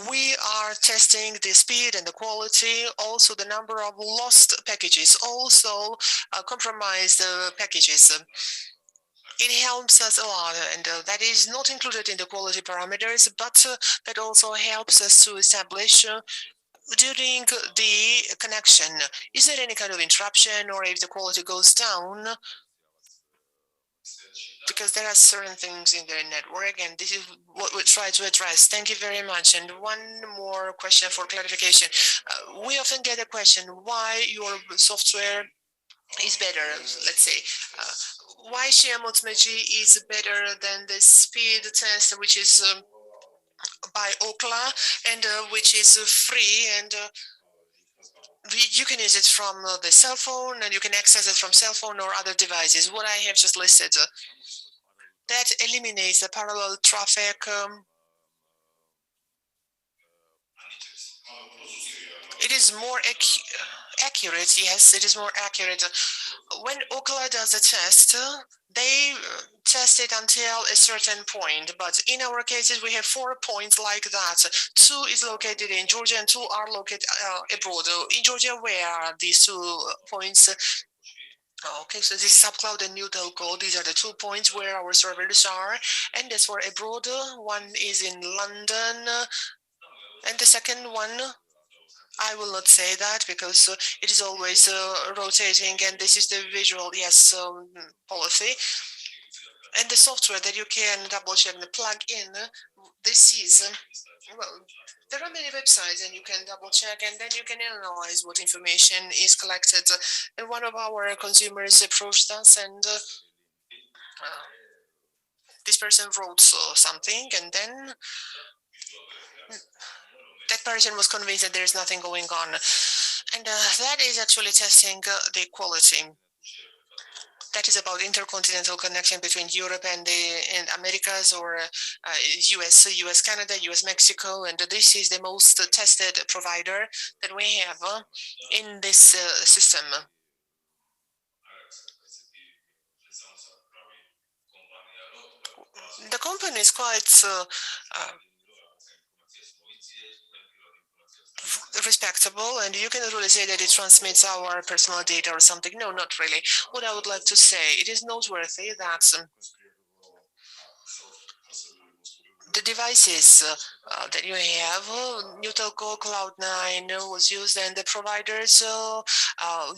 we are testing the speed and the quality, also the number of lost packages, also compromised packages. It helps us a lot, and that is not included in the quality parameters, but that also helps us to establish during the connection, is there any kind of interruption, or if the quality goes down, because there are certain things in the network, and this is what we try to address. Thank you very much. And one more question for clarification. We often get a question, why your software is better, let's say. Why ShareMultiMG is better than the speed test, which is by Ookla, and which is free, and you can use it from the cell phone, and you can access it from cell phone or other devices. What I have just listed, that eliminates the parallel traffic. It is more accurate, yes, it is more accurate. When Ookla does a test, they test it until a certain point, but in our cases, we have 4 points like that. 2 is located in Georgia and 2 are located abroad. In Georgia, where are these 2 points? Okay, so this is SubCloud and New Telco. These are the 2 points where our servers are. And as for abroad, one is in London, and the second one, I will not say that because it is always rotating, and this is the visual, yes, policy. And the software that you can double check and plug in, this is, well, there are many websites, and you can double check, and then you can analyze what information is collected. And one of our consumers approached us, and this person wrote something, and then that person was convinced that there is nothing going on. And that is actually testing the quality. That is about intercontinental connection between Europe and the Americas, or US, Canada, US, Mexico, and this is the most tested provider that we have in this system. The company is quite respectable, and you cannot really say that it transmits our personal data or something. No, not really. What I would like to say, it is noteworthy that the devices that you have, New Telco, Cloud9 was used, and the providers,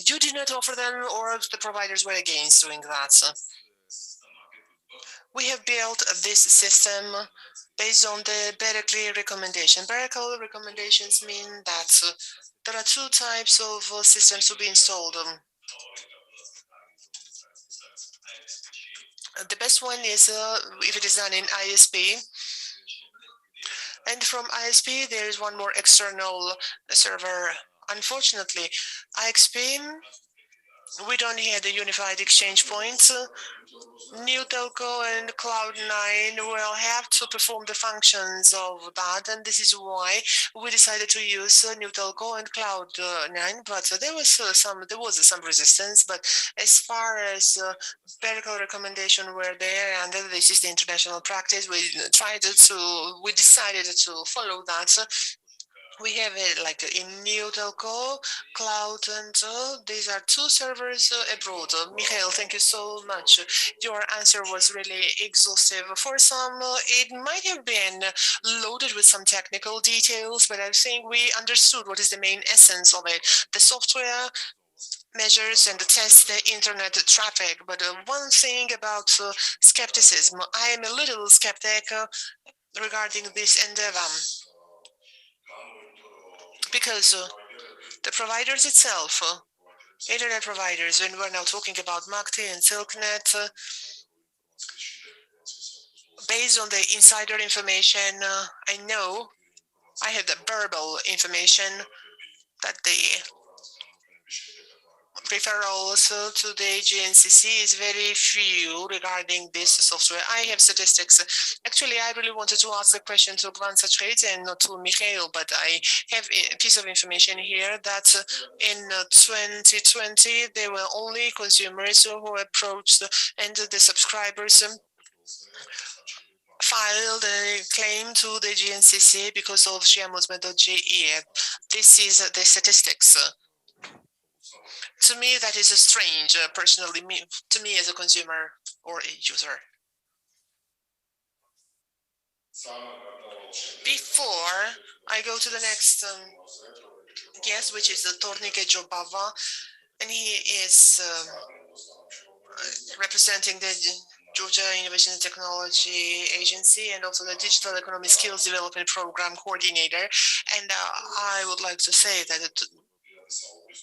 you did not offer them, or the providers were against doing that. We have built this system based on the Berkeley recommendation. Berkeley recommendations mean that there are 2 types of systems to be installed. The best one is if it is done in ISP. And from ISP, there is one more external server. Unfortunately, IXP, we don't have the unified exchange points. New Telco and Cloud9 will have to perform the functions of that, and this is why we decided to use New Telco and Cloud9. But there was some resistance. But as far as Berkeley recommendation were there, and this is the international practice, we decided to follow that. We have it like in New Telco, Cloud, and these are 2 servers abroad. Mikhail, thank you so much. Your answer was really exhaustive. For some, it might have been loaded with some technical details, but I think we understood what is the main essence of it. The software measures and tests the internet traffic. But one thing about skepticism, I am a little skeptic regarding this endeavor, because the providers itself internet providers, when we're now talking about MACTI and SilkNet, based on the insider information, I know I have the verbal information that the referrals to the GNCC is very few regarding this software. I have statistics. Actually, I really wanted to ask a question to Gvan Sachete and not to Mikhail, but I have a piece of information here that in 2020, there were only consumers who approached and the subscribers filed a claim to the GNCC because of Shiamuzme.ge. This is the statistics. To me, that is strange, personally, to me as a consumer or a user. Before I go to the next guest, which is Tornike Jobava, and he is representing the Georgia Innovation and Technology Agency and also the Digital Economy Skills Development Program Coordinator. And I would like to say that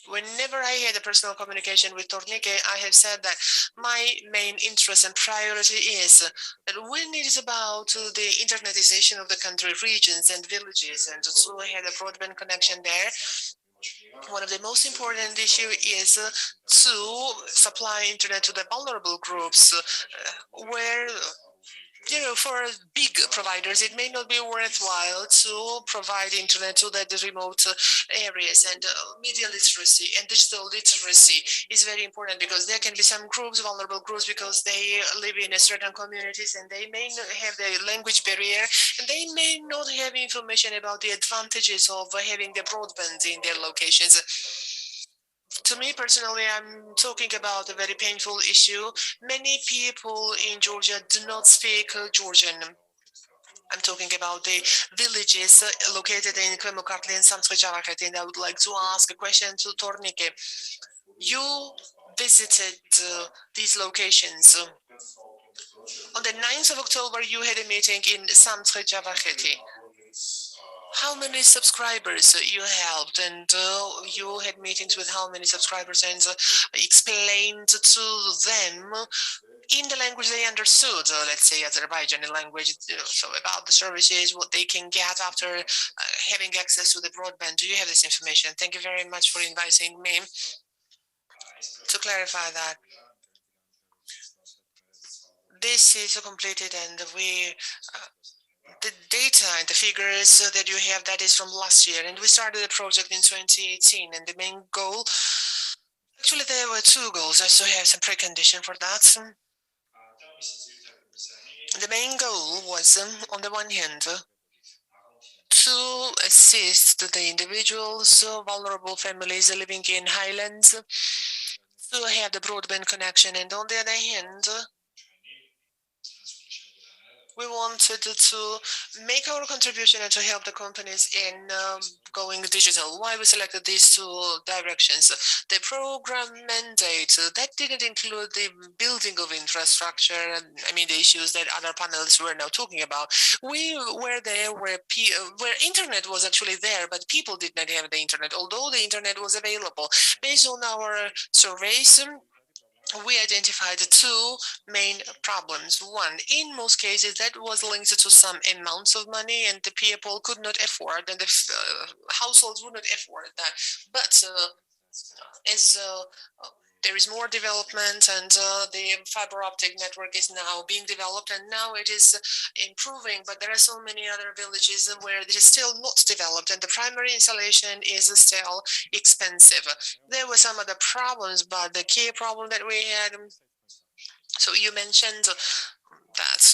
whenever I had a personal communication with Tornike, I have said that my main interest and priority is that when it is about the internetization of the country, regions and villages, and so I had a broadband connection there, one of the most important issues is to supply internet to the vulnerable groups where, for big providers, it may not be worthwhile to provide internet to the remote areas, and media literacy and digital literacy is very important because there can be some groups, vulnerable groups, because they live in a certain communities and they may not have the language barrier and they may not have information about the advantages of having the broadband in their locations. To me personally, I'm talking about a very painful issue. Many people in Georgia do not speak Georgian. I'm talking about the villages located in Kvemukartli and Samtskhe-Javakheti, and I would like to ask a question to Tornike. You visited these locations. On the 9th of October, you had a meeting in Samtskhe-Javakheti. How many subscribers you helped, and you had meetings with how many subscribers, and explained to them in the language they understood, let's say Azerbaijani language, so about the services, what they can get after having access to the broadband. Do you have this information? Thank you very much for inviting me to clarify that. This is completed, and the data and the figures that you have, that is from last year, and we started the project in 2018, and the main goal, actually there were two goals. I still have some precondition for that. The main goal was, on the one hand, to assist the individuals, vulnerable families living in highlands, to have the broadband connection, and on the other hand, we wanted to make our contribution and to help the companies in going digital. Why we selected these two directions? The program mandate, that didn't include the building of infrastructure, I mean the issues that other panelists were now talking about. We were there where internet was actually there, but people did not have the internet, although the internet was available. Based on our surveys, we identified two main problems. One, in most cases, that was linked to some amounts of money, and the people could not afford, and the households would not afford that. But as there is more development, and the fiber optic network is now being developed, and now it is improving, but there are so many other villages where it is still not developed, and the primary installation is still expensive. There were some other problems, but the key problem that we had, so you mentioned that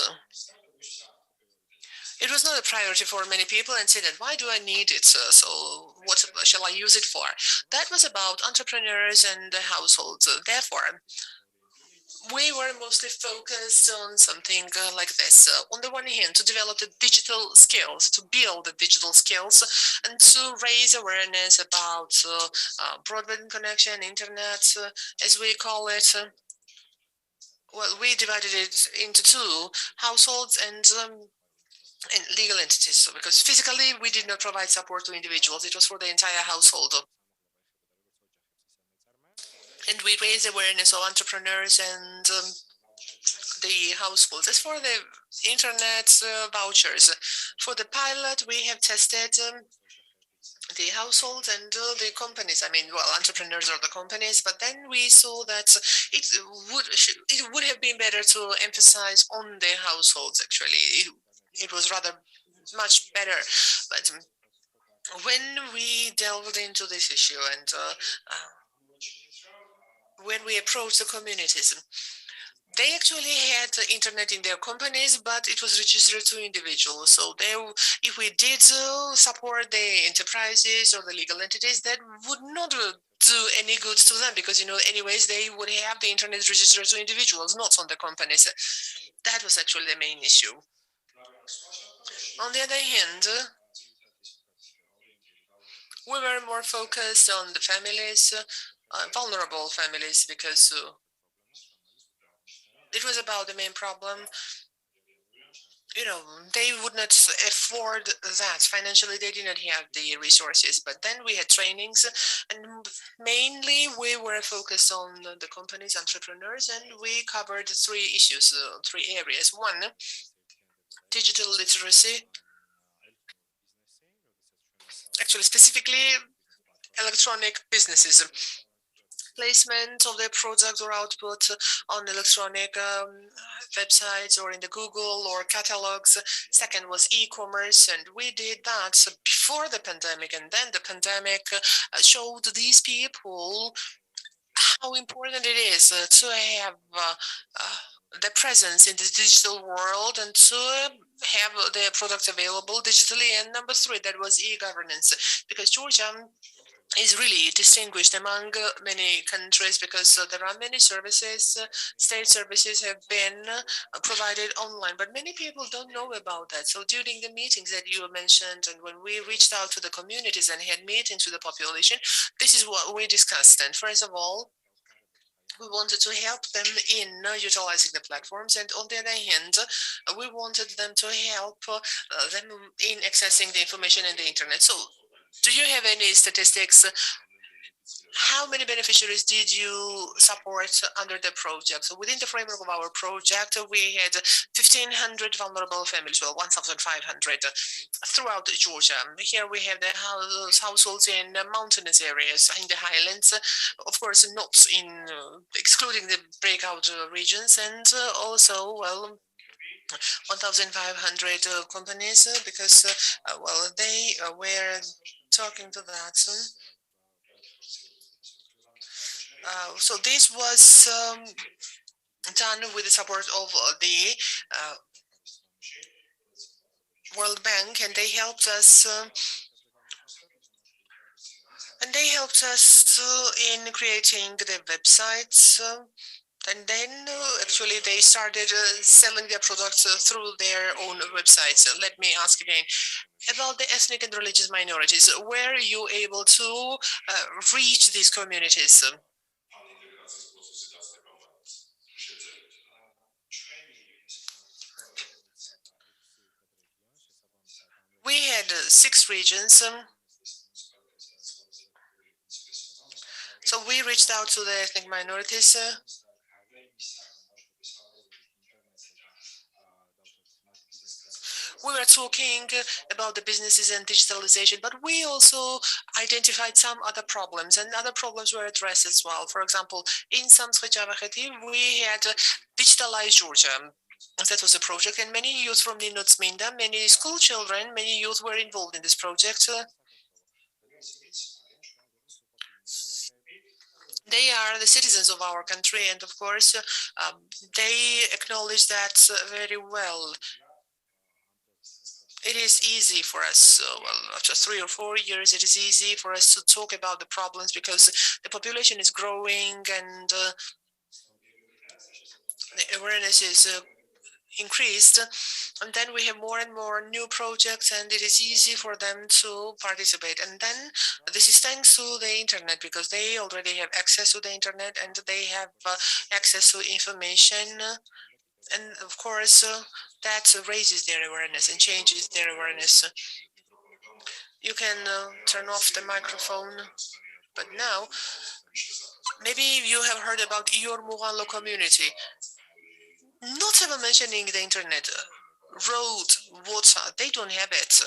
it was not a priority for many people, and said that, why do I need it? So what shall I use it for? That was about entrepreneurs and households. Therefore, we were mostly focused on something like this. On the one hand, to develop the digital skills, to build the digital skills, and to raise awareness about broadband connection, internet, as we call it. Well, we divided it into two, households and legal entities. So because physically we did not provide support to individuals, it was for the entire household. and we raise awareness of entrepreneurs and the households. As for the internet vouchers, for the pilot, we have tested the households and the companies. I mean, well, entrepreneurs are the companies, but then we saw that it would have been better to emphasize on the households. Actually, it was rather much better, but when we delved into this issue and when we approached the communities, they actually had the internet in their companies, but it was registered to individuals. So if we did support the enterprises or the legal entities, that would not do any good to them, because, anyways, they would have the internet registered to individuals, not on the companies. That was actually the main issue. On the other hand, we were more focused on the families, vulnerable families, because it was about the main problem. They would not afford that. Financially, they did not have the resources. But then we had trainings, and mainly we were focused on the companies, entrepreneurs, and we covered three issues, three areas. One, digital literacy. Actually, specifically, electronic businesses. Placement of their product or output on electronic websites or in the Google or catalogs. Second was e-commerce, and we did that before the pandemic, and then the pandemic showed these people how important it is to have the presence in the digital world and to have their products available digitally. And number three, that was e-governance, because Georgia is really distinguished among many countries, because there are many services, state services have been provided online, but many people don't know about that. So during the meetings that you mentioned, and when we reached out to the communities and had meetings with the population, this is what we discussed. And first of all, we wanted to help them in utilizing the platforms, and on the other hand, we wanted them to help them in accessing the information in the internet. So do you have any statistics? How many beneficiaries did you support under the project? So within the framework of our project, we had 1,500 vulnerable families, well, 1,500 throughout Georgia. Here we have the households in mountainous areas, in the highlands, of course, not in excluding the breakout regions, and also, well, 1,500 companies, because, well, they were talking to that. So this was done with the support of the World Bank, and they helped us. In creating the websites. And then actually they started selling their products through their own websites. Let me ask again about the ethnic and religious minorities. Were you able to reach these communities? We had 6 regions. So we reached out to the ethnic minorities. We were talking about the businesses and digitalization, but we also identified some other problems, and other problems were addressed as well. For example, in Samtskhe-Javakheti, we had digitalized Georgia. That was a project, and many youth from Ninotsminda, many school children, many youth were involved in this project. They are the citizens of our country, and of course, they acknowledge that very well. It is easy for us, well, after 3 or 4 years, it is easy for us to talk about the problems, because the population is growing and the awareness is increased, and then we have more and more new projects, and it is easy for them to participate. And then this is thanks to the internet, because they already have access to the internet, and they have access to information, and of course that raises their awareness and changes their awareness. You can turn off the microphone, but now Maybe you have heard about Yormugalo community. Not even mentioning the internet, road, water, they don't have it,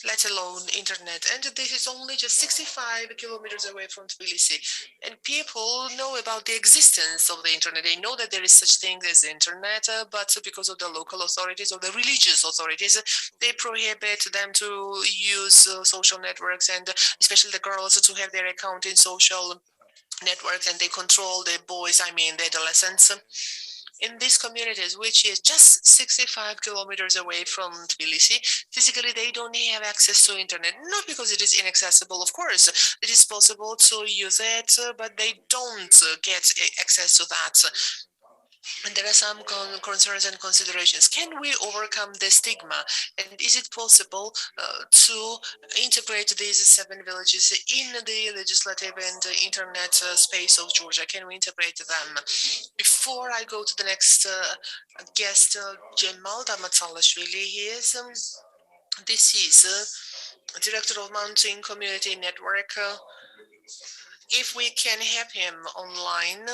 let alone internet. And this is only just 65 kilometers away from Tbilisi. And people know about the existence of the internet. They know that there is such thing as the internet, but because of the local authorities or the religious authorities, they prohibit them to use social networks, and especially the girls to have their account in social networks, and they control the boys, I mean the adolescents. In these communities, which is just 65 kilometers away from Tbilisi, physically they don't have access to internet, not because it is inaccessible. Of course, it is possible to use it, but they don't get access to that. And there are some concerns and considerations. Can we overcome the stigma? And is it possible to integrate these 7 villages in the legislative and internet space of Georgia? Can we integrate them? Before I go to the next guest, Cemal Damatsalashvili, he is, this is Director of Mountain Community Network. If we can have him online.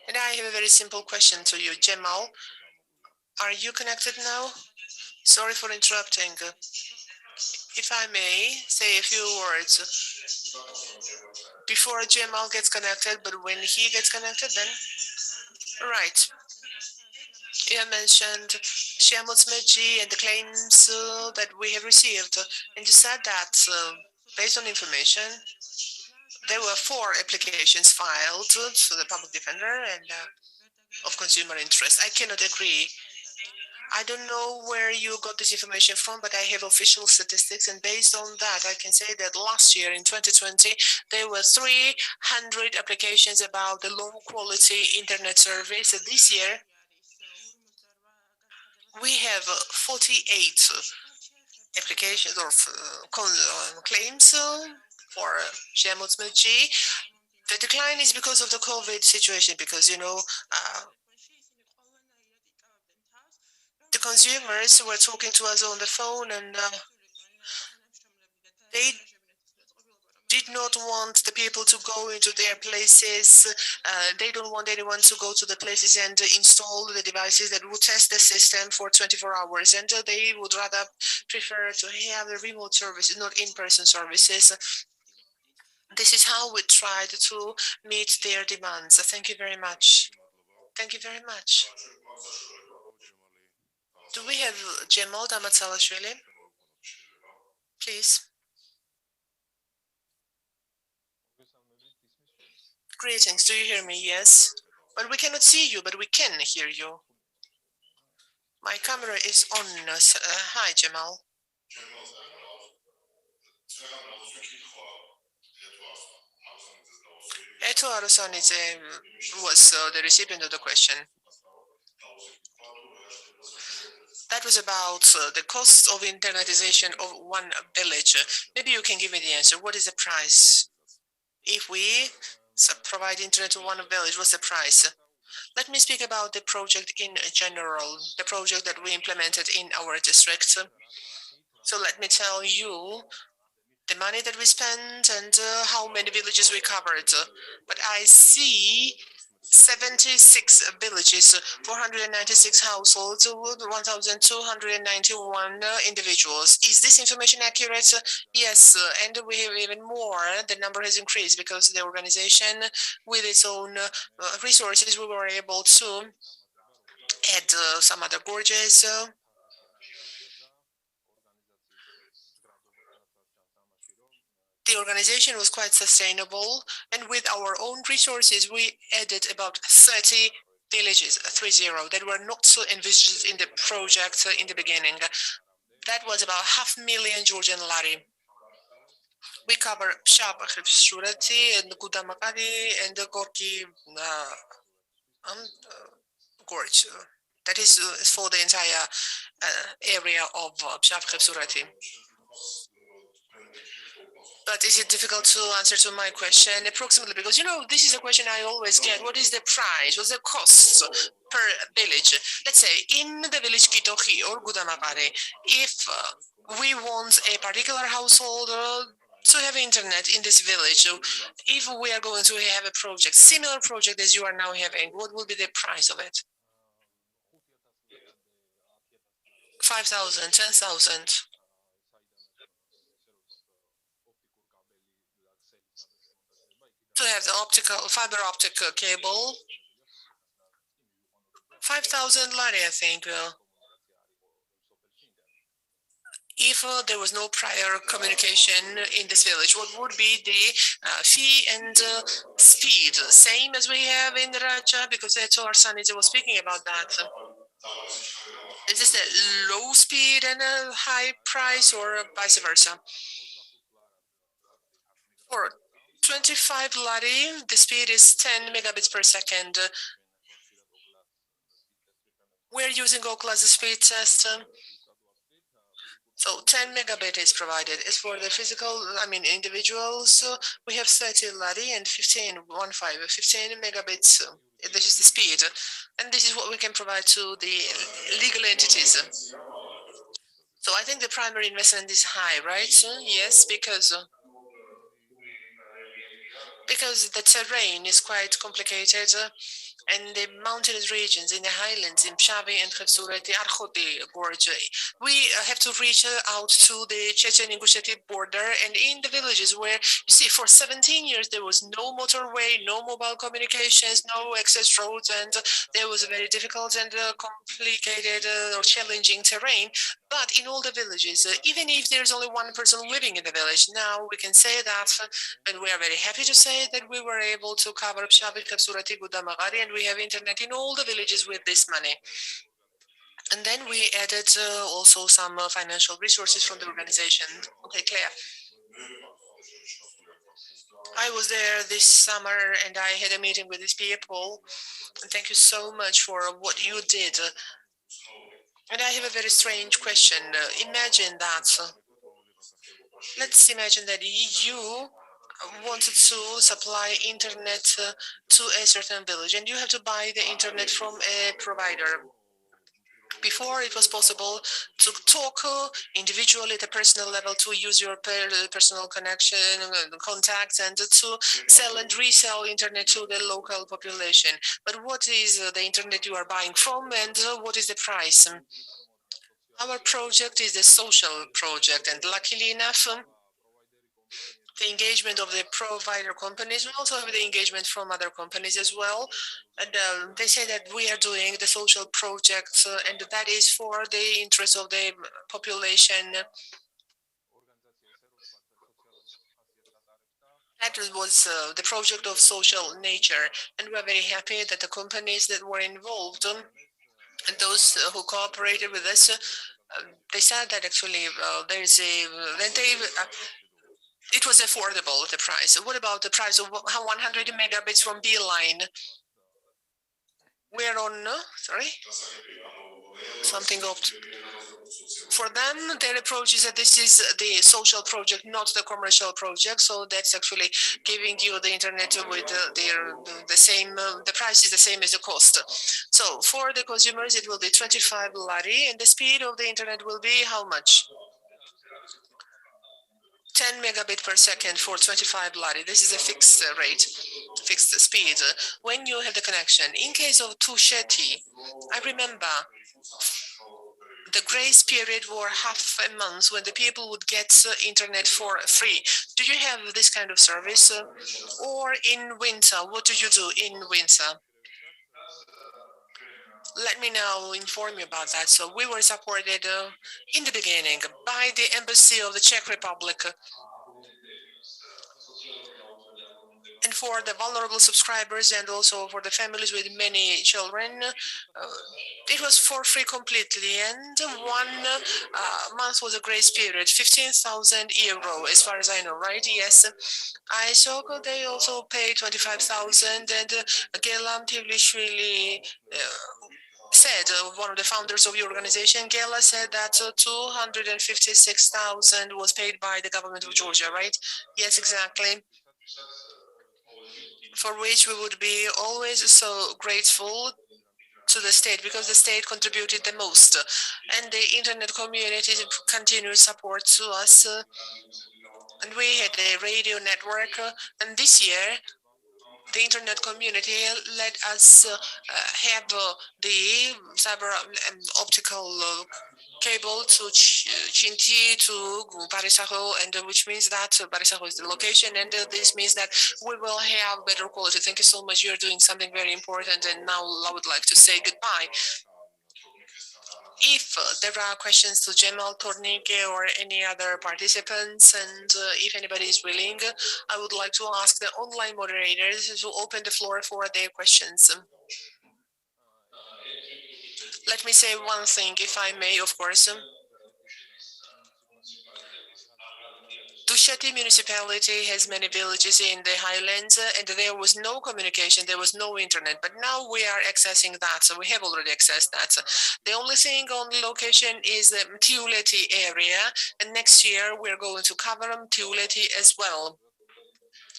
And I have a very simple question to you, Cemal. Are you connected now? Sorry for interrupting. If I may say a few words before Cemal gets connected, but when he gets connected, then right. You mentioned Shamutsmeji and the claims that we have received, and you said that based on information, there were 4 applications filed to the public defender and of consumer interest. I cannot agree. I don't know where you got this information from, but I have official statistics, and based on that, I can say that last year in 2020, there were 300 applications about the low quality internet service. And this year, we have 48 applications or claims for Shamutsmeji. The decline is because of the COVID situation, because, the consumers were talking to us on the phone, and they did not want the people to go into their places. They don't want anyone to go to the places and install the devices that would test the system for 24 hours. And they would rather prefer to have the remote services, not in-person services. This is how we tried to meet their demands. Thank you very much. Thank you very much. Do we have Cemal Damatsalashvili? Please. Greetings, do you hear me? Yes. But we cannot see you, but we can hear you. My camera is on. Hi, Cemal. Eto Arusanidze was the recipient of the question. That was about the cost of internetization of one village. Maybe you can give me the answer. What is the price? If we provide internet to one village, what's the price? Let me speak about the project in general, the project that we implemented in our district. So let me tell you the money that we spent and how many villages we covered. But I see 76 villages, 496 households, 1,291 individuals. Is this information accurate? Yes, and we have even more. The number has increased because the organization, with its own resources, we were able to add some other gorges. The organization was quite sustainable, and with our own resources, we added about 30 villages, 30, that were not so envisaged in the project in the beginning. That was about 500,000 Georgian lari. We cover Pshab, Surati, and Gudamakari, and the Gorky gorge. That is for the entire area of Pshab, Surati. But is it difficult to answer to my question approximately? Because, this is a question I always get. What is the price? What's the cost per village? Let's say in the village Kitohi or Gudamakare, if we want a particular household to have internet in this village. So if we are going to have a project, similar project as you are now having, what will be the price of it? 5,000, 10,000. To have the fiber optic cable, 5,000 lari, I think. If there was no prior communication in this village, what would be the fee and speed? Same as we have in Raja, because that's our Sanidze was speaking about that. Is this a low speed and a high price, or vice versa? For 25 lari, the speed is 10 megabits per second. We're using Ookla as a speed test. So 10 megabit is provided. As for the physical, individuals, we have 30 lari and 15 megabits. This is the speed. And this is what we can provide to the legal entities. So I think the primary investment is high, right? Yes, because the terrain is quite complicated. And the mountainous regions in the highlands in Pshavi and Khevsura, the Arkhoti gorge, we have to reach out to the Chechen-Ingushetia border, and in the villages where, you see, for 17 years there was no motorway, no mobile communications, no access roads, and there was a very difficult and complicated or challenging terrain. But in all the villages, even if there's only one person living in the village, now we can say that, and we are very happy to say that we were able to cover Pshavi, Khevsura, Gudamagari, and we have internet in all the villages with this money. And then we added also some financial resources from the organization. Okay, Claire. I was there this summer and I had a meeting with these people. And thank you so much for what you did. And I have a very strange question. Imagine that. Let's imagine that you wanted to supply internet to a certain village and you have to buy the internet from a provider. Before, it was possible to talk individually at a personal level, to use your personal connection, contacts, and to sell and resell internet to the local population. But what is the internet you are buying from, and what is the price? Our project is a social project, and luckily enough, the engagement of the provider companies, we also have the engagement from other companies as well. And they say that we are doing the social projects, and that is for the interest of the population. That was the project of social nature, and we're very happy that the companies that were involved and those who cooperated with us, they said that actually it was affordable, the price. What about the price of 100 megabits from Beeline? We're on, sorry? Something up. For them, their approach is that this is the social project, not the commercial project. So that's actually giving you the internet with the same, the price is the same as the cost. So for the consumers, it will be 25 lari, and the speed of the internet will be how much? 10 megabit per second for 25 lari. This is a fixed rate, fixed speed. When you have the connection, in case of Tusheti, I remember the grace period were half a month when the people would get internet for free. Do you have this kind of service? Or in winter, what do you do in winter? Let me now inform you about that. So we were supported in the beginning by the Embassy of the Czech Republic. And for the vulnerable subscribers and also for the families with many children, it was for free completely. And 1 month was a grace period, 15,000 euro, as far as I know, right? Yes. I saw they also paid 25,000, and Gelam Tivlishvili said, one of the founders of your organization, Gela, said that 256,000 was paid by the government of Georgia, right? Yes, exactly. For which we would be always so grateful to the state, because the state contributed the most. And the internet community continued support to us. and we had a radio network, and this year the internet community let us have the cyber optical cable to Chinti to Barisaho, and which means that Barisaho is the location, and this means that we will have better quality. Thank you so much. You're doing something very important, and now I would like to say goodbye. If there are questions to Cemal Tornike or any other participants, and if anybody is willing, I would like to ask the online moderators to open the floor for their questions. Let me say one thing, if I may, of course. Dusheti municipality has many villages in the highlands, and there was no communication, there was no internet, but now we are accessing that, so we have already accessed that. The only thing on the location is the Tiuleti area, and next year we're going to cover Tiuleti as well.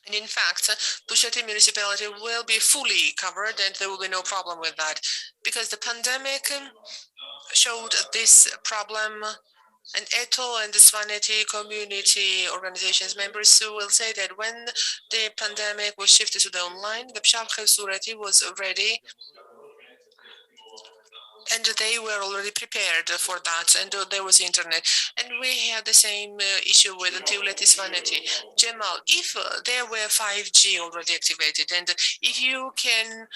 And in fact, Dusheti municipality will be fully covered, and there will be no problem with that, because the pandemic showed this problem. And ETO and the Svaneti community organizations members will say that when the pandemic was shifted to the online, the Pshavkhe Sureti was ready, and they were already prepared for that, and there was internet. And we had the same issue with Tiuleti Svaneti. Cemal, if there were 5G already activated, and if you can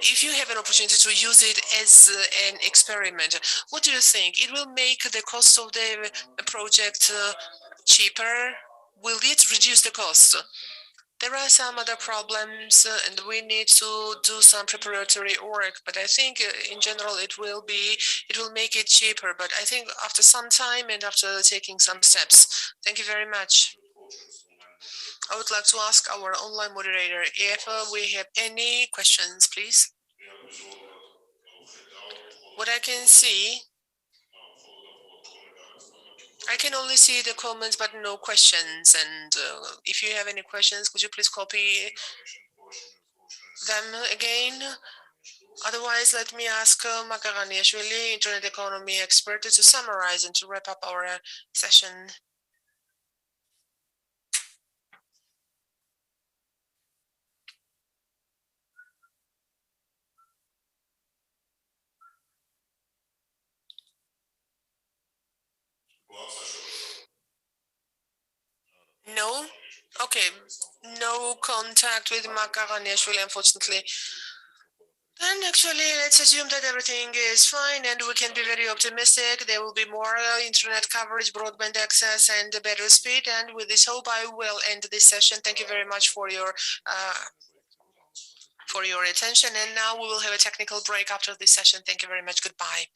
if you have an opportunity to use it as an experiment, what do you think? It will make the cost of the project cheaper? Will it reduce the cost? There are some other problems, and we need to do some preparatory work. But I think, in general, it will make it cheaper. But I think after some time and after taking some steps. Thank you very much. I would like to ask our online moderator if we have any questions, please. What I can see, I can only see the comments but no questions. And if you have any questions, could you please copy them again? Otherwise, let me ask Maka Ghaniashvili, Internet Economy expert, to summarize and to wrap up our session. No? Okay. No contact with Maka Ghaniashvili, unfortunately. And actually, let's assume that everything is fine and we can be very optimistic. There will be more internet coverage, broadband access, and better speed. And with this hope, I will end this session. Thank you very much for your attention. And now we will have a technical break after this session. Thank you very much. Goodbye.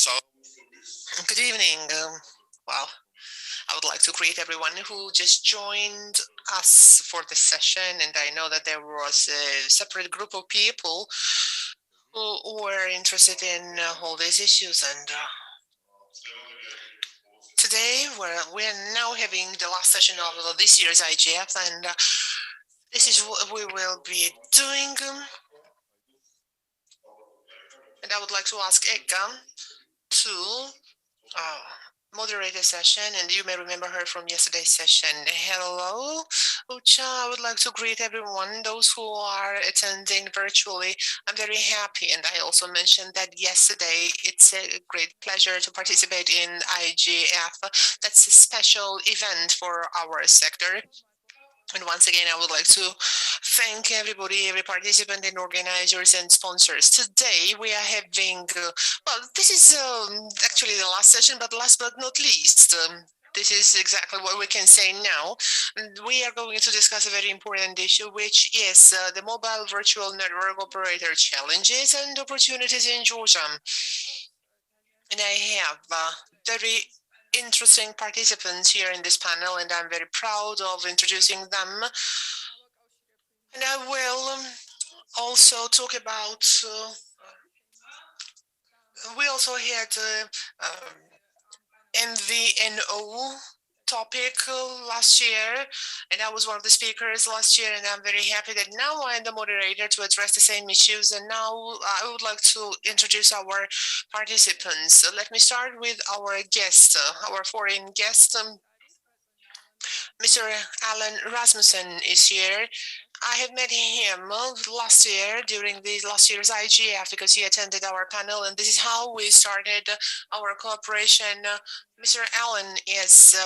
So, good evening. Well, I would like to greet everyone who just joined us for this session, and I know that there was a separate group of people who were interested in all these issues. And today we're now having the last session of this year's IGF, and this is what we will be doing. And I would like to ask Eka to moderate a session, and you may remember her from yesterday's session. Hello, Ucha. I would like to greet everyone, those who are attending virtually. I'm very happy, and I also mentioned that yesterday. It's a great pleasure to participate in IGF. That's a special event for our sector. And once again, I would like to thank everybody, every participant and organizers and sponsors. Today, we are having, well, this is actually the last session, but last but not least, this is exactly what we can say now. We are going to discuss a very important issue, which is the mobile virtual network operator challenges and opportunities in Georgia. And I have very interesting participants here in this panel, and I'm very proud of introducing them. And I will also talk about, we also had MVNO topic last year, and I was one of the speakers last year, and I'm very happy that now I'm the moderator to address the same issues. And now I would like to introduce our participants. Let me start with our guest, our foreign guest. Mr. Alan Rasmussen is here. I have met him last year during the last year's IGF because he attended our panel, and this is how we started our cooperation. Mr. Allen is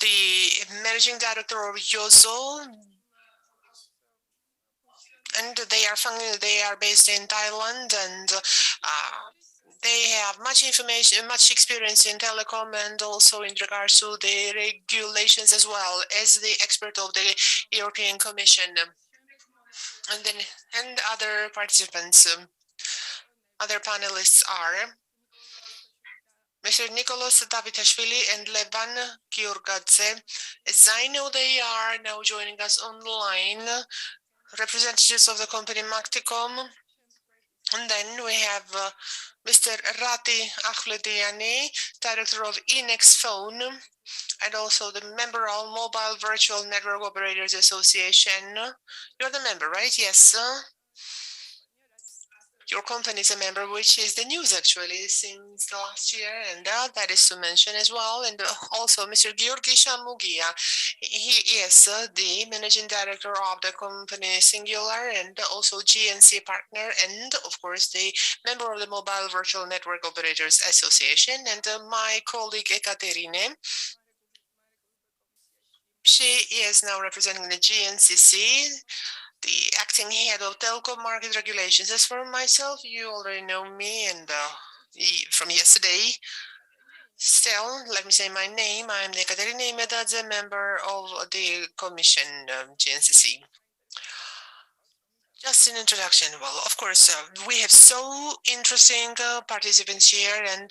the managing director of Yozo, and they are based in Thailand, and they have much information, much experience in telecom, and also in regards to the regulations, as well as the expert of the European Commission. And other participants, other panelists are Mr. Nicholas Davitashvili and Levan Georgadze. As I know, they are now joining us online, representatives of the company Macticom. And then we have Mr. Rati Ahmediani, director of Inex Phone, and also the member of Mobile Virtual Network Operators Association. You're the member, right? Yes. Your company is a member, which is the news actually since last year, and that is to mention as well. And also Mr. Georgi Shamugia, he is the managing director of the company Singular, and also GNC partner, and of course the member of the Mobile Virtual Network Operators Association. And my colleague Ekaterine, she is now representing the GNCC, the acting head of telecom market regulations. As for myself, you already know me and from yesterday. Still, let me say my name. I'm Ekaterina Medadze, member of the commission GNCC. Just an introduction. Well, of course, we have so interesting participants here, and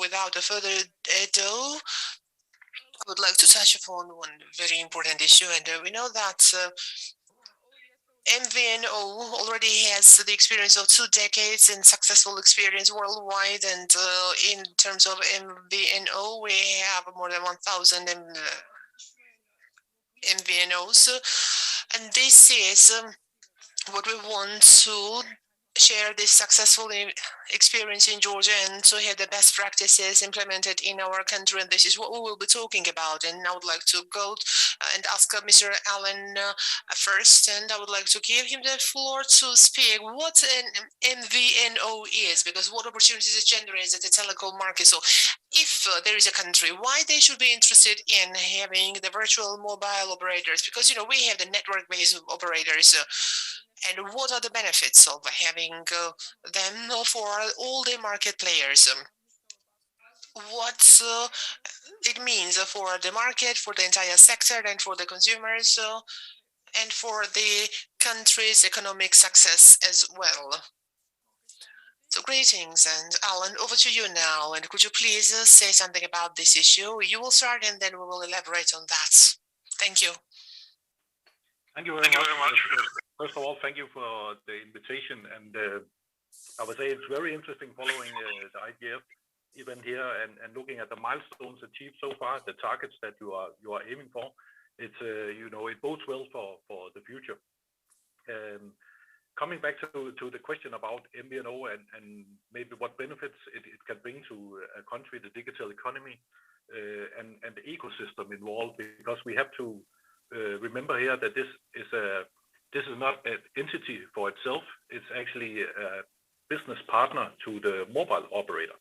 without a further ado, I would like to touch upon one very important issue, and we know that MVNO already has the experience of 2 decades and successful experience worldwide. And in terms of MVNO, we have more than 1,000 MVNOs. And this is what we want to share this successful experience in Georgia and to have the best practices implemented in our country. And this is what we will be talking about. And I would like to go and ask Mr. Allen first, and I would like to give him the floor to speak what an MVNO is, because what opportunities it generates at the telecom market. So if there is a country, why they should be interested in having the virtual mobile operators, because, you know, we have the network-based operators, and what are the benefits of having them for all the market players? What it means for the market, for the entire sector, and for the consumers, and for the country's economic success as well. So greetings, and Alan, over to you now. And could you please say something about this issue? You will start, and then we will elaborate on that. Thank you. Thank you very much. First of all, thank you for the invitation. And I would say it's very interesting following the IGF event here and looking at the milestones achieved so far, the targets that you are aiming for. It's it bodes well for the future. Coming back to the question about MVNO and maybe what benefits it can bring to a country, the digital economy, and the ecosystem involved, because we have to remember here that this is not an entity for itself. It's actually a business partner to the mobile operator.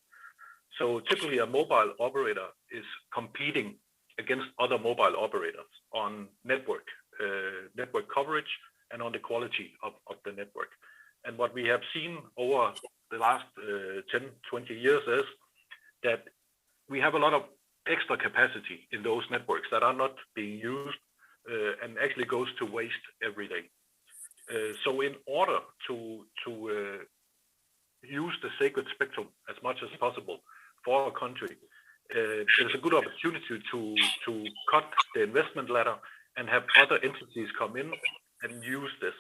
So typically a mobile operator is competing against other mobile operators on network coverage and on the quality of the network. And what we have seen over the last 10, 20 years is that we have a lot of extra capacity in those networks that are not being used and actually goes to waste every day. So in order to use the sacred spectrum as much as possible for a country, there's a good opportunity to cut the investment ladder and have other entities come in and use this.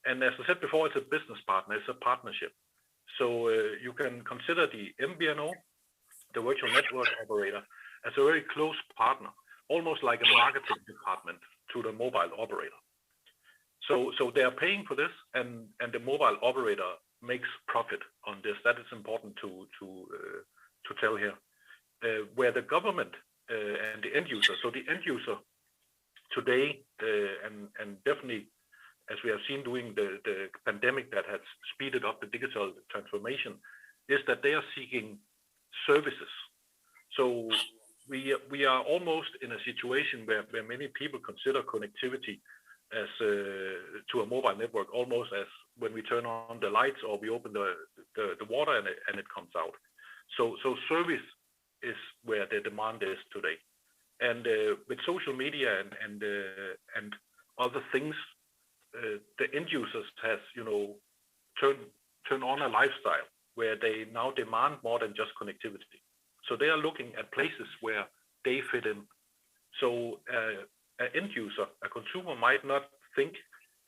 And as I said before, it's a business partner, it's a partnership. So you can consider the MVNO, the virtual network operator, as a very close partner, almost like a marketing department to the mobile operator. So they are paying for this, and the mobile operator makes profit on this. That is important to tell here. Where the government and the end user, so the end user today, and definitely as we have seen during the pandemic that has speeded up the digital transformation, is that they are seeking services. So we are almost in a situation where many people consider connectivity as to a mobile network almost as when we turn on the lights or we open the water and it comes out. So service is where the demand is today. And with social media and other things, the end users has turn on a lifestyle where they now demand more than just connectivity. So they are looking at places where they fit in. So an end user, a consumer might not think,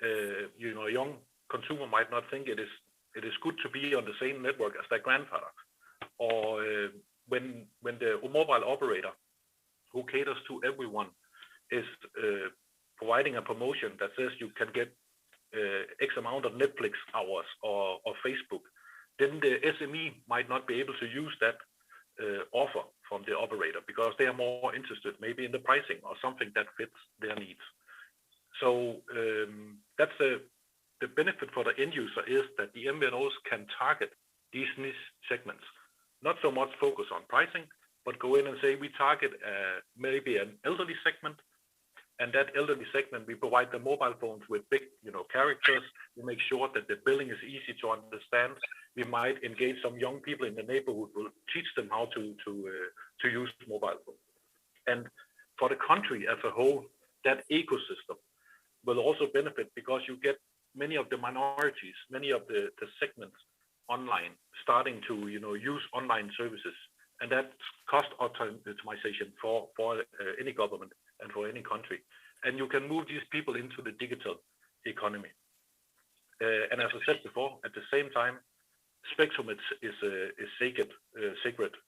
a young consumer might not think it is good to be on the same network as their grandfather. Or when the mobile operator who caters to everyone is providing a promotion that says you can get X amount of Netflix hours or Facebook, then the SME might not be able to use that offer from the operator because they are more interested maybe in the pricing or something that fits their needs. So that's the benefit for the end user, is that the MVNOs can target these niche segments, not so much focus on pricing, but go in and say we target maybe an elderly segment, and that elderly segment we provide the mobile phones with big characters. We make sure that the billing is easy to understand. We might engage some young people in the neighborhood, will teach them how to use mobile phones. And for the country as a whole, that ecosystem will also benefit because you get many of the minorities, many of the segments online starting to use online services, and that's cost optimization for any government and for any country. And you can move these people into the digital economy. And as I said before, at the same time, spectrum is sacred,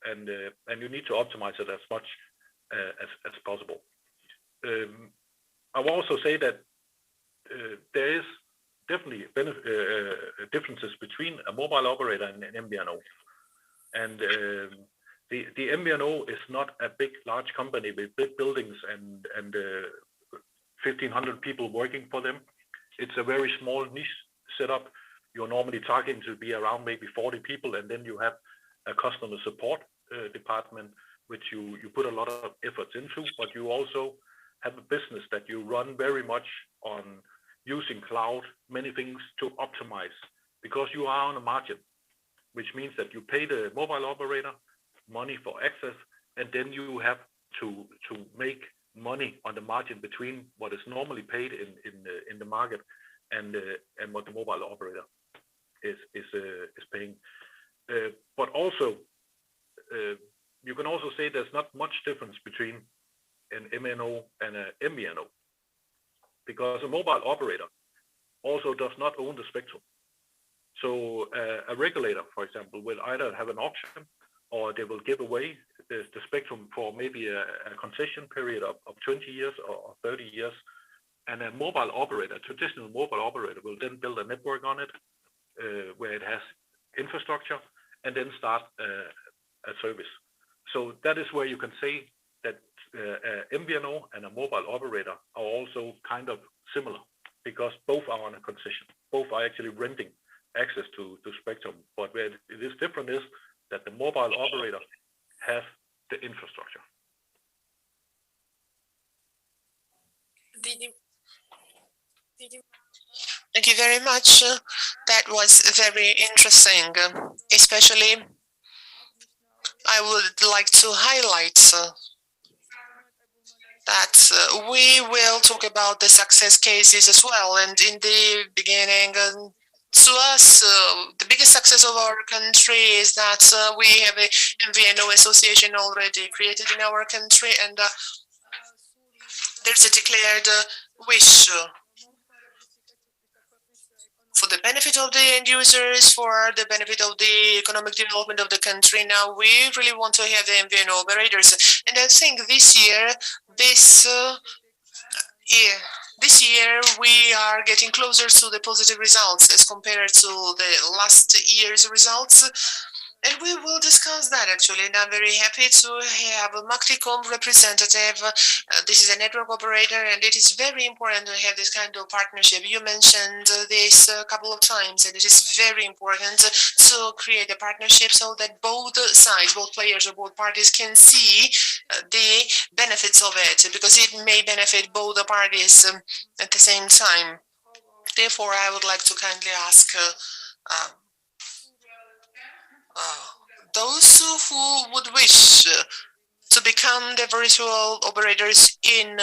and you need to optimize it as much as possible. I will also say that there is definitely differences between a mobile operator and an MVNO. And the MVNO is not a large company with big buildings and 1,500 people working for them. It's a very small niche setup. You're normally targeting to be around maybe 40 people, and then you have a customer support department, which you put a lot of efforts into, but you also have a business that you run very much on using cloud, many things to optimize, because you are on a margin, which means that you pay the mobile operator money for access, and then you have to make money on the margin between what is normally paid in the market and what the mobile operator is paying. But also, you can also say there's not much difference between an MNO and an MVNO, because a mobile operator also does not own the spectrum. So a regulator, for example, will either have an auction or they will give away the spectrum for maybe a concession period of 20 years or 30 years. And a mobile operator, traditional mobile operator, will then build a network on it where it has infrastructure and then start a service. So that is where you can say that MVNO and a mobile operator are also kind of similar, because both are on a concession. Both are actually renting access to spectrum. But where it is different is that the mobile operator has the infrastructure. Thank you very much. That was very interesting. Especially, I would like to highlight that we will talk about the success cases as well. And in the beginning, to us, the biggest success of our country is that we have a MVNO association already created in our country, and there's a declared wish for the benefit of the end users, for the benefit of the economic development of the country. Now we really want to have the MVNO operators, and I think this year we are getting closer to the positive results as compared to the last year's results. And we will discuss that actually. And I'm very happy to have a Macticom representative. This is a network operator, and it is very important to have this kind of partnership. You mentioned this a couple of times, and it is very important to create a partnership so that both sides, both players or both parties can see the benefits of it, because it may benefit both the parties at the same time. Therefore, I would like to kindly ask those who would wish to become the virtual operators in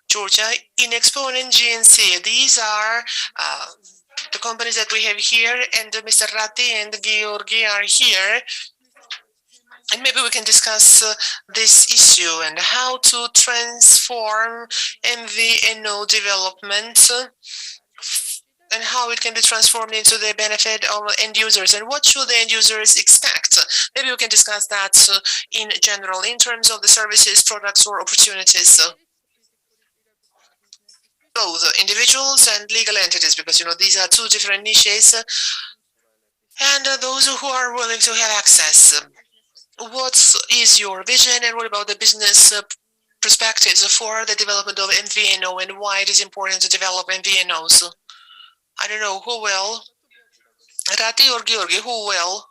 Georgia, Inexpo and GNC. These are the companies that we have here, and Mr. Ratti and Georgi are here. And maybe we can discuss this issue and how to transform MVNO development and how it can be transformed into the benefit of end users, and what should the end users expect. Maybe we can discuss that in general, in terms of the services, products, or opportunities. Both individuals and legal entities, because these are two different niches, and those who are willing to have access. What is your vision, and what about the business perspectives for the development of MVNO, and why it is important to develop MVNOs? I don't know, who will? Ratti or Georgi, who will?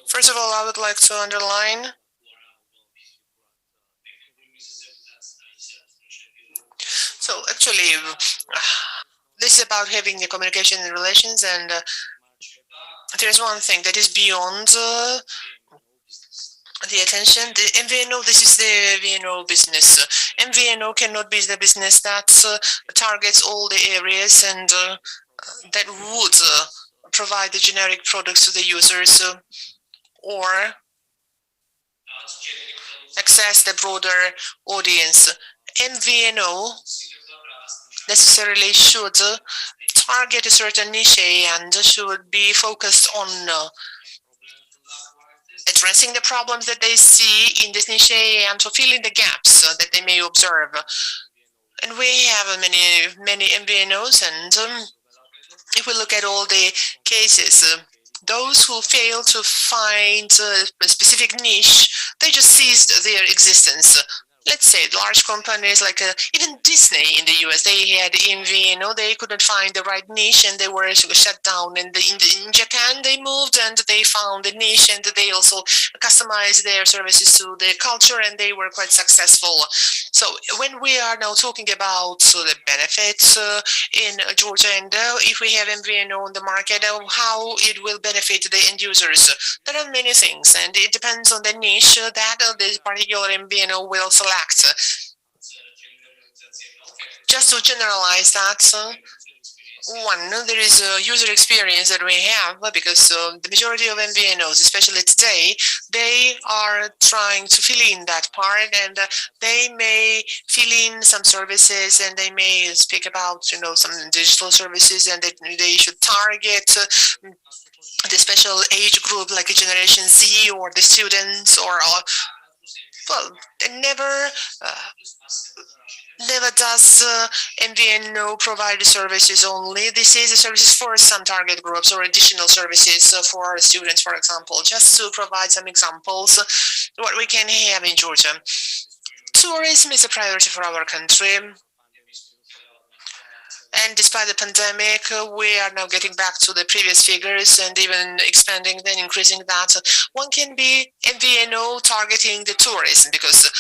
First of all, I would like to underline so actually this is about having the communication and relations, and there's one thing that is beyond the attention. The MVNO, this is the MVNO business. MVNO cannot be the business that targets all the areas and that would provide the generic products to the users or access the broader audience. MVNO necessarily should target a certain niche and should be focused on addressing the problems that they see in this niche and fulfilling the gaps that they may observe. And we have many MVNOs, and if we look at all the cases, those who fail to find a specific niche, they just ceased their existence. let's say large companies like even Disney in the US, they had MVNO, they couldn't find the right niche and they were shut down. And in Japan, they moved and they found a niche and they also customized their services to their culture and they were quite successful. So when we are now talking about the benefits in Georgia and if we have MVNO on the market, how it will benefit the end users, there are many things and it depends on the niche that this particular MVNO will select. Just to generalize that, one, there is a user experience that we have because the majority of MVNOs, especially today, they are trying to fill in that part and they may fill in some services and they may speak about, some digital services and they should target the special age group like Generation Z or the students or, well, they never does MVNO provide services only. This is the services for some target groups or additional services for students, for example. Just to provide some examples, what we can have in Georgia. Tourism is a priority for our country. And despite the pandemic, we are now getting back to the previous figures and even expanding, then increasing that. One can be MVNO targeting the tourism because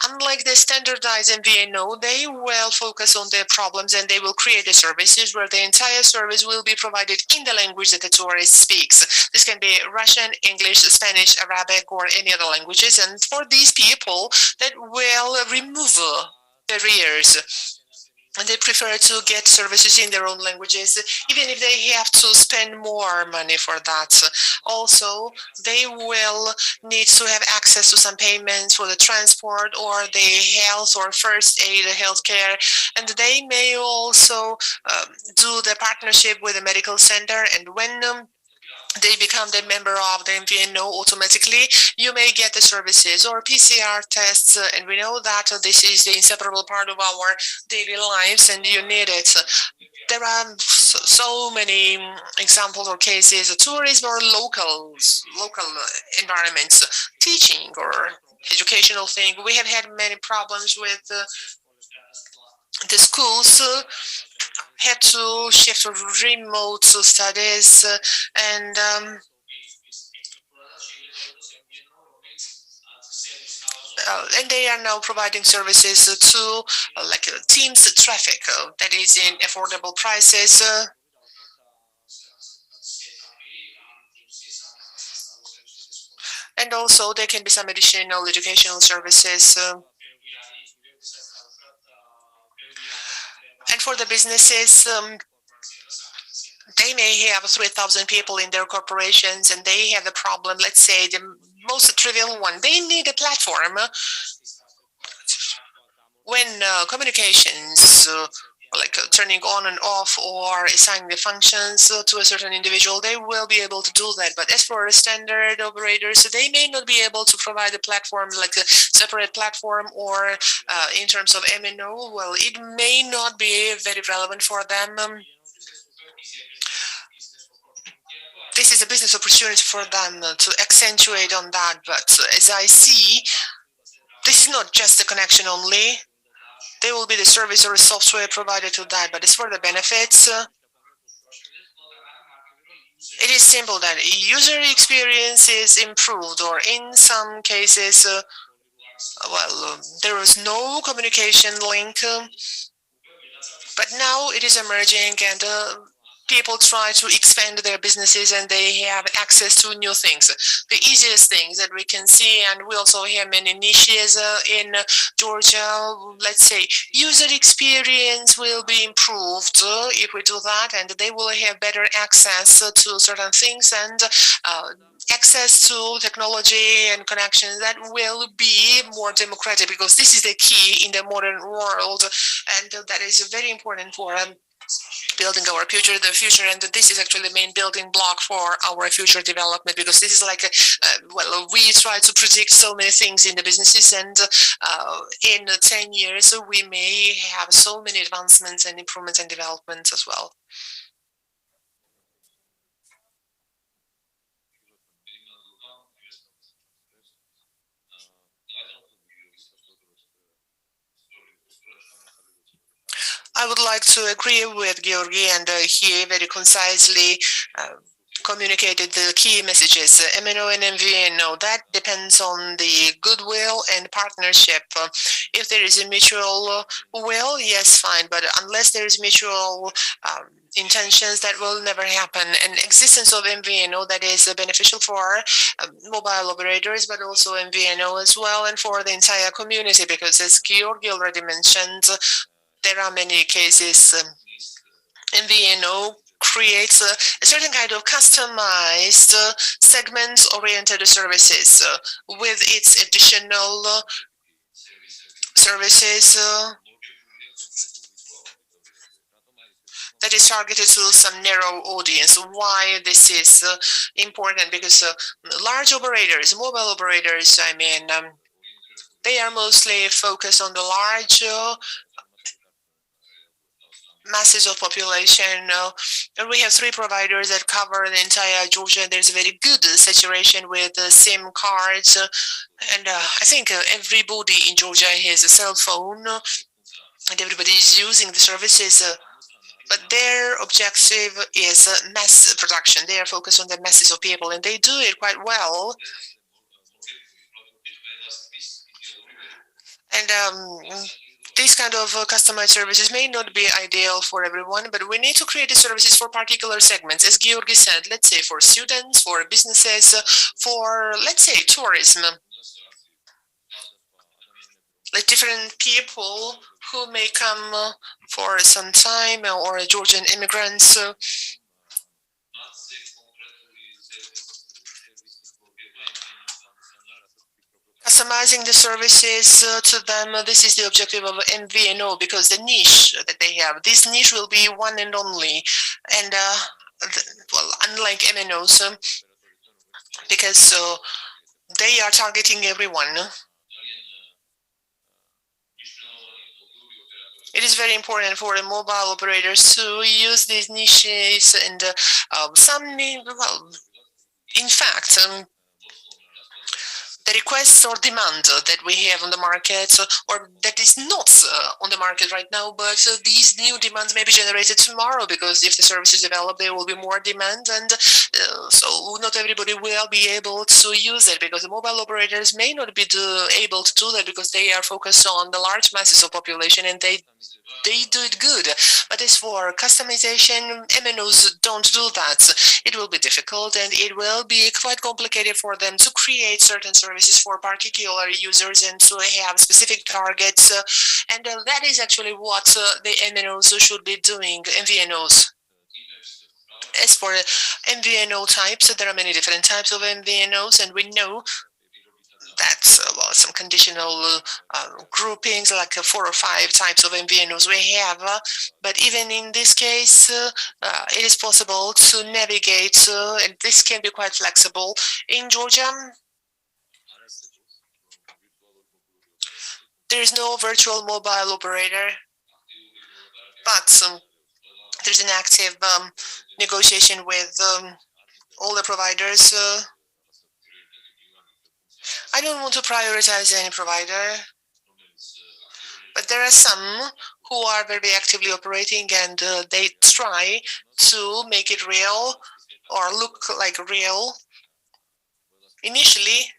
unlike the standardized MVNO, they will focus on their problems and they will create the services where the entire service will be provided in the language that the tourist speaks. This can be Russian, English, Spanish, Arabic, or any other languages. And for these people, that will remove barriers. And they prefer to get services in their own languages, even if they have to spend more money for that. Also, they will need to have access to some payments for the transport or the health or first aid, healthcare, and they may also do the partnership with a medical center. And when they become the member of the MVNO automatically, you may get the services or PCR tests, and we know that this is the inseparable part of our daily lives and you need it. There are so many examples or cases, tourism or local environments, teaching or educational thing. We have had many problems with the schools had to shift to remote studies and they are now providing services to like Teams traffic that is in affordable prices. And also there can be some additional educational services. And for the businesses, they may have 3,000 people in their corporations and they have the problem, let's say the most trivial one, they need a platform. When communications, like turning on and off or assigning the functions to a certain individual, they will be able to do that. But as for standard operators, they may not be able to provide a platform, like a separate platform, or in terms of MNO, well, it may not be very relevant for them. This is a business opportunity for them to accentuate on that. But as I see, this is not just a connection only. They will be the service or software provided to that. But as for the benefits, it is simple that user experience is improved, or in some cases, well, there is no communication link. But now it is emerging and people try to expand their businesses and they have access to new things. The easiest things that we can see, and we also have many niches in Georgia, let's say user experience will be improved if we do that, and they will have better access to certain things and access to technology and connections that will be more democratic, because this is the key in the modern world, and that is very important for building our future, and this is actually the main building block for our future development, because this is like, well, we try to predict so many things in the businesses, and in 10 years, we may have so many advancements and improvements and developments as well. I would like to agree with Georgi, and he very concisely communicated the key messages. MNO and MVNO, that depends on the goodwill and partnership. If there is a mutual will, yes, fine, but unless there is mutual intentions, that will never happen. And existence of MVNO, that is beneficial for mobile operators, but also MVNO as well, and for the entire community, because as Georgi already mentioned, there are many cases MVNO creates a certain kind of customized segment-oriented services with its additional services that is targeted to some narrow audience. Why this is important? Because large operators, mobile operators, I mean, they are mostly focused on the large masses of population, and we have 3 providers that cover the entire Georgia. There's a very good saturation with SIM cards, and I think everybody in Georgia has a cell phone, and everybody is using the services. But their objective is mass production. They are focused on the masses of people, and they do it quite well. And these kind of customized services may not be ideal for everyone, but we need to create the services for particular segments. As Georgi said, let's say for students, for businesses, for, let's say, tourism. Like different people who may come for some time, or Georgian immigrants. Customizing the services to them, this is the objective of MVNO, because the niche that they have, this niche will be one and only. And well, unlike MNOs, because they are targeting everyone. It is very important for the mobile operators to use these niches, and well, in fact, the requests or demand that we have on the market, or that is not on the market right now, but these new demands may be generated tomorrow, because if the service is developed, there will be more demand, and so not everybody will be able to use it, because the mobile operators may not be able to do that, because they are focused on the large masses of population, and they do it good. But as for customization, MNOs don't do that. It will be difficult, and it will be quite complicated for them to create certain services for particular users and to have specific targets. And that is actually what the MNOs should be doing, MVNOs. As for MVNO types, there are many different types of MVNOs, and we know that well, some conditional groupings, like 4 or 5 types of MVNOs we have. But even in this case, it is possible to navigate, and this can be quite flexible. In Georgia, there is no virtual mobile operator, but there's an active negotiation with all the providers. I don't want to prioritize any provider, but there are some who are very actively operating, and they try to make it real or look like real. Initially,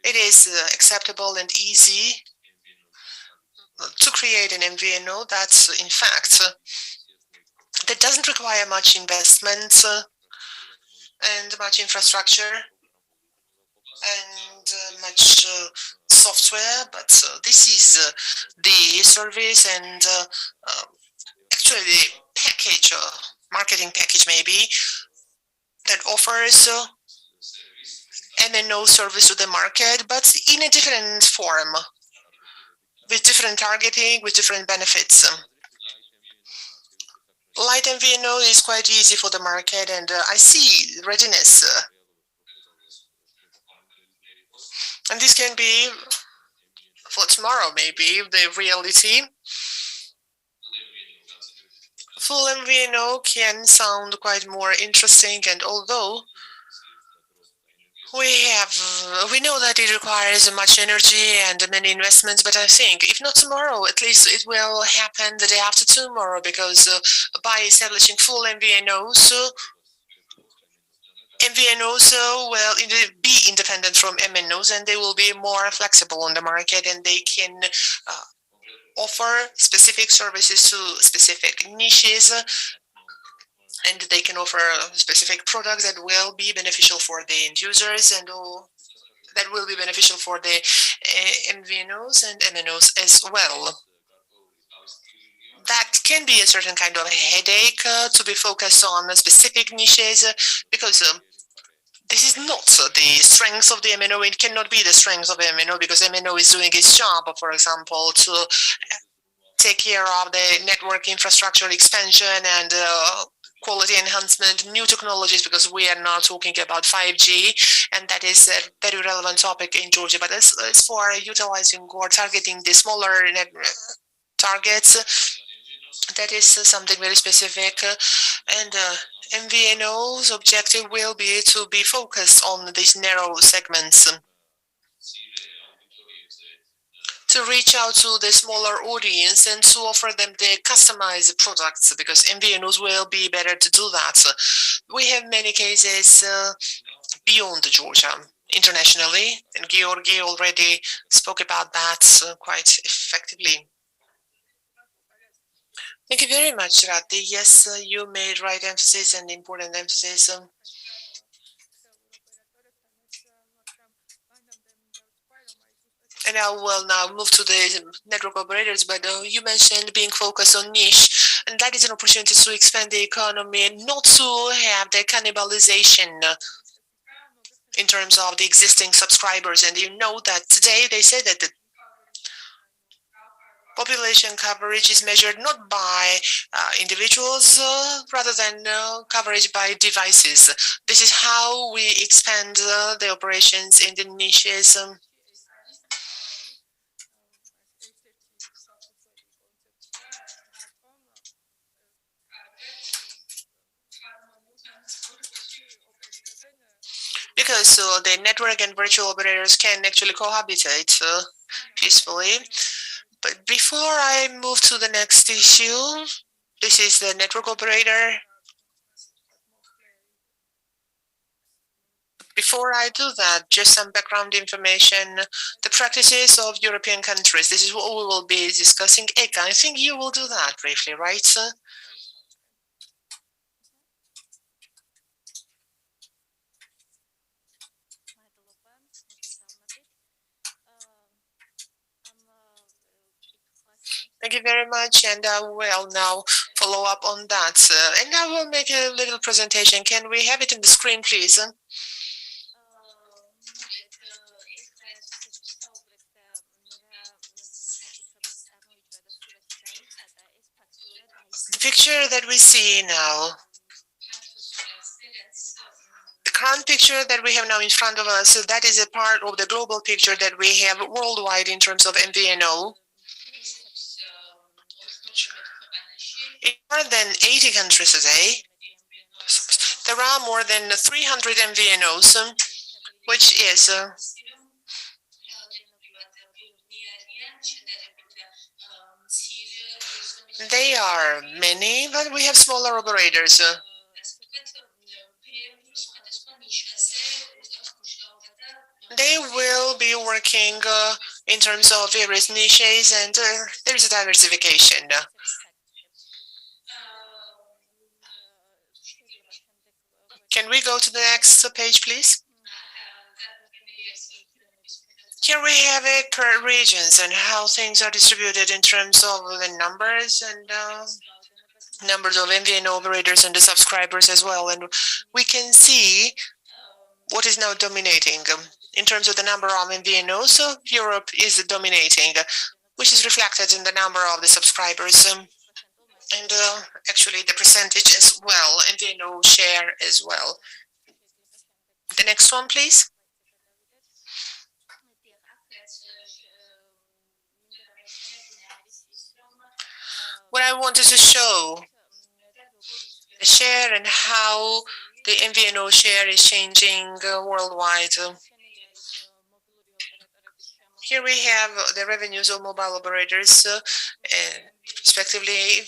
it is acceptable and easy to create an MVNO that's, in fact, that doesn't require much investment and much infrastructure and much software, but this is the service, and actually the package, marketing package maybe, that offers MNO service to the market, but in a different form, with different targeting, with different benefits. Light MVNO is quite easy for the market, and I see readiness. And this can be for tomorrow, maybe, the reality. Full MVNO can sound quite more interesting, and although we know that it requires much energy and many investments, but I think if not tomorrow, at least it will happen the day after tomorrow, because by establishing full MVNOs, MVNOs will be independent from MNOs, and they will be more flexible on the market, and they can offer specific services to specific niches, and they can offer specific products that will be beneficial for the end users and that will be beneficial for the MVNOs and MNOs as well. That can be a certain kind of headache to be focused on specific niches, because this is not the strength of the MNO. It cannot be the strength of MNO, because MNO is doing its job, for example, to take care of the network infrastructure expansion and quality enhancement, new technologies, because we are now talking about 5G, and that is a very relevant topic in Georgia. But as for utilizing or targeting the smaller targets, that is something very specific, and MVNO's objective will be to be focused on these narrow segments, to reach out to the smaller audience and to offer them the customized products, because MVNOs will be better to do that. We have many cases beyond Georgia, internationally, and Georgi already spoke about that quite effectively. Thank you very much, Rati. Yes, you made right emphasis and important emphasis. And I will now move to the network operators, but you mentioned being focused on niche, and that is an opportunity to expand the economy and not to have the cannibalization in terms of the existing subscribers. And you know that today they say that the population coverage is measured not by individuals, rather than coverage by devices. This is how we expand the operations in the niches. Because the network and virtual operators can actually cohabitate peacefully. But before I move to the next issue, this is the network operator. Before I do that, just some background information, the practices of European countries. This is what we will be discussing. Eka, I think you will do that briefly, right, sir? Thank you very much, and I will now follow up on that. And I will make a little presentation. Can we have it on the screen, please? The picture that we see now, the current picture that we have now in front of us, so that is a part of the global picture that we have worldwide in terms of MVNO. In more than 80 countries today, there are more than 300 MVNOs, which is they are many, but we have smaller operators. They will be working in terms of various niches, and there is a diversification. Can we go to the next page, please? Here we have it per regions and how things are distributed in terms of the numbers and numbers of MVNO operators and the subscribers as well. And we can see what is now dominating. In terms of the number of MVNOs, so Europe is dominating, which is reflected in the number of the subscribers. And actually the percentage as well, MVNO share as well. The next one, please. What I wanted to show, the share and how the MVNO share is changing worldwide. Here we have the revenues of mobile operators respectively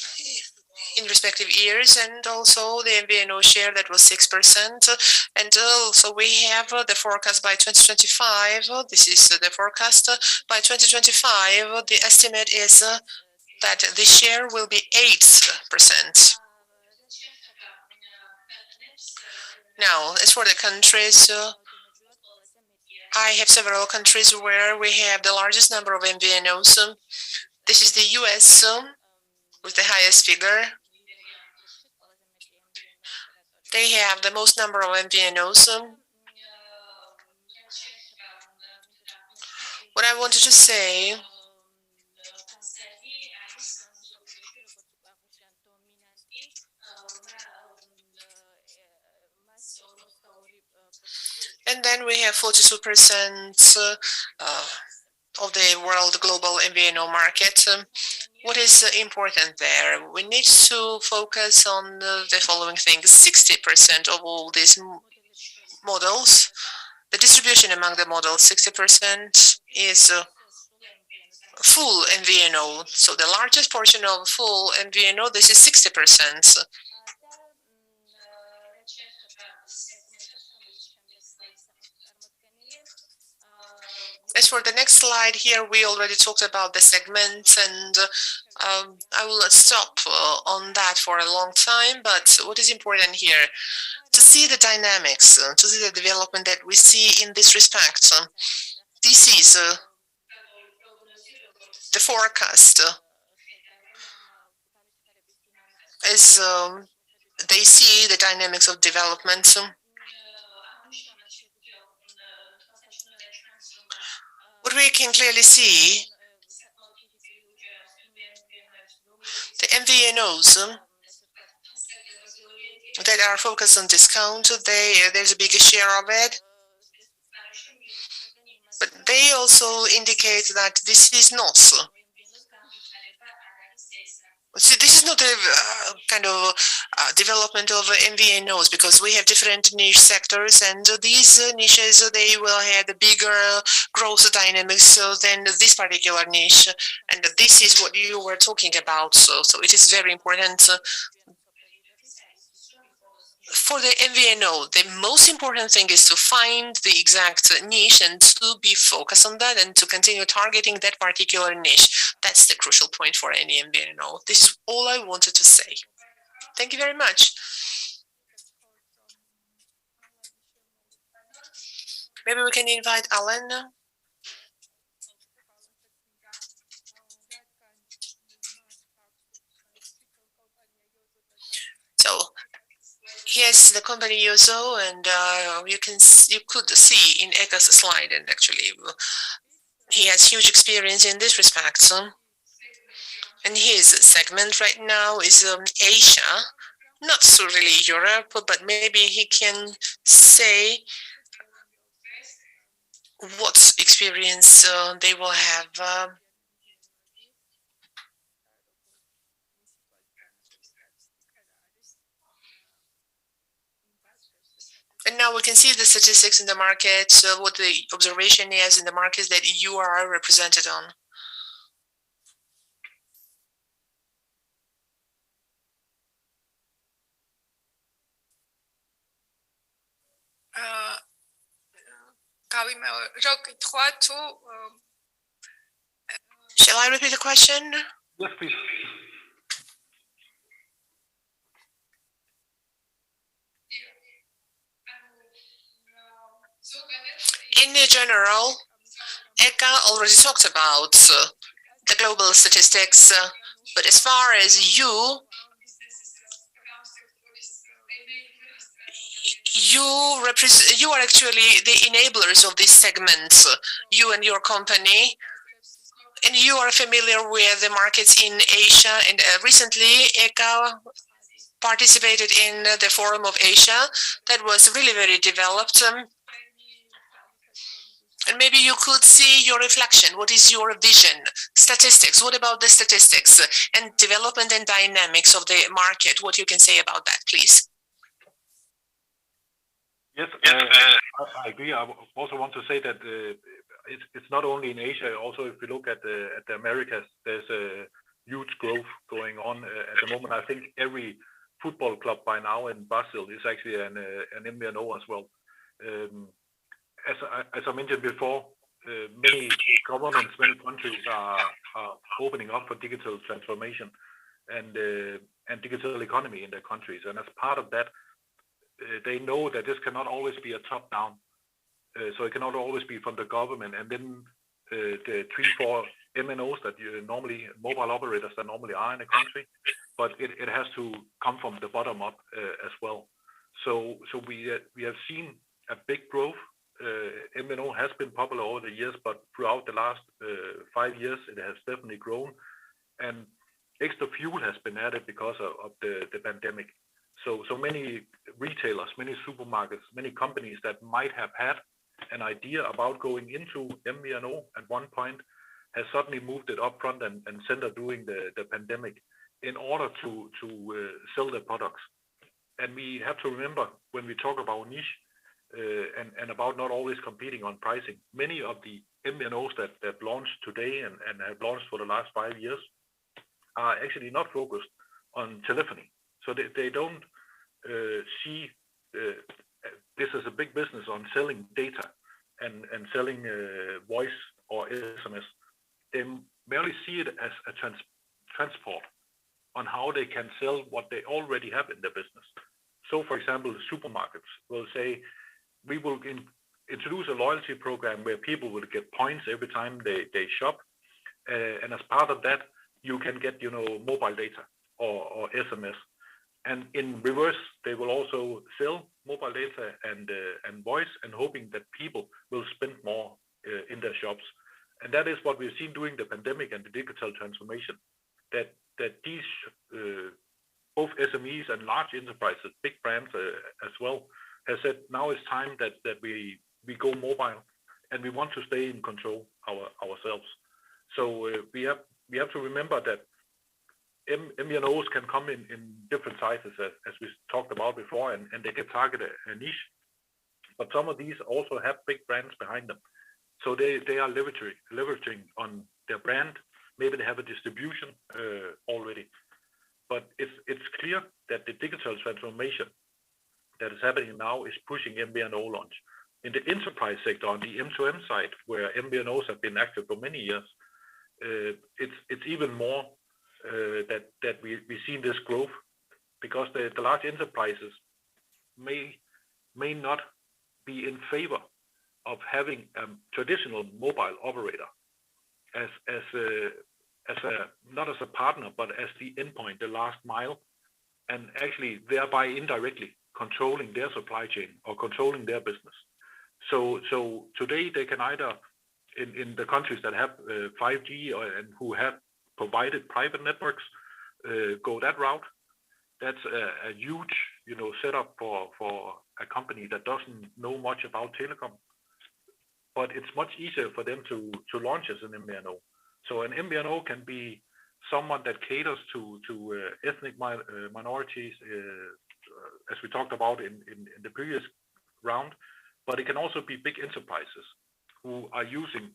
in respective years, and also the MVNO share that was 6%. And also we have the forecast by 2025. This is the forecast. By 2025, the estimate is that the share will be 8%. Now, as for the countries, I have several countries where we have the largest number of MVNOs. This is the US with the highest figure. They have the most number of MVNOs. What I wanted to say, and then we have 42% of the world global MVNO market. What is important there? We need to focus on the following things. 60% of all these models, the distribution among the models, 60% is full MVNO. So the largest portion of full MVNO, this is 60%. As for the next slide here, we already talked about the segments, and I will stop on that for a long time. But what is important here, to see the dynamics, to see the development that we see in this respect. This is the forecast as they see the dynamics of development. What we can clearly see, the MVNOs that are focused on discount, there's a bigger share of it. But they also indicate that this is not so. See, this is not a kind of development of MVNOs, because we have different niche sectors, and these niches, they will have the bigger growth dynamics than this particular niche. And this is what you were talking about. So it is very important. For the MVNO, the most important thing is to find the exact niche and to be focused on that and to continue targeting that particular niche. That's the crucial point for any MVNO. This is all I wanted to say. Thank you very much. Maybe we can invite Alan. So here's the company Yozo, and you could see in Eka's slide, and actually he has huge experience in this respect. And his segment right now is Asia, not so really Europe, but maybe he can say what experience they will have. And now we can see the statistics in the market, what the observation is in the markets that you are represented on. Shall I repeat the question? Yes, please. In general, Eka already talked about the global statistics, but as far as you are actually the enablers of these segments, you and your company, and you are familiar with the markets in Asia. And recently, Eka participated in the Forum of Asia that was really very developed. And maybe you could see your reflection. What is your vision? Statistics. What about the statistics and development and dynamics of the market? What you can say about that, please? Yes, I agree. I also want to say that it's not only in Asia. Also, if you look at the Americas, there's a huge growth going on at the moment. I think every football club by now in Brazil is actually an MVNO as well. As I mentioned before, many governments, many countries are opening up for digital transformation and digital economy in their countries. And as part of that, they know that this cannot always be a top-down. So it cannot always be from the government. And then the 3-4 MNOs that normally, mobile operators that normally are in a country, but it has to come from the bottom up as well. So we have seen a big growth. MNO has been popular over the years, but throughout the last 5 years, it has definitely grown. And extra fuel has been added because of the pandemic. So many retailers, many supermarkets, many companies that might have had an idea about going into MVNO at one point has suddenly moved it up front and center during the pandemic in order to sell their products. And we have to remember when we talk about niche and about not always competing on pricing, many of the MVNOs that launched today and have launched for the last 5 years are actually not focused on telephony. So they don't see this as a big business on selling data and selling voice or SMS. They merely see it as a transport on how they can sell what they already have in their business. So, for example, supermarkets will say, we will introduce a loyalty program where people will get points every time they shop. And as part of that, you can get, mobile data or SMS. And in reverse, they will also sell mobile data and voice, and hoping that people will spend more in their shops. And that is what we've seen during the pandemic and the digital transformation, that these both SMEs and large enterprises, big brands as well, has said now it's time that we go mobile, and we want to stay in control ourselves. So we have to remember that MVNOs can come in different sizes, as we talked about before, and they can target a niche. But some of these also have big brands behind them. So they are leveraging on their brand. Maybe they have a distribution already. But it's clear that the digital transformation that is happening now is pushing MVNO launch. In the enterprise sector, on the M2M side, where MVNOs have been active for many years, it's even more that we see this growth, because the large enterprises may not be in favor of having a traditional mobile operator as not as a partner, but as the endpoint, the last mile, and actually thereby indirectly controlling their supply chain or controlling their business. So today they can either in the countries that have 5G and who have provided private networks go that route. That's a huge setup for a company that doesn't know much about telecom. But it's much easier for them to launch as an MVNO. So an MVNO can be someone that caters to ethnic minorities, as we talked about in the previous round, but it can also be big enterprises who are using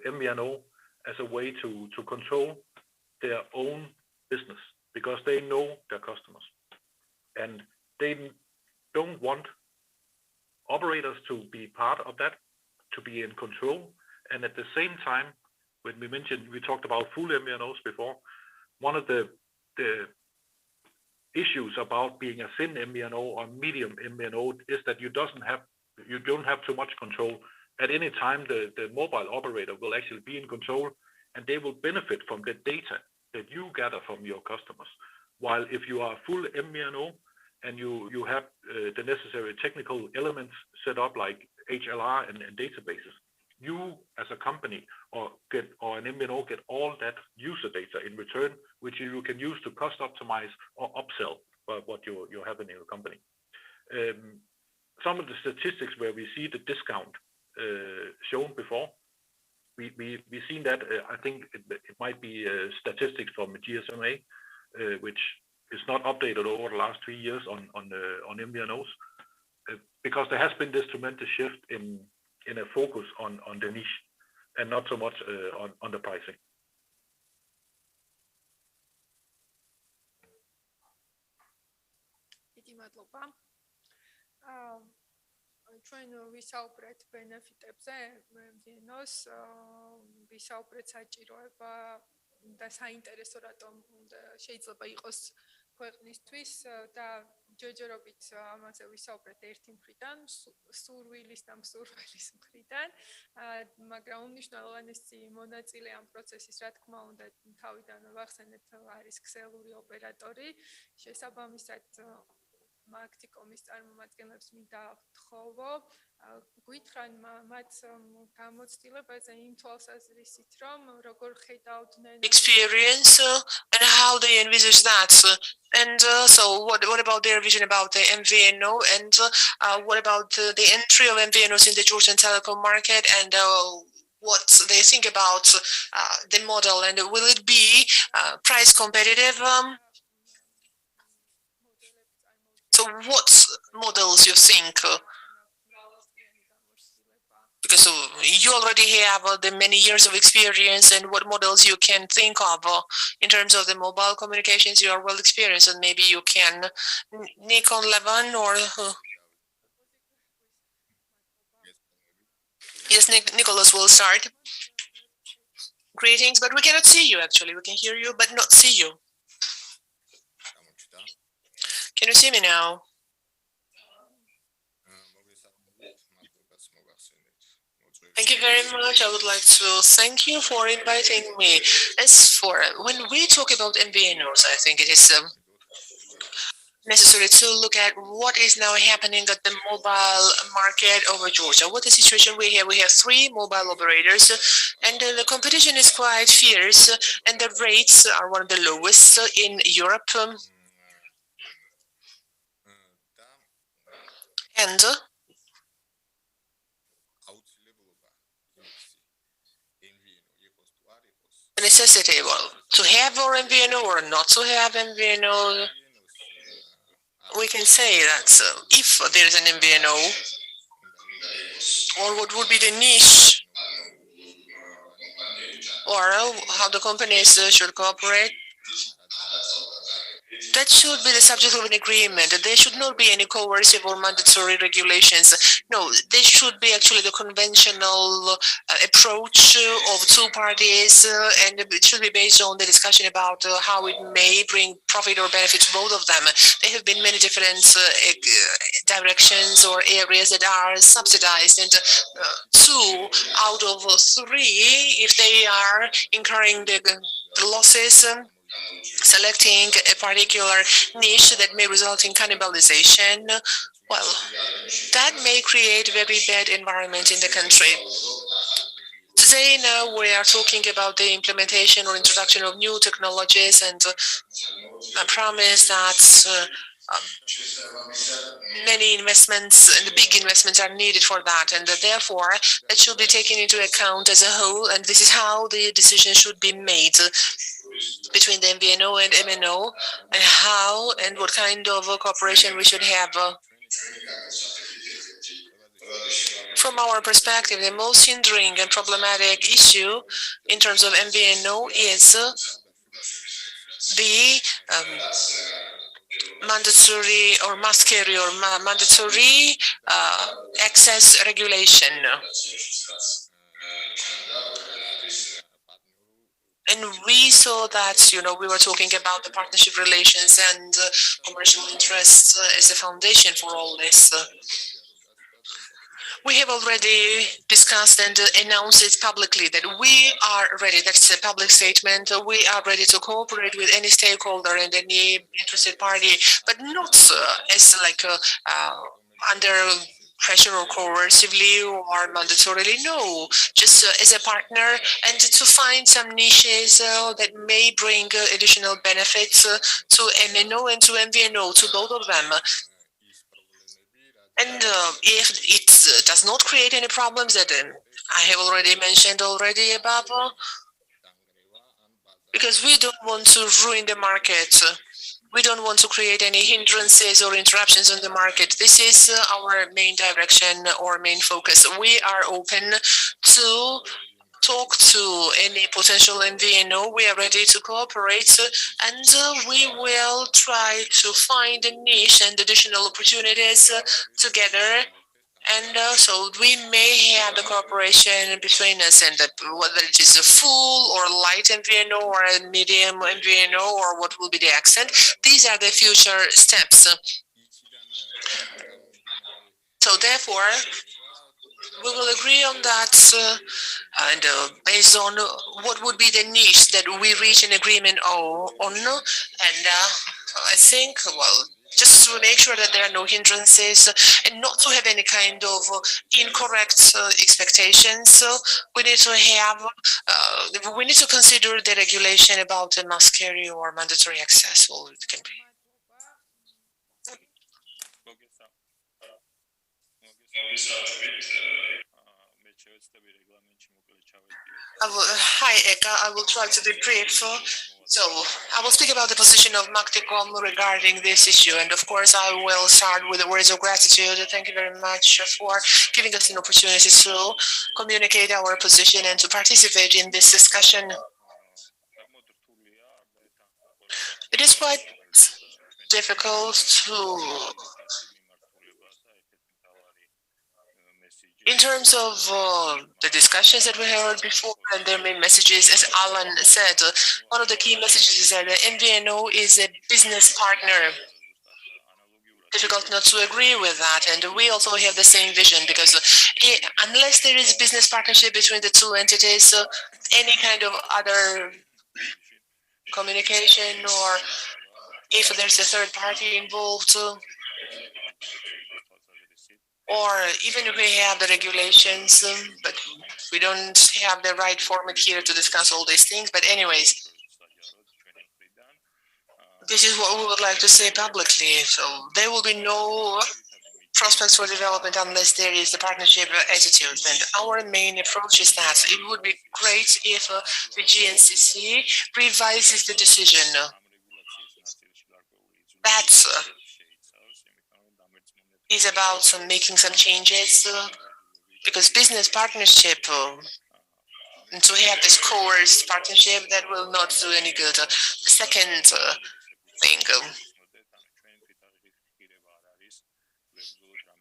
MVNO as a way to control their own business, because they know their customers. And they don't want operators to be part of that, to be in control. And at the same time, when we talked about full MVNOs before, one of the issues about being a thin MVNO or medium MVNO is that you don't have too much control. At any time, the mobile operator will actually be in control, and they will benefit from the data that you gather from your customers. While if you are full MVNO and you have the necessary technical elements set up like HLR and databases, you as a company or an MVNO get all that user data in return, which you can use to cost optimize or upsell what you have in your company. Some of the statistics where we see the discount shown before, we've seen that. I think it might be statistics from GSMA, which is not updated over the last 3 years on MVNOs. because there has been this tremendous shift in a focus on the niche and not so much on the pricing. ჩვენ ვისაუბრეთ ბენეფიტებზე MVNO-ს, ვისაუბრეთ საჭიროება და საინტერესო რატომ შეიძლება იყოს ქვეყნისთვის და ჯერჯერობით ამაზე ვისაუბრეთ ერთი მხრიდან, სურვილის და მსურველის მხრიდან, მაგრამ უმნიშვნელოვანესი მონაწილე ამ პროცესის, რა თქმა უნდა, თავიდან ვახსენეთ, არის ქსელური ოპერატორი. შესაბამისად, მაგთიკომის წარმომადგენლებს მინდა ვთხოვო, გითხრან მათ გამოცდილებაზე იმ თვალსაზრისით, რომ როგორ ხედავდნენ experience and how they envisage that. And so what about their vision about the MVNO, and what about the entry of MVNOs in the Georgian telecom market, and what they think about the model, and will it be price competitive? So what models you think? Because you already have the many years of experience, and what models you can think of in terms of the mobile communications, you are well experienced, and maybe you can, Nikon Levan or yes, Nicholas will start. Greetings, but we cannot see you actually. We can hear you, but not see you. Can you see me now? Thank you very much. I would like to thank you for inviting me. As for when we talk about MVNOs, I think it is necessary to look at what is now happening at the mobile market over Georgia. What the situation we have? We have 3 mobile operators, and the competition is quite fierce, and the rates are one of the lowest in Europe. And the necessity, well, to have or MVNO or not to have MVNO, we can say that if there is an MVNO, or what would be the niche, or how the companies should cooperate, that should be the subject of an agreement. There should not be any coercive or mandatory regulations. No, there should be actually the conventional approach of 2 parties, and it should be based on the discussion about how it may bring profit or benefit to both of them. There have been many different directions or areas that are subsidized, and 2 out of 3, if they are incurring the losses, selecting a particular niche that may result in cannibalization, well, that may create a very bad environment in the country. Today now we are talking about the implementation or introduction of new technologies, and I promise that many investments and big investments are needed for that, and therefore that should be taken into account as a whole, and this is how the decision should be made between the MVNO and MNO, and how and what kind of cooperation we should have. From our perspective, the most hindering and problematic issue in terms of MVNO is the mandatory or must carry or mandatory access regulation. And we saw that, we were talking about the partnership relations and commercial interests as a foundation for all this. We have already discussed and announced it publicly that we are ready. That's a public statement. We are ready to cooperate with any stakeholder and any interested party, but not as like under pressure or coercively or mandatorily. No, just as a partner, and to find some niches that may bring additional benefits to MNO and to MVNO, to both of them. And if it does not create any problems that I have already mentioned above, because we don't want to ruin the market. We don't want to create any hindrances or interruptions on the market. This is our main direction or main focus. We are open to talk to any potential MVNO. We are ready to cooperate, and we will try to find a niche and additional opportunities together. And so we may have the cooperation between us, and whether it is a full or light MVNO or a medium MVNO or what will be the accent, these are the future steps. So therefore, we will agree on that, and based on what would be the niche that we reach an agreement on, and I think, well, just to make sure that there are no hindrances and not to have any kind of incorrect expectations. We need to have, we need to consider the regulation about the must carry or mandatory access. Well, it can be. Hi, Eka. I will try to be brief. So I will speak about the position of Macticom regarding this issue. And of course, I will start with the words of gratitude. Thank you very much for giving us an opportunity to communicate our position and to participate in this discussion. It is quite difficult to, in terms of the discussions that we heard before and their main messages, as Alan said, one of the key messages is that the MVNO is a business partner. Difficult not to agree with that, and we also have the same vision, because unless there is business partnership between the two entities, any kind of other communication, or if there's a third party involved, or even if we have the regulations, but we don't have the right format here to discuss all these things. But anyways, this is what we would like to say publicly. So there will be no prospects for development unless there is the partnership attitude. And our main approach is that it would be great if the GNCC revises the decision. That is about making some changes, because business partnership, to have this coerced partnership, that will not do any good. The second thing,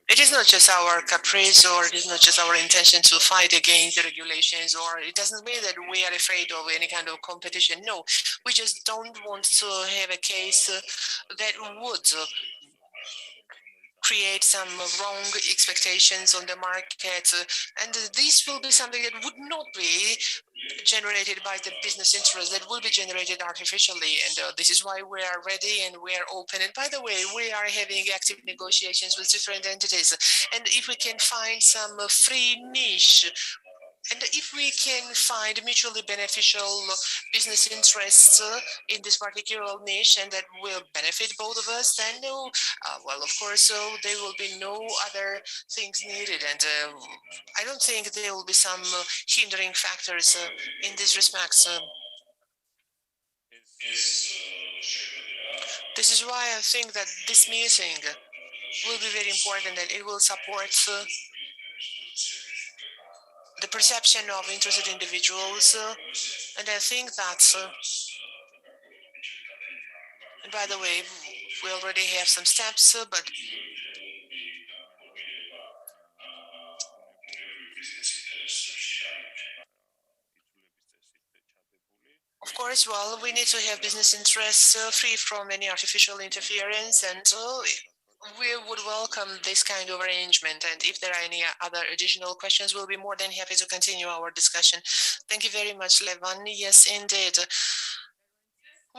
it is not just our caprice, or it is not just our intention to fight against the regulations, or it doesn't mean that we are afraid of any kind of competition. No, we just don't want to have a case that would create some wrong expectations on the market, and this will be something that would not be generated by the business interest, that will be generated artificially. And this is why we are ready and we are open. And by the way, we are having active negotiations with different entities, and if we can find some free niche, and if we can find mutually beneficial business interests in this particular niche, and that will benefit both of us, then well, of course, there will be no other things needed. And I don't think there will be some hindering factors in this respect. This is why I think that this meeting will be very important, and it will support the perception of interested individuals, and I think that, and by the way, we already have some steps, but of course, well, we need to have business interests free from any artificial interference, and we would welcome this kind of arrangement. And if there are any other additional questions, we'll be more than happy to continue our discussion. Thank you very much, Levan. Yes, indeed.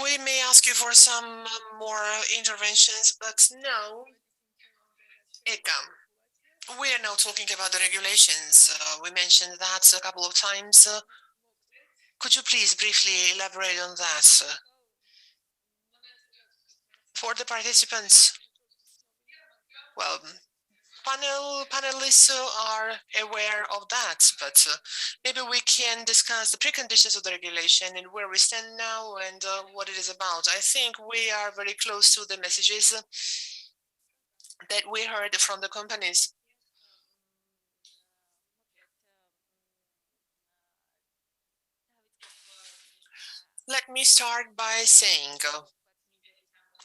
We may ask you for some more interventions, but now, Eka, we are now talking about the regulations. We mentioned that a couple of times. Could you please briefly elaborate on that? For the participants, well, panelists are aware of that, but maybe we can discuss the preconditions of the regulation and where we stand now and what it is about. I think we are very close to the messages that we heard from the companies. Let me start by saying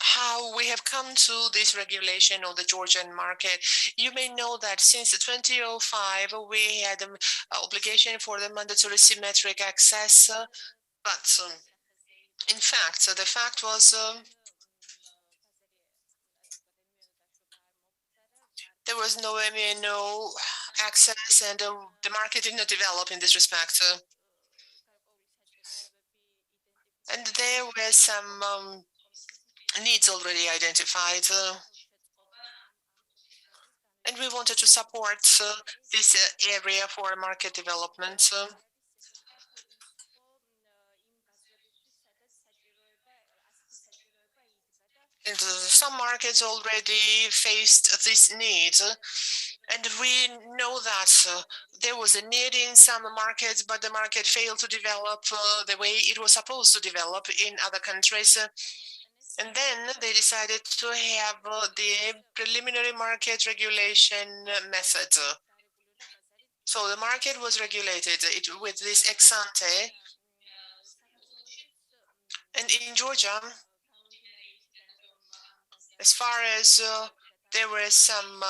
how we have come to this regulation of the Georgian market. You may know that since 2005, we had an obligation for the mandatory symmetric access, but in fact, the fact was there was no MNO access and the market did not develop in this respect. And there were some needs already identified. And we wanted to support this area for market development. And some markets already faced this need. And we know that there was a need in some markets, but the market failed to develop the way it was supposed to develop in other countries. And then they decided to have the preliminary market regulation method. So the market was regulated with this ex ante. And in Georgia, as far as there were some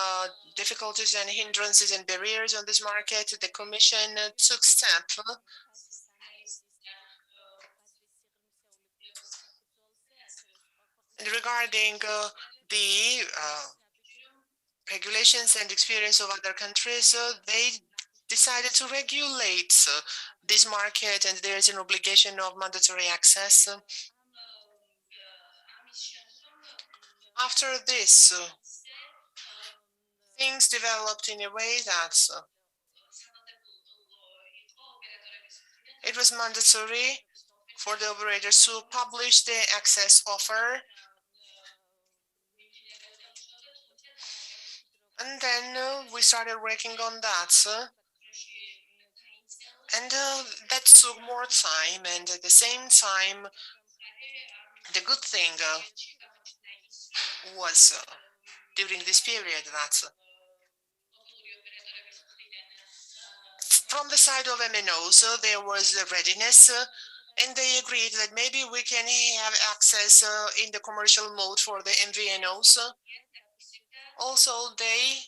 difficulties and hindrances and barriers on this market, the Commission took steps and regarding the regulations and experience of other countries, they decided to regulate this market, and there is an obligation of mandatory access. After this, things developed in a way that it was mandatory for the operators to publish the access offer. And then we started working on that. And that took more time. And at the same time, the good thing was during this period that from the side of MNOs, there was a readiness and they agreed that maybe we can have access in the commercial mode for the MVNOs. Also, they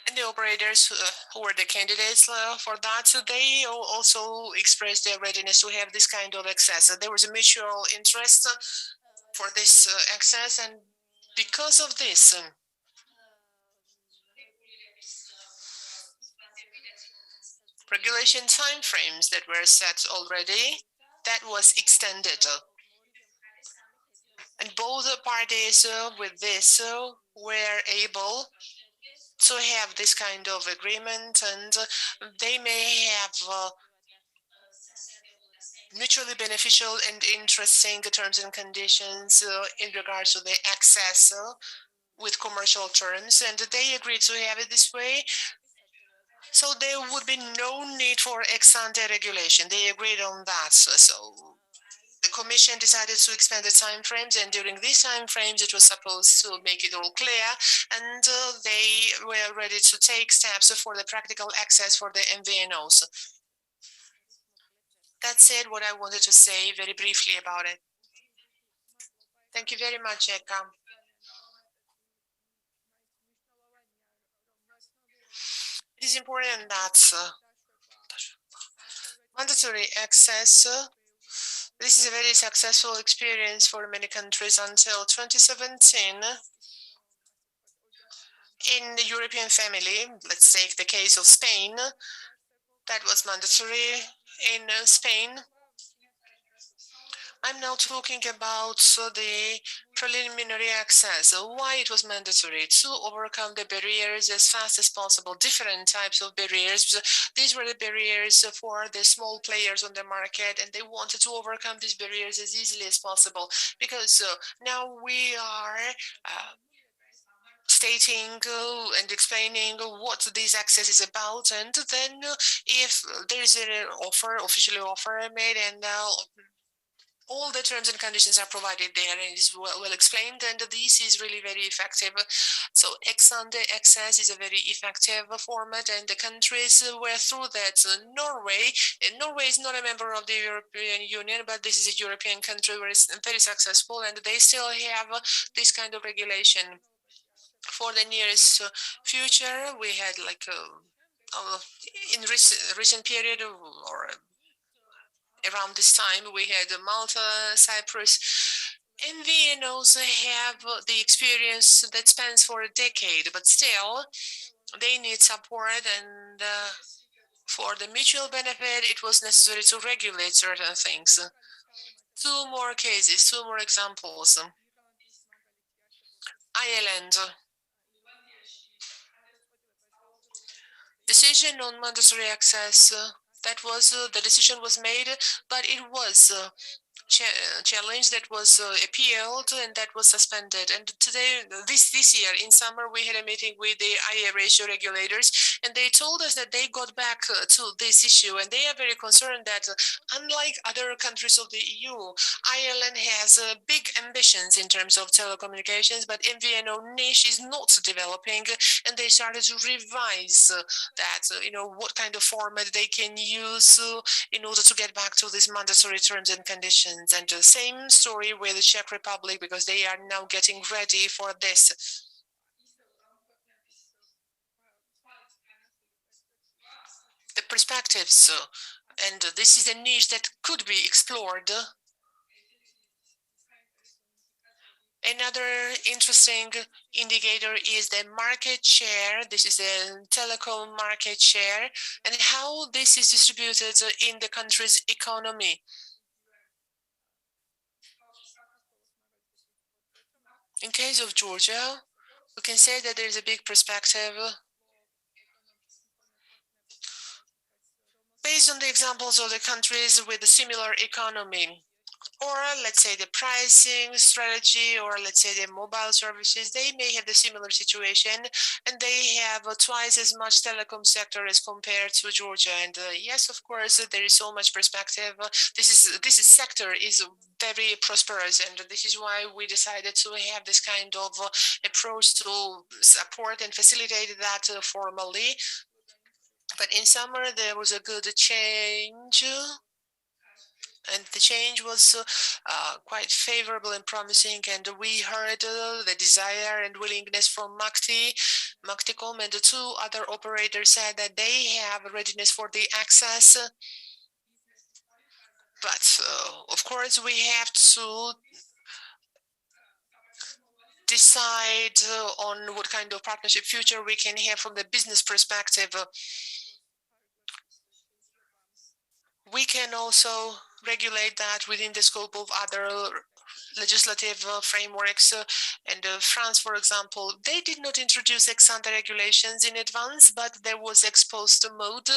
and the operators who were the candidates for that, so they also expressed their readiness to have this kind of access. There was a mutual interest for this access, and because of this, regulation timeframes that were set already, that was extended. And both parties with this were able to have this kind of agreement, and they may have mutually beneficial and interesting terms and conditions in regards to the access with commercial terms, and they agreed to have it this way. So there would be no need for ex-ante regulation. They agreed on that. So the Commission decided to expand the time frames, and during these time frames, it was supposed to make it all clear, and they were ready to take steps for the practical access for the MVNOs. That's it, what I wanted to say very briefly about it. Thank you very much, Eka. It is important that mandatory access, this is a very successful experience for many countries until 2017. In the European family, let's take the case of Spain, that was mandatory in Spain. I'm now talking about the preliminary access, why it was mandatory to overcome the barriers as fast as possible, different types of barriers. These were the barriers for the small players on the market, and they wanted to overcome these barriers as easily as possible, because now we are stating and explaining what this access is about, and then if there is an offer, officially offer made, and all the terms and conditions are provided there, and it is well explained, and this is really very effective. So ex-ante access is a very effective format, and the countries were through that. Norway is not a member of the European Union, but this is a European country where it's very successful, and they still have this kind of regulation. For the nearest future, we had like in recent period or around this time, we had Malta, Cyprus, and VNOs have the experience that spans for a decade, but still they need support, and for the mutual benefit, it was necessary to regulate certain things. Two more cases, two more examples. Ireland. Decision on mandatory access, that was the decision was made, but it was challenge that was appealed, and that was suspended. And today, this year in summer, we had a meeting with the IRA regulators, and they told us that they got back to this issue, and they are very concerned that unlike other countries of the EU, Ireland has big ambitions in terms of telecommunications, but MVNO niche is not developing, and they started to revise that, what kind of format they can use in order to get back to these mandatory terms and conditions. And the same story with the Czech Republic, because they are now getting ready for this. The perspectives, and this is a niche that could be explored. Another interesting indicator is the market share. This is the telecom market share, and how this is distributed in the country's economy. In case of Georgia, we can say that there is a big perspective based on the examples of the countries with a similar economy, or let's say the pricing strategy, or let's say the mobile services. They may have the similar situation, and they have twice as much telecom sector as compared to Georgia. And yes, of course, there is so much perspective. This sector is very prosperous, and this is why we decided to have this kind of approach to support and facilitate that formally. But in summer, there was a good change, and the change was quite favorable and promising. And we heard the desire and willingness from Macticom, and the two other operators said that they have readiness for the access. But of course, we have to decide on what kind of partnership future we can have from the business perspective. We can also regulate that within the scope of other legislative frameworks. And France, for example, they did not introduce ex-ante regulations in advance, but there was ex-post mode.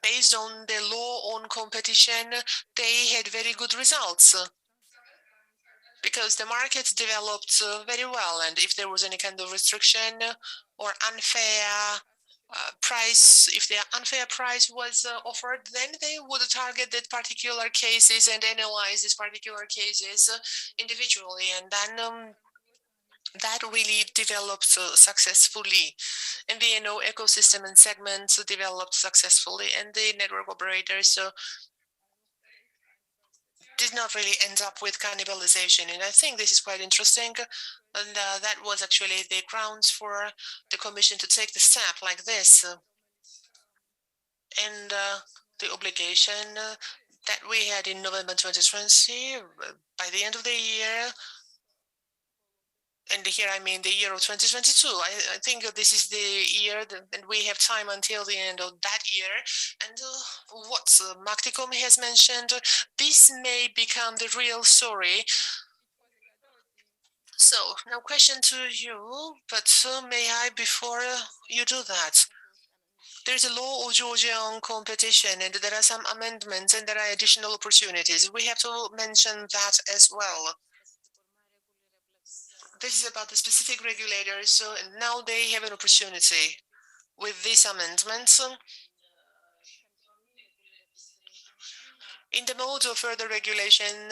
Based on the law on competition, they had very good results, because the market developed very well. And if there was any kind of restriction or unfair price, if the unfair price was offered, then they would target that particular cases and analyze these particular cases individually. And then that really developed successfully. And the ecosystem and segments developed successfully, and the network operators did not really end up with cannibalization. And I think this is quite interesting. And that was actually the grounds for the Commission to take the step like this. And the obligation that we had in November 2020, by the end of the year, and here I mean the year of 2022. I think this is the year and we have time until the end of that year. And what Macticom has mentioned, this may become the real story. So now question to you, but may I, before you do that, there's a law of Georgia on competition, and there are some amendments and there are additional opportunities. We have to mention that as well. This is about the specific regulators, so now they have an opportunity with these amendments. In the mode of further regulation,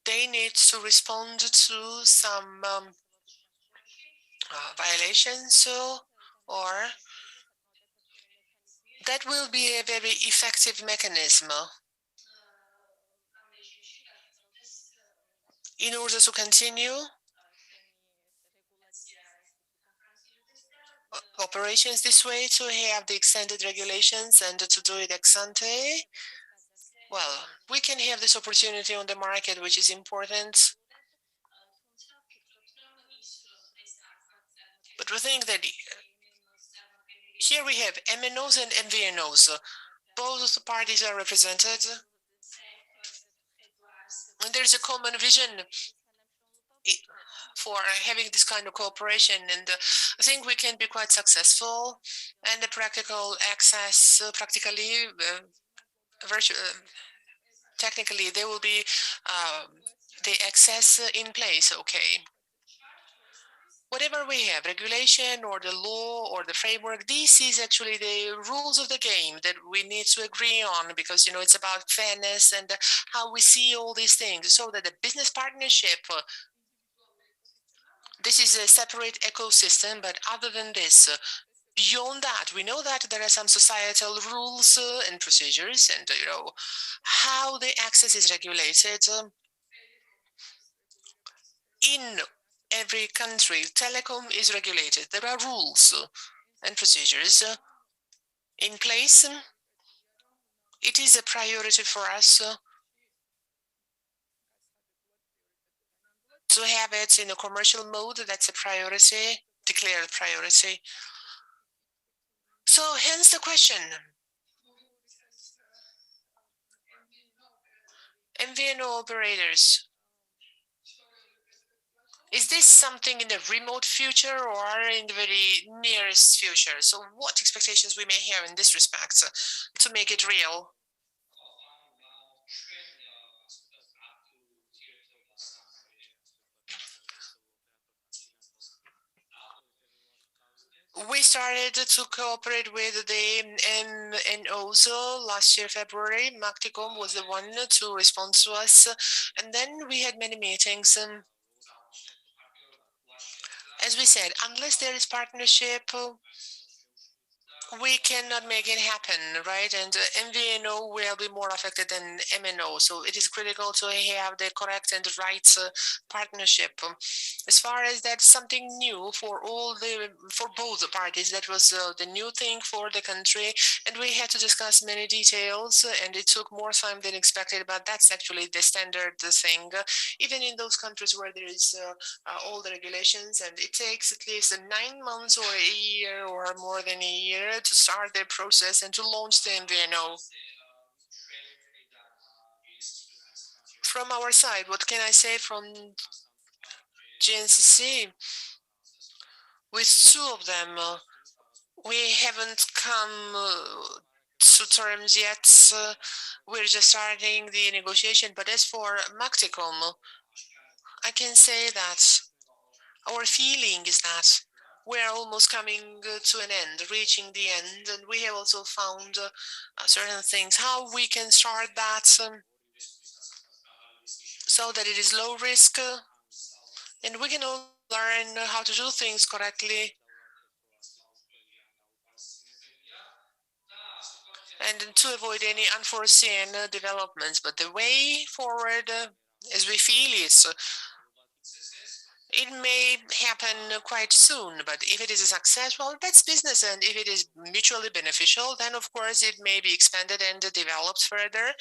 they need to respond to some violations, or that will be a very effective mechanism in order to continue operations this way, to have the extended regulations and to do it ex ante. Well, we can have this opportunity on the market, which is important. But we think that here we have MNOs and MVNOs. Both parties are represented. And there's a common vision for having this kind of cooperation, and I think we can be quite successful. And the practical access, technically, there will be the access in place, okay. Whatever we have, regulation or the law or the framework, this is actually the rules of the game that we need to agree on, because, you know, it's about fairness and how we see all these things, so that the business partnership, this is a separate ecosystem. But other than this, beyond that, we know that there are some societal rules and procedures, and, you know, how the access is regulated in every country. Telecom is regulated. There are rules and procedures in place. It is a priority for us to have it in a commercial mode. That's a priority, declared priority. So hence the question. MVNO operators, is this something in the remote future or in the very nearest future? So what expectations we may have in this respect to make it real? We started to cooperate with the MNOs last year, February. Macticom was the one to respond to us. And then we had many meetings. As we said, unless there is partnership, we cannot make it happen, right? And MVNO will be more affected than MNO. So it is critical to have the correct and right partnership. As far as that's something new for both parties, that was the new thing for the country. And we had to discuss many details, and it took more time than expected, but that's actually the standard thing. Even in those countries where there is all the regulations, and it takes at least 9 months or a year or more than a year to start the process and to launch the MVNO. From our side, what can I say from GNCC? With two of them, we haven't come to terms yet. We're just starting the negotiation. But as for Macticom, I can say that our feeling is that we're almost coming to an end, reaching the end, and we have also found certain things, how we can start that so that it is low risk, and we can all learn how to do things correctly. And to avoid any unforeseen developments. But the way forward, as we feel it may happen quite soon, but if it is a success, well, that's business. And if it is mutually beneficial, then of course it may be expanded and developed further.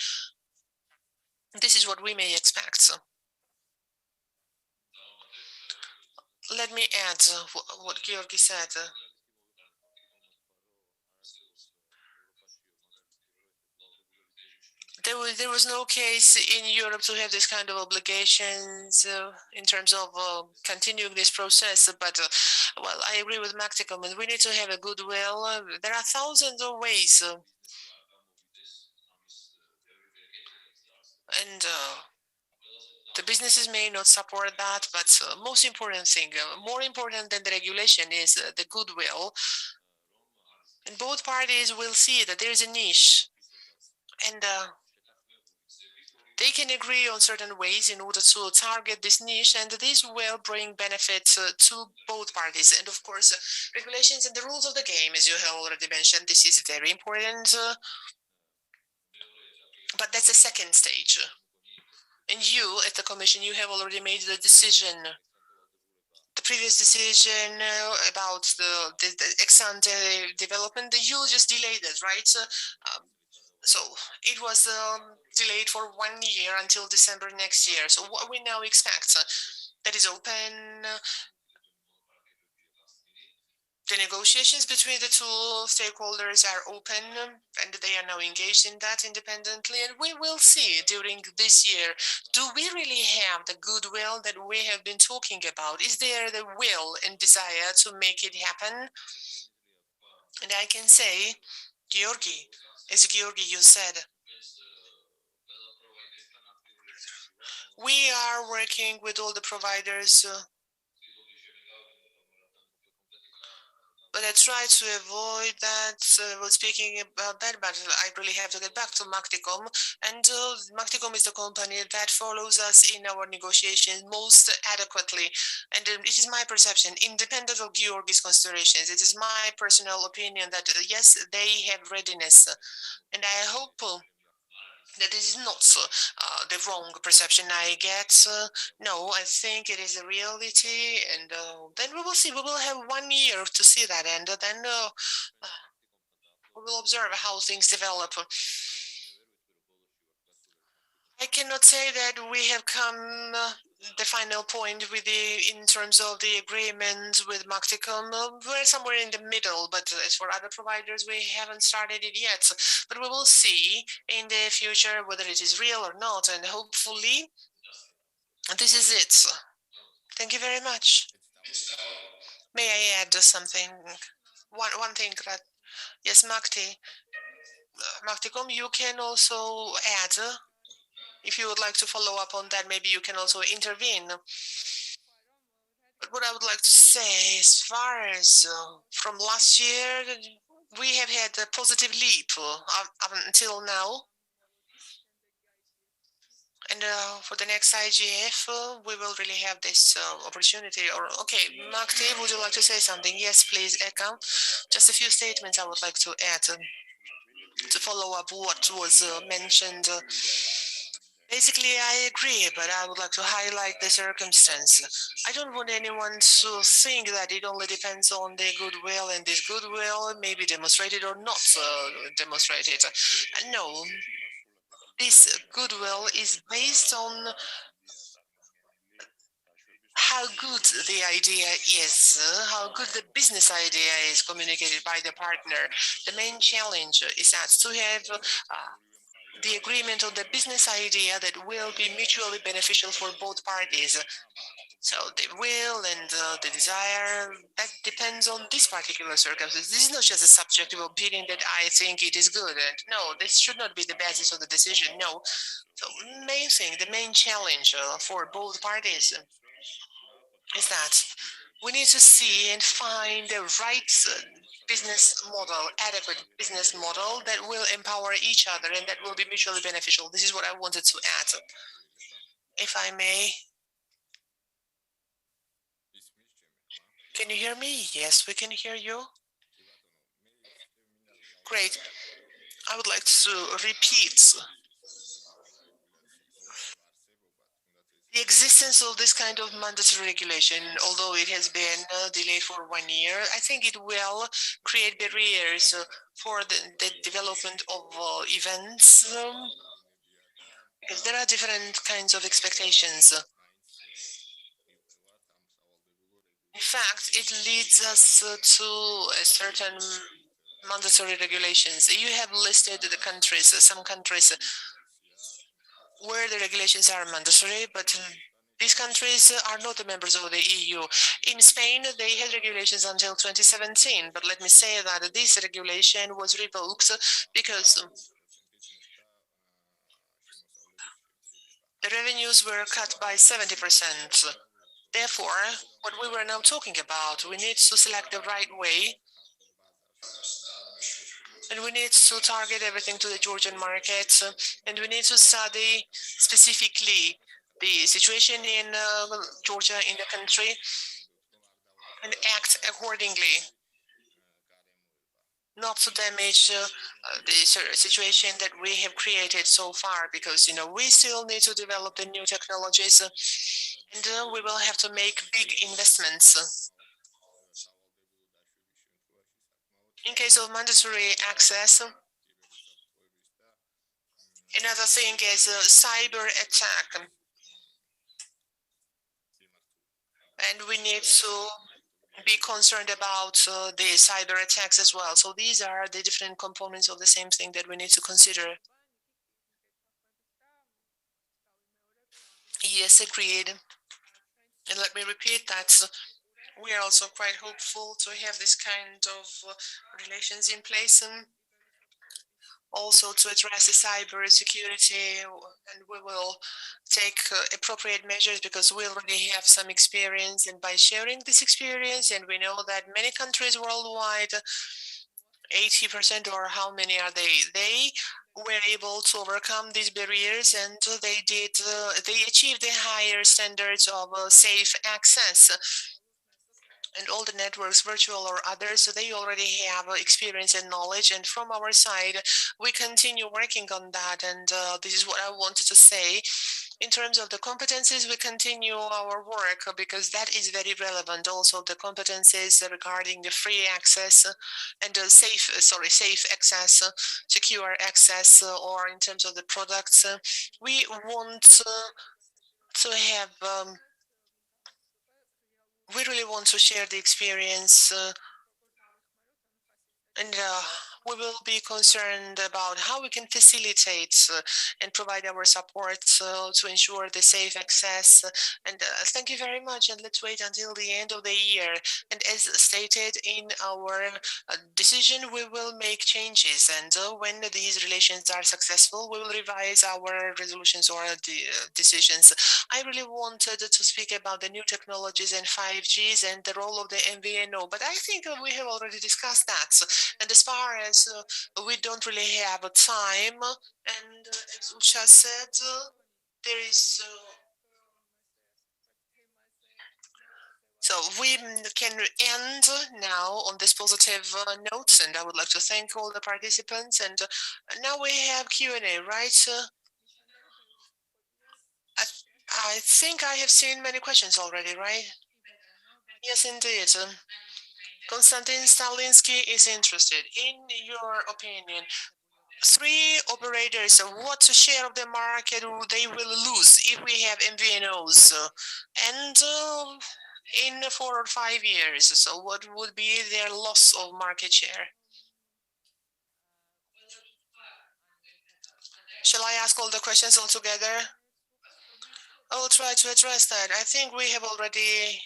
This is what we may expect. Let me add what Georgi said. There was no case in Europe to have this kind of obligations in terms of continuing this process. But well, I agree with Macticom, and we need to have a goodwill. There are thousands of ways, and the businesses may not support that. But most important thing, more important than the regulation, is the goodwill, and both parties will see that there is a niche, and they can agree on certain ways in order to target this niche, and this will bring benefits to both parties. And of course, regulations and the rules of the game, as you have already mentioned, this is very important. But that's a second stage. And you, at the Commission, you have already made the decision. The previous decision about the ex-ante development, you just delayed it, right? So it was delayed for 1 year until December next year. So what we now expect, that is open. The negotiations between the two stakeholders are open, and they are now engaged in that independently. And we will see during this year, do we really have the goodwill that we have been talking about? Is there the will and desire to make it happen? And I can say, Georgi, as Georgi, you said, we are working with all the providers, but I try to avoid that. Well, speaking about that, but I really have to get back to Macticom. And Macticom is the company that follows us in our negotiations most adequately. And it is my perception, independent of Georgi's considerations, it is my personal opinion that yes, they have readiness. And I hope that is not the wrong perception I get. No, I think it is a reality, and then we will see. We will have 1 year to see that, and then we will observe how things develop. I cannot say that we have come the final point with in terms of the agreement with Macticom. We're somewhere in the middle, but as for other providers, we haven't started it yet. But we will see in the future whether it is real or not, and hopefully this is it. Thank you very much. May I add something? One thing that, yes, Macticom, you can also add. If you would like to follow up on that, maybe you can also intervene. But what I would like to say, as far as from last year, we have had a positive leap up until now. And for the next IGF, we will really have this opportunity. Or okay, Makti, would you like to say something? Yes, please, Eka. Just a few statements I would like to add to follow up what was mentioned. Basically, I agree, but I would like to highlight the circumstance. I don't want anyone to think that it only depends on their goodwill, and this goodwill may be demonstrated or not demonstrated. No, this goodwill is based on how good the idea is, how good the business idea is communicated by the partner. The main challenge is that to have the agreement on the business idea that will be mutually beneficial for both parties. So the will and the desire, that depends on this particular circumstance. This is not just a subjective opinion that I think it is good. And no, this should not be the basis of the decision. No. So main thing, the main challenge for both parties is that we need to see and find the right business model, adequate business model that will empower each other and that will be mutually beneficial. This is what I wanted to add. If I may. Can you hear me? Yes, we can hear you. Great. I would like to repeat the existence of this kind of mandatory regulation, although it has been delayed for 1 year. I think it will create barriers for the development of events, because there are different kinds of expectations. In fact, it leads us to a certain mandatory regulations. You have listed the countries, some countries where the regulations are mandatory, but these countries are not the members of the EU. In Spain, they had regulations until 2017, but let me say that this regulation was revoked because the revenues were cut by 70%. Therefore, what we were now talking about, we need to select the right way, and we need to target everything to the Georgian market, and we need to study specifically the situation in Georgia, in the country, and act accordingly, not to damage the situation that we have created so far, because we still need to develop the new technologies, and we will have to make big investments. In case of mandatory access, another thing is a cyber attack. And we need to be concerned about the cyber attacks as well. So these are the different components of the same thing that we need to consider. Yes, agreed. And let me repeat that we are also quite hopeful to have this kind of relations in place, and also to address the cyber security, and we will take appropriate measures because we already have some experience, and by sharing this experience, and we know that many countries worldwide, 80% or how many are they were able to overcome these barriers, and they achieved the higher standards of safe access. And all the networks, virtual or others, so they already have experience and knowledge. And from our side, we continue working on that. And this is what I wanted to say. In terms of the competencies, we continue our work because that is very relevant. Also, the competencies regarding the free access and safe access, secure access, or in terms of the products, we want to have. We really want to share the experience, and we will be concerned about how we can facilitate and provide our support to ensure the safe access. And thank you very much. And let's wait until the end of the year. And as stated in our decision, we will make changes. And when these relations are successful, we will revise our resolutions or the decisions. I really wanted to speak about the new technologies and 5Gs and the role of the MVNO, but I think we have already discussed that. And as far as we don't really have a time, and as Usha said, there is. So we can end now on this positive note, and I would like to thank all the participants. And now we have Q&A, right? I think I have seen many questions already, right? Yes, indeed. Konstantin Stalinsky is interested. In your opinion, 3 operators, what share of the market they will lose if we have MVNOs? And in 4 or 5 years, so what would be their loss of market share? Shall I ask all the questions all together? I will try to address that. I think we have already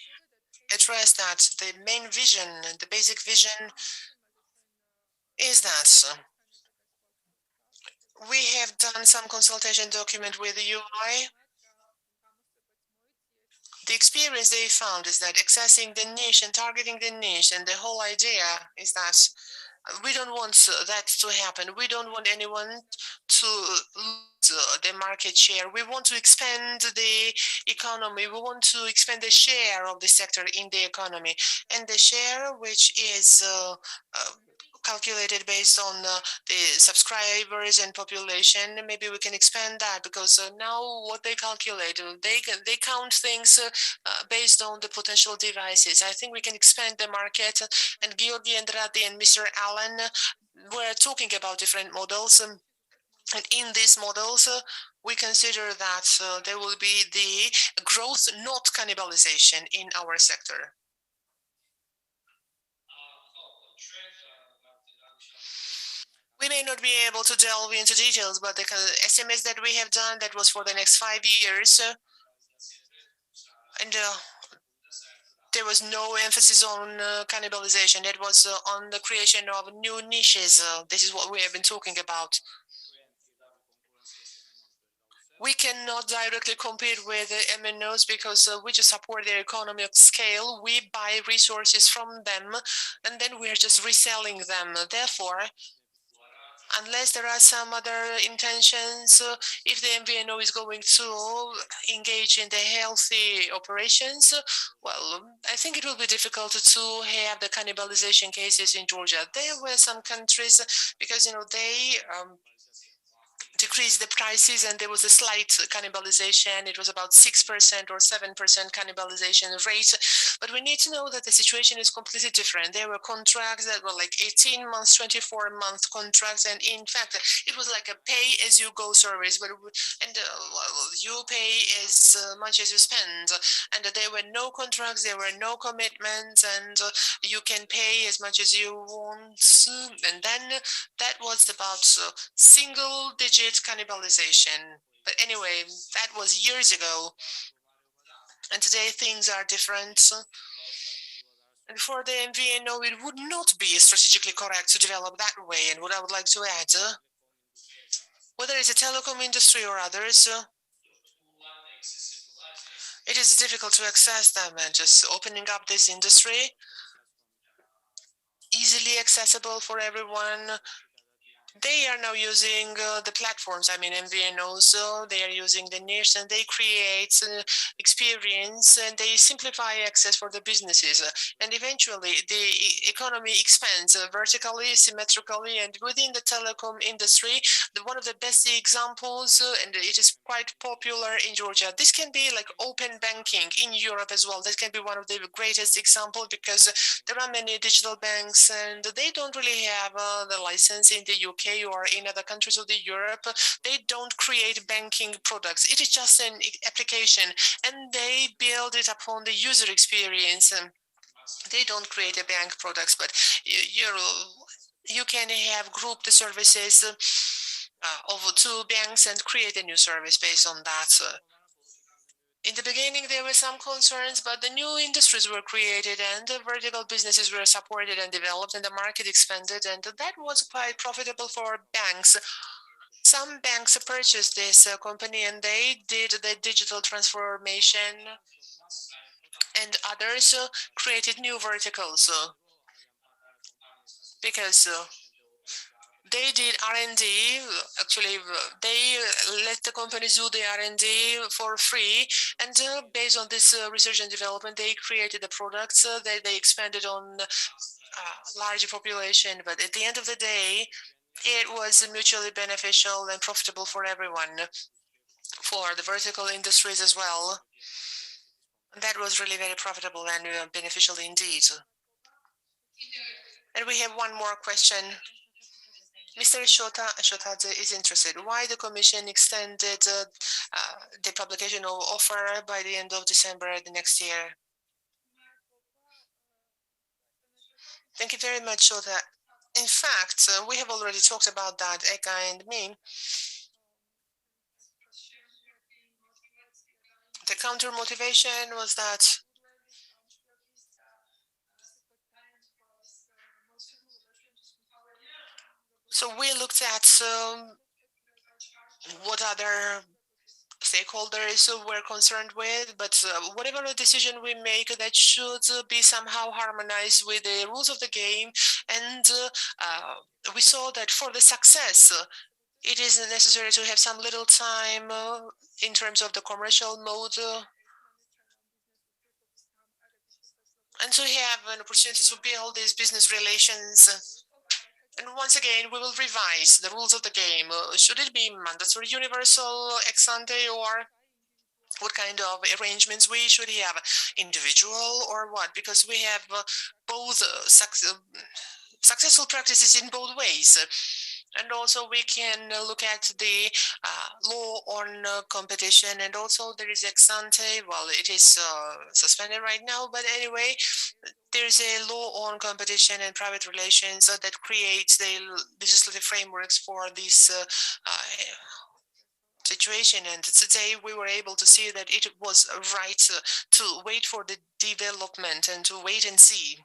addressed that. The main vision, the basic vision is that we have done some consultation document with the UI. The experience they found is that accessing the niche and targeting the niche, and the whole idea is that we don't want that to happen. We don't want anyone to lose the market share. We want to expand the economy. We want to expand the share of the sector in the economy. And the share, which is calculated based on the subscribers and population, maybe we can expand that, because now what they calculate, they count things based on the potential devices. I think we can expand the market, and Georgi Andrade and Mr. Allen were talking about different models, and in these models we consider that there will be the growth, not cannibalization in our sector. We may not be able to delve into details, but the estimates that we have done, that was for the next 5 years. And there was no emphasis on cannibalization. It was on the creation of new niches. This is what we have been talking about. We cannot directly compete with MNOs because we just support their economy of scale. We buy resources from them, and then we're just reselling them. Therefore, unless there are some other intentions, if the MVNO is going to engage in the healthy operations, well, I think it will be difficult to have the cannibalization cases in Georgia. There were some countries, because they decreased the prices and there was a slight cannibalization. It was about 6% or 7% cannibalization rate. But we need to know that the situation is completely different. There were contracts that were like 18 months, 24-month contracts. And in fact, it was like a pay-as-you-go service. And you pay as much as you spend. And there were no contracts, there were no commitments, and you can pay as much as you want. And then that was about single-digit cannibalization. But anyway, that was years ago. And today things are different. And for the MVNO, it would not be strategically correct to develop that way. And what I would like to add, whether it's a telecom industry or others, it is difficult to access them, and just opening up this industry, easily accessible for everyone. They are now using the platforms, MVNOs, they are using the niche, and they create experience, and they simplify access for the businesses. And eventually, the economy expands vertically, symmetrically, and within the telecom industry, one of the best examples, and it is quite popular in Georgia, this can be like open banking in Europe as well. This can be one of the greatest examples, because there are many digital banks, and they don't really have the license in the UK or in other countries of Europe. They don't create banking products. It is just an application, and they build it upon the user experience. They don't create a bank products, but you can have grouped the services of 2 banks and create a new service based on that. In the beginning, there were some concerns, but the new industries were created and the vertical businesses were supported and developed, and the market expanded, and that was quite profitable for banks. Some banks purchased this company and they did the digital transformation, and others created new verticals because they did R&D. Actually, they let the companies do the R&D for free, and based on this research and development, they created the products that they expanded on larger population. But at the end of the day, it was mutually beneficial and profitable for everyone, for the vertical industries as well. That was really very profitable and beneficial indeed. And we have one more question. Mr. Shotadze is interested. Why the Commission extended the publication of offer by the end of December the next year? Thank you very much, Shota. In fact, we have already talked about that, Eka and me. The counter motivation was that so we looked at what other stakeholders were concerned with, but whatever decision we make, that should be somehow harmonized with the rules of the game. And we saw that for the success, it is necessary to have some little time in terms of the commercial mode, and to have an opportunity to build these business relations. And once again, we will revise the rules of the game. Should it be mandatory, universal, ex ante, or what kind of arrangements we should have, individual or what? Because we have both successful practices in both ways. And also we can look at the law on competition, and also there is ex ante. Well, it is suspended right now, but anyway, there's a law on competition and private relations that creates the legislative frameworks for this situation. And today we were able to see that it was right to wait for the development and to wait and see.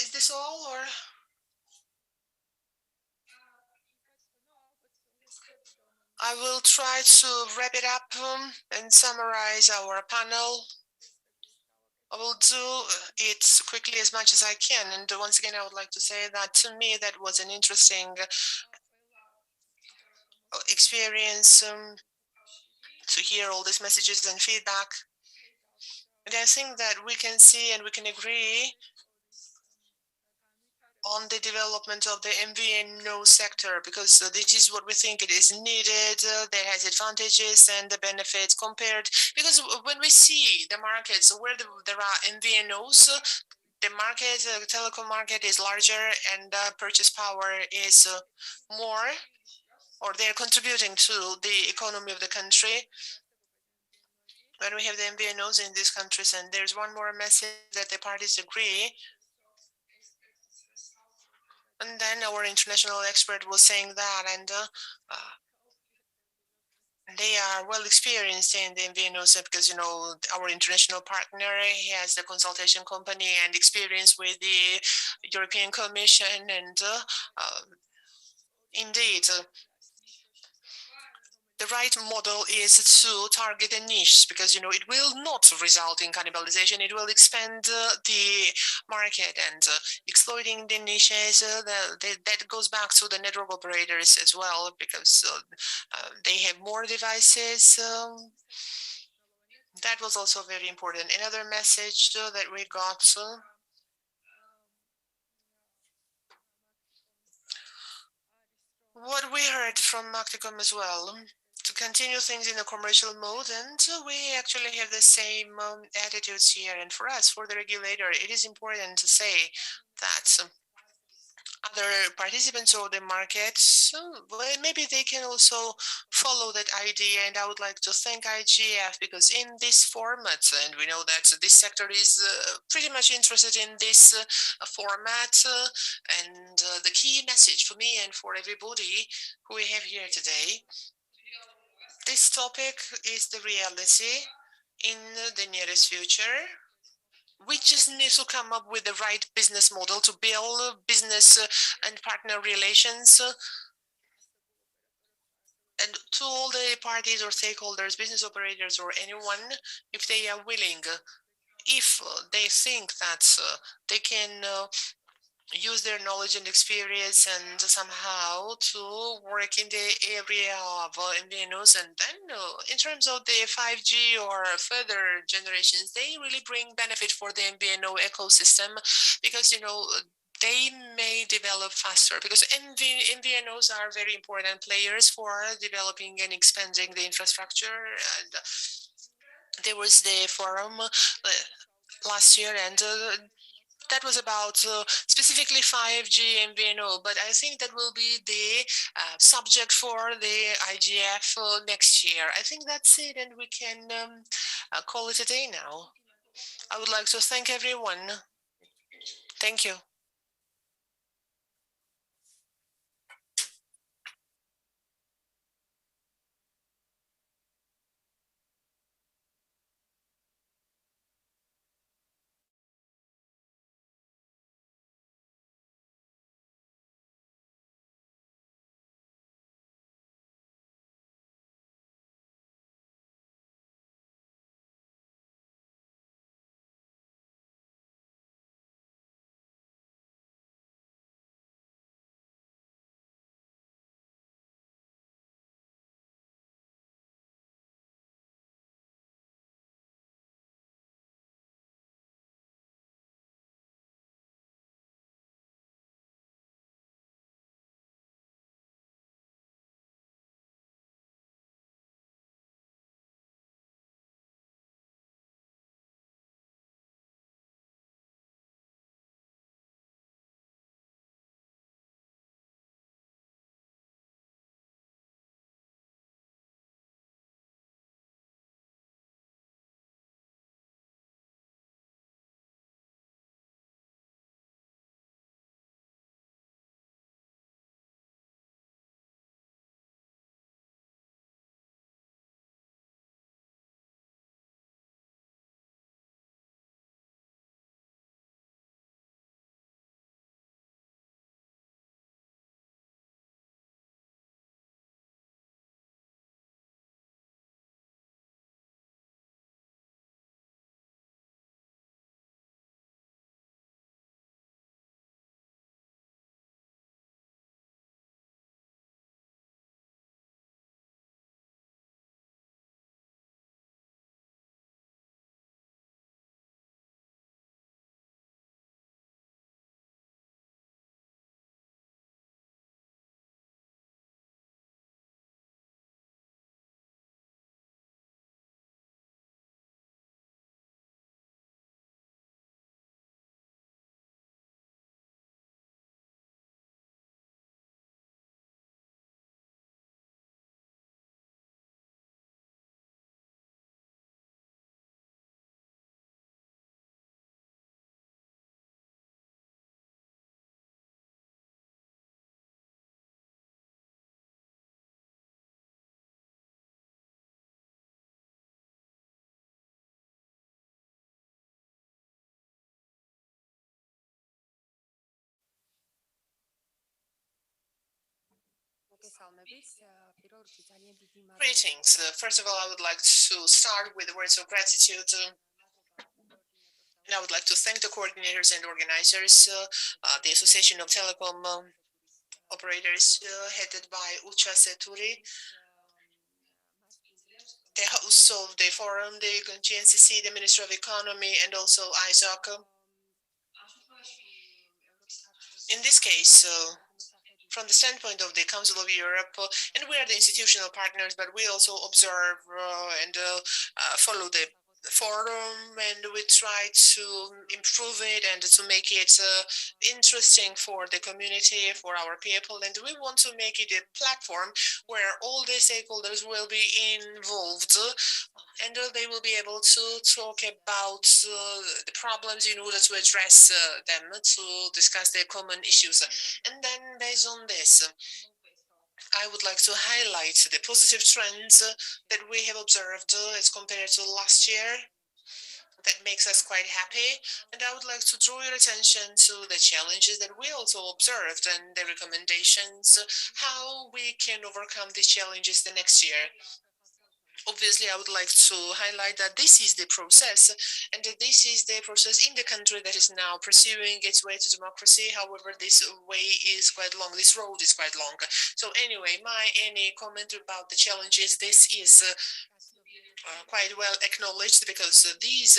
Is this all, or? I will try to wrap it up and summarize our panel. I will do it quickly as much as I can. And once again, I would like to say that to me, that was an interesting experience to hear all these messages and feedback. And I think that we can see and we can agree on the development of the MVNO sector, because this is what we think it is needed. There has advantages and the benefits compared, because when we see the markets where there are MVNOs, the market, the telecom market is larger, and purchase power is more, or they're contributing to the economy of the country. When we have the MVNOs in these countries, and there's one more message that the parties agree. And then our international expert was saying that, and they are well experienced in the MVNOs because, you know, our international partner, he has the consultation company and experience with the European Commission. And indeed, the right model is to target a niche, because, you know, it will not result in cannibalization. It will expand the market, and exploiting the niches. That goes back to the network operators as well, because they have more devices. That was also very important. Another message that we got. What we heard from Macticom as well, to continue things in a commercial mode, and we actually have the same attitudes here. And for us, for the regulator, it is important to say that other participants of the market, well, maybe they can also follow that idea. And I would like to thank IGF, because in this format, and we know that this sector is pretty much interested in this format, and the key message for me and for everybody who we have here today, this topic is the reality in the nearest future. We just need to come up with the right business model to build business and partner relations. And to all the parties or stakeholders, business operators, or anyone, if they are willing, if they think that they can use their knowledge and experience and somehow to work in the area of MVNOs, and then in terms of the 5G or further generations, they really bring benefit for the MVNO ecosystem, because, you know, they may develop faster, because MVNOs are very important players for developing and expanding the infrastructure. And there was the forum last year, and that was about specifically 5G MVNO, but I think that will be the subject for the IGF next year. I think that's it, and we can call it a day now. I would like to thank everyone. Thank you. Greetings. First of all, I would like to start with words of gratitude. And I would like to thank the coordinators and organizers, the Association of Telecom Operators, headed by Ucha Seturi, the host of the forum, the GNCC, the Minister of Economy, and also ISOC. In this case, from the standpoint of the Council of Europe, and we are the institutional partners, but we also observe and follow the forum, and we try to improve it and to make it interesting for the community, for our people, and we want to make it a platform where all the stakeholders will be involved, and they will be able to talk about the problems in order to address them, to discuss their common issues. And then based on this, I would like to highlight the positive trends that we have observed as compared to last year. That makes us quite happy. And I would like to draw your attention to the challenges that we also observed and the recommendations, how we can overcome these challenges the next year. Obviously, I would like to highlight that this is the process, and that this is the process in the country that is now pursuing its way to democracy. However, this way is quite long, this road is quite long. So anyway, any comment about the challenges, this is quite well acknowledged, because these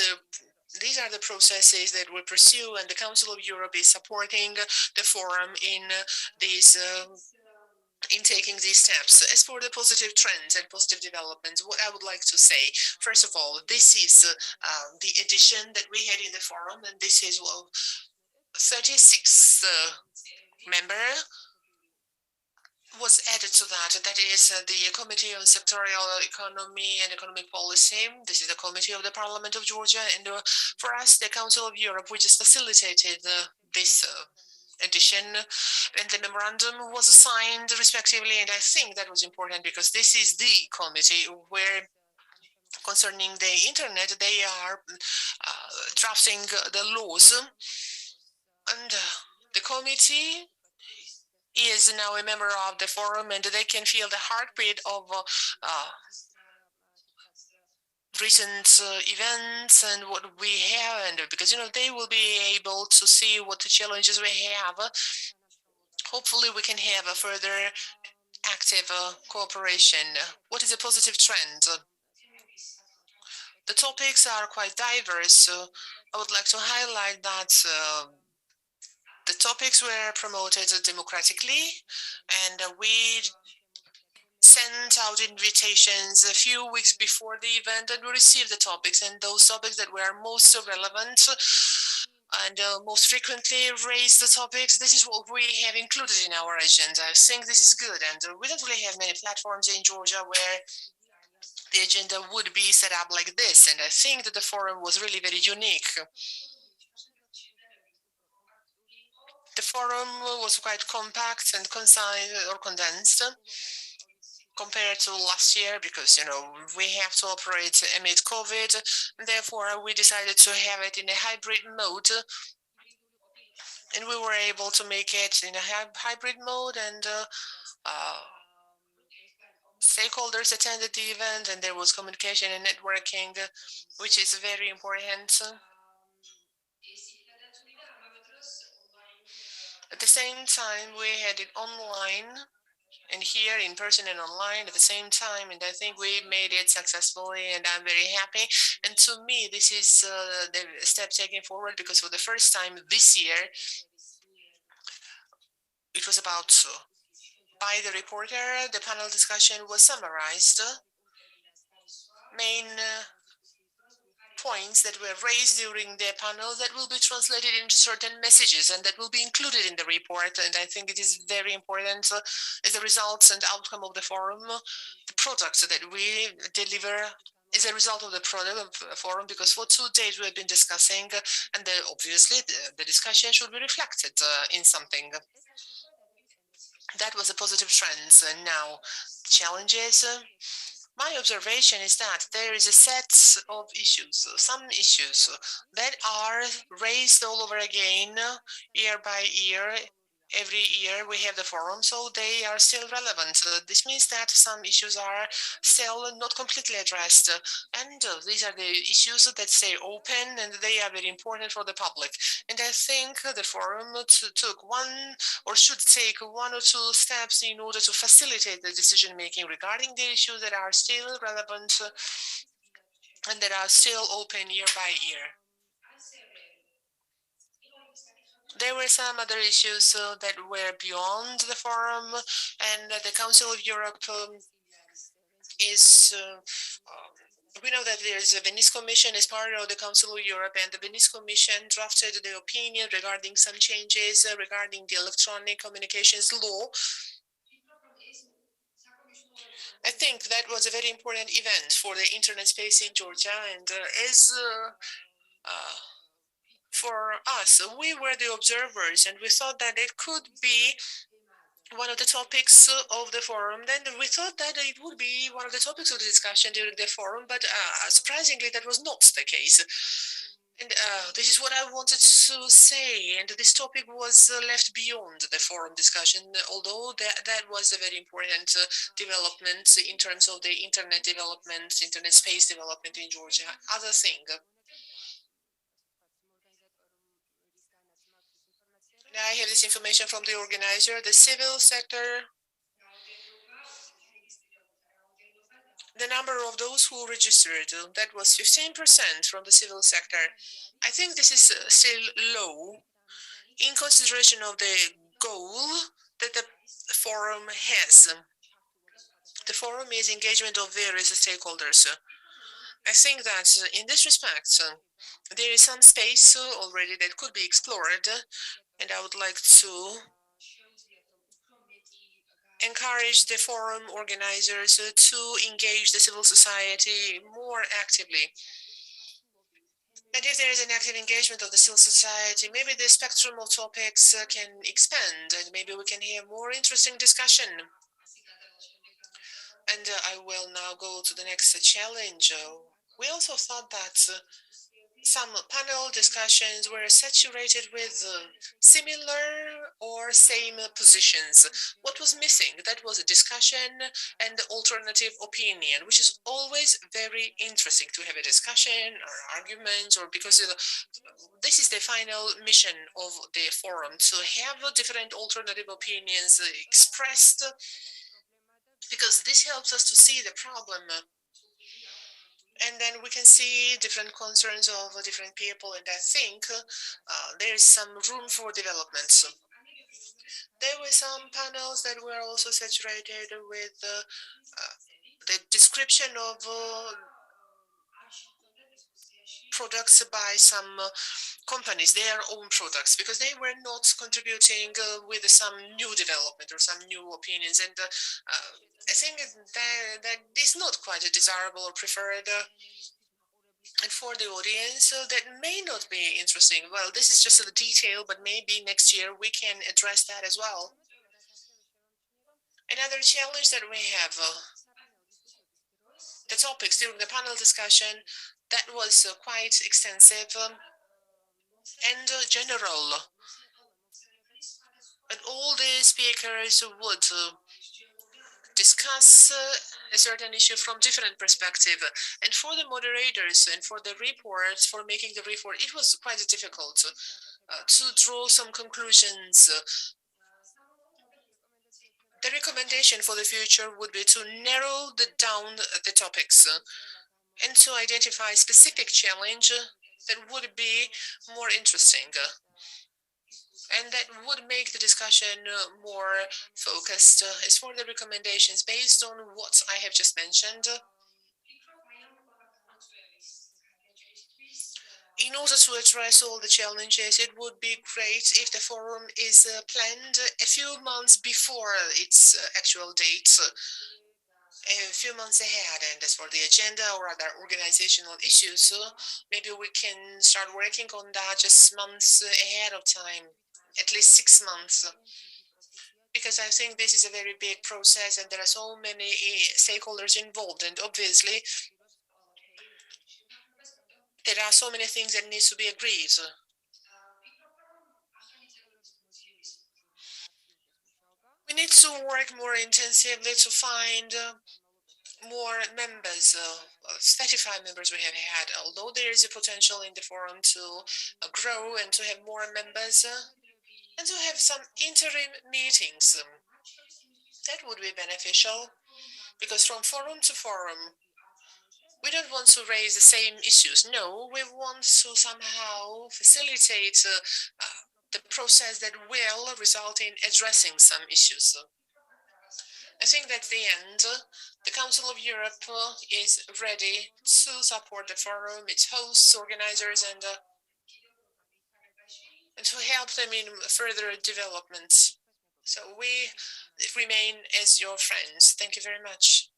are the processes that we pursue, and the Council of Europe is supporting the forum in these in taking these steps. As for the positive trends and positive developments, what I would like to say, first of all, this is the edition that we had in the forum, and this is 36th member was added to that. That is the Committee on Sectorial Economy and Economic Policy. This is the committee of the Parliament of Georgia, and for us, the Council of Europe, we just facilitated this edition, and the memorandum was signed respectively, and I think that was important, because this is the committee where, concerning the internet, they are drafting the laws, and the committee is now a member of the forum, and they can feel the heartbeat of recent events and what we have, and because they will be able to see what the challenges we have. Hopefully we can have a further active cooperation. What is a positive trend? The topics are quite diverse, so I would like to highlight that the topics were promoted democratically, and we sent out invitations a few weeks before the event, and we received the topics, and those topics that were most relevant and most frequently raised the topics, this is what we have included in our agenda. I think this is good, and we don't really have many platforms in Georgia where the agenda would be set up like this, and I think that the forum was really very unique. The forum was quite compact and concise or condensed compared to last year, because we have to operate amid COVID, and therefore we decided to have it in a hybrid mode, and we were able to make it in a hybrid mode, and stakeholders attended the event, and there was communication and networking, which is very important. At the same time, we had it online, and here in person and online at the same time, and I think we made it successfully, and I'm very happy. And to me, this is the step taken forward, because for the first time this year, it was about, by the reporter, the panel discussion was summarized. Main points that were raised during the panel that will be translated into certain messages, and that will be included in the report. And I think it is very important as a result and outcome of the forum, the products that we deliver is a result of the forum, because for 2 days we have been discussing, and obviously the discussion should be reflected in something. That was a positive trend. And now challenges. My observation is that there is a set of issues, some issues that are raised all over again, year by year, every year we have the forum, so they are still relevant. This means that some issues are still not completely addressed, and these are the issues that stay open, and they are very important for the public. And I think the forum took one, or should take one or two steps in order to facilitate the decision making regarding the issues that are still relevant and that are still open year by year. There were some other issues that were beyond the forum, and the Council of Europe is we know that there's a Venice Commission as part of the Council of Europe, and the Venice Commission drafted the opinion regarding some changes regarding the electronic communications law. I think that was a very important event for the internet space in Georgia, and for us, we were the observers, and we thought that it could be one of the topics of the forum. Then we thought that it would be one of the topics of the discussion during the forum, but surprisingly, that was not the case. And this is what I wanted to say, and this topic was left beyond the forum discussion, although that was a very important development in terms of the internet development, internet space development in Georgia. Other thing. I have this information from the organizer, the civil sector. The number of those who registered, that was 15% from the civil sector. I think this is still low in consideration of the goal that the forum has. The forum is engagement of various stakeholders. I think that in this respect, there is some space already that could be explored, and I would like to encourage the forum organizers to engage the civil society more actively. And if there is an active engagement of the civil society, maybe the spectrum of topics can expand, and maybe we can hear more interesting discussion. And I will now go to the next challenge. We also thought that some panel discussions were saturated with similar or same positions. What was missing? That was a discussion and alternative opinion, which is always very interesting to have a discussion or argument, or because this is the final mission of the forum, to have different alternative opinions expressed, because this helps us to see the problem. And then we can see different concerns of different people, and I think there is some room for development. There were some panels that were also saturated with the description of products by some companies, their own products, because they were not contributing with some new development or some new opinions. And I think that is not quite desirable or preferred. And for the audience, that may not be interesting. Well, this is just a detail, but maybe next year we can address that as well. Another challenge that we have, the topics during the panel discussion, that was quite extensive and general. And all the speakers would discuss a certain issue from different perspective. And for the moderators and for the reports, for making the report, it was quite difficult to draw some conclusions. The recommendation for the future would be to narrow down the topics and to identify specific challenge that would be more interesting and that would make the discussion more focused. As for the recommendations, based on what I have just mentioned, in order to address all the challenges, it would be great if the forum is planned a few months before its actual date, a few months ahead. And as for the agenda or other organizational issues, maybe we can start working on that just months ahead of time, at least 6 months. Because I think this is a very big process and there are so many stakeholders involved, and obviously there are so many things that need to be agreed. We need to work more intensively to find more members. 35 members we have had, although there is a potential in the forum to grow and to have more members and to have some interim meetings. That would be beneficial because from forum to forum, we don't want to raise the same issues. No, we want to somehow facilitate the process that will result in addressing some issues. I think that at the end, the Council of Europe is ready to support the forum, its hosts, organizers, and to help them in further developments. So we remain as your friends. Thank you very much.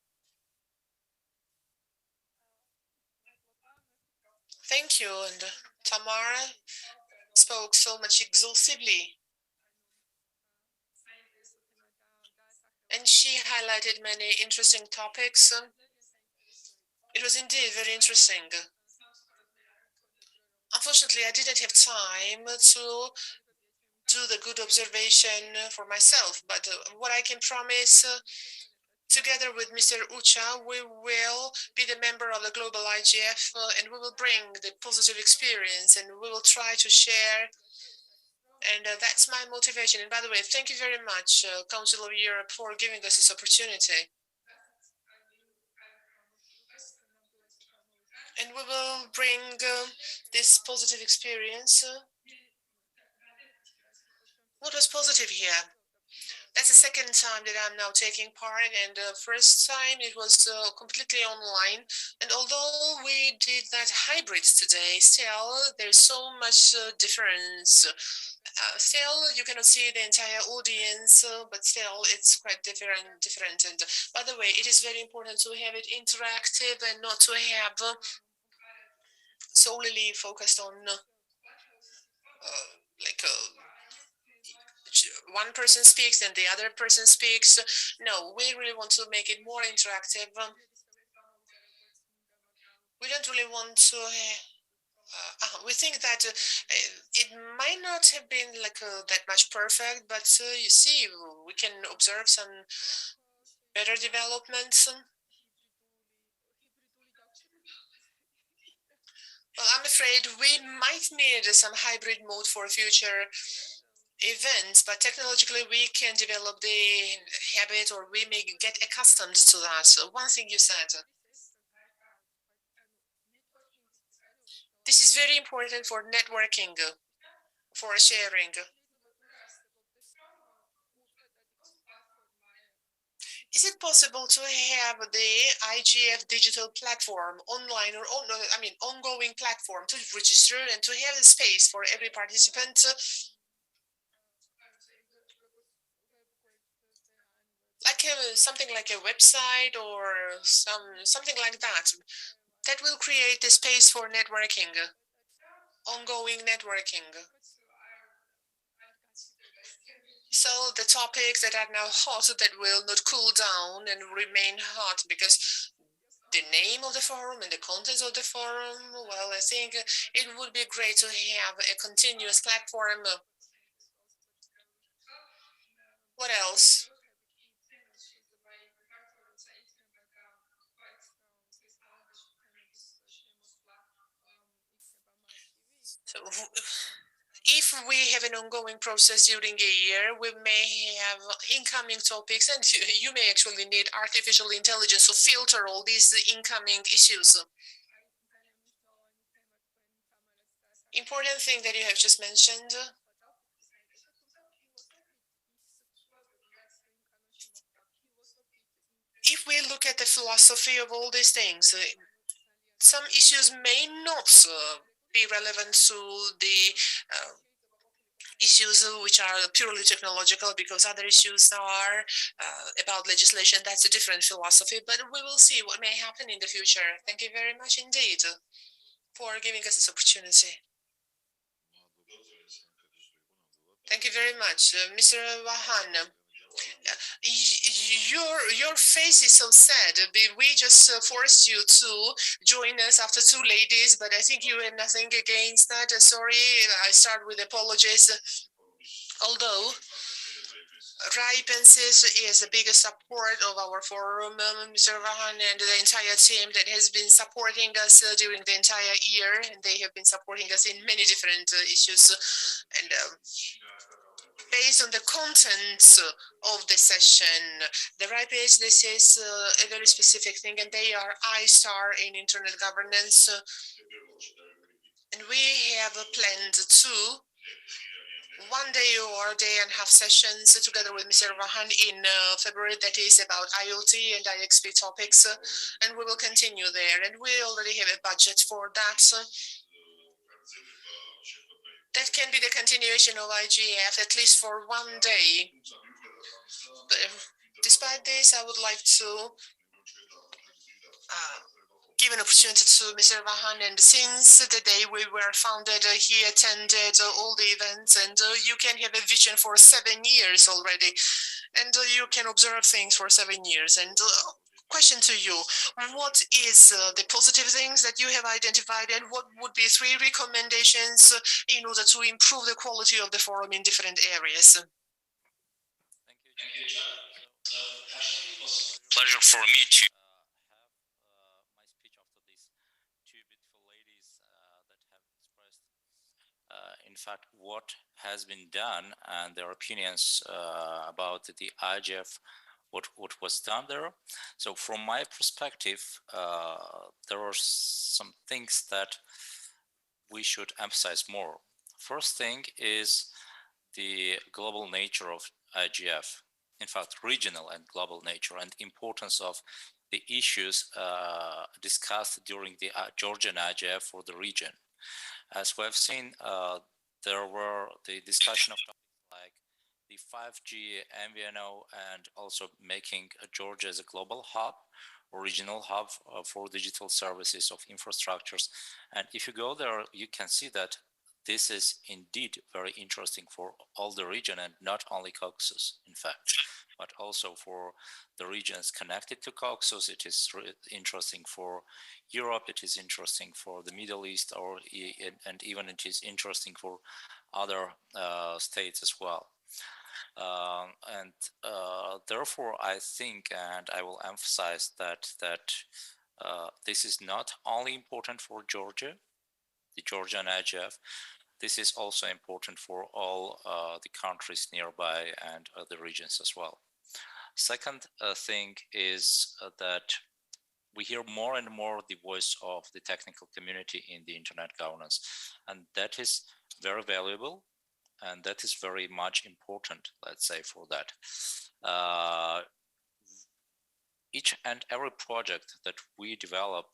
Thank you. And Tamara spoke so much exhaustively. And she highlighted many interesting topics. It was indeed very interesting. Unfortunately, I didn't have time to do the good observation for myself, but what I can promise, together with Mr. Ucha, we will be the member of the Global IGF and we will bring the positive experience and we will try to share. And that's my motivation. And by the way, thank you very much, Council of Europe, for giving us this opportunity. And we will bring this positive experience. What was positive here? That's the second time that I'm now taking part, and the first time it was completely online. And although we did that hybrid today, still there's so much difference. Still, you cannot see the entire audience, but still it's quite different. And by the way, it is very important to have it interactive and not to have solely focused on one person speaks and the other person speaks. No, we really want to make it more interactive. We don't really want to. We think that it might not have been that much perfect, but you see, we can observe some better developments. Well, I'm afraid we might need some hybrid mode for future events, but technologically we can develop the habit or we may get accustomed to that. So one thing you said, this is very important for networking, for sharing. Is it possible to have the IGF digital platform online or ongoing platform to register and to have a space for every participant? Like something like a website or something like that. That will create the space for networking, ongoing networking. So the topics that are now hot that will not cool down and remain hot because the name of the forum and the contents of the forum, well, I think it would be great to have a continuous platform. What else? So if we have an ongoing process during a year, we may have incoming topics and you may actually need artificial intelligence to filter all these incoming issues. Important thing that you have just mentioned. If we look at the philosophy of all these things, some issues may not be relevant to the issues which are purely technological, because other issues are about legislation. That's a different philosophy, but we will see what may happen in the future. Thank you very much indeed for giving us this opportunity. Thank you very much, Mr. Vahan. Your face is so sad. We just forced you to join us after two ladies, but I think you had nothing against that. Sorry, I start with apologies. Although Ripensis is the biggest support of our forum, Mr. Vahan and the entire team that has been supporting us during the entire year, and they have been supporting us in many different issues. And based on the contents of the session, the RIPES, this is a very specific thing, and they are I-STAR in internet governance. And we have planned two 1 day or day and a half sessions together with Mr. Vahan in February that is about IoT and IXP topics, and we will continue there. And we already have a budget for that. That can be the continuation of IGF, at least for 1 day. But despite this, I would like to give an opportunity to Mr. Vahan, and since the day we were founded, he attended all the events, and you can have a vision for 7 years already, and you can observe things for 7 years. And question to you, what is the positive things that you have identified, and what would be 3 recommendations in order to improve the quality of the forum in different areas? Thank you. Pleasure for me to my speech after these 2 beautiful ladies that have expressed, in fact, what has been done and their opinions about the IGF, what was done there. So from my perspective, there are some things that we should emphasize more. First thing is the global nature of IGF. In fact, regional and global nature, and importance of the issues discussed during the Georgian IGF for the region. As we have seen, there were the discussion of topics like the 5G, MVNO, and also making Georgia as a global hub, or regional hub for digital services of infrastructures. And if you go there, you can see that this is indeed very interesting for all the region, and not only Caucasus, in fact, but also for the regions connected to Caucasus. It is interesting for Europe, it is interesting for the Middle East, and even it is interesting for other states as well. Therefore, I think, and I will emphasize that this is not only important for Georgia, the Georgian IGF, this is also important for all the countries nearby and other regions as well. Second thing is that we hear more and more the voice of the technical community in the internet governance, and that is very valuable, and that is very much important, let's say, for that. Each and every project that we develop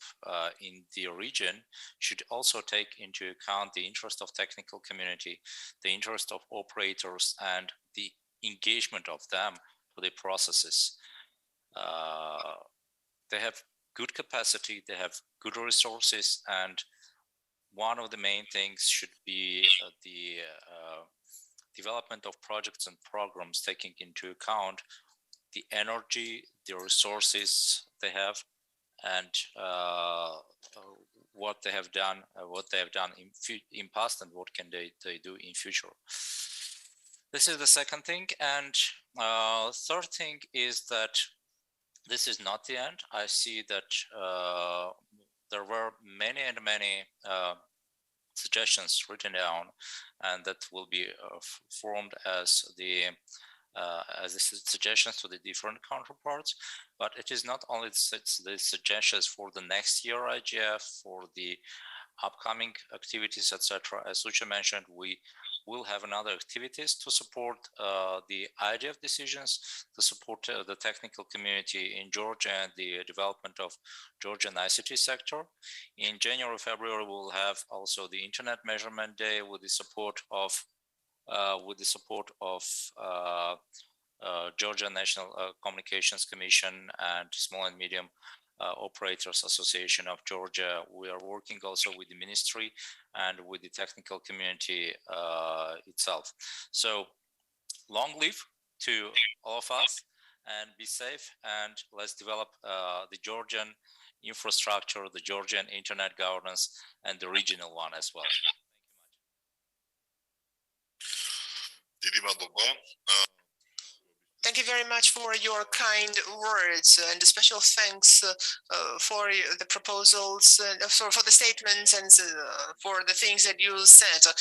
in the region should also take into account the interest of technical community, the interest of operators, and the engagement of them for the processes. They have good capacity, they have good resources, and one of the main things should be the development of projects and programs taking into account the energy, the resources they have, and what they have done in past, and what can they do in future. This is the second thing. And third thing is that this is not the end. I see that there were many and many suggestions written down, and that will be formed as the suggestions to the different counterparts. But it is not only the suggestions for the next year IGF, for the upcoming activities, etc. As Lucia mentioned, we will have another activities to support the IGF decisions, to support the technical community in Georgia and the development of Georgian ICT sector. In January, February, we will have also the Internet Measurement Day with the support of Georgia National Communications Commission and Small and Medium Operators Association of Georgia. We are working also with the ministry and with the technical community itself. So long live to all of us, and be safe, and let's develop the Georgian infrastructure, the Georgian internet governance, and the regional one as well. Დიდი მადლობა. Thank you very much for your kind words, and a special thanks for the proposals, for the statements, and for the things that you said.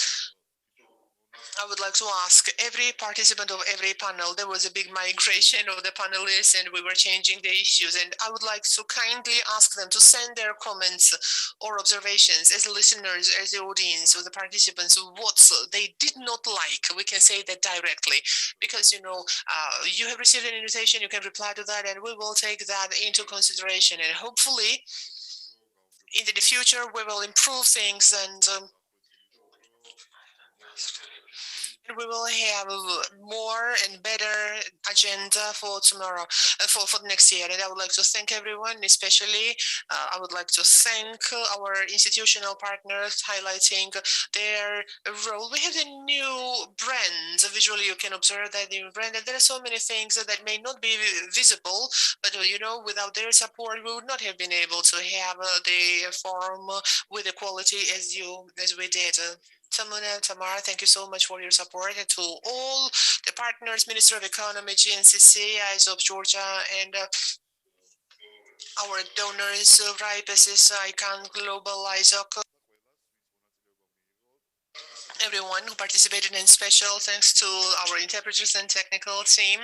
I would like to ask every participant of every panel, there was a big migration of the panelists and we were changing the issues, and I would like to kindly ask them to send their comments or observations as listeners, as the audience, or the participants, what they did not like. We can say that directly, because you have received an invitation, you can reply to that, and we will take that into consideration, and hopefully in the future we will improve things, and we will have a more and better agenda for tomorrow, for the next year. And I would like to thank everyone, especially I would like to thank our institutional partners highlighting their role. We have a new brand. Visually, you can observe that new brand, and there are so many things that may not be visible, but without their support, we would not have been able to have the forum with the quality as we did. Samuna, Tamar, thank you so much for your support, and to all the partners, Minister of Economy, GNCC, ISOP Georgia, and our donors, RIPESIS, ICANN, Global, ISOC, everyone who participated, in special thanks to our interpreters and technical team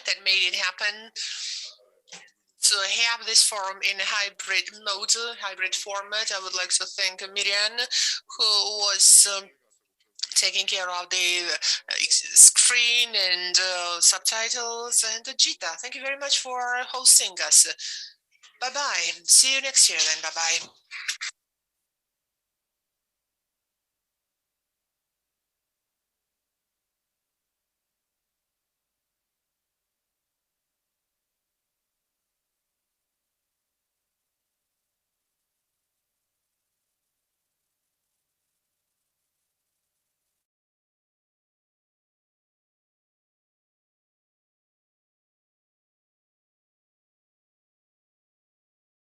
that made it happen. To have this forum in a hybrid mode, hybrid format, I would like to thank Miriam, who was taking care of the screen and subtitles, and Gita, thank you very much for hosting us. Bye-bye. See you next year then. Bye-bye.